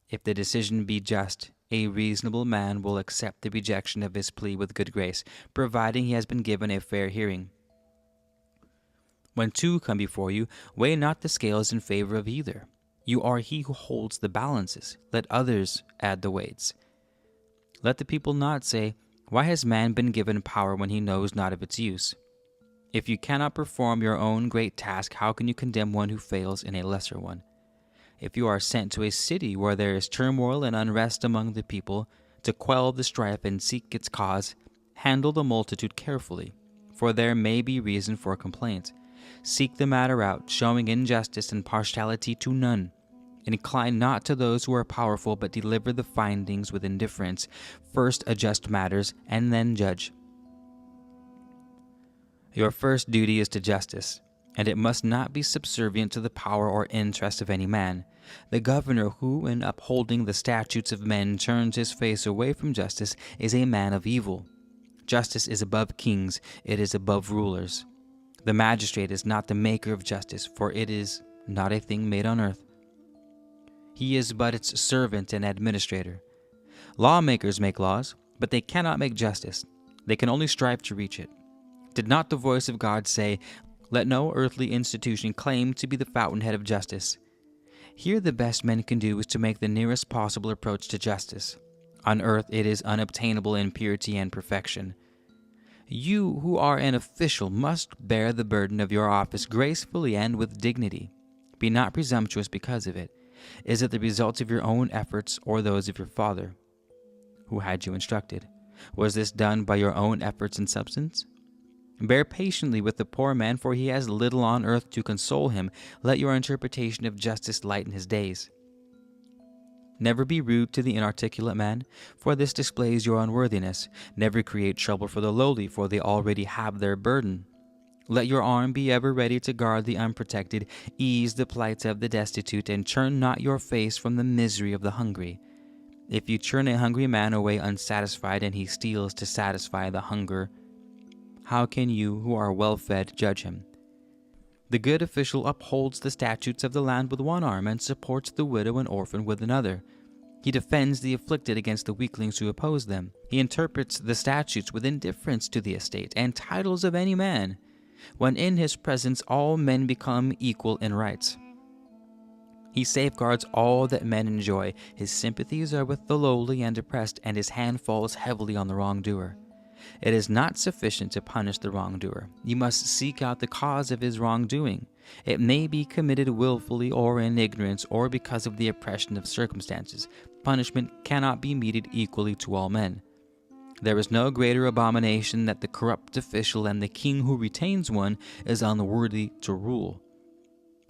If the decision be just, a reasonable man will accept the rejection of his plea with good grace, providing he has been given a fair hearing. When two come before you, weigh not the scales in favor of either. You are he who holds the balances. Let others add the weights. Let the people not say, "Why has man been given power when he knows not of its use?" If you cannot perform your own great task, how can you condemn one who fails in a lesser one? If you are sent to a city where there is turmoil and unrest among the people, to quell the strife and seek its cause, handle the multitude carefully, for there may be reason for complaint. Seek the matter out, showing injustice and partiality to none. Incline not to those who are powerful, but deliver the findings with indifference. First adjust matters, and then judge. Your first duty is to justice, and it must not be subservient to the power or interest of any man. The governor who, in upholding the statutes of men, turns his face away from justice, is a man of evil. Justice is above kings, it is above rulers. The magistrate is not the maker of justice, for it is not a thing made on earth. He is but its servant and administrator. Lawmakers make laws, but they cannot make justice. They can only strive to reach it. Did not the voice of God say, "Let no earthly institution claim to be the fountainhead of justice"? Here the best men can do is to make the nearest possible approach to justice. On earth it is unobtainable in purity and perfection. You who are an official must bear the burden of your office gracefully and with dignity. Be not presumptuous because of it. Is it the result of your own efforts or those of your father, who had you instructed? Was this done by your own efforts and substance? Bear patiently with the poor man, for he has little on earth to console him. Let your interpretation of justice lighten his days. Never be rude to the inarticulate man, for this displays your unworthiness. Never create trouble for the lowly, for they already have their burden. Let your arm be ever ready to guard the unprotected, ease the plight of the destitute, and turn not your face from the misery of the hungry. If you turn a hungry man away unsatisfied, and he steals to satisfy the hunger, how can you, who are well-fed, judge him? The good official upholds the statutes of the land with one arm and supports the widow and orphan with another. He defends the afflicted against the weaklings who oppose them. He interprets the statutes with indifference to the estate and titles of any man, when in his presence all men become equal in rights. He safeguards all that men enjoy. His sympathies are with the lowly and oppressed, and his hand falls heavily on the wrongdoer. It is not sufficient to punish the wrongdoer. You must seek out the cause of his wrongdoing. It may be committed willfully or in ignorance or because of the oppression of circumstances. Punishment cannot be meted equally to all men. There is no greater abomination that the corrupt official and the king who retains one is unworthy to rule.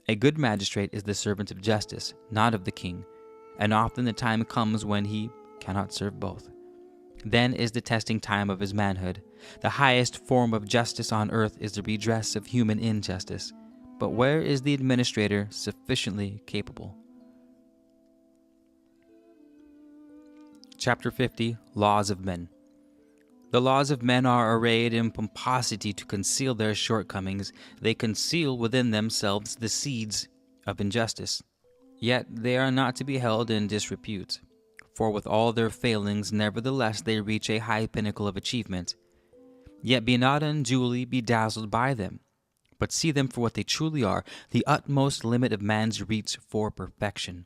A good magistrate is the servant of justice, not of the king, and often the time comes when he cannot serve both. Then is the testing time of his manhood. The highest form of justice on earth is the redress of human injustice. But where is the administrator sufficiently capable? Chapter 50, Laws of Men. The laws of men are arrayed in pomposity to conceal their shortcomings. They conceal within themselves the seeds of injustice. Yet they are not to be held in disrepute. For with all their failings, nevertheless they reach a high pinnacle of achievement. Yet be not unduly bedazzled by them, but see them for what they truly are, the utmost limit of man's reach for perfection.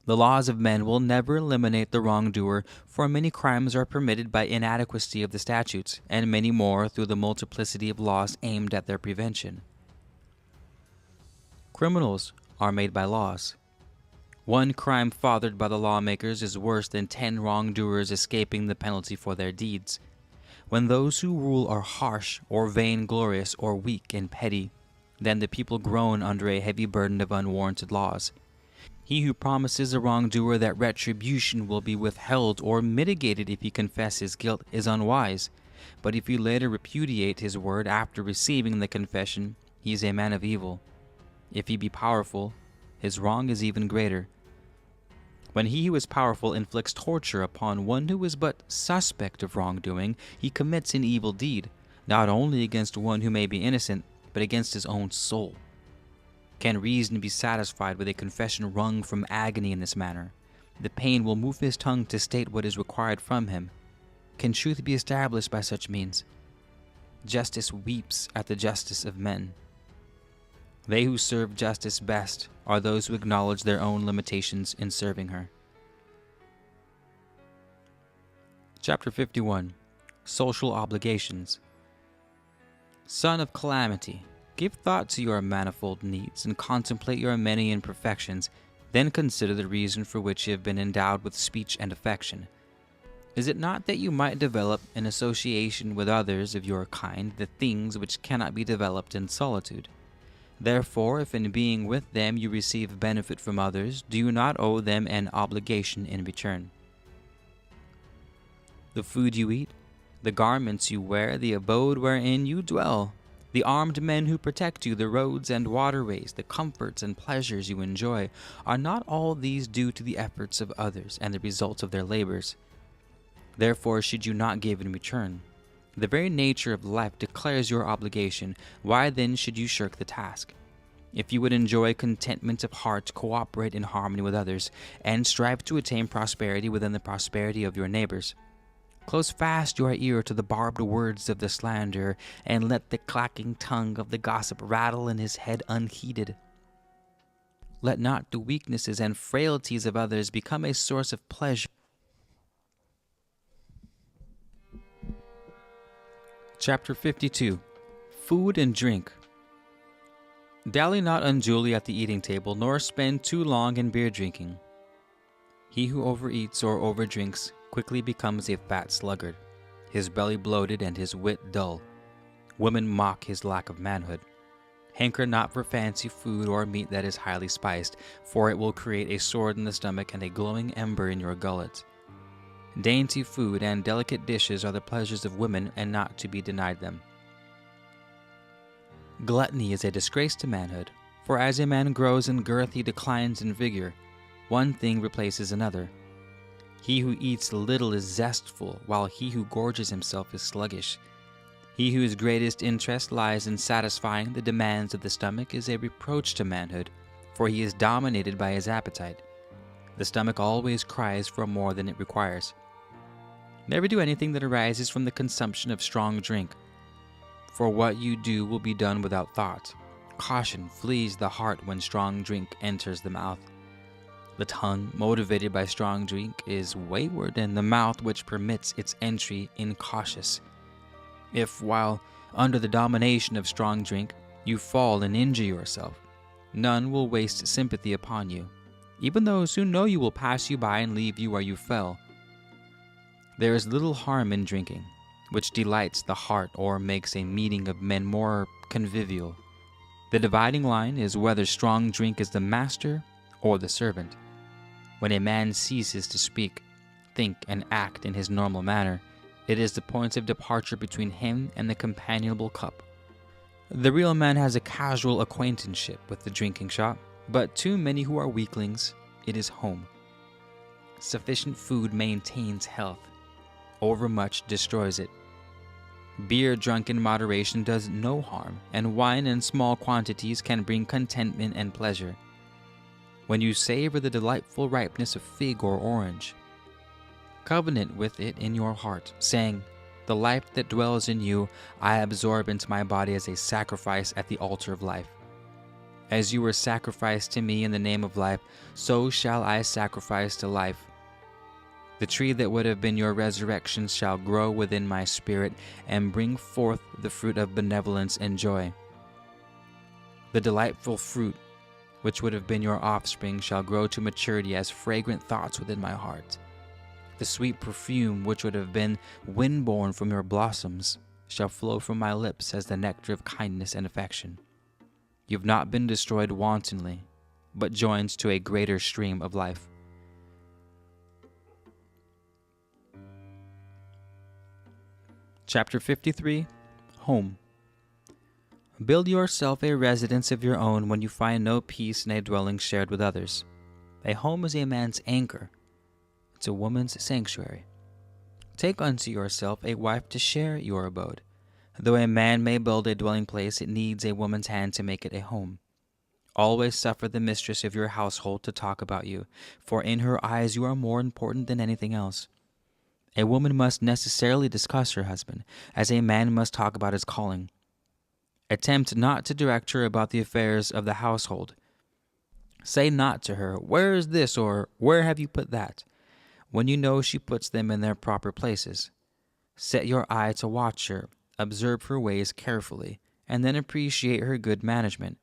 The laws of men will never eliminate the wrongdoer, for many crimes are permitted by inadequacy of the statutes, and many more through the multiplicity of laws aimed at their prevention. Criminals are made by laws. One crime fathered by the lawmakers is worse than 10 wrongdoers escaping the penalty for their deeds. When those who rule are harsh, or vainglorious, or weak and petty, then the people groan under a heavy burden of unwarranted laws. He who promises a wrongdoer that retribution will be withheld or mitigated if he confess his guilt is unwise, but if he later repudiate his word after receiving the confession, he is a man of evil. If he be powerful, his wrong is even greater. When he who is powerful inflicts torture upon one who is but suspect of wrongdoing, he commits an evil deed, not only against one who may be innocent, but against his own soul. Can reason be satisfied with a confession wrung from agony in this manner? The pain will move his tongue to state what is required from him. Can truth be established by such means? Justice weeps at the justice of men. They who serve justice best are those who acknowledge their own limitations in serving her. Chapter 51, Social Obligations. Son of calamity, give thought to your manifold needs and contemplate your many imperfections, then consider the reason for which you have been endowed with speech and affection. Is it not that you might develop in association with others of your kind the things which cannot be developed in solitude? Therefore, if in being with them you receive benefit from others, do you not owe them an obligation in return? The food you eat, the garments you wear, the abode wherein you dwell, the armed men who protect you, the roads and waterways, the comforts and pleasures you enjoy, are not all these due to the efforts of others and the results of their labors? Therefore should you not give in return. The very nature of life declares your obligation. Why then should you shirk the task? If you would enjoy contentment of heart, cooperate in harmony with others, and strive to attain prosperity within the prosperity of your neighbors. Close fast your ear to the barbed words of the slanderer, and let the clacking tongue of the gossip rattle in his head unheeded. Let not the weaknesses and frailties of others become a source of pleasure. Chapter 52. Food and Drink. Dally not unduly at the eating table, nor spend too long in beer drinking. He who overeats or overdrinks quickly becomes a fat sluggard, his belly bloated and his wit dull. Women mock his lack of manhood. Hanker not for fancy food or meat that is highly spiced, for it will create a sword in the stomach and a glowing ember in your gullet. Dainty food and delicate dishes are the pleasures of women, and not to be denied them. Gluttony is a disgrace to manhood, for as a man grows in girth he declines in vigor. One thing replaces another. He who eats little is zestful, while he who gorges himself is sluggish. He whose greatest interest lies in satisfying the demands of the stomach is a reproach to manhood, for he is dominated by his appetite. The stomach always cries for more than it requires. Never do anything that arises from the consumption of strong drink, for what you do will be done without thought. Caution flees the heart when strong drink enters the mouth. The tongue, motivated by strong drink, is wayward, and the mouth which permits its entry incautious. If, while under the domination of strong drink, you fall and injure yourself, none will waste sympathy upon you. Even those who know you will pass you by and leave you where you fell. There is little harm in drinking, which delights the heart or makes a meeting of men more convivial. The dividing line is whether strong drink is the master or the servant. When a man ceases to speak, think, and act in his normal manner, it is the point of departure between him and the companionable cup. The real man has a casual acquaintanceship with the drinking shop, but to many who are weaklings, it is home. Sufficient food maintains health. Overmuch destroys it. Beer drunk in moderation does no harm, and wine in small quantities can bring contentment and pleasure. When you savor the delightful ripeness of fig or orange, covenant with it in your heart, saying, "The life that dwells in you, I absorb into my body as a sacrifice at the altar of life. As you were sacrificed to me in the name of life, so shall I sacrifice to life. The tree that would have been your resurrection shall grow within my spirit and bring forth the fruit of benevolence and joy. The delightful fruit, which would have been your offspring, shall grow to maturity as fragrant thoughts within my heart. The sweet perfume, which would have been wind-borne from your blossoms, shall flow from my lips as the nectar of kindness and affection. You have not been destroyed wantonly, but joined to a greater stream of life." Chapter 53. Home. Build yourself a residence of your own when you find no peace in a dwelling shared with others. A home is a man's anchor. It's a woman's sanctuary. Take unto yourself a wife to share your abode. Though a man may build a dwelling place, it needs a woman's hand to make it a home. Always suffer the mistress of your household to talk about you, for in her eyes you are more important than anything else. A woman must necessarily discuss her husband, as a man must talk about his calling. Attempt not to direct her about the affairs of the household. Say not to her, "Where is this?" or "Where have you put that?" when you know she puts them in their proper places. Set your eye to watch her, observe her ways carefully, and then appreciate her good management.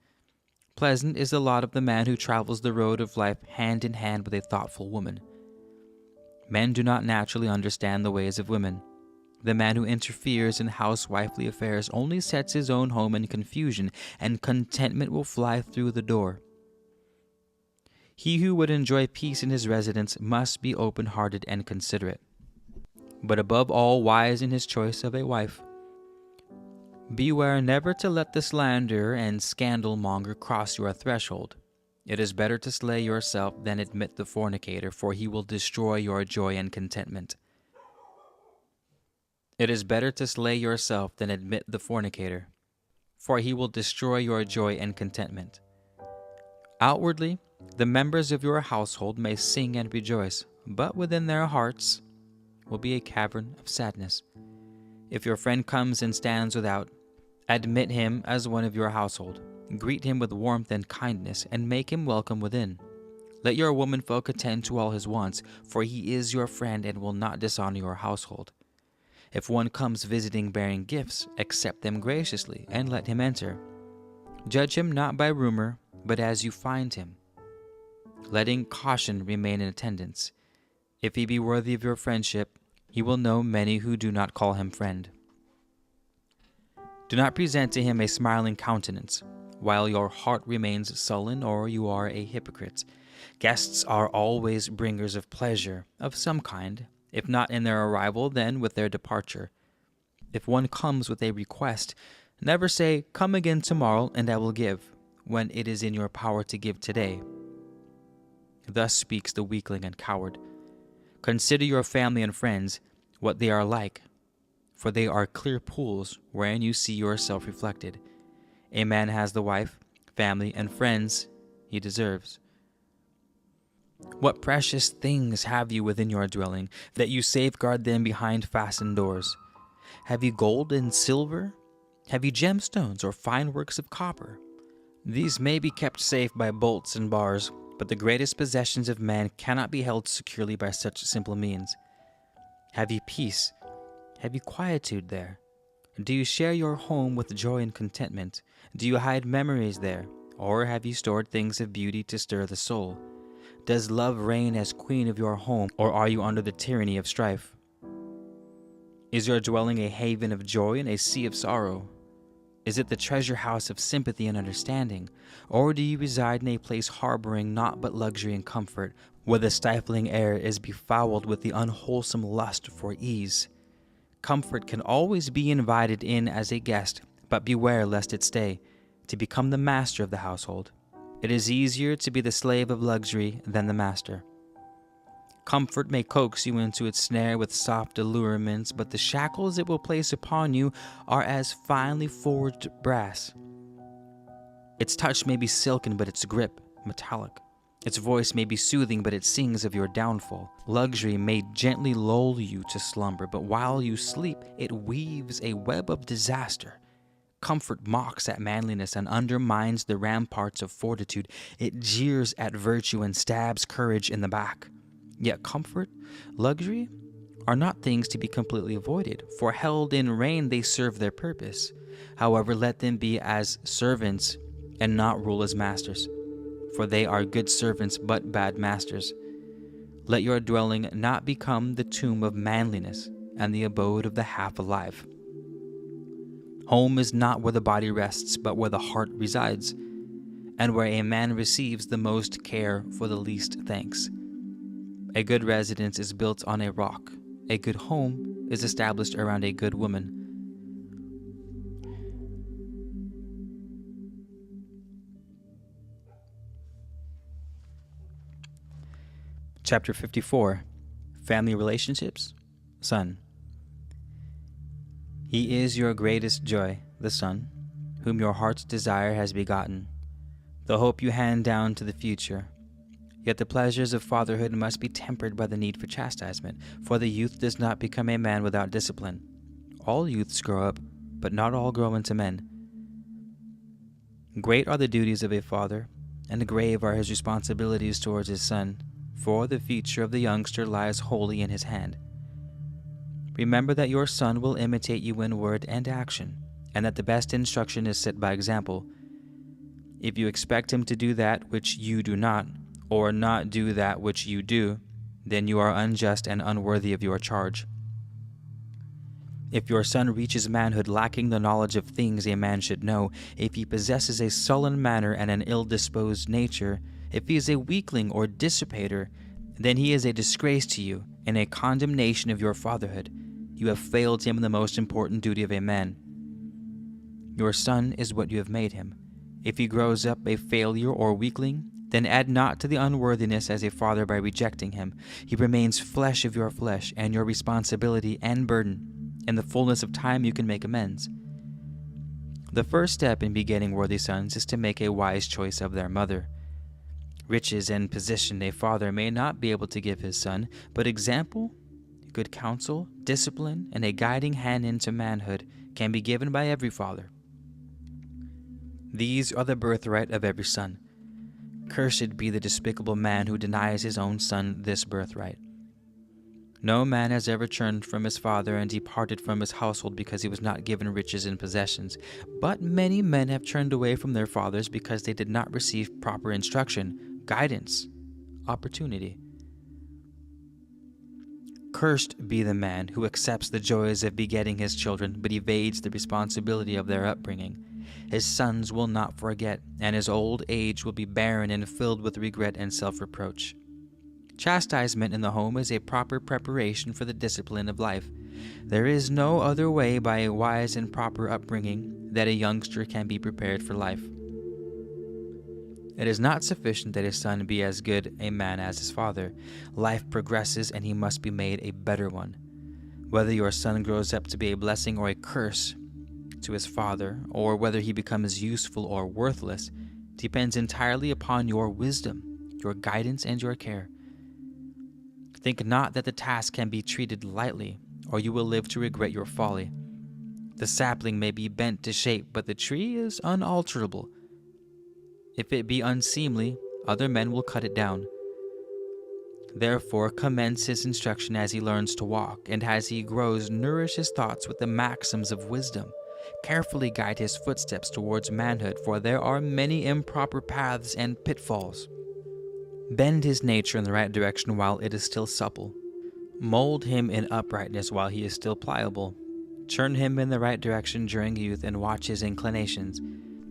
Pleasant is the lot of the man who travels the road of life hand in hand with a thoughtful woman. Men do not naturally understand the ways of women. The man who interferes in housewifely affairs only sets his own home in confusion, and contentment will fly through the door. He who would enjoy peace in his residence must be open-hearted and considerate, but above all wise in his choice of a wife. Beware never to let the slanderer and scandal-monger cross your threshold. It is better to slay yourself than admit the fornicator, for he will destroy your joy and contentment. It is better to slay yourself than admit the fornicator, for he will destroy your joy and contentment. Outwardly, the members of your household may sing and rejoice, but within their hearts will be a cavern of sadness. If your friend comes and stands without, admit him as one of your household. Greet him with warmth and kindness, and make him welcome within. Let your womenfolk attend to all his wants, for he is your friend and will not dishonor your household. If one comes visiting bearing gifts, accept them graciously, and let him enter. Judge him not by rumor, but as you find him, letting caution remain in attendance. If he be worthy of your friendship, he will know many who do not call him friend. Do not present to him a smiling countenance, while your heart remains sullen, or you are a hypocrite. Guests are always bringers of pleasure of some kind, if not in their arrival, then with their departure. If one comes with a request, never say, "Come again tomorrow, and I will give," when it is in your power to give today. Thus speaks the weakling and coward. Consider your family and friends, what they are like, for they are clear pools wherein you see yourself reflected. A man has the wife, family, and friends he deserves. What precious things have you within your dwelling, that you safeguard them behind fastened doors? Have you gold and silver? Have you gemstones or fine works of copper? These may be kept safe by bolts and bars, but the greatest possessions of man cannot be held securely by such simple means. Have you peace? Have you quietude there? Do you share your home with joy and contentment? Do you hide memories there, or have you stored things of beauty to stir the soul? Does love reign as queen of your home, or are you under the tyranny of strife? Is your dwelling a haven of joy and a sea of sorrow? Is it the treasure house of sympathy and understanding, or do you reside in a place harboring naught but luxury and comfort, where the stifling air is befouled with the unwholesome lust for ease? Comfort can always be invited in as a guest, but beware lest it stay, to become the master of the household. It is easier to be the slave of luxury than the master. Comfort may coax you into its snare with soft allurements, but the shackles it will place upon you are as finely forged brass. Its touch may be silken, but its grip metallic. Its voice may be soothing, but it sings of your downfall. Luxury may gently lull you to slumber, but while you sleep, it weaves a web of disaster. Comfort mocks at manliness and undermines the ramparts of fortitude. It jeers at virtue and stabs courage in the back. Yet comfort, luxury, are not things to be completely avoided, for held in rein they serve their purpose. However, let them be as servants and not rule as masters, for they are good servants but bad masters. Let your dwelling not become the tomb of manliness and the abode of the half alive. Home is not where the body rests, but where the heart resides, and where a man receives the most care for the least thanks. A good residence is built on a rock. A good home is established around a good woman. Chapter 54. Family Relationships. Son. He is your greatest joy, the Son, whom your heart's desire has begotten, the hope you hand down to the future. Yet the pleasures of fatherhood must be tempered by the need for chastisement, for the youth does not become a man without discipline. All youths grow up, but not all grow into men. Great are the duties of a father, and grave are his responsibilities towards his son, for the future of the youngster lies wholly in his hand. Remember that your son will imitate you in word and action, and that the best instruction is set by example. If you expect him to do that which you do not, or not do that which you do, then you are unjust and unworthy of your charge. If your son reaches manhood lacking the knowledge of things a man should know, if he possesses a sullen manner and an ill-disposed nature, if he is a weakling or dissipator, then he is a disgrace to you and a condemnation of your fatherhood. You have failed him in the most important duty of a man. Your son is what you have made him. If he grows up a failure or weakling, then add not to the unworthiness as a father by rejecting him. He remains flesh of your flesh and your responsibility and burden. In the fullness of time you can make amends. The first step in begetting worthy sons is to make a wise choice of their mother. Riches and position a father may not be able to give his son, but example, good counsel, discipline, and a guiding hand into manhood can be given by every father. These are the birthright of every son. Cursed be the despicable man who denies his own son this birthright. No man has ever turned from his father and departed from his household because he was not given riches and possessions, but many men have turned away from their fathers because they did not receive proper instruction, guidance, opportunity. Cursed be the man who accepts the joys of begetting his children but evades the responsibility of their upbringing. His sons will not forget, and his old age will be barren and filled with regret and self-reproach. Chastisement in the home is a proper preparation for the discipline of life. There is no other way by a wise and proper upbringing that a youngster can be prepared for life. It is not sufficient that his son be as good a man as his father. Life progresses and he must be made a better one. Whether your son grows up to be a blessing or a curse to his father, or whether he becomes useful or worthless, depends entirely upon your wisdom, your guidance, and your care. Think not that the task can be treated lightly, or you will live to regret your folly. The sapling may be bent to shape, but the tree is unalterable. If it be unseemly, other men will cut it down. Therefore, commence his instruction as he learns to walk, and as he grows, nourish his thoughts with the maxims of wisdom. Carefully guide his footsteps towards manhood, for there are many improper paths and pitfalls. Bend his nature in the right direction while it is still supple. Mold him in uprightness while he is still pliable. Turn him in the right direction during youth and watch his inclinations.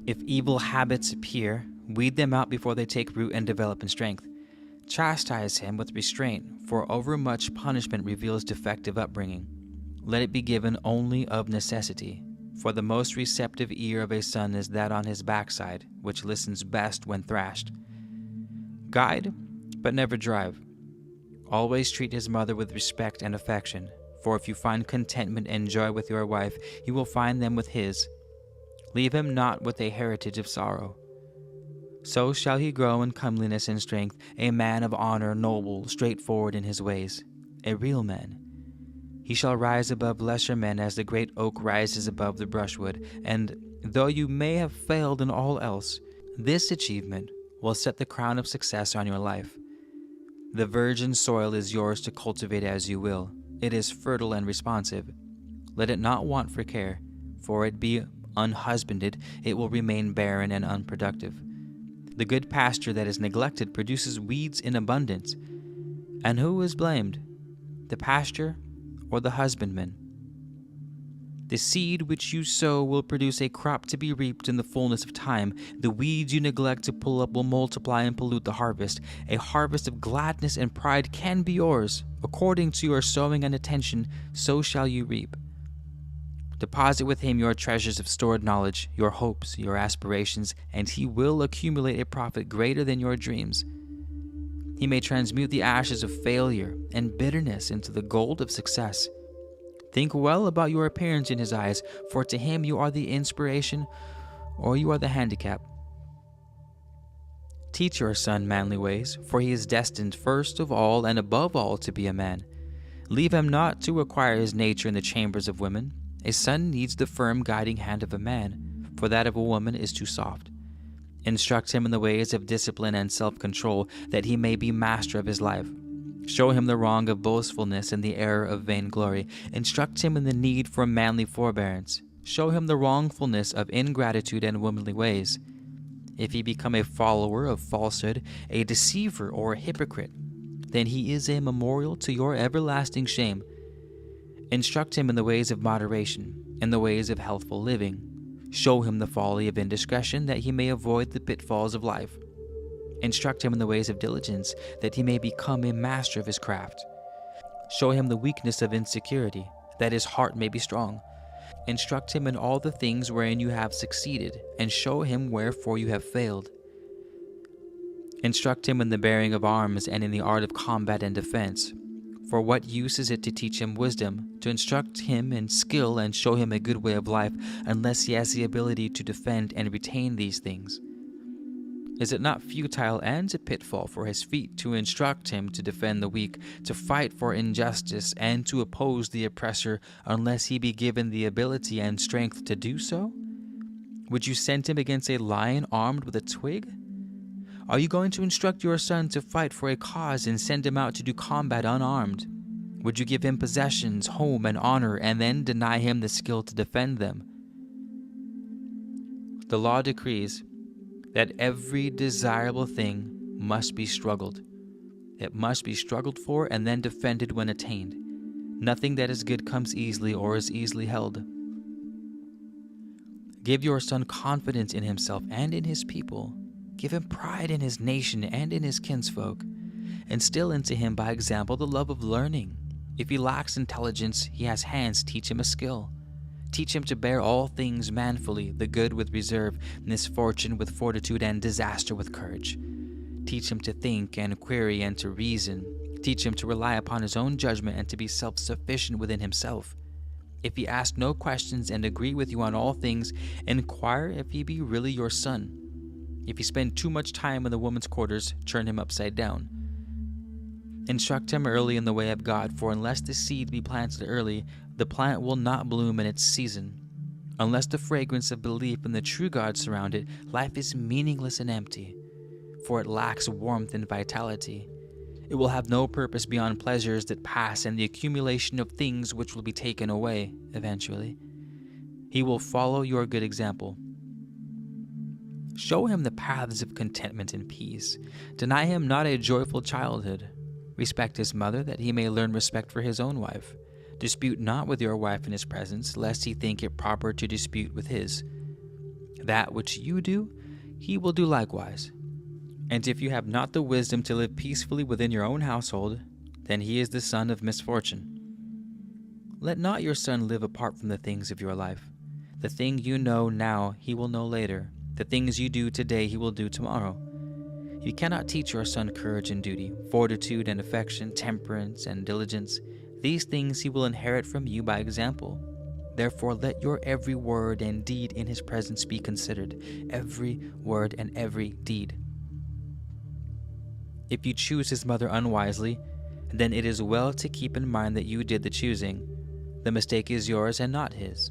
If evil habits appear, weed them out before they take root and develop in strength. Chastise him with restraint, for overmuch punishment reveals defective upbringing. Let it be given only of necessity, for the most receptive ear of a son is that on his backside, which listens best when thrashed. Guide, but never drive. Always treat his mother with respect and affection, for if you find contentment and joy with your wife, you will find them with his. Leave him not with a heritage of sorrow. So shall he grow in comeliness and strength, a man of honor, noble, straightforward in his ways, a real man. He shall rise above lesser men as the great oak rises above the brushwood, and though you may have failed in all else, this achievement will set the crown of success on your life. The virgin soil is yours to cultivate as you will. It is fertile and responsive. Let it not want for care, for it be unhusbanded, it will remain barren and unproductive. The good pasture that is neglected produces weeds in abundance. And who is blamed? The pasture or the husbandman? The seed which you sow will produce a crop to be reaped in the fullness of time. The weeds you neglect to pull up will multiply and pollute the harvest. A harvest of gladness and pride can be yours. According to your sowing and attention, so shall you reap. Deposit with him your treasures of stored knowledge, your hopes, your aspirations, and he will accumulate a profit greater than your dreams. He may transmute the ashes of failure and bitterness into the gold of success. Think well about your appearance in his eyes, for to him you are the inspiration or you are the handicap. Teach your son manly ways, for he is destined first of all and above all to be a man. Leave him not to acquire his nature in the chambers of women. A son needs the firm guiding hand of a man, for that of a woman is too soft. Instruct him in the ways of discipline and self-control, that he may be master of his life. Show him the wrong of boastfulness and the error of vainglory. Instruct him in the need for manly forbearance. Show him the wrongfulness of ingratitude and womanly ways. If he become a follower of falsehood, a deceiver or a hypocrite, then he is a memorial to your everlasting shame. Instruct him in the ways of moderation, in the ways of healthful living. Show him the folly of indiscretion, that he may avoid the pitfalls of life. Instruct him in the ways of diligence, that he may become a master of his craft. Show him the weakness of insecurity, that his heart may be strong. Instruct him in all the things wherein you have succeeded, and show him wherefore you have failed. Instruct him in the bearing of arms and in the art of combat and defense. For what use is it to teach him wisdom, to instruct him in skill and show him a good way of life, unless he has the ability to defend and retain these things? Is it not futile and a pitfall for his feet to instruct him to defend the weak, to fight for injustice, and to oppose the oppressor, unless he be given the ability and strength to do so? Would you send him against a lion armed with a twig? Are you going to instruct your son to fight for a cause and send him out to do combat unarmed? Would you give him possessions, home, and honor, and then deny him the skill to defend them? The law decrees that every desirable thing must be struggled. It must be struggled for and then defended when attained. Nothing that is good comes easily or is easily held. Give your son confidence in himself and in his people. Give him pride in his nation and in his kinsfolk. Instill into him by example the love of learning. If he lacks intelligence, he has hands, teach him a skill. Teach him to bear all things manfully, the good with reserve, misfortune with fortitude, and disaster with courage. Teach him to think and query and to reason. Teach him to rely upon his own judgment and to be self-sufficient within himself. If he ask no questions and agree with you on all things, inquire if he be really your son. If he spend too much time in the woman's quarters, turn him upside down. Instruct him early in the way of God, for unless the seed be planted early, the plant will not bloom in its season. Unless the fragrance of belief in the true God surround it, life is meaningless and empty, for it lacks warmth and vitality. It will have no purpose beyond pleasures that pass and the accumulation of things which will be taken away eventually. He will follow your good example. Show him the paths of contentment and peace. Deny him not a joyful childhood. Respect his mother, that he may learn respect for his own wife. Dispute not with your wife in his presence, lest he think it proper to dispute with his. That which you do, he will do likewise. And if you have not the wisdom to live peacefully within your own household, then he is the son of misfortune. Let not your son live apart from the things of your life. The thing you know now, he will know later. The things you do today, he will do tomorrow. You cannot teach your son courage and duty, fortitude and affection, temperance and diligence. These things he will inherit from you by example. Therefore, let your every word and deed in his presence be considered, every word and every deed. If you choose his mother unwisely, then it is well to keep in mind that you did the choosing. The mistake is yours and not his.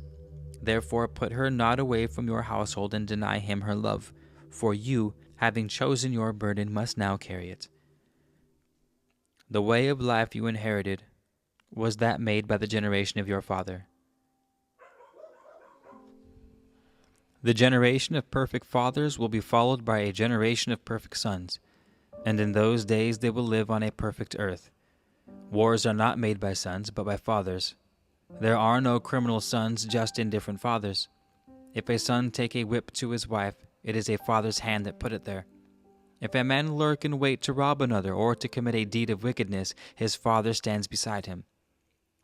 Therefore, put her not away from your household and deny him her love, for you, having chosen your burden, must now carry it. The way of life you inherited was that made by the generation of your father. The generation of perfect fathers will be followed by a generation of perfect sons, and in those days they will live on a perfect earth. Wars are not made by sons, but by fathers. There are no criminal sons, just indifferent fathers. If a son take a whip to his wife, it is a father's hand that put it there. If a man lurk in wait to rob another, or to commit a deed of wickedness, his father stands beside him.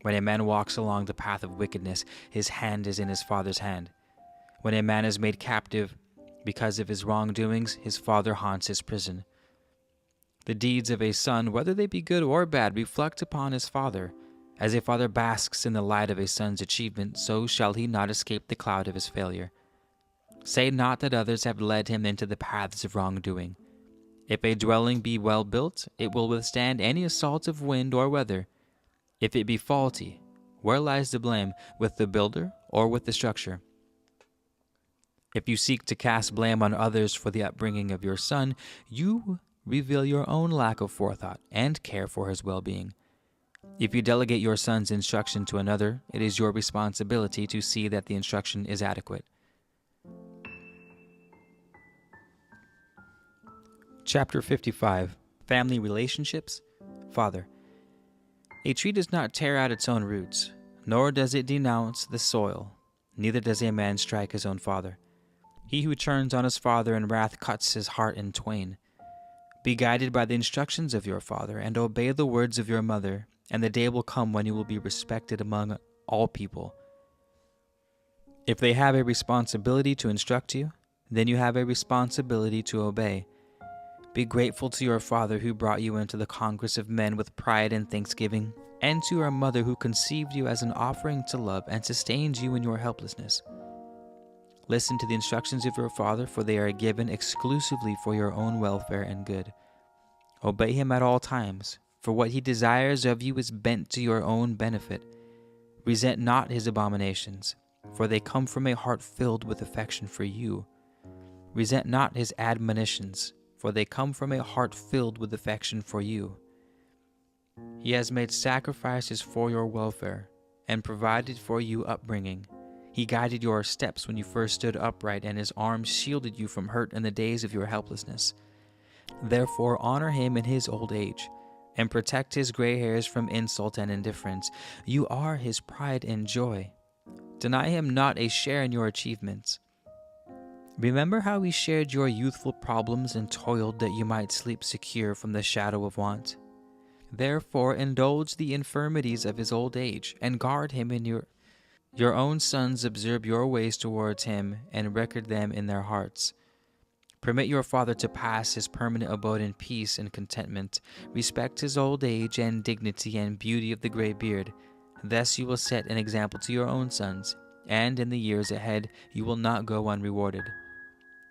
When a man walks along the path of wickedness, his hand is in his father's hand. When a man is made captive because of his wrongdoings, his father haunts his prison. The deeds of a son, whether they be good or bad, reflect upon his father. As a father basks in the light of a son's achievement, so shall he not escape the cloud of his failure. Say not that others have led him into the paths of wrongdoing. If a dwelling be well built, it will withstand any assault of wind or weather. If it be faulty, where lies the blame, with the builder or with the structure? If you seek to cast blame on others for the upbringing of your son, you reveal your own lack of forethought and care for his well-being. If you delegate your son's instruction to another, it is your responsibility to see that the instruction is adequate. Chapter 55. Family Relationships. Father. A tree does not tear out its own roots, nor does it denounce the soil, neither does a man strike his own father. He who turns on his father in wrath cuts his heart in twain. Be guided by the instructions of your father, and obey the words of your mother, and the day will come when you will be respected among all people. If they have a responsibility to instruct you, then you have a responsibility to obey. Be grateful to your father who brought you into the congress of men with pride and thanksgiving, and to your mother who conceived you as an offering to love and sustained you in your helplessness. Listen to the instructions of your father, for they are given exclusively for your own welfare and good. Obey him at all times, for what he desires of you is bent to your own benefit. Resent not his abominations, for they come from a heart filled with affection for you. Resent not his admonitions, for they come from a heart filled with affection for you. He has made sacrifices for your welfare and provided for you upbringing. He guided your steps when you first stood upright, and his arm shielded you from hurt in the days of your helplessness. Therefore, honor him in his old age, and protect his gray hairs from insult and indifference. You are his pride and joy. Deny him not a share in your achievements. Remember how he shared your youthful problems and toiled that you might sleep secure from the shadow of want. Therefore, indulge the infirmities of his old age, and guard him in your own sons. Observe your ways towards him, and record them in their hearts. Permit your father to pass his permanent abode in peace and contentment. Respect his old age and dignity and beauty of the gray beard. Thus you will set an example to your own sons, and in the years ahead you will not go unrewarded.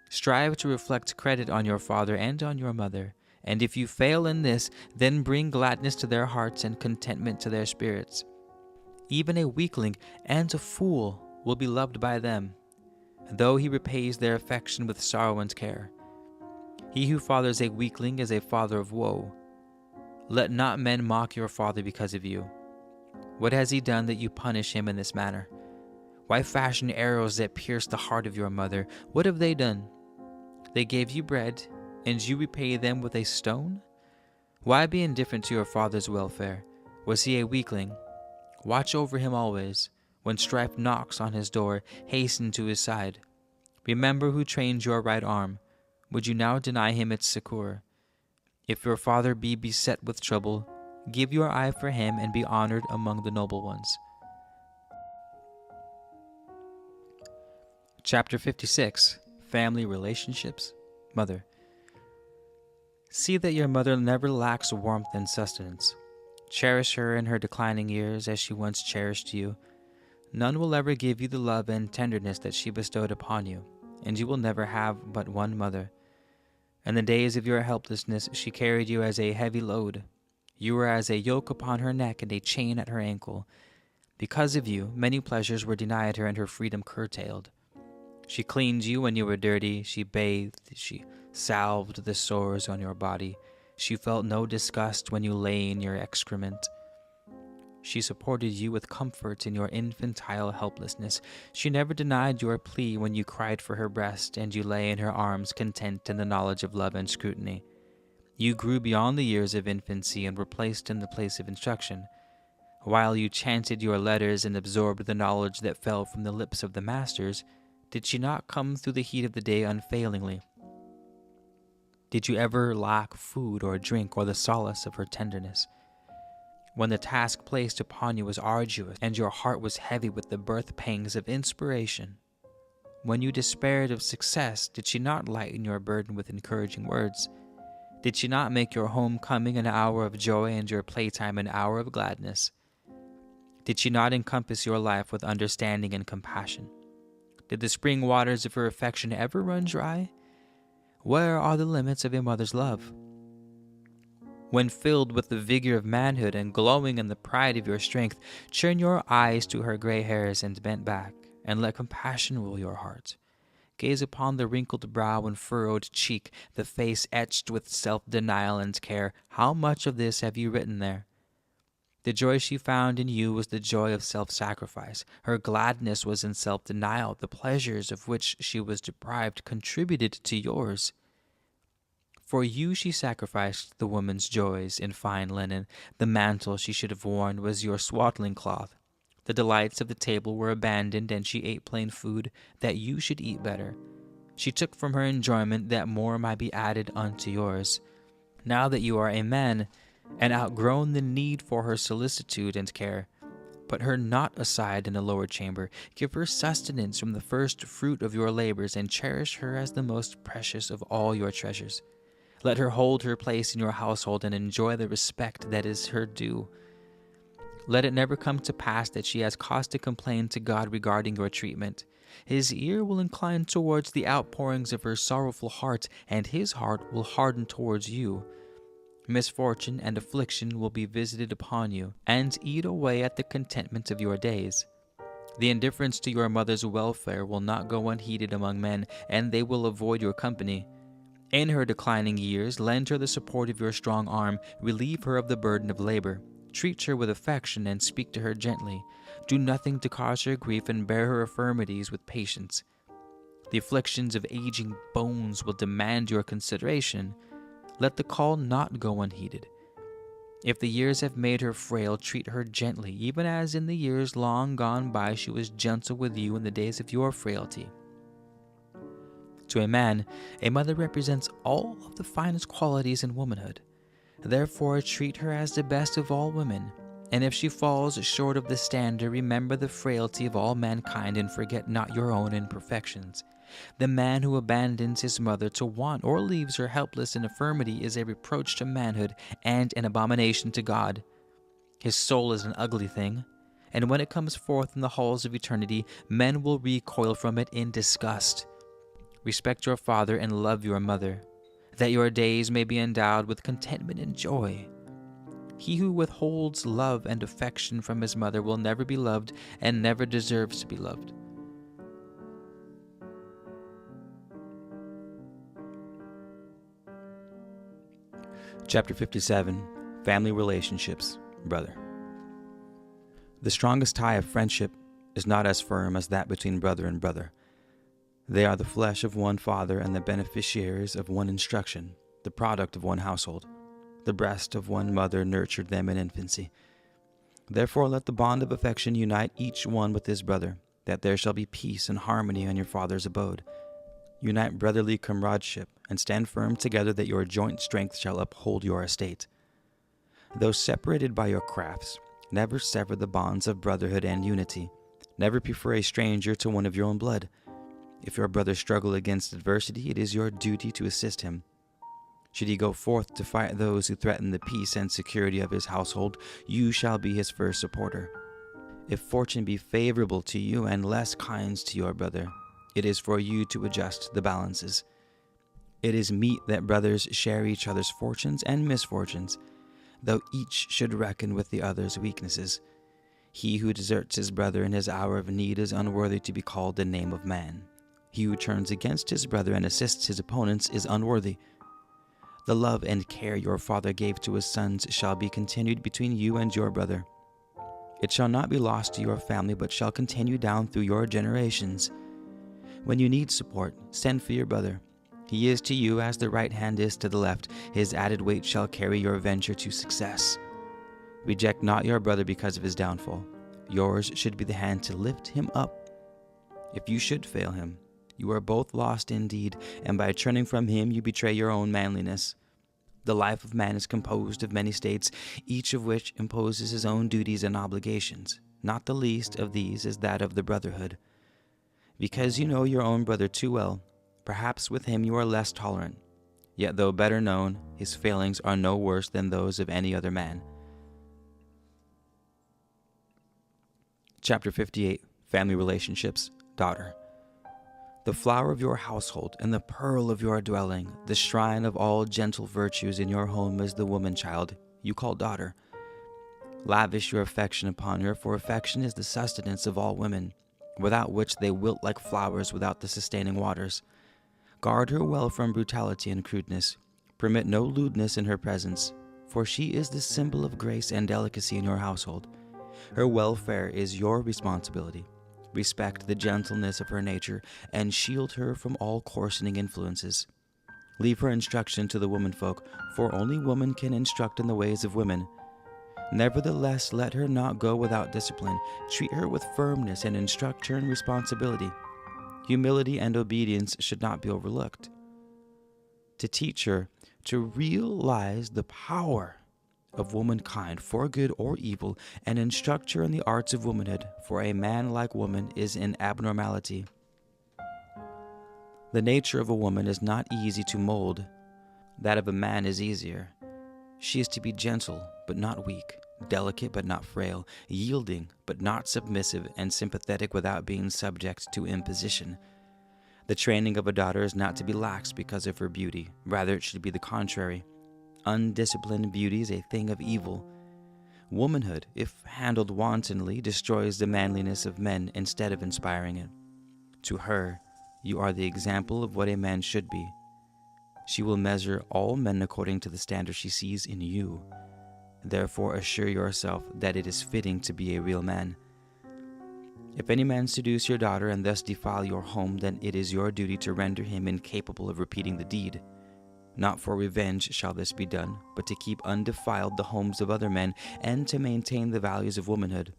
Strive to reflect credit on your father and on your mother, and if you fail in this, then bring gladness to their hearts and contentment to their spirits. Even a weakling and a fool will be loved by them, though he repays their affection with sorrow and care. He who fathers a weakling is a father of woe. Let not men mock your father because of you. What has he done that you punish him in this manner? Why fashion arrows that pierce the heart of your mother? What have they done? They gave you bread, and you repay them with a stone? Why be indifferent to your father's welfare? Was he a weakling? Watch over him always. When strife knocks on his door, hasten to his side. Remember who trained your right arm. Would you now deny him its succor? If your father be beset with trouble, give your eye for him and be honored among the noble ones. Chapter 56. Family Relationships. Mother. See that your mother never lacks warmth and sustenance. Cherish her in her declining years as she once cherished you. None will ever give you the love and tenderness that she bestowed upon you, and you will never have but one mother. In the days of your helplessness, she carried you as a heavy load. You were as a yoke upon her neck and a chain at her ankle. Because of you, many pleasures were denied her and her freedom curtailed. She cleaned you when you were dirty. She bathed. She salved the sores on your body. She felt no disgust when you lay in your excrement. She supported you with comfort in your infantile helplessness. She never denied your plea when you cried for her breast, and you lay in her arms content in the knowledge of love and scrutiny. You grew beyond the years of infancy and were placed in the place of instruction. While you chanted your letters and absorbed the knowledge that fell from the lips of the masters, did she not come through the heat of the day unfailingly? Did you ever lack food or drink or the solace of her tenderness? When the task placed upon you was arduous and your heart was heavy with the birth pangs of inspiration, when you despaired of success, did she not lighten your burden with encouraging words? Did she not make your homecoming an hour of joy and your playtime an hour of gladness? Did she not encompass your life with understanding and compassion? Did the spring waters of her affection ever run dry? Where are the limits of a mother's love? When filled with the vigor of manhood and glowing in the pride of your strength, turn your eyes to her gray hairs and bent back, and let compassion rule your heart. Gaze upon the wrinkled brow and furrowed cheek, the face etched with self-denial and care. How much of this have you written there? The joy she found in you was the joy of self-sacrifice. Her gladness was in self-denial. The pleasures of which she was deprived contributed to yours. For you she sacrificed the woman's joys in fine linen. The mantle she should have worn was your swaddling cloth. The delights of the table were abandoned, and she ate plain food, that you should eat better. She took from her enjoyment, that more might be added unto yours. Now that you are a man, and outgrown the need for her solicitude and care, put her not aside in a lower chamber. Give her sustenance from the first fruit of your labors, and cherish her as the most precious of all your treasures. Let her hold her place in your household and enjoy the respect that is her due. Let it never come to pass that she has cause to complain to God regarding your treatment. His ear will incline towards the outpourings of her sorrowful heart, and his heart will harden towards you. Misfortune and affliction will be visited upon you, and eat away at the contentment of your days. The indifference to your mother's welfare will not go unheeded among men, and they will avoid your company. In her declining years, lend her the support of your strong arm, relieve her of the burden of labor. Treat her with affection and speak to her gently. Do nothing to cause her grief, and bear her infirmities with patience. The afflictions of aging bones will demand your consideration. Let the call not go unheeded. If the years have made her frail, treat her gently, even as in the years long gone by she was gentle with you in the days of your frailty. To a man, a mother represents all of the finest qualities in womanhood. Therefore, treat her as the best of all women, and if she falls short of the standard, remember the frailty of all mankind and forget not your own imperfections. The man who abandons his mother to want or leaves her helpless in infirmity is a reproach to manhood and an abomination to God. His soul is an ugly thing, and when it comes forth in the halls of eternity, men will recoil from it in disgust. Respect your father and love your mother, that your days may be endowed with contentment and joy. He who withholds love and affection from his mother will never be loved and never deserves to be loved. Chapter 57, Family Relationships, Brother. The strongest tie of friendship is not as firm as that between brother and brother. They are the flesh of one father and the beneficiaries of one instruction, the product of one household. The breast of one mother nurtured them in infancy. Therefore let the bond of affection unite each one with his brother, that there shall be peace and harmony on your father's abode. Unite brotherly comradeship, and stand firm together that your joint strength shall uphold your estate. Though separated by your crafts, never sever the bonds of brotherhood and unity. Never prefer a stranger to one of your own blood. If your brother struggle against adversity, it is your duty to assist him. Should he go forth to fight those who threaten the peace and security of his household, you shall be his first supporter. If fortune be favorable to you and less kind to your brother, it is for you to adjust the balances. It is meet that brothers share each other's fortunes and misfortunes, though each should reckon with the other's weaknesses. He who deserts his brother in his hour of need is unworthy to be called the name of man. He who turns against his brother and assists his opponents is unworthy. The love and care your father gave to his sons shall be continued between you and your brother. It shall not be lost to your family, but shall continue down through your generations. When you need support, send for your brother. He is to you as the right hand is to the left. His added weight shall carry your venture to success. Reject not your brother because of his downfall. Yours should be the hand to lift him up. If you should fail him, you are both lost indeed, and by turning from him you betray your own manliness. The life of man is composed of many states, each of which imposes his own duties and obligations. Not the least of these is that of the brotherhood. Because you know your own brother too well, perhaps with him you are less tolerant. Yet though better known, his failings are no worse than those of any other man. Chapter 58, Family Relationships, Daughter. The flower of your household and the pearl of your dwelling, the shrine of all gentle virtues in your home is the woman child you call daughter. Lavish your affection upon her, for affection is the sustenance of all women, without which they wilt like flowers without the sustaining waters. Guard her well from brutality and crudeness. Permit no lewdness in her presence, for she is the symbol of grace and delicacy in your household. Her welfare is your responsibility. Respect the gentleness of her nature, and shield her from all coarsening influences. Leave her instruction to the womenfolk, for only woman can instruct in the ways of women. Nevertheless, let her not go without discipline. Treat her with firmness and instruct her in responsibility. Humility and obedience should not be overlooked. To teach her to realize the power of womankind for good or evil, and instruct her in the arts of womanhood, for a man like woman is an abnormality. The nature of a woman is not easy to mold. That of a man is easier. She is to be gentle, but not weak, delicate but not frail, yielding but not submissive, and sympathetic without being subject to imposition. The training of a daughter is not to be lax because of her beauty. Rather, it should be the contrary. Undisciplined beauty is a thing of evil. Womanhood, if handled wantonly, destroys the manliness of men instead of inspiring it. To her, you are the example of what a man should be. She will measure all men according to the standard she sees in you. Therefore, assure yourself that it is fitting to be a real man. If any man seduce your daughter and thus defile your home, then it is your duty to render him incapable of repeating the deed. Not for revenge shall this be done, but to keep undefiled the homes of other men and to maintain the values of womanhood.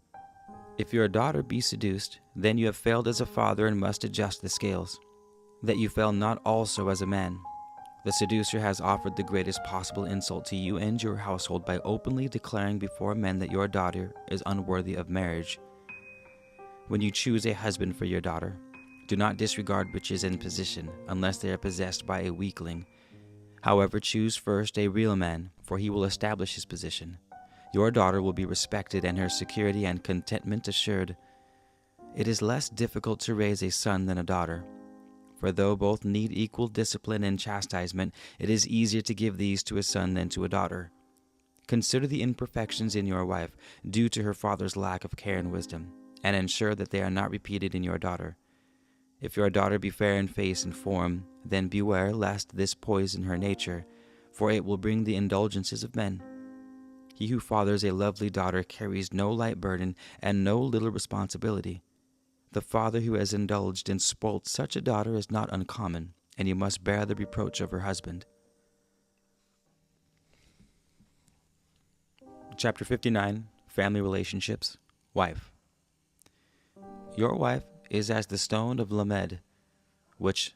If your daughter be seduced, then you have failed as a father and must adjust the scales, that you fail not also as a man. The seducer has offered the greatest possible insult to you and your household by openly declaring before men that your daughter is unworthy of marriage. When you choose a husband for your daughter, do not disregard riches and position, unless they are possessed by a weakling. However, choose first a real man, for he will establish his position. Your daughter will be respected and her security and contentment assured. It is less difficult to raise a son than a daughter, for though both need equal discipline and chastisement, it is easier to give these to a son than to a daughter. Consider the imperfections in your wife, due to her father's lack of care and wisdom, and ensure that they are not repeated in your daughter. If your daughter be fair in face and form, then beware lest this poison her nature, for it will bring the indulgences of men. He who fathers a lovely daughter carries no light burden and no little responsibility. The father who has indulged and spoilt such a daughter is not uncommon, and he must bear the reproach of her husband. Chapter 59, Family Relationships, Wife. Your wife is as the stone of Lamed, which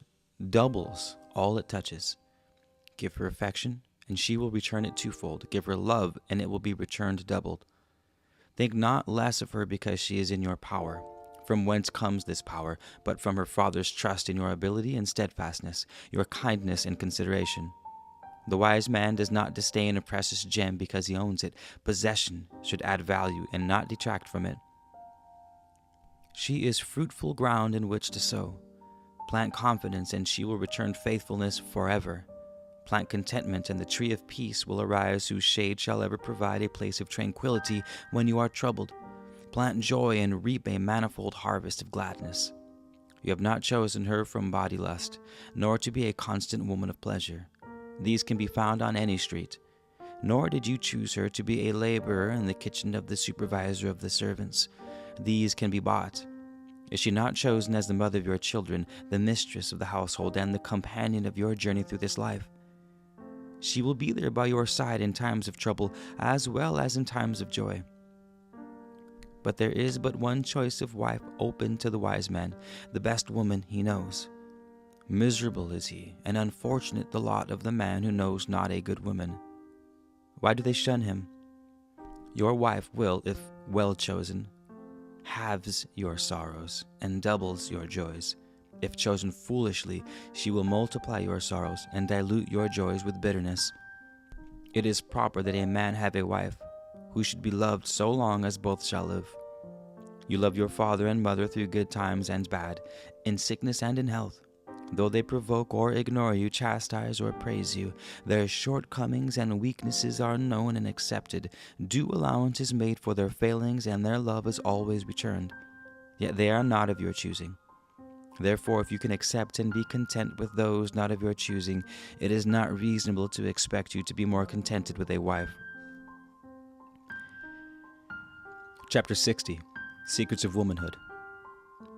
doubles all it touches. Give her affection, and she will return it twofold. Give her love, and it will be returned doubled. Think not less of her because she is in your power. From whence comes this power, but from her father's trust in your ability and steadfastness, your kindness and consideration. The wise man does not disdain a precious gem because he owns it. Possession should add value and not detract from it. She is fruitful ground in which to sow. Plant confidence, and she will return faithfulness forever. Plant contentment, and the tree of peace will arise, whose shade shall ever provide a place of tranquility when you are troubled. Plant joy, and reap a manifold harvest of gladness. You have not chosen her from body lust, nor to be a constant woman of pleasure. These can be found on any street. Nor did you choose her to be a laborer in the kitchen of the supervisor of the servants. These can be bought. Is she not chosen as the mother of your children, the mistress of the household, and the companion of your journey through this life? She will be there by your side in times of trouble as well as in times of joy. But there is but one choice of wife open to the wise man, the best woman he knows. Miserable is he, and unfortunate the lot of the man who knows not a good woman. Why do they shun him? Your wife will, if well chosen, halves your sorrows and doubles your joys. If chosen foolishly, she will multiply your sorrows and dilute your joys with bitterness. It is proper that a man have a wife who should be loved so long as both shall live. You love your father and mother through good times and bad, in sickness and in health. Though they provoke or ignore you, chastise or praise you, their shortcomings and weaknesses are known and accepted. Due allowance is made for their failings, and their love is always returned. Yet they are not of your choosing. Therefore, if you can accept and be content with those not of your choosing, it is not reasonable to expect you to be more contented with a wife. Chapter 60, Secrets of Womanhood.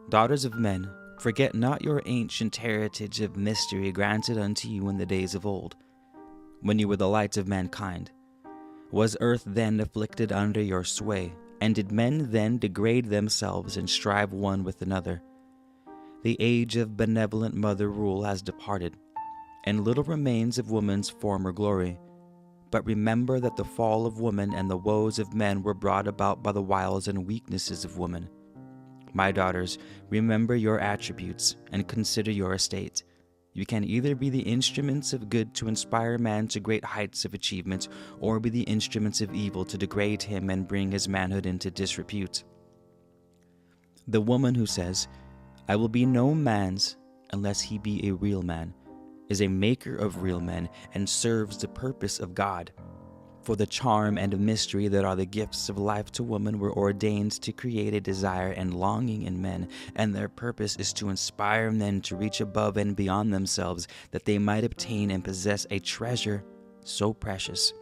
Daughters of men, forget not your ancient heritage of mystery granted unto you in the days of old, when you were the lights of mankind. Was earth then afflicted under your sway, and did men then degrade themselves and strive one with another? The age of benevolent mother rule has departed, and little remains of woman's former glory. But remember that the fall of woman and the woes of men were brought about by the wiles and weaknesses of woman. My daughters, remember your attributes and consider your estate. You can either be the instruments of good to inspire man to great heights of achievement, or be the instruments of evil to degrade him and bring his manhood into disrepute. The woman who says, "I will be no man's unless he be a real man," is a maker of real men and serves the purpose of God. For the charm and mystery that are the gifts of life to woman were ordained to create a desire and longing in men, and their purpose is to inspire men to reach above and beyond themselves, that they might obtain and possess a treasure so precious.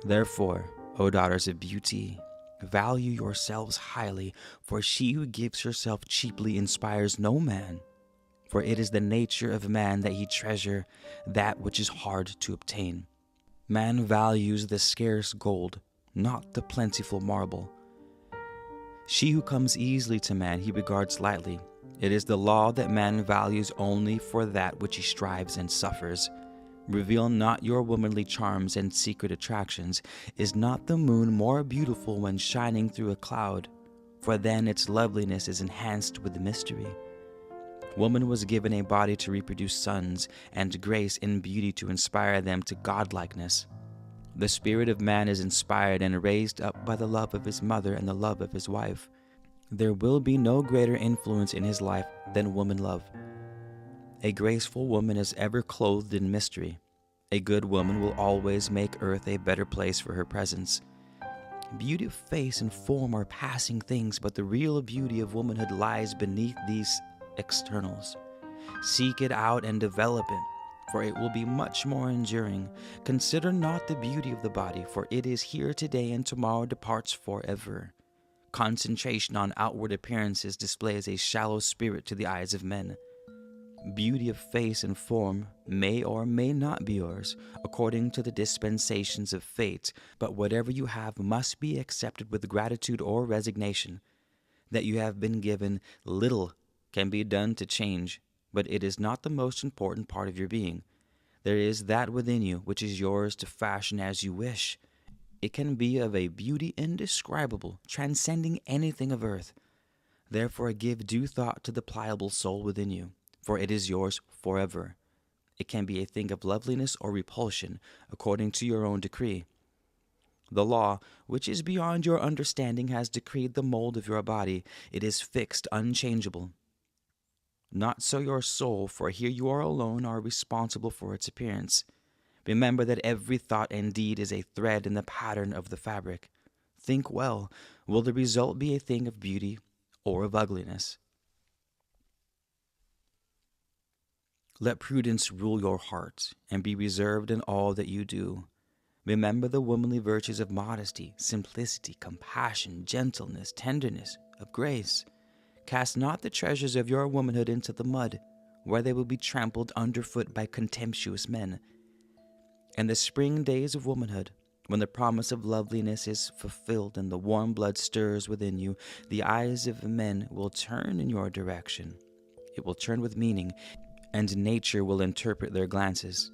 Therefore, O daughters of beauty, value yourselves highly, for she who gives herself cheaply inspires no man. For it is the nature of man that he treasure that which is hard to obtain. Man values the scarce gold, not the plentiful marble. She who comes easily to man he regards lightly. It is the law that man values only for that which he strives and suffers. Reveal not your womanly charms and secret attractions. Is not the moon more beautiful when shining through a cloud? For then its loveliness is enhanced with mystery. Woman was given a body to reproduce sons, and grace and beauty to inspire them to godlikeness. The spirit of man is inspired and raised up by the love of his mother and the love of his wife. There will be no greater influence in his life than woman love. A graceful woman is ever clothed in mystery. A good woman will always make earth a better place for her presence. Beauty of face and form are passing things, but the real beauty of womanhood lies beneath these externals. Seek it out and develop it, for it will be much more enduring. Consider not the beauty of the body, for it is here today and tomorrow departs forever. Concentration on outward appearances displays a shallow spirit to the eyes of men. Beauty of face and form may or may not be yours, according to the dispensations of fate, but whatever you have must be accepted with gratitude or resignation. That you have been given little can be done to change, but it is not the most important part of your being. There is that within you which is yours to fashion as you wish. It can be of a beauty indescribable, transcending anything of earth. Therefore give due thought to the pliable soul within you, for it is yours forever. It can be a thing of loveliness or repulsion, according to your own decree. The law, which is beyond your understanding, has decreed the mold of your body. It is fixed, unchangeable. Not so your soul, for here you alone are responsible for its appearance. Remember that every thought and deed is a thread in the pattern of the fabric. Think well. Will the result be a thing of beauty or of ugliness? Let prudence rule your heart, and be reserved in all that you do. Remember the womanly virtues of modesty, simplicity, compassion, gentleness, tenderness, of grace. Cast not the treasures of your womanhood into the mud, where they will be trampled underfoot by contemptuous men. In the spring days of womanhood, when the promise of loveliness is fulfilled and the warm blood stirs within you, the eyes of men will turn in your direction. It will turn with meaning, and nature will interpret their glances.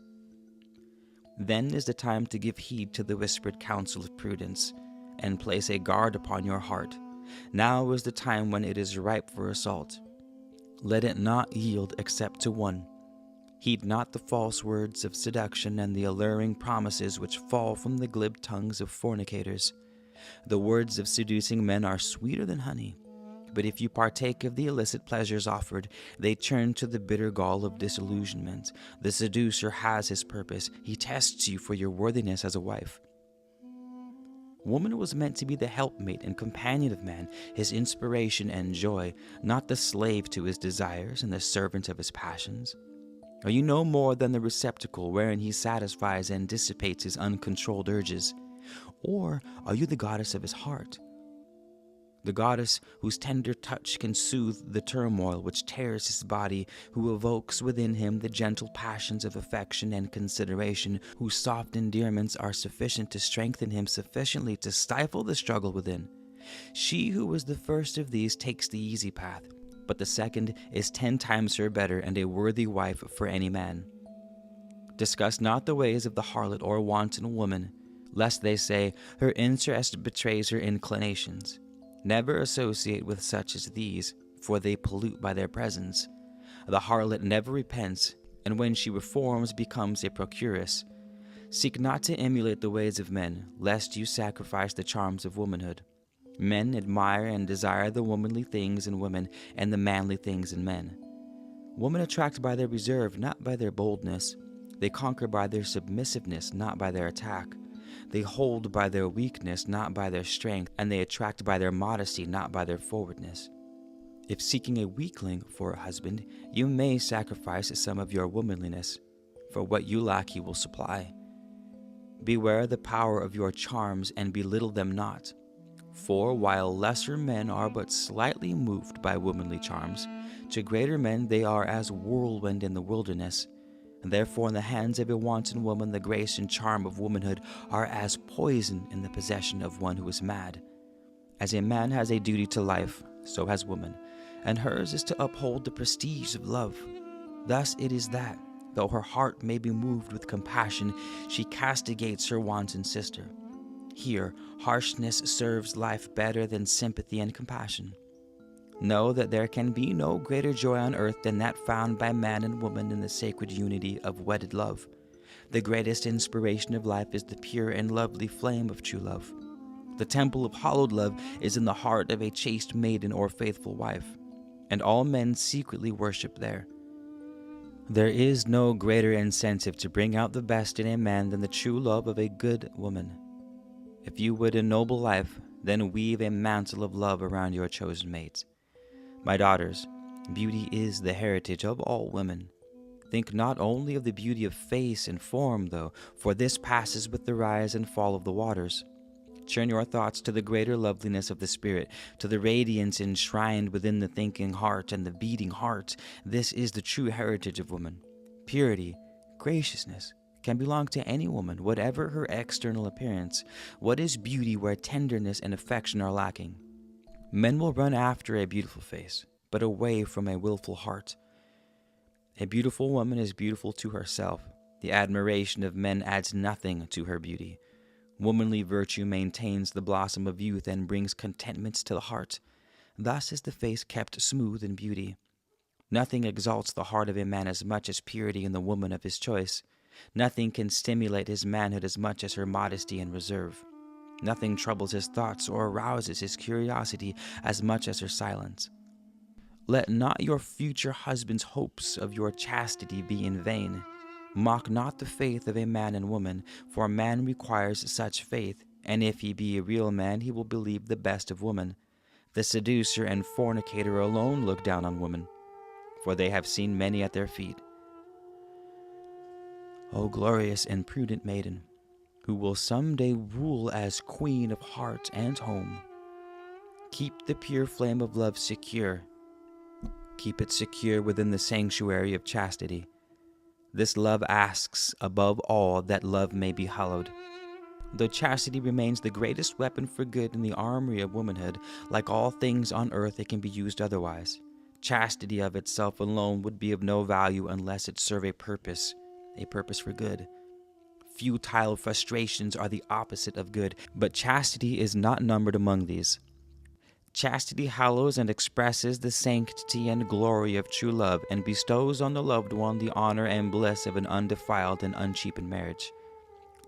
Then is the time to give heed to the whispered counsel of prudence, and place a guard upon your heart. Now is the time when it is ripe for assault. Let it not yield except to one. Heed not the false words of seduction and the alluring promises which fall from the glib tongues of fornicators. The words of seducing men are sweeter than honey, but if you partake of the illicit pleasures offered, they turn to the bitter gall of disillusionment. The seducer has his purpose. He tests you for your worthiness as a wife. Woman was meant to be the helpmate and companion of man, his inspiration and joy, not the slave to his desires and the servant of his passions. Are you no more than the receptacle wherein he satisfies and dissipates his uncontrolled urges? Or are you the goddess of his heart? The goddess whose tender touch can soothe the turmoil which tears his body, who evokes within him the gentle passions of affection and consideration, whose soft endearments are sufficient to strengthen him sufficiently to stifle the struggle within. She who was the first of these takes the easy path, but the second is 10 times her better and a worthy wife for any man. Discuss not the ways of the harlot or wanton woman, lest they say, her interest betrays her inclinations. Never associate with such as these, for they pollute by their presence. The harlot never repents, and when she reforms becomes a procuress. Seek not to emulate the ways of men, lest you sacrifice the charms of womanhood. Men admire and desire the womanly things in women and the manly things in men. Women attract by their reserve, not by their boldness. They conquer by their submissiveness, not by their attack. They hold by their weakness, not by their strength, and they attract by their modesty, not by their forwardness. If seeking a weakling for a husband, you may sacrifice some of your womanliness, for what you lack he will supply. Beware the power of your charms, and belittle them not. For while lesser men are but slightly moved by womanly charms, to greater men they are as whirlwind in the wilderness. And therefore in the hands of a wanton woman the grace and charm of womanhood are as poison in the possession of one who is mad. As a man has a duty to life, so has woman, and hers is to uphold the prestige of love. Thus it is that, though her heart may be moved with compassion, she castigates her wanton sister. Here, harshness serves life better than sympathy and compassion. Know that there can be no greater joy on earth than that found by man and woman in the sacred unity of wedded love. The greatest inspiration of life is the pure and lovely flame of true love. The temple of hallowed love is in the heart of a chaste maiden or faithful wife, and all men secretly worship there. There is no greater incentive to bring out the best in a man than the true love of a good woman. If you would ennoble life, then weave a mantle of love around your chosen mate. My daughters, beauty is the heritage of all women. Think not only of the beauty of face and form, though, for this passes with the rise and fall of the waters. Turn your thoughts to the greater loveliness of the spirit, to the radiance enshrined within the thinking heart and the beating heart. This is the true heritage of woman. Purity, graciousness, can belong to any woman, whatever her external appearance. What is beauty where tenderness and affection are lacking? Men will run after a beautiful face, but away from a willful heart. A beautiful woman is beautiful to herself. The admiration of men adds nothing to her beauty. Womanly virtue maintains the blossom of youth and brings contentment to the heart. Thus is the face kept smooth in beauty. Nothing exalts the heart of a man as much as purity in the woman of his choice. Nothing can stimulate his manhood as much as her modesty and reserve. Nothing troubles his thoughts or arouses his curiosity as much as her silence. Let not your future husband's hopes of your chastity be in vain. Mock not the faith of a man and woman, for a man requires such faith, and if he be a real man, he will believe the best of woman. The seducer and fornicator alone look down on women, for they have seen many at their feet. O glorious and prudent maiden, who will someday rule as queen of heart and home, keep the pure flame of love secure. Keep it secure within the sanctuary of chastity. This love asks, above all, that love may be hallowed. Though chastity remains the greatest weapon for good in the armory of womanhood, like all things on earth it can be used otherwise. Chastity of itself alone would be of no value unless it serve a purpose for good. Futile frustrations are the opposite of good, but chastity is not numbered among these. Chastity hallows and expresses the sanctity and glory of true love, and bestows on the loved one the honor and bliss of an undefiled and uncheapened marriage.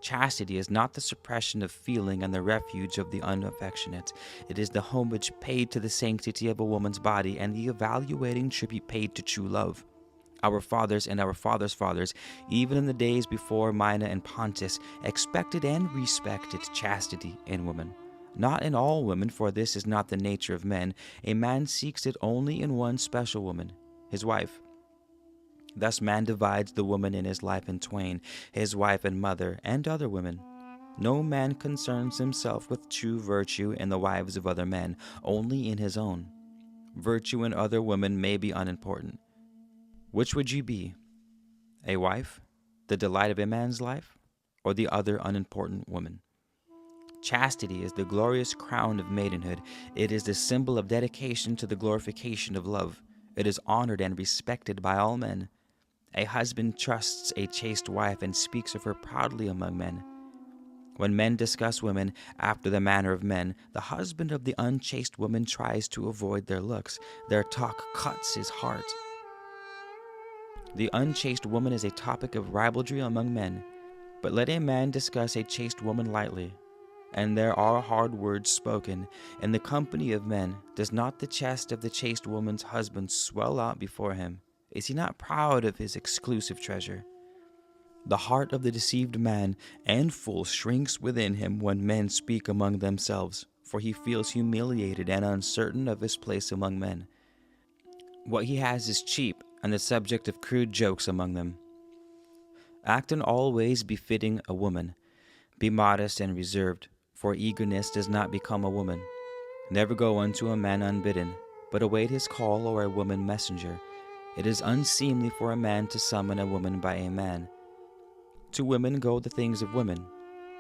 Chastity is not the suppression of feeling and the refuge of the unaffectionate. It is the homage paid to the sanctity of a woman's body and the evaluating tribute paid to true love. Our fathers and our fathers' fathers, even in the days before Mina and Pontus, expected and respected chastity in women. Not in all women, for this is not the nature of men. A man seeks it only in one special woman, his wife. Thus man divides the woman in his life in twain, his wife and mother, and other women. No man concerns himself with true virtue in the wives of other men, only in his own. Virtue in other women may be unimportant. Which would you be? A wife, the delight of a man's life, or the other unimportant woman? Chastity is the glorious crown of maidenhood. It is the symbol of dedication to the glorification of love. It is honored and respected by all men. A husband trusts a chaste wife and speaks of her proudly among men. When men discuss women after the manner of men, the husband of the unchaste woman tries to avoid their looks. Their talk cuts his heart. The unchaste woman is a topic of ribaldry among men, but let a man discuss a chaste woman lightly, and there are hard words spoken in the company of men. Does not the chest of the chaste woman's husband swell out before him? Is he not proud of his exclusive treasure? The heart of the deceived man and fool shrinks within him when men speak among themselves, for he feels humiliated and uncertain of his place among men. What he has is cheap, and the subject of crude jokes among them. Act in all ways befitting a woman. Be modest and reserved, for eagerness does not become a woman. Never go unto a man unbidden, but await his call or a woman messenger. It is unseemly for a man to summon a woman by a man. To women go the things of women.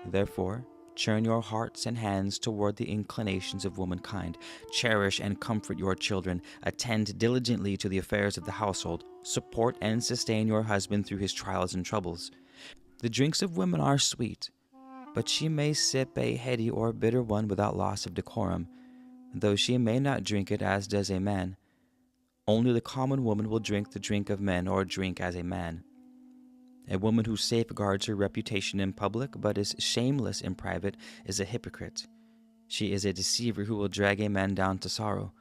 Therefore, turn your hearts and hands toward the inclinations of womankind. Cherish and comfort your children. Attend diligently to the affairs of the household. Support and sustain your husband through his trials and troubles. The drinks of women are sweet, but she may sip a heady or bitter one without loss of decorum, though she may not drink it as does a man. Only the common woman will drink the drink of men, or drink as a man. A woman who safeguards her reputation in public but is shameless in private is a hypocrite. She is a deceiver who will drag a man down to sorrow.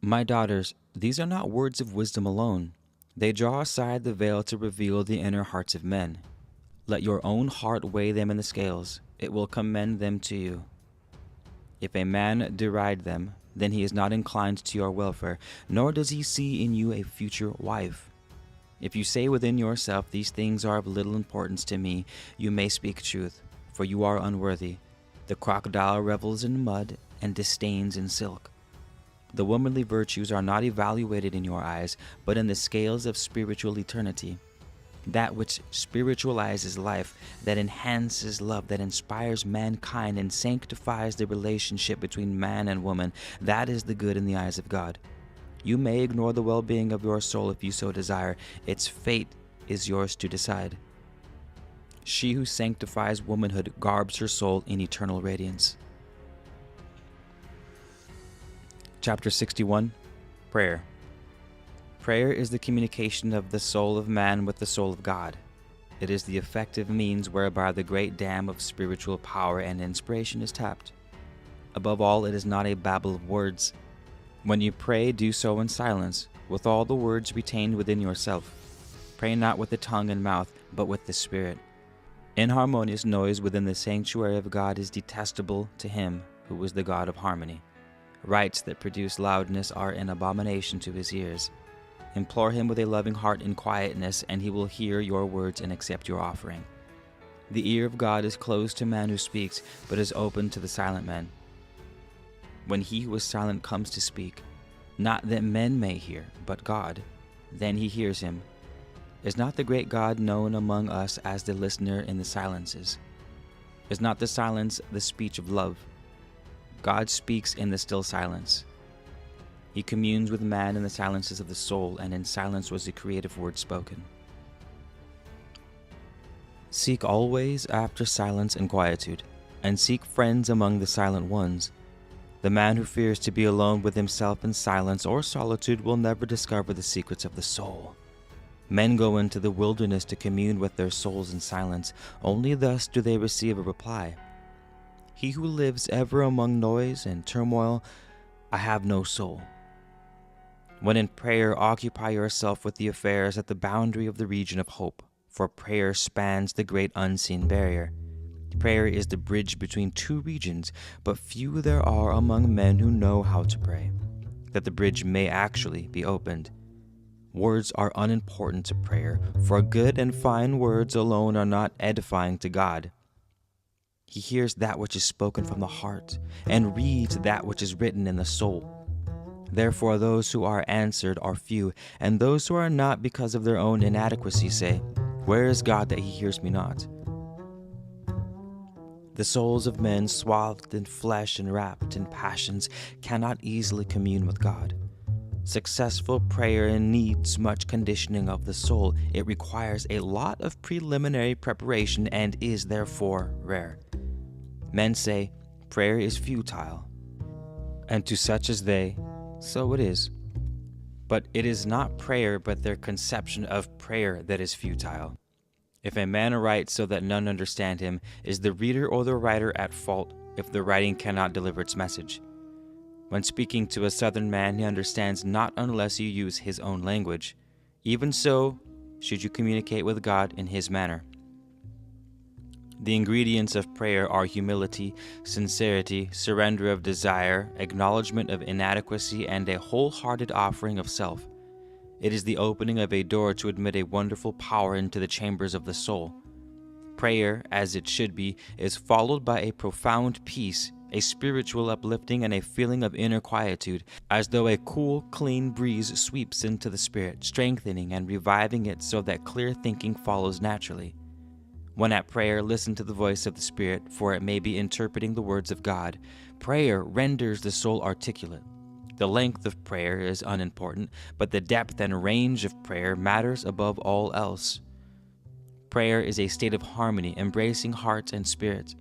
My daughters, these are not words of wisdom alone. They draw aside the veil to reveal the inner hearts of men. Let your own heart weigh them in the scales. It will commend them to you. If a man deride them, then he is not inclined to your welfare, nor does he see in you a future wife. If you say within yourself, these things are of little importance to me, you may speak truth, for you are unworthy. The crocodile revels in mud and disdains in silk. The womanly virtues are not evaluated in your eyes, but in the scales of spiritual eternity. That which spiritualizes life, that enhances love, that inspires mankind and sanctifies the relationship between man and woman, that is the good in the eyes of God. You may ignore the well-being of your soul if you so desire. Its fate is yours to decide. She who sanctifies womanhood garbs her soul in eternal radiance. Chapter 61. Prayer. Prayer is the communication of the soul of man with the soul of God. It is the effective means whereby the great dam of spiritual power and inspiration is tapped. Above all, it is not a babble of words. When you pray, do so in silence, with all the words retained within yourself. Pray not with the tongue and mouth, but with the Spirit. Inharmonious noise within the sanctuary of God is detestable to him who is the God of harmony. Rites that produce loudness are an abomination to his ears. Implore him with a loving heart in quietness, and he will hear your words and accept your offering. The ear of God is closed to man who speaks, but is open to the silent man. When he who is silent comes to speak, not that men may hear, but God, then he hears him. Is not the great God known among us as the listener in the silences? Is not the silence the speech of love? God speaks in the still silence. He communes with man in the silences of the soul, and in silence was the creative word spoken. Seek always after silence and quietude, and seek friends among the silent ones. The man who fears to be alone with himself in silence or solitude will never discover the secrets of the soul. Men go into the wilderness to commune with their souls in silence. Only thus do they receive a reply. He who lives ever among noise and turmoil, I have no soul. When in prayer, occupy yourself with the affairs at the boundary of the region of hope, for prayer spans the great unseen barrier. Prayer is the bridge between two regions, but few there are among men who know how to pray, that the bridge may actually be opened. Words are unimportant to prayer, for good and fine words alone are not edifying to God. He hears that which is spoken from the heart, and reads that which is written in the soul. Therefore those who are answered are few, and those who are not because of their own inadequacy say, Where is God that he hears me not? The souls of men, swathed in flesh and wrapped in passions, cannot easily commune with God. Successful prayer needs much conditioning of the soul. It requires a lot of preliminary preparation and is therefore rare. Men say, prayer is futile, and to such as they, so it is. But it is not prayer, but their conception of prayer that is futile. If a man writes so that none understand him, is the reader or the writer at fault if the writing cannot deliver its message? When speaking to a southern man, he understands not unless you use his own language. Even so, should you communicate with God in his manner. The ingredients of prayer are humility, sincerity, surrender of desire, acknowledgement of inadequacy, and a wholehearted offering of self. It is the opening of a door to admit a wonderful power into the chambers of the soul. Prayer, as it should be, is followed by a profound peace, a spiritual uplifting, and a feeling of inner quietude, as though a cool, clean breeze sweeps into the spirit, strengthening and reviving it so that clear thinking follows naturally. When at prayer, listen to the voice of the Spirit, for it may be interpreting the words of God. Prayer renders the soul articulate. The length of prayer is unimportant, but the depth and range of prayer matters above all else. Prayer is a state of harmony, embracing heart and spirit.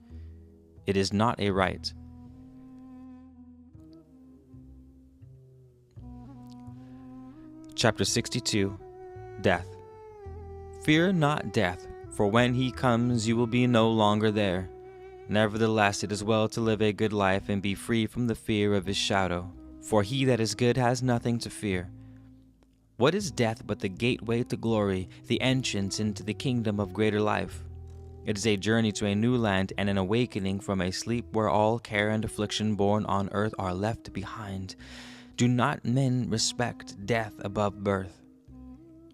It is not a rite. Chapter 62, Death. Fear not death, for when he comes you will be no longer there. Nevertheless, it is well to live a good life and be free from the fear of his shadow. For he that is good has nothing to fear. What is death but the gateway to glory, the entrance into the kingdom of greater life? It is a journey to a new land and an awakening from a sleep where all care and affliction born on earth are left behind. Do not men respect death above birth?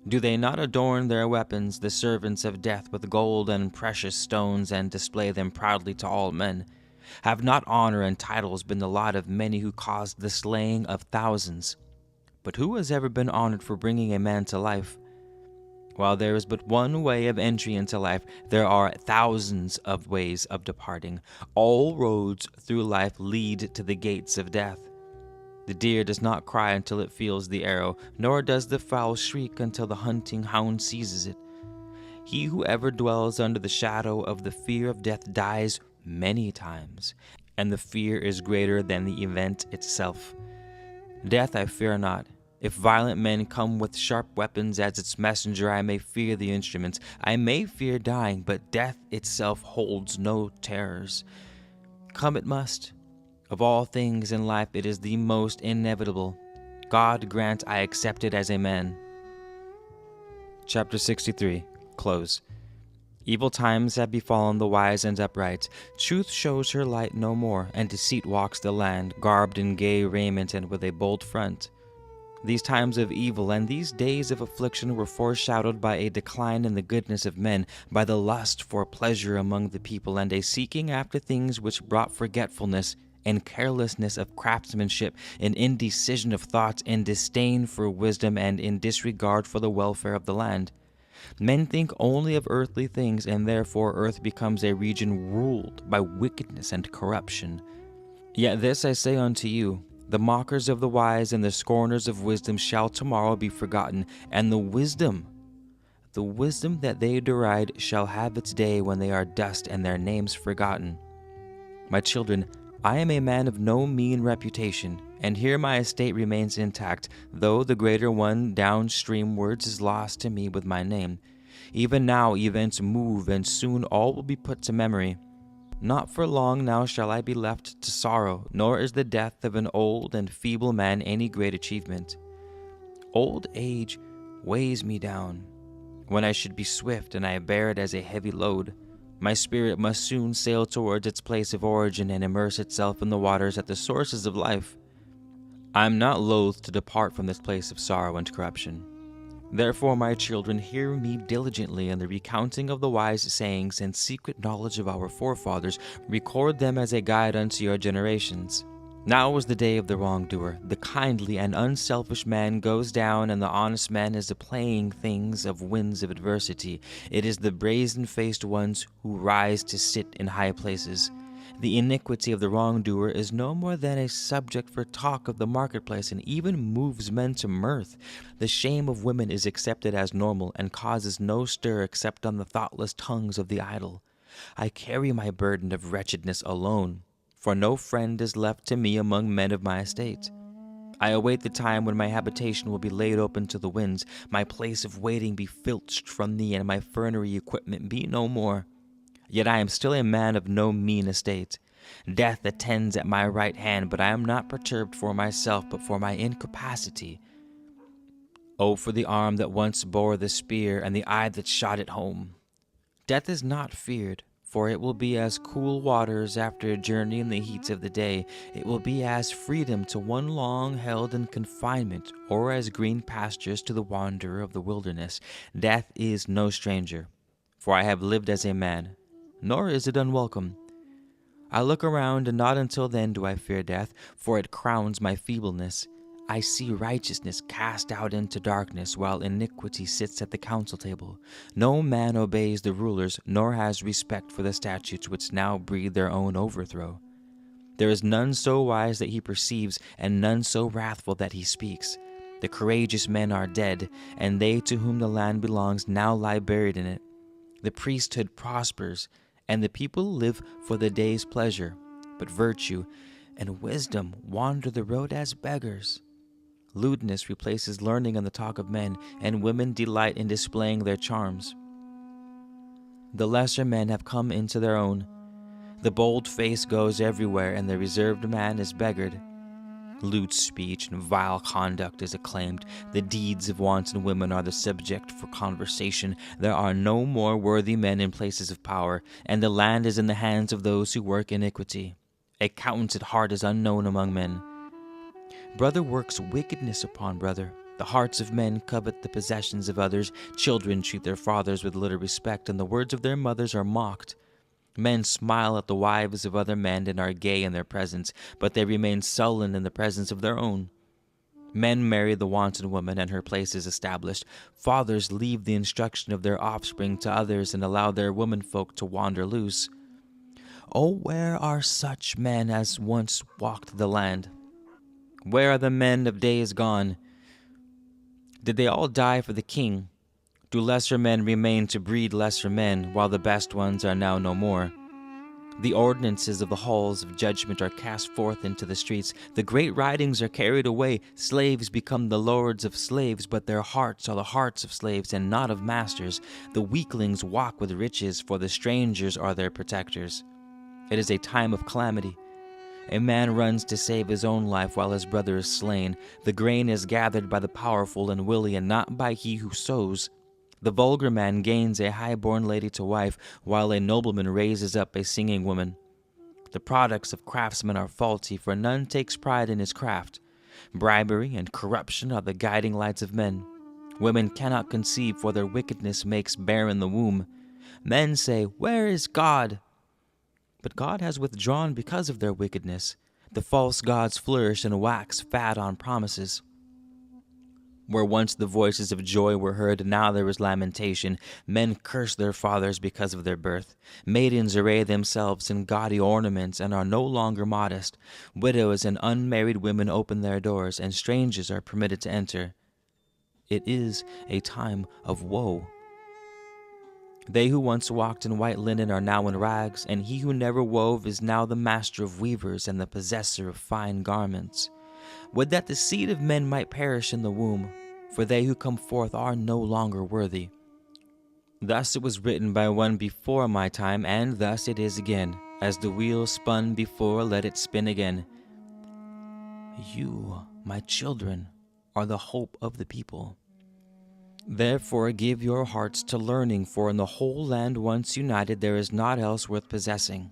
Do they not adorn their weapons, the servants of death, with gold and precious stones, and display them proudly to all men? Have not honor and titles been the lot of many who caused the slaying of thousands? But who has ever been honored for bringing a man to life? While there is but one way of entry into life, there are thousands of ways of departing. All roads through life lead to the gates of death. The deer does not cry until it feels the arrow, nor does the fowl shriek until the hunting hound seizes it. He who ever dwells under the shadow of the fear of death dies many times, and the fear is greater than the event itself. Death I fear not. If violent men come with sharp weapons as its messenger, I may fear the instruments. I may fear dying, but death itself holds no terrors. Come it must. Of all things in life, it is the most inevitable. God grant I accept it as a man. Chapter 63. Close. Evil times have befallen the wise and upright. Truth shows her light no more, and deceit walks the land, garbed in gay raiment and with a bold front. These times of evil and these days of affliction were foreshadowed by a decline in the goodness of men, by the lust for pleasure among the people, and a seeking after things which brought forgetfulness, and carelessness of craftsmanship, in indecision of thoughts, in disdain for wisdom, and in disregard for the welfare of the land. Men think only of earthly things, and therefore earth becomes a region ruled by wickedness and corruption. Yet this I say unto you, the mockers of the wise and the scorners of wisdom shall tomorrow be forgotten, and the wisdom that they deride shall have its day when they are dust and their names forgotten. My children, I am a man of no mean reputation, and here my estate remains intact, though the greater one downstreamwards is lost to me with my name. Even now events move, and soon all will be put to memory. Not for long now shall I be left to sorrow, nor is the death of an old and feeble man any great achievement. Old age weighs me down, when I should be swift, and I bear it as a heavy load. My spirit must soon sail towards its place of origin and immerse itself in the waters at the sources of life. I am not loath to depart from this place of sorrow and corruption. Therefore, my children, hear me diligently in the recounting of the wise sayings and secret knowledge of our forefathers. Record them as a guide unto your generations. Now is the day of the wrongdoer. The kindly and unselfish man goes down, and the honest man is the playing things of winds of adversity. It is the brazen-faced ones who rise to sit in high places. The iniquity of the wrongdoer is no more than a subject for talk of the marketplace, and even moves men to mirth. The shame of women is accepted as normal, and causes no stir except on the thoughtless tongues of the idle. I carry my burden of wretchedness alone, for no friend is left to me among men of my estate. I await the time when my habitation will be laid open to the winds, my place of waiting be filched from thee, and my fernery equipment be no more. Yet I am still a man of no mean estate. Death attends at my right hand, but I am not perturbed for myself, but for my incapacity. Oh, for the arm that once bore the spear, and the eye that shot it home! Death is not feared, for it will be as cool waters after a journey in the heats of the day. It will be as freedom to one long held in confinement, or as green pastures to the wanderer of the wilderness. Death is no stranger, for I have lived as a man, nor is it unwelcome. I look around, and not until then do I fear death, for it crowns my feebleness. I see righteousness cast out into darkness, while iniquity sits at the council table. No man obeys the rulers, nor has respect for the statutes which now breed their own overthrow. There is none so wise that he perceives, and none so wrathful that he speaks. The courageous men are dead, and they to whom the land belongs now lie buried in it. The priesthood prospers, and the people live for the day's pleasure, but virtue and wisdom wander the road as beggars. Lewdness replaces learning in the talk of men, and women delight in displaying their charms. The lesser men have come into their own. The bold face goes everywhere, and the reserved man is beggared. Lewd speech and vile conduct is acclaimed. The deeds of wanton women are the subject for conversation. There are no more worthy men in places of power, and the land is in the hands of those who work iniquity. A counted heart is unknown among men. Brother works wickedness upon brother. The hearts of men covet the possessions of others. Children treat their fathers with little respect, and the words of their mothers are mocked. Men smile at the wives of other men and are gay in their presence, but they remain sullen in the presence of their own. Men marry the wanton woman, and her place is established. Fathers leave the instruction of their offspring to others and allow their womenfolk to wander loose. Oh, where are such men as once walked the land? Where are the men of days gone? Did they all die for the king? Do lesser men remain to breed lesser men, while the best ones are now no more? The ordinances of the halls of judgment are cast forth into the streets. The great writings are carried away. Slaves become the lords of slaves, but their hearts are the hearts of slaves and not of masters. The weaklings walk with riches, for the strangers are their protectors. It is a time of calamity. A man runs to save his own life while his brother is slain. The grain is gathered by the powerful and willy, and not by he who sows. The vulgar man gains a high-born lady to wife, while a nobleman raises up a singing woman. The products of craftsmen are faulty, for none takes pride in his craft. Bribery and corruption are the guiding lights of men. Women cannot conceive, for their wickedness makes barren the womb. Men say, "Where is God?" But God has withdrawn because of their wickedness. The false gods flourish and wax fat on promises. Where once the voices of joy were heard, now there is lamentation. Men curse their fathers because of their birth. Maidens array themselves in gaudy ornaments and are no longer modest. Widows and unmarried women open their doors, and strangers are permitted to enter. It is a time of woe. They who once walked in white linen are now in rags, and he who never wove is now the master of weavers and the possessor of fine garments. Would that the seed of men might perish in the womb, for they who come forth are no longer worthy. Thus it was written by one before my time, and thus it is again. As the wheel spun before, let it spin again. You, my children, are the hope of the people. Therefore give your hearts to learning, for in the whole land once united there is naught else worth possessing.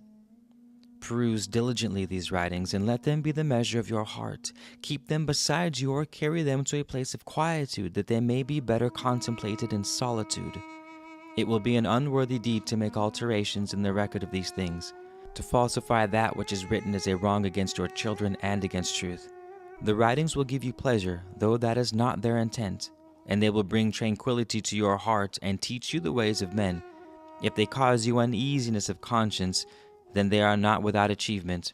Peruse diligently these writings, and let them be the measure of your heart. Keep them beside you, or carry them to a place of quietude, that they may be better contemplated in solitude. It will be an unworthy deed to make alterations in the record of these things, to falsify that which is written as a wrong against your children and against truth. The writings will give you pleasure, though that is not their intent, and they will bring tranquility to your heart and teach you the ways of men. If they cause you uneasiness of conscience, then they are not without achievement.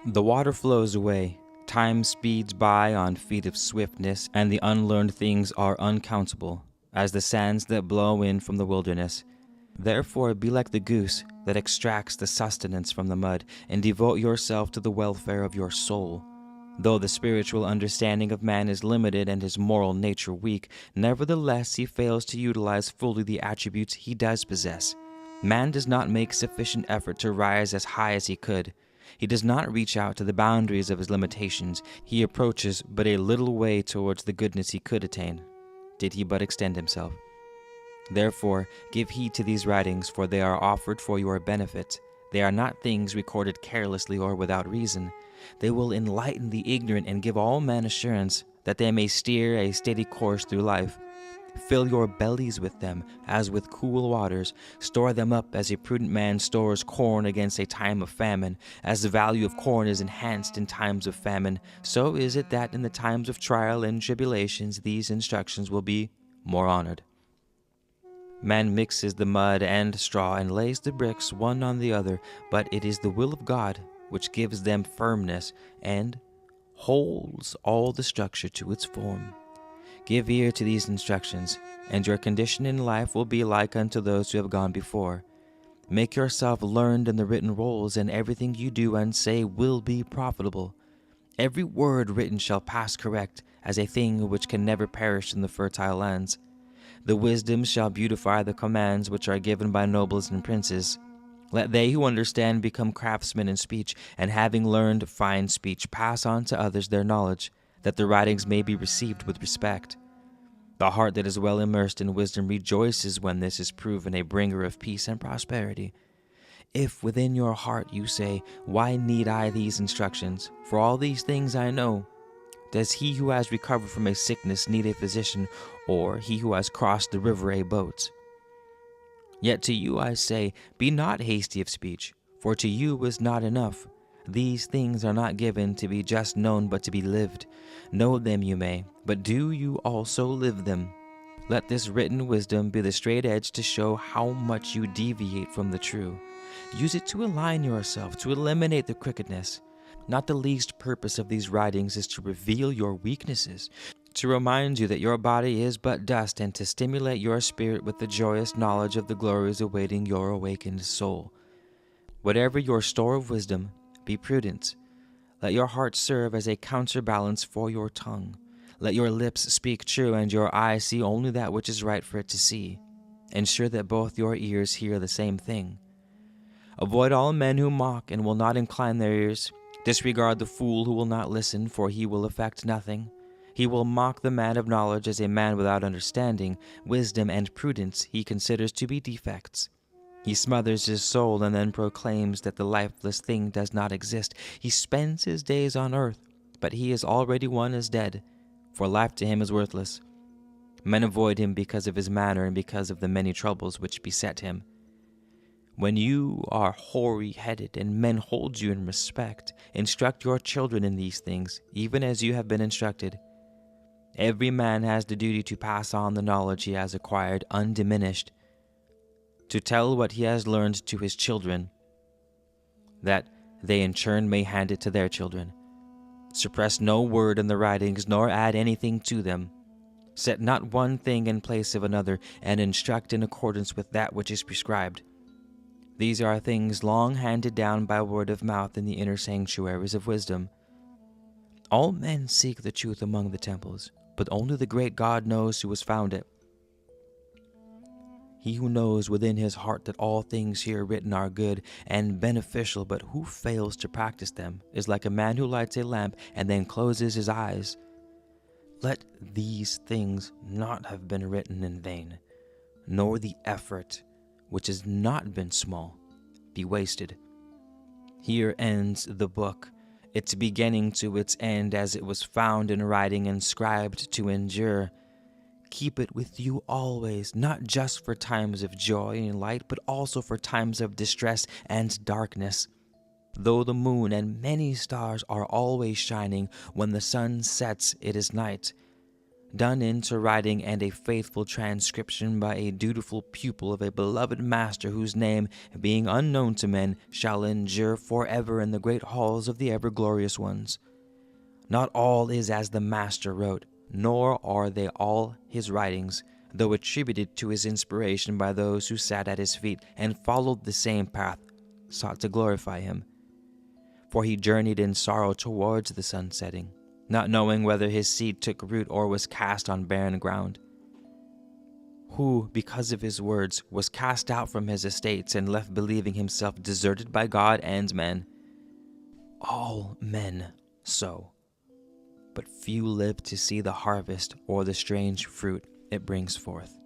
The water flows away, time speeds by on feet of swiftness, and the unlearned things are uncountable, as the sands that blow in from the wilderness. Therefore be like the goose that extracts the sustenance from the mud, and devote yourself to the welfare of your soul. Though the spiritual understanding of man is limited and his moral nature weak, nevertheless he fails to utilize fully the attributes he does possess. Man does not make sufficient effort to rise as high as he could. He does not reach out to the boundaries of his limitations. He approaches but a little way towards the goodness he could attain, did he but extend himself. Therefore, give heed to these writings, for they are offered for your benefit. They are not things recorded carelessly or without reason. They will enlighten the ignorant and give all men assurance that they may steer a steady course through life. Fill your bellies with them as with cool waters. Store them up as a prudent man stores corn against a time of famine. As the value of corn is enhanced in times of famine, so is it that in the times of trial and tribulations these instructions will be more honored. Man mixes the mud and straw and lays the bricks one on the other, but it is the will of God which gives them firmness and holds all the structure to its form. Give ear to these instructions, and your condition in life will be like unto those who have gone before. Make yourself learned in the written rolls, and everything you do and say will be profitable. Every word written shall pass correct, as a thing which can never perish in the fertile lands. The wisdom shall beautify the commands which are given by nobles and princes. Let they who understand become craftsmen in speech, and having learned fine speech, pass on to others their knowledge, that the writings may be received with respect. The heart that is well immersed in wisdom rejoices when this is proven a bringer of peace and prosperity. If within your heart you say, "Why need I these instructions? For all these things I know," does he who has recovered from a sickness need a physician, or he who has crossed the river a boat? Yet to you I say, be not hasty of speech, for to you is not enough. These things are not given to be just known, but to be lived. Know them you may, but do you also live them? Let this written wisdom be the straight edge to show how much you deviate from the true. Use it to align yourself, to eliminate the crookedness. Not the least purpose of these writings is to reveal your weaknesses, to remind you that your body is but dust, and to stimulate your spirit with the joyous knowledge of the glories awaiting your awakened soul. Whatever your store of wisdom, be prudent. Let your heart serve as a counterbalance for your tongue. Let your lips speak true, and your eyes see only that which is right for it to see. Ensure that both your ears hear the same thing. Avoid all men who mock and will not incline their ears. Disregard the fool who will not listen, for he will effect nothing. He will mock the man of knowledge as a man without understanding. Wisdom and prudence he considers to be defects. He smothers his soul and then proclaims that the lifeless thing does not exist. He spends his days on earth, but he is already one as dead, for life to him is worthless. Men avoid him because of his manner and because of the many troubles which beset him. When you are hoary-headed and men hold you in respect, instruct your children in these things, even as you have been instructed. Every man has the duty to pass on the knowledge he has acquired undiminished, to tell what he has learned to his children, that they in turn may hand it to their children. Suppress no word in the writings, nor add anything to them. Set not one thing in place of another, and instruct in accordance with that which is prescribed. These are things long handed down by word of mouth in the inner sanctuaries of wisdom. All men seek the truth among the temples, but only the great God knows who has found it. He who knows within his heart that all things here written are good and beneficial, but who fails to practice them, is like a man who lights a lamp and then closes his eyes. Let these things not have been written in vain, nor the effort, which has not been small, be wasted. Here ends the book, its beginning to its end, as it was found in writing, inscribed to endure. Keep it with you always, not just for times of joy and light, but also for times of distress and darkness. Though the moon and many stars are always shining, when the sun sets it is night. Done into writing and a faithful transcription by a dutiful pupil of a beloved master, whose name, being unknown to men, shall endure forever in the great halls of the ever-glorious ones. Not all is as the master wrote, nor are they all his writings, though attributed to his inspiration by those who sat at his feet and followed the same path, sought to glorify him. For he journeyed in sorrow towards the sun setting, not knowing whether his seed took root or was cast on barren ground. Who, because of his words, was cast out from his estates and left believing himself deserted by God and men. All men sow, but few live to see the harvest or the strange fruit it brings forth.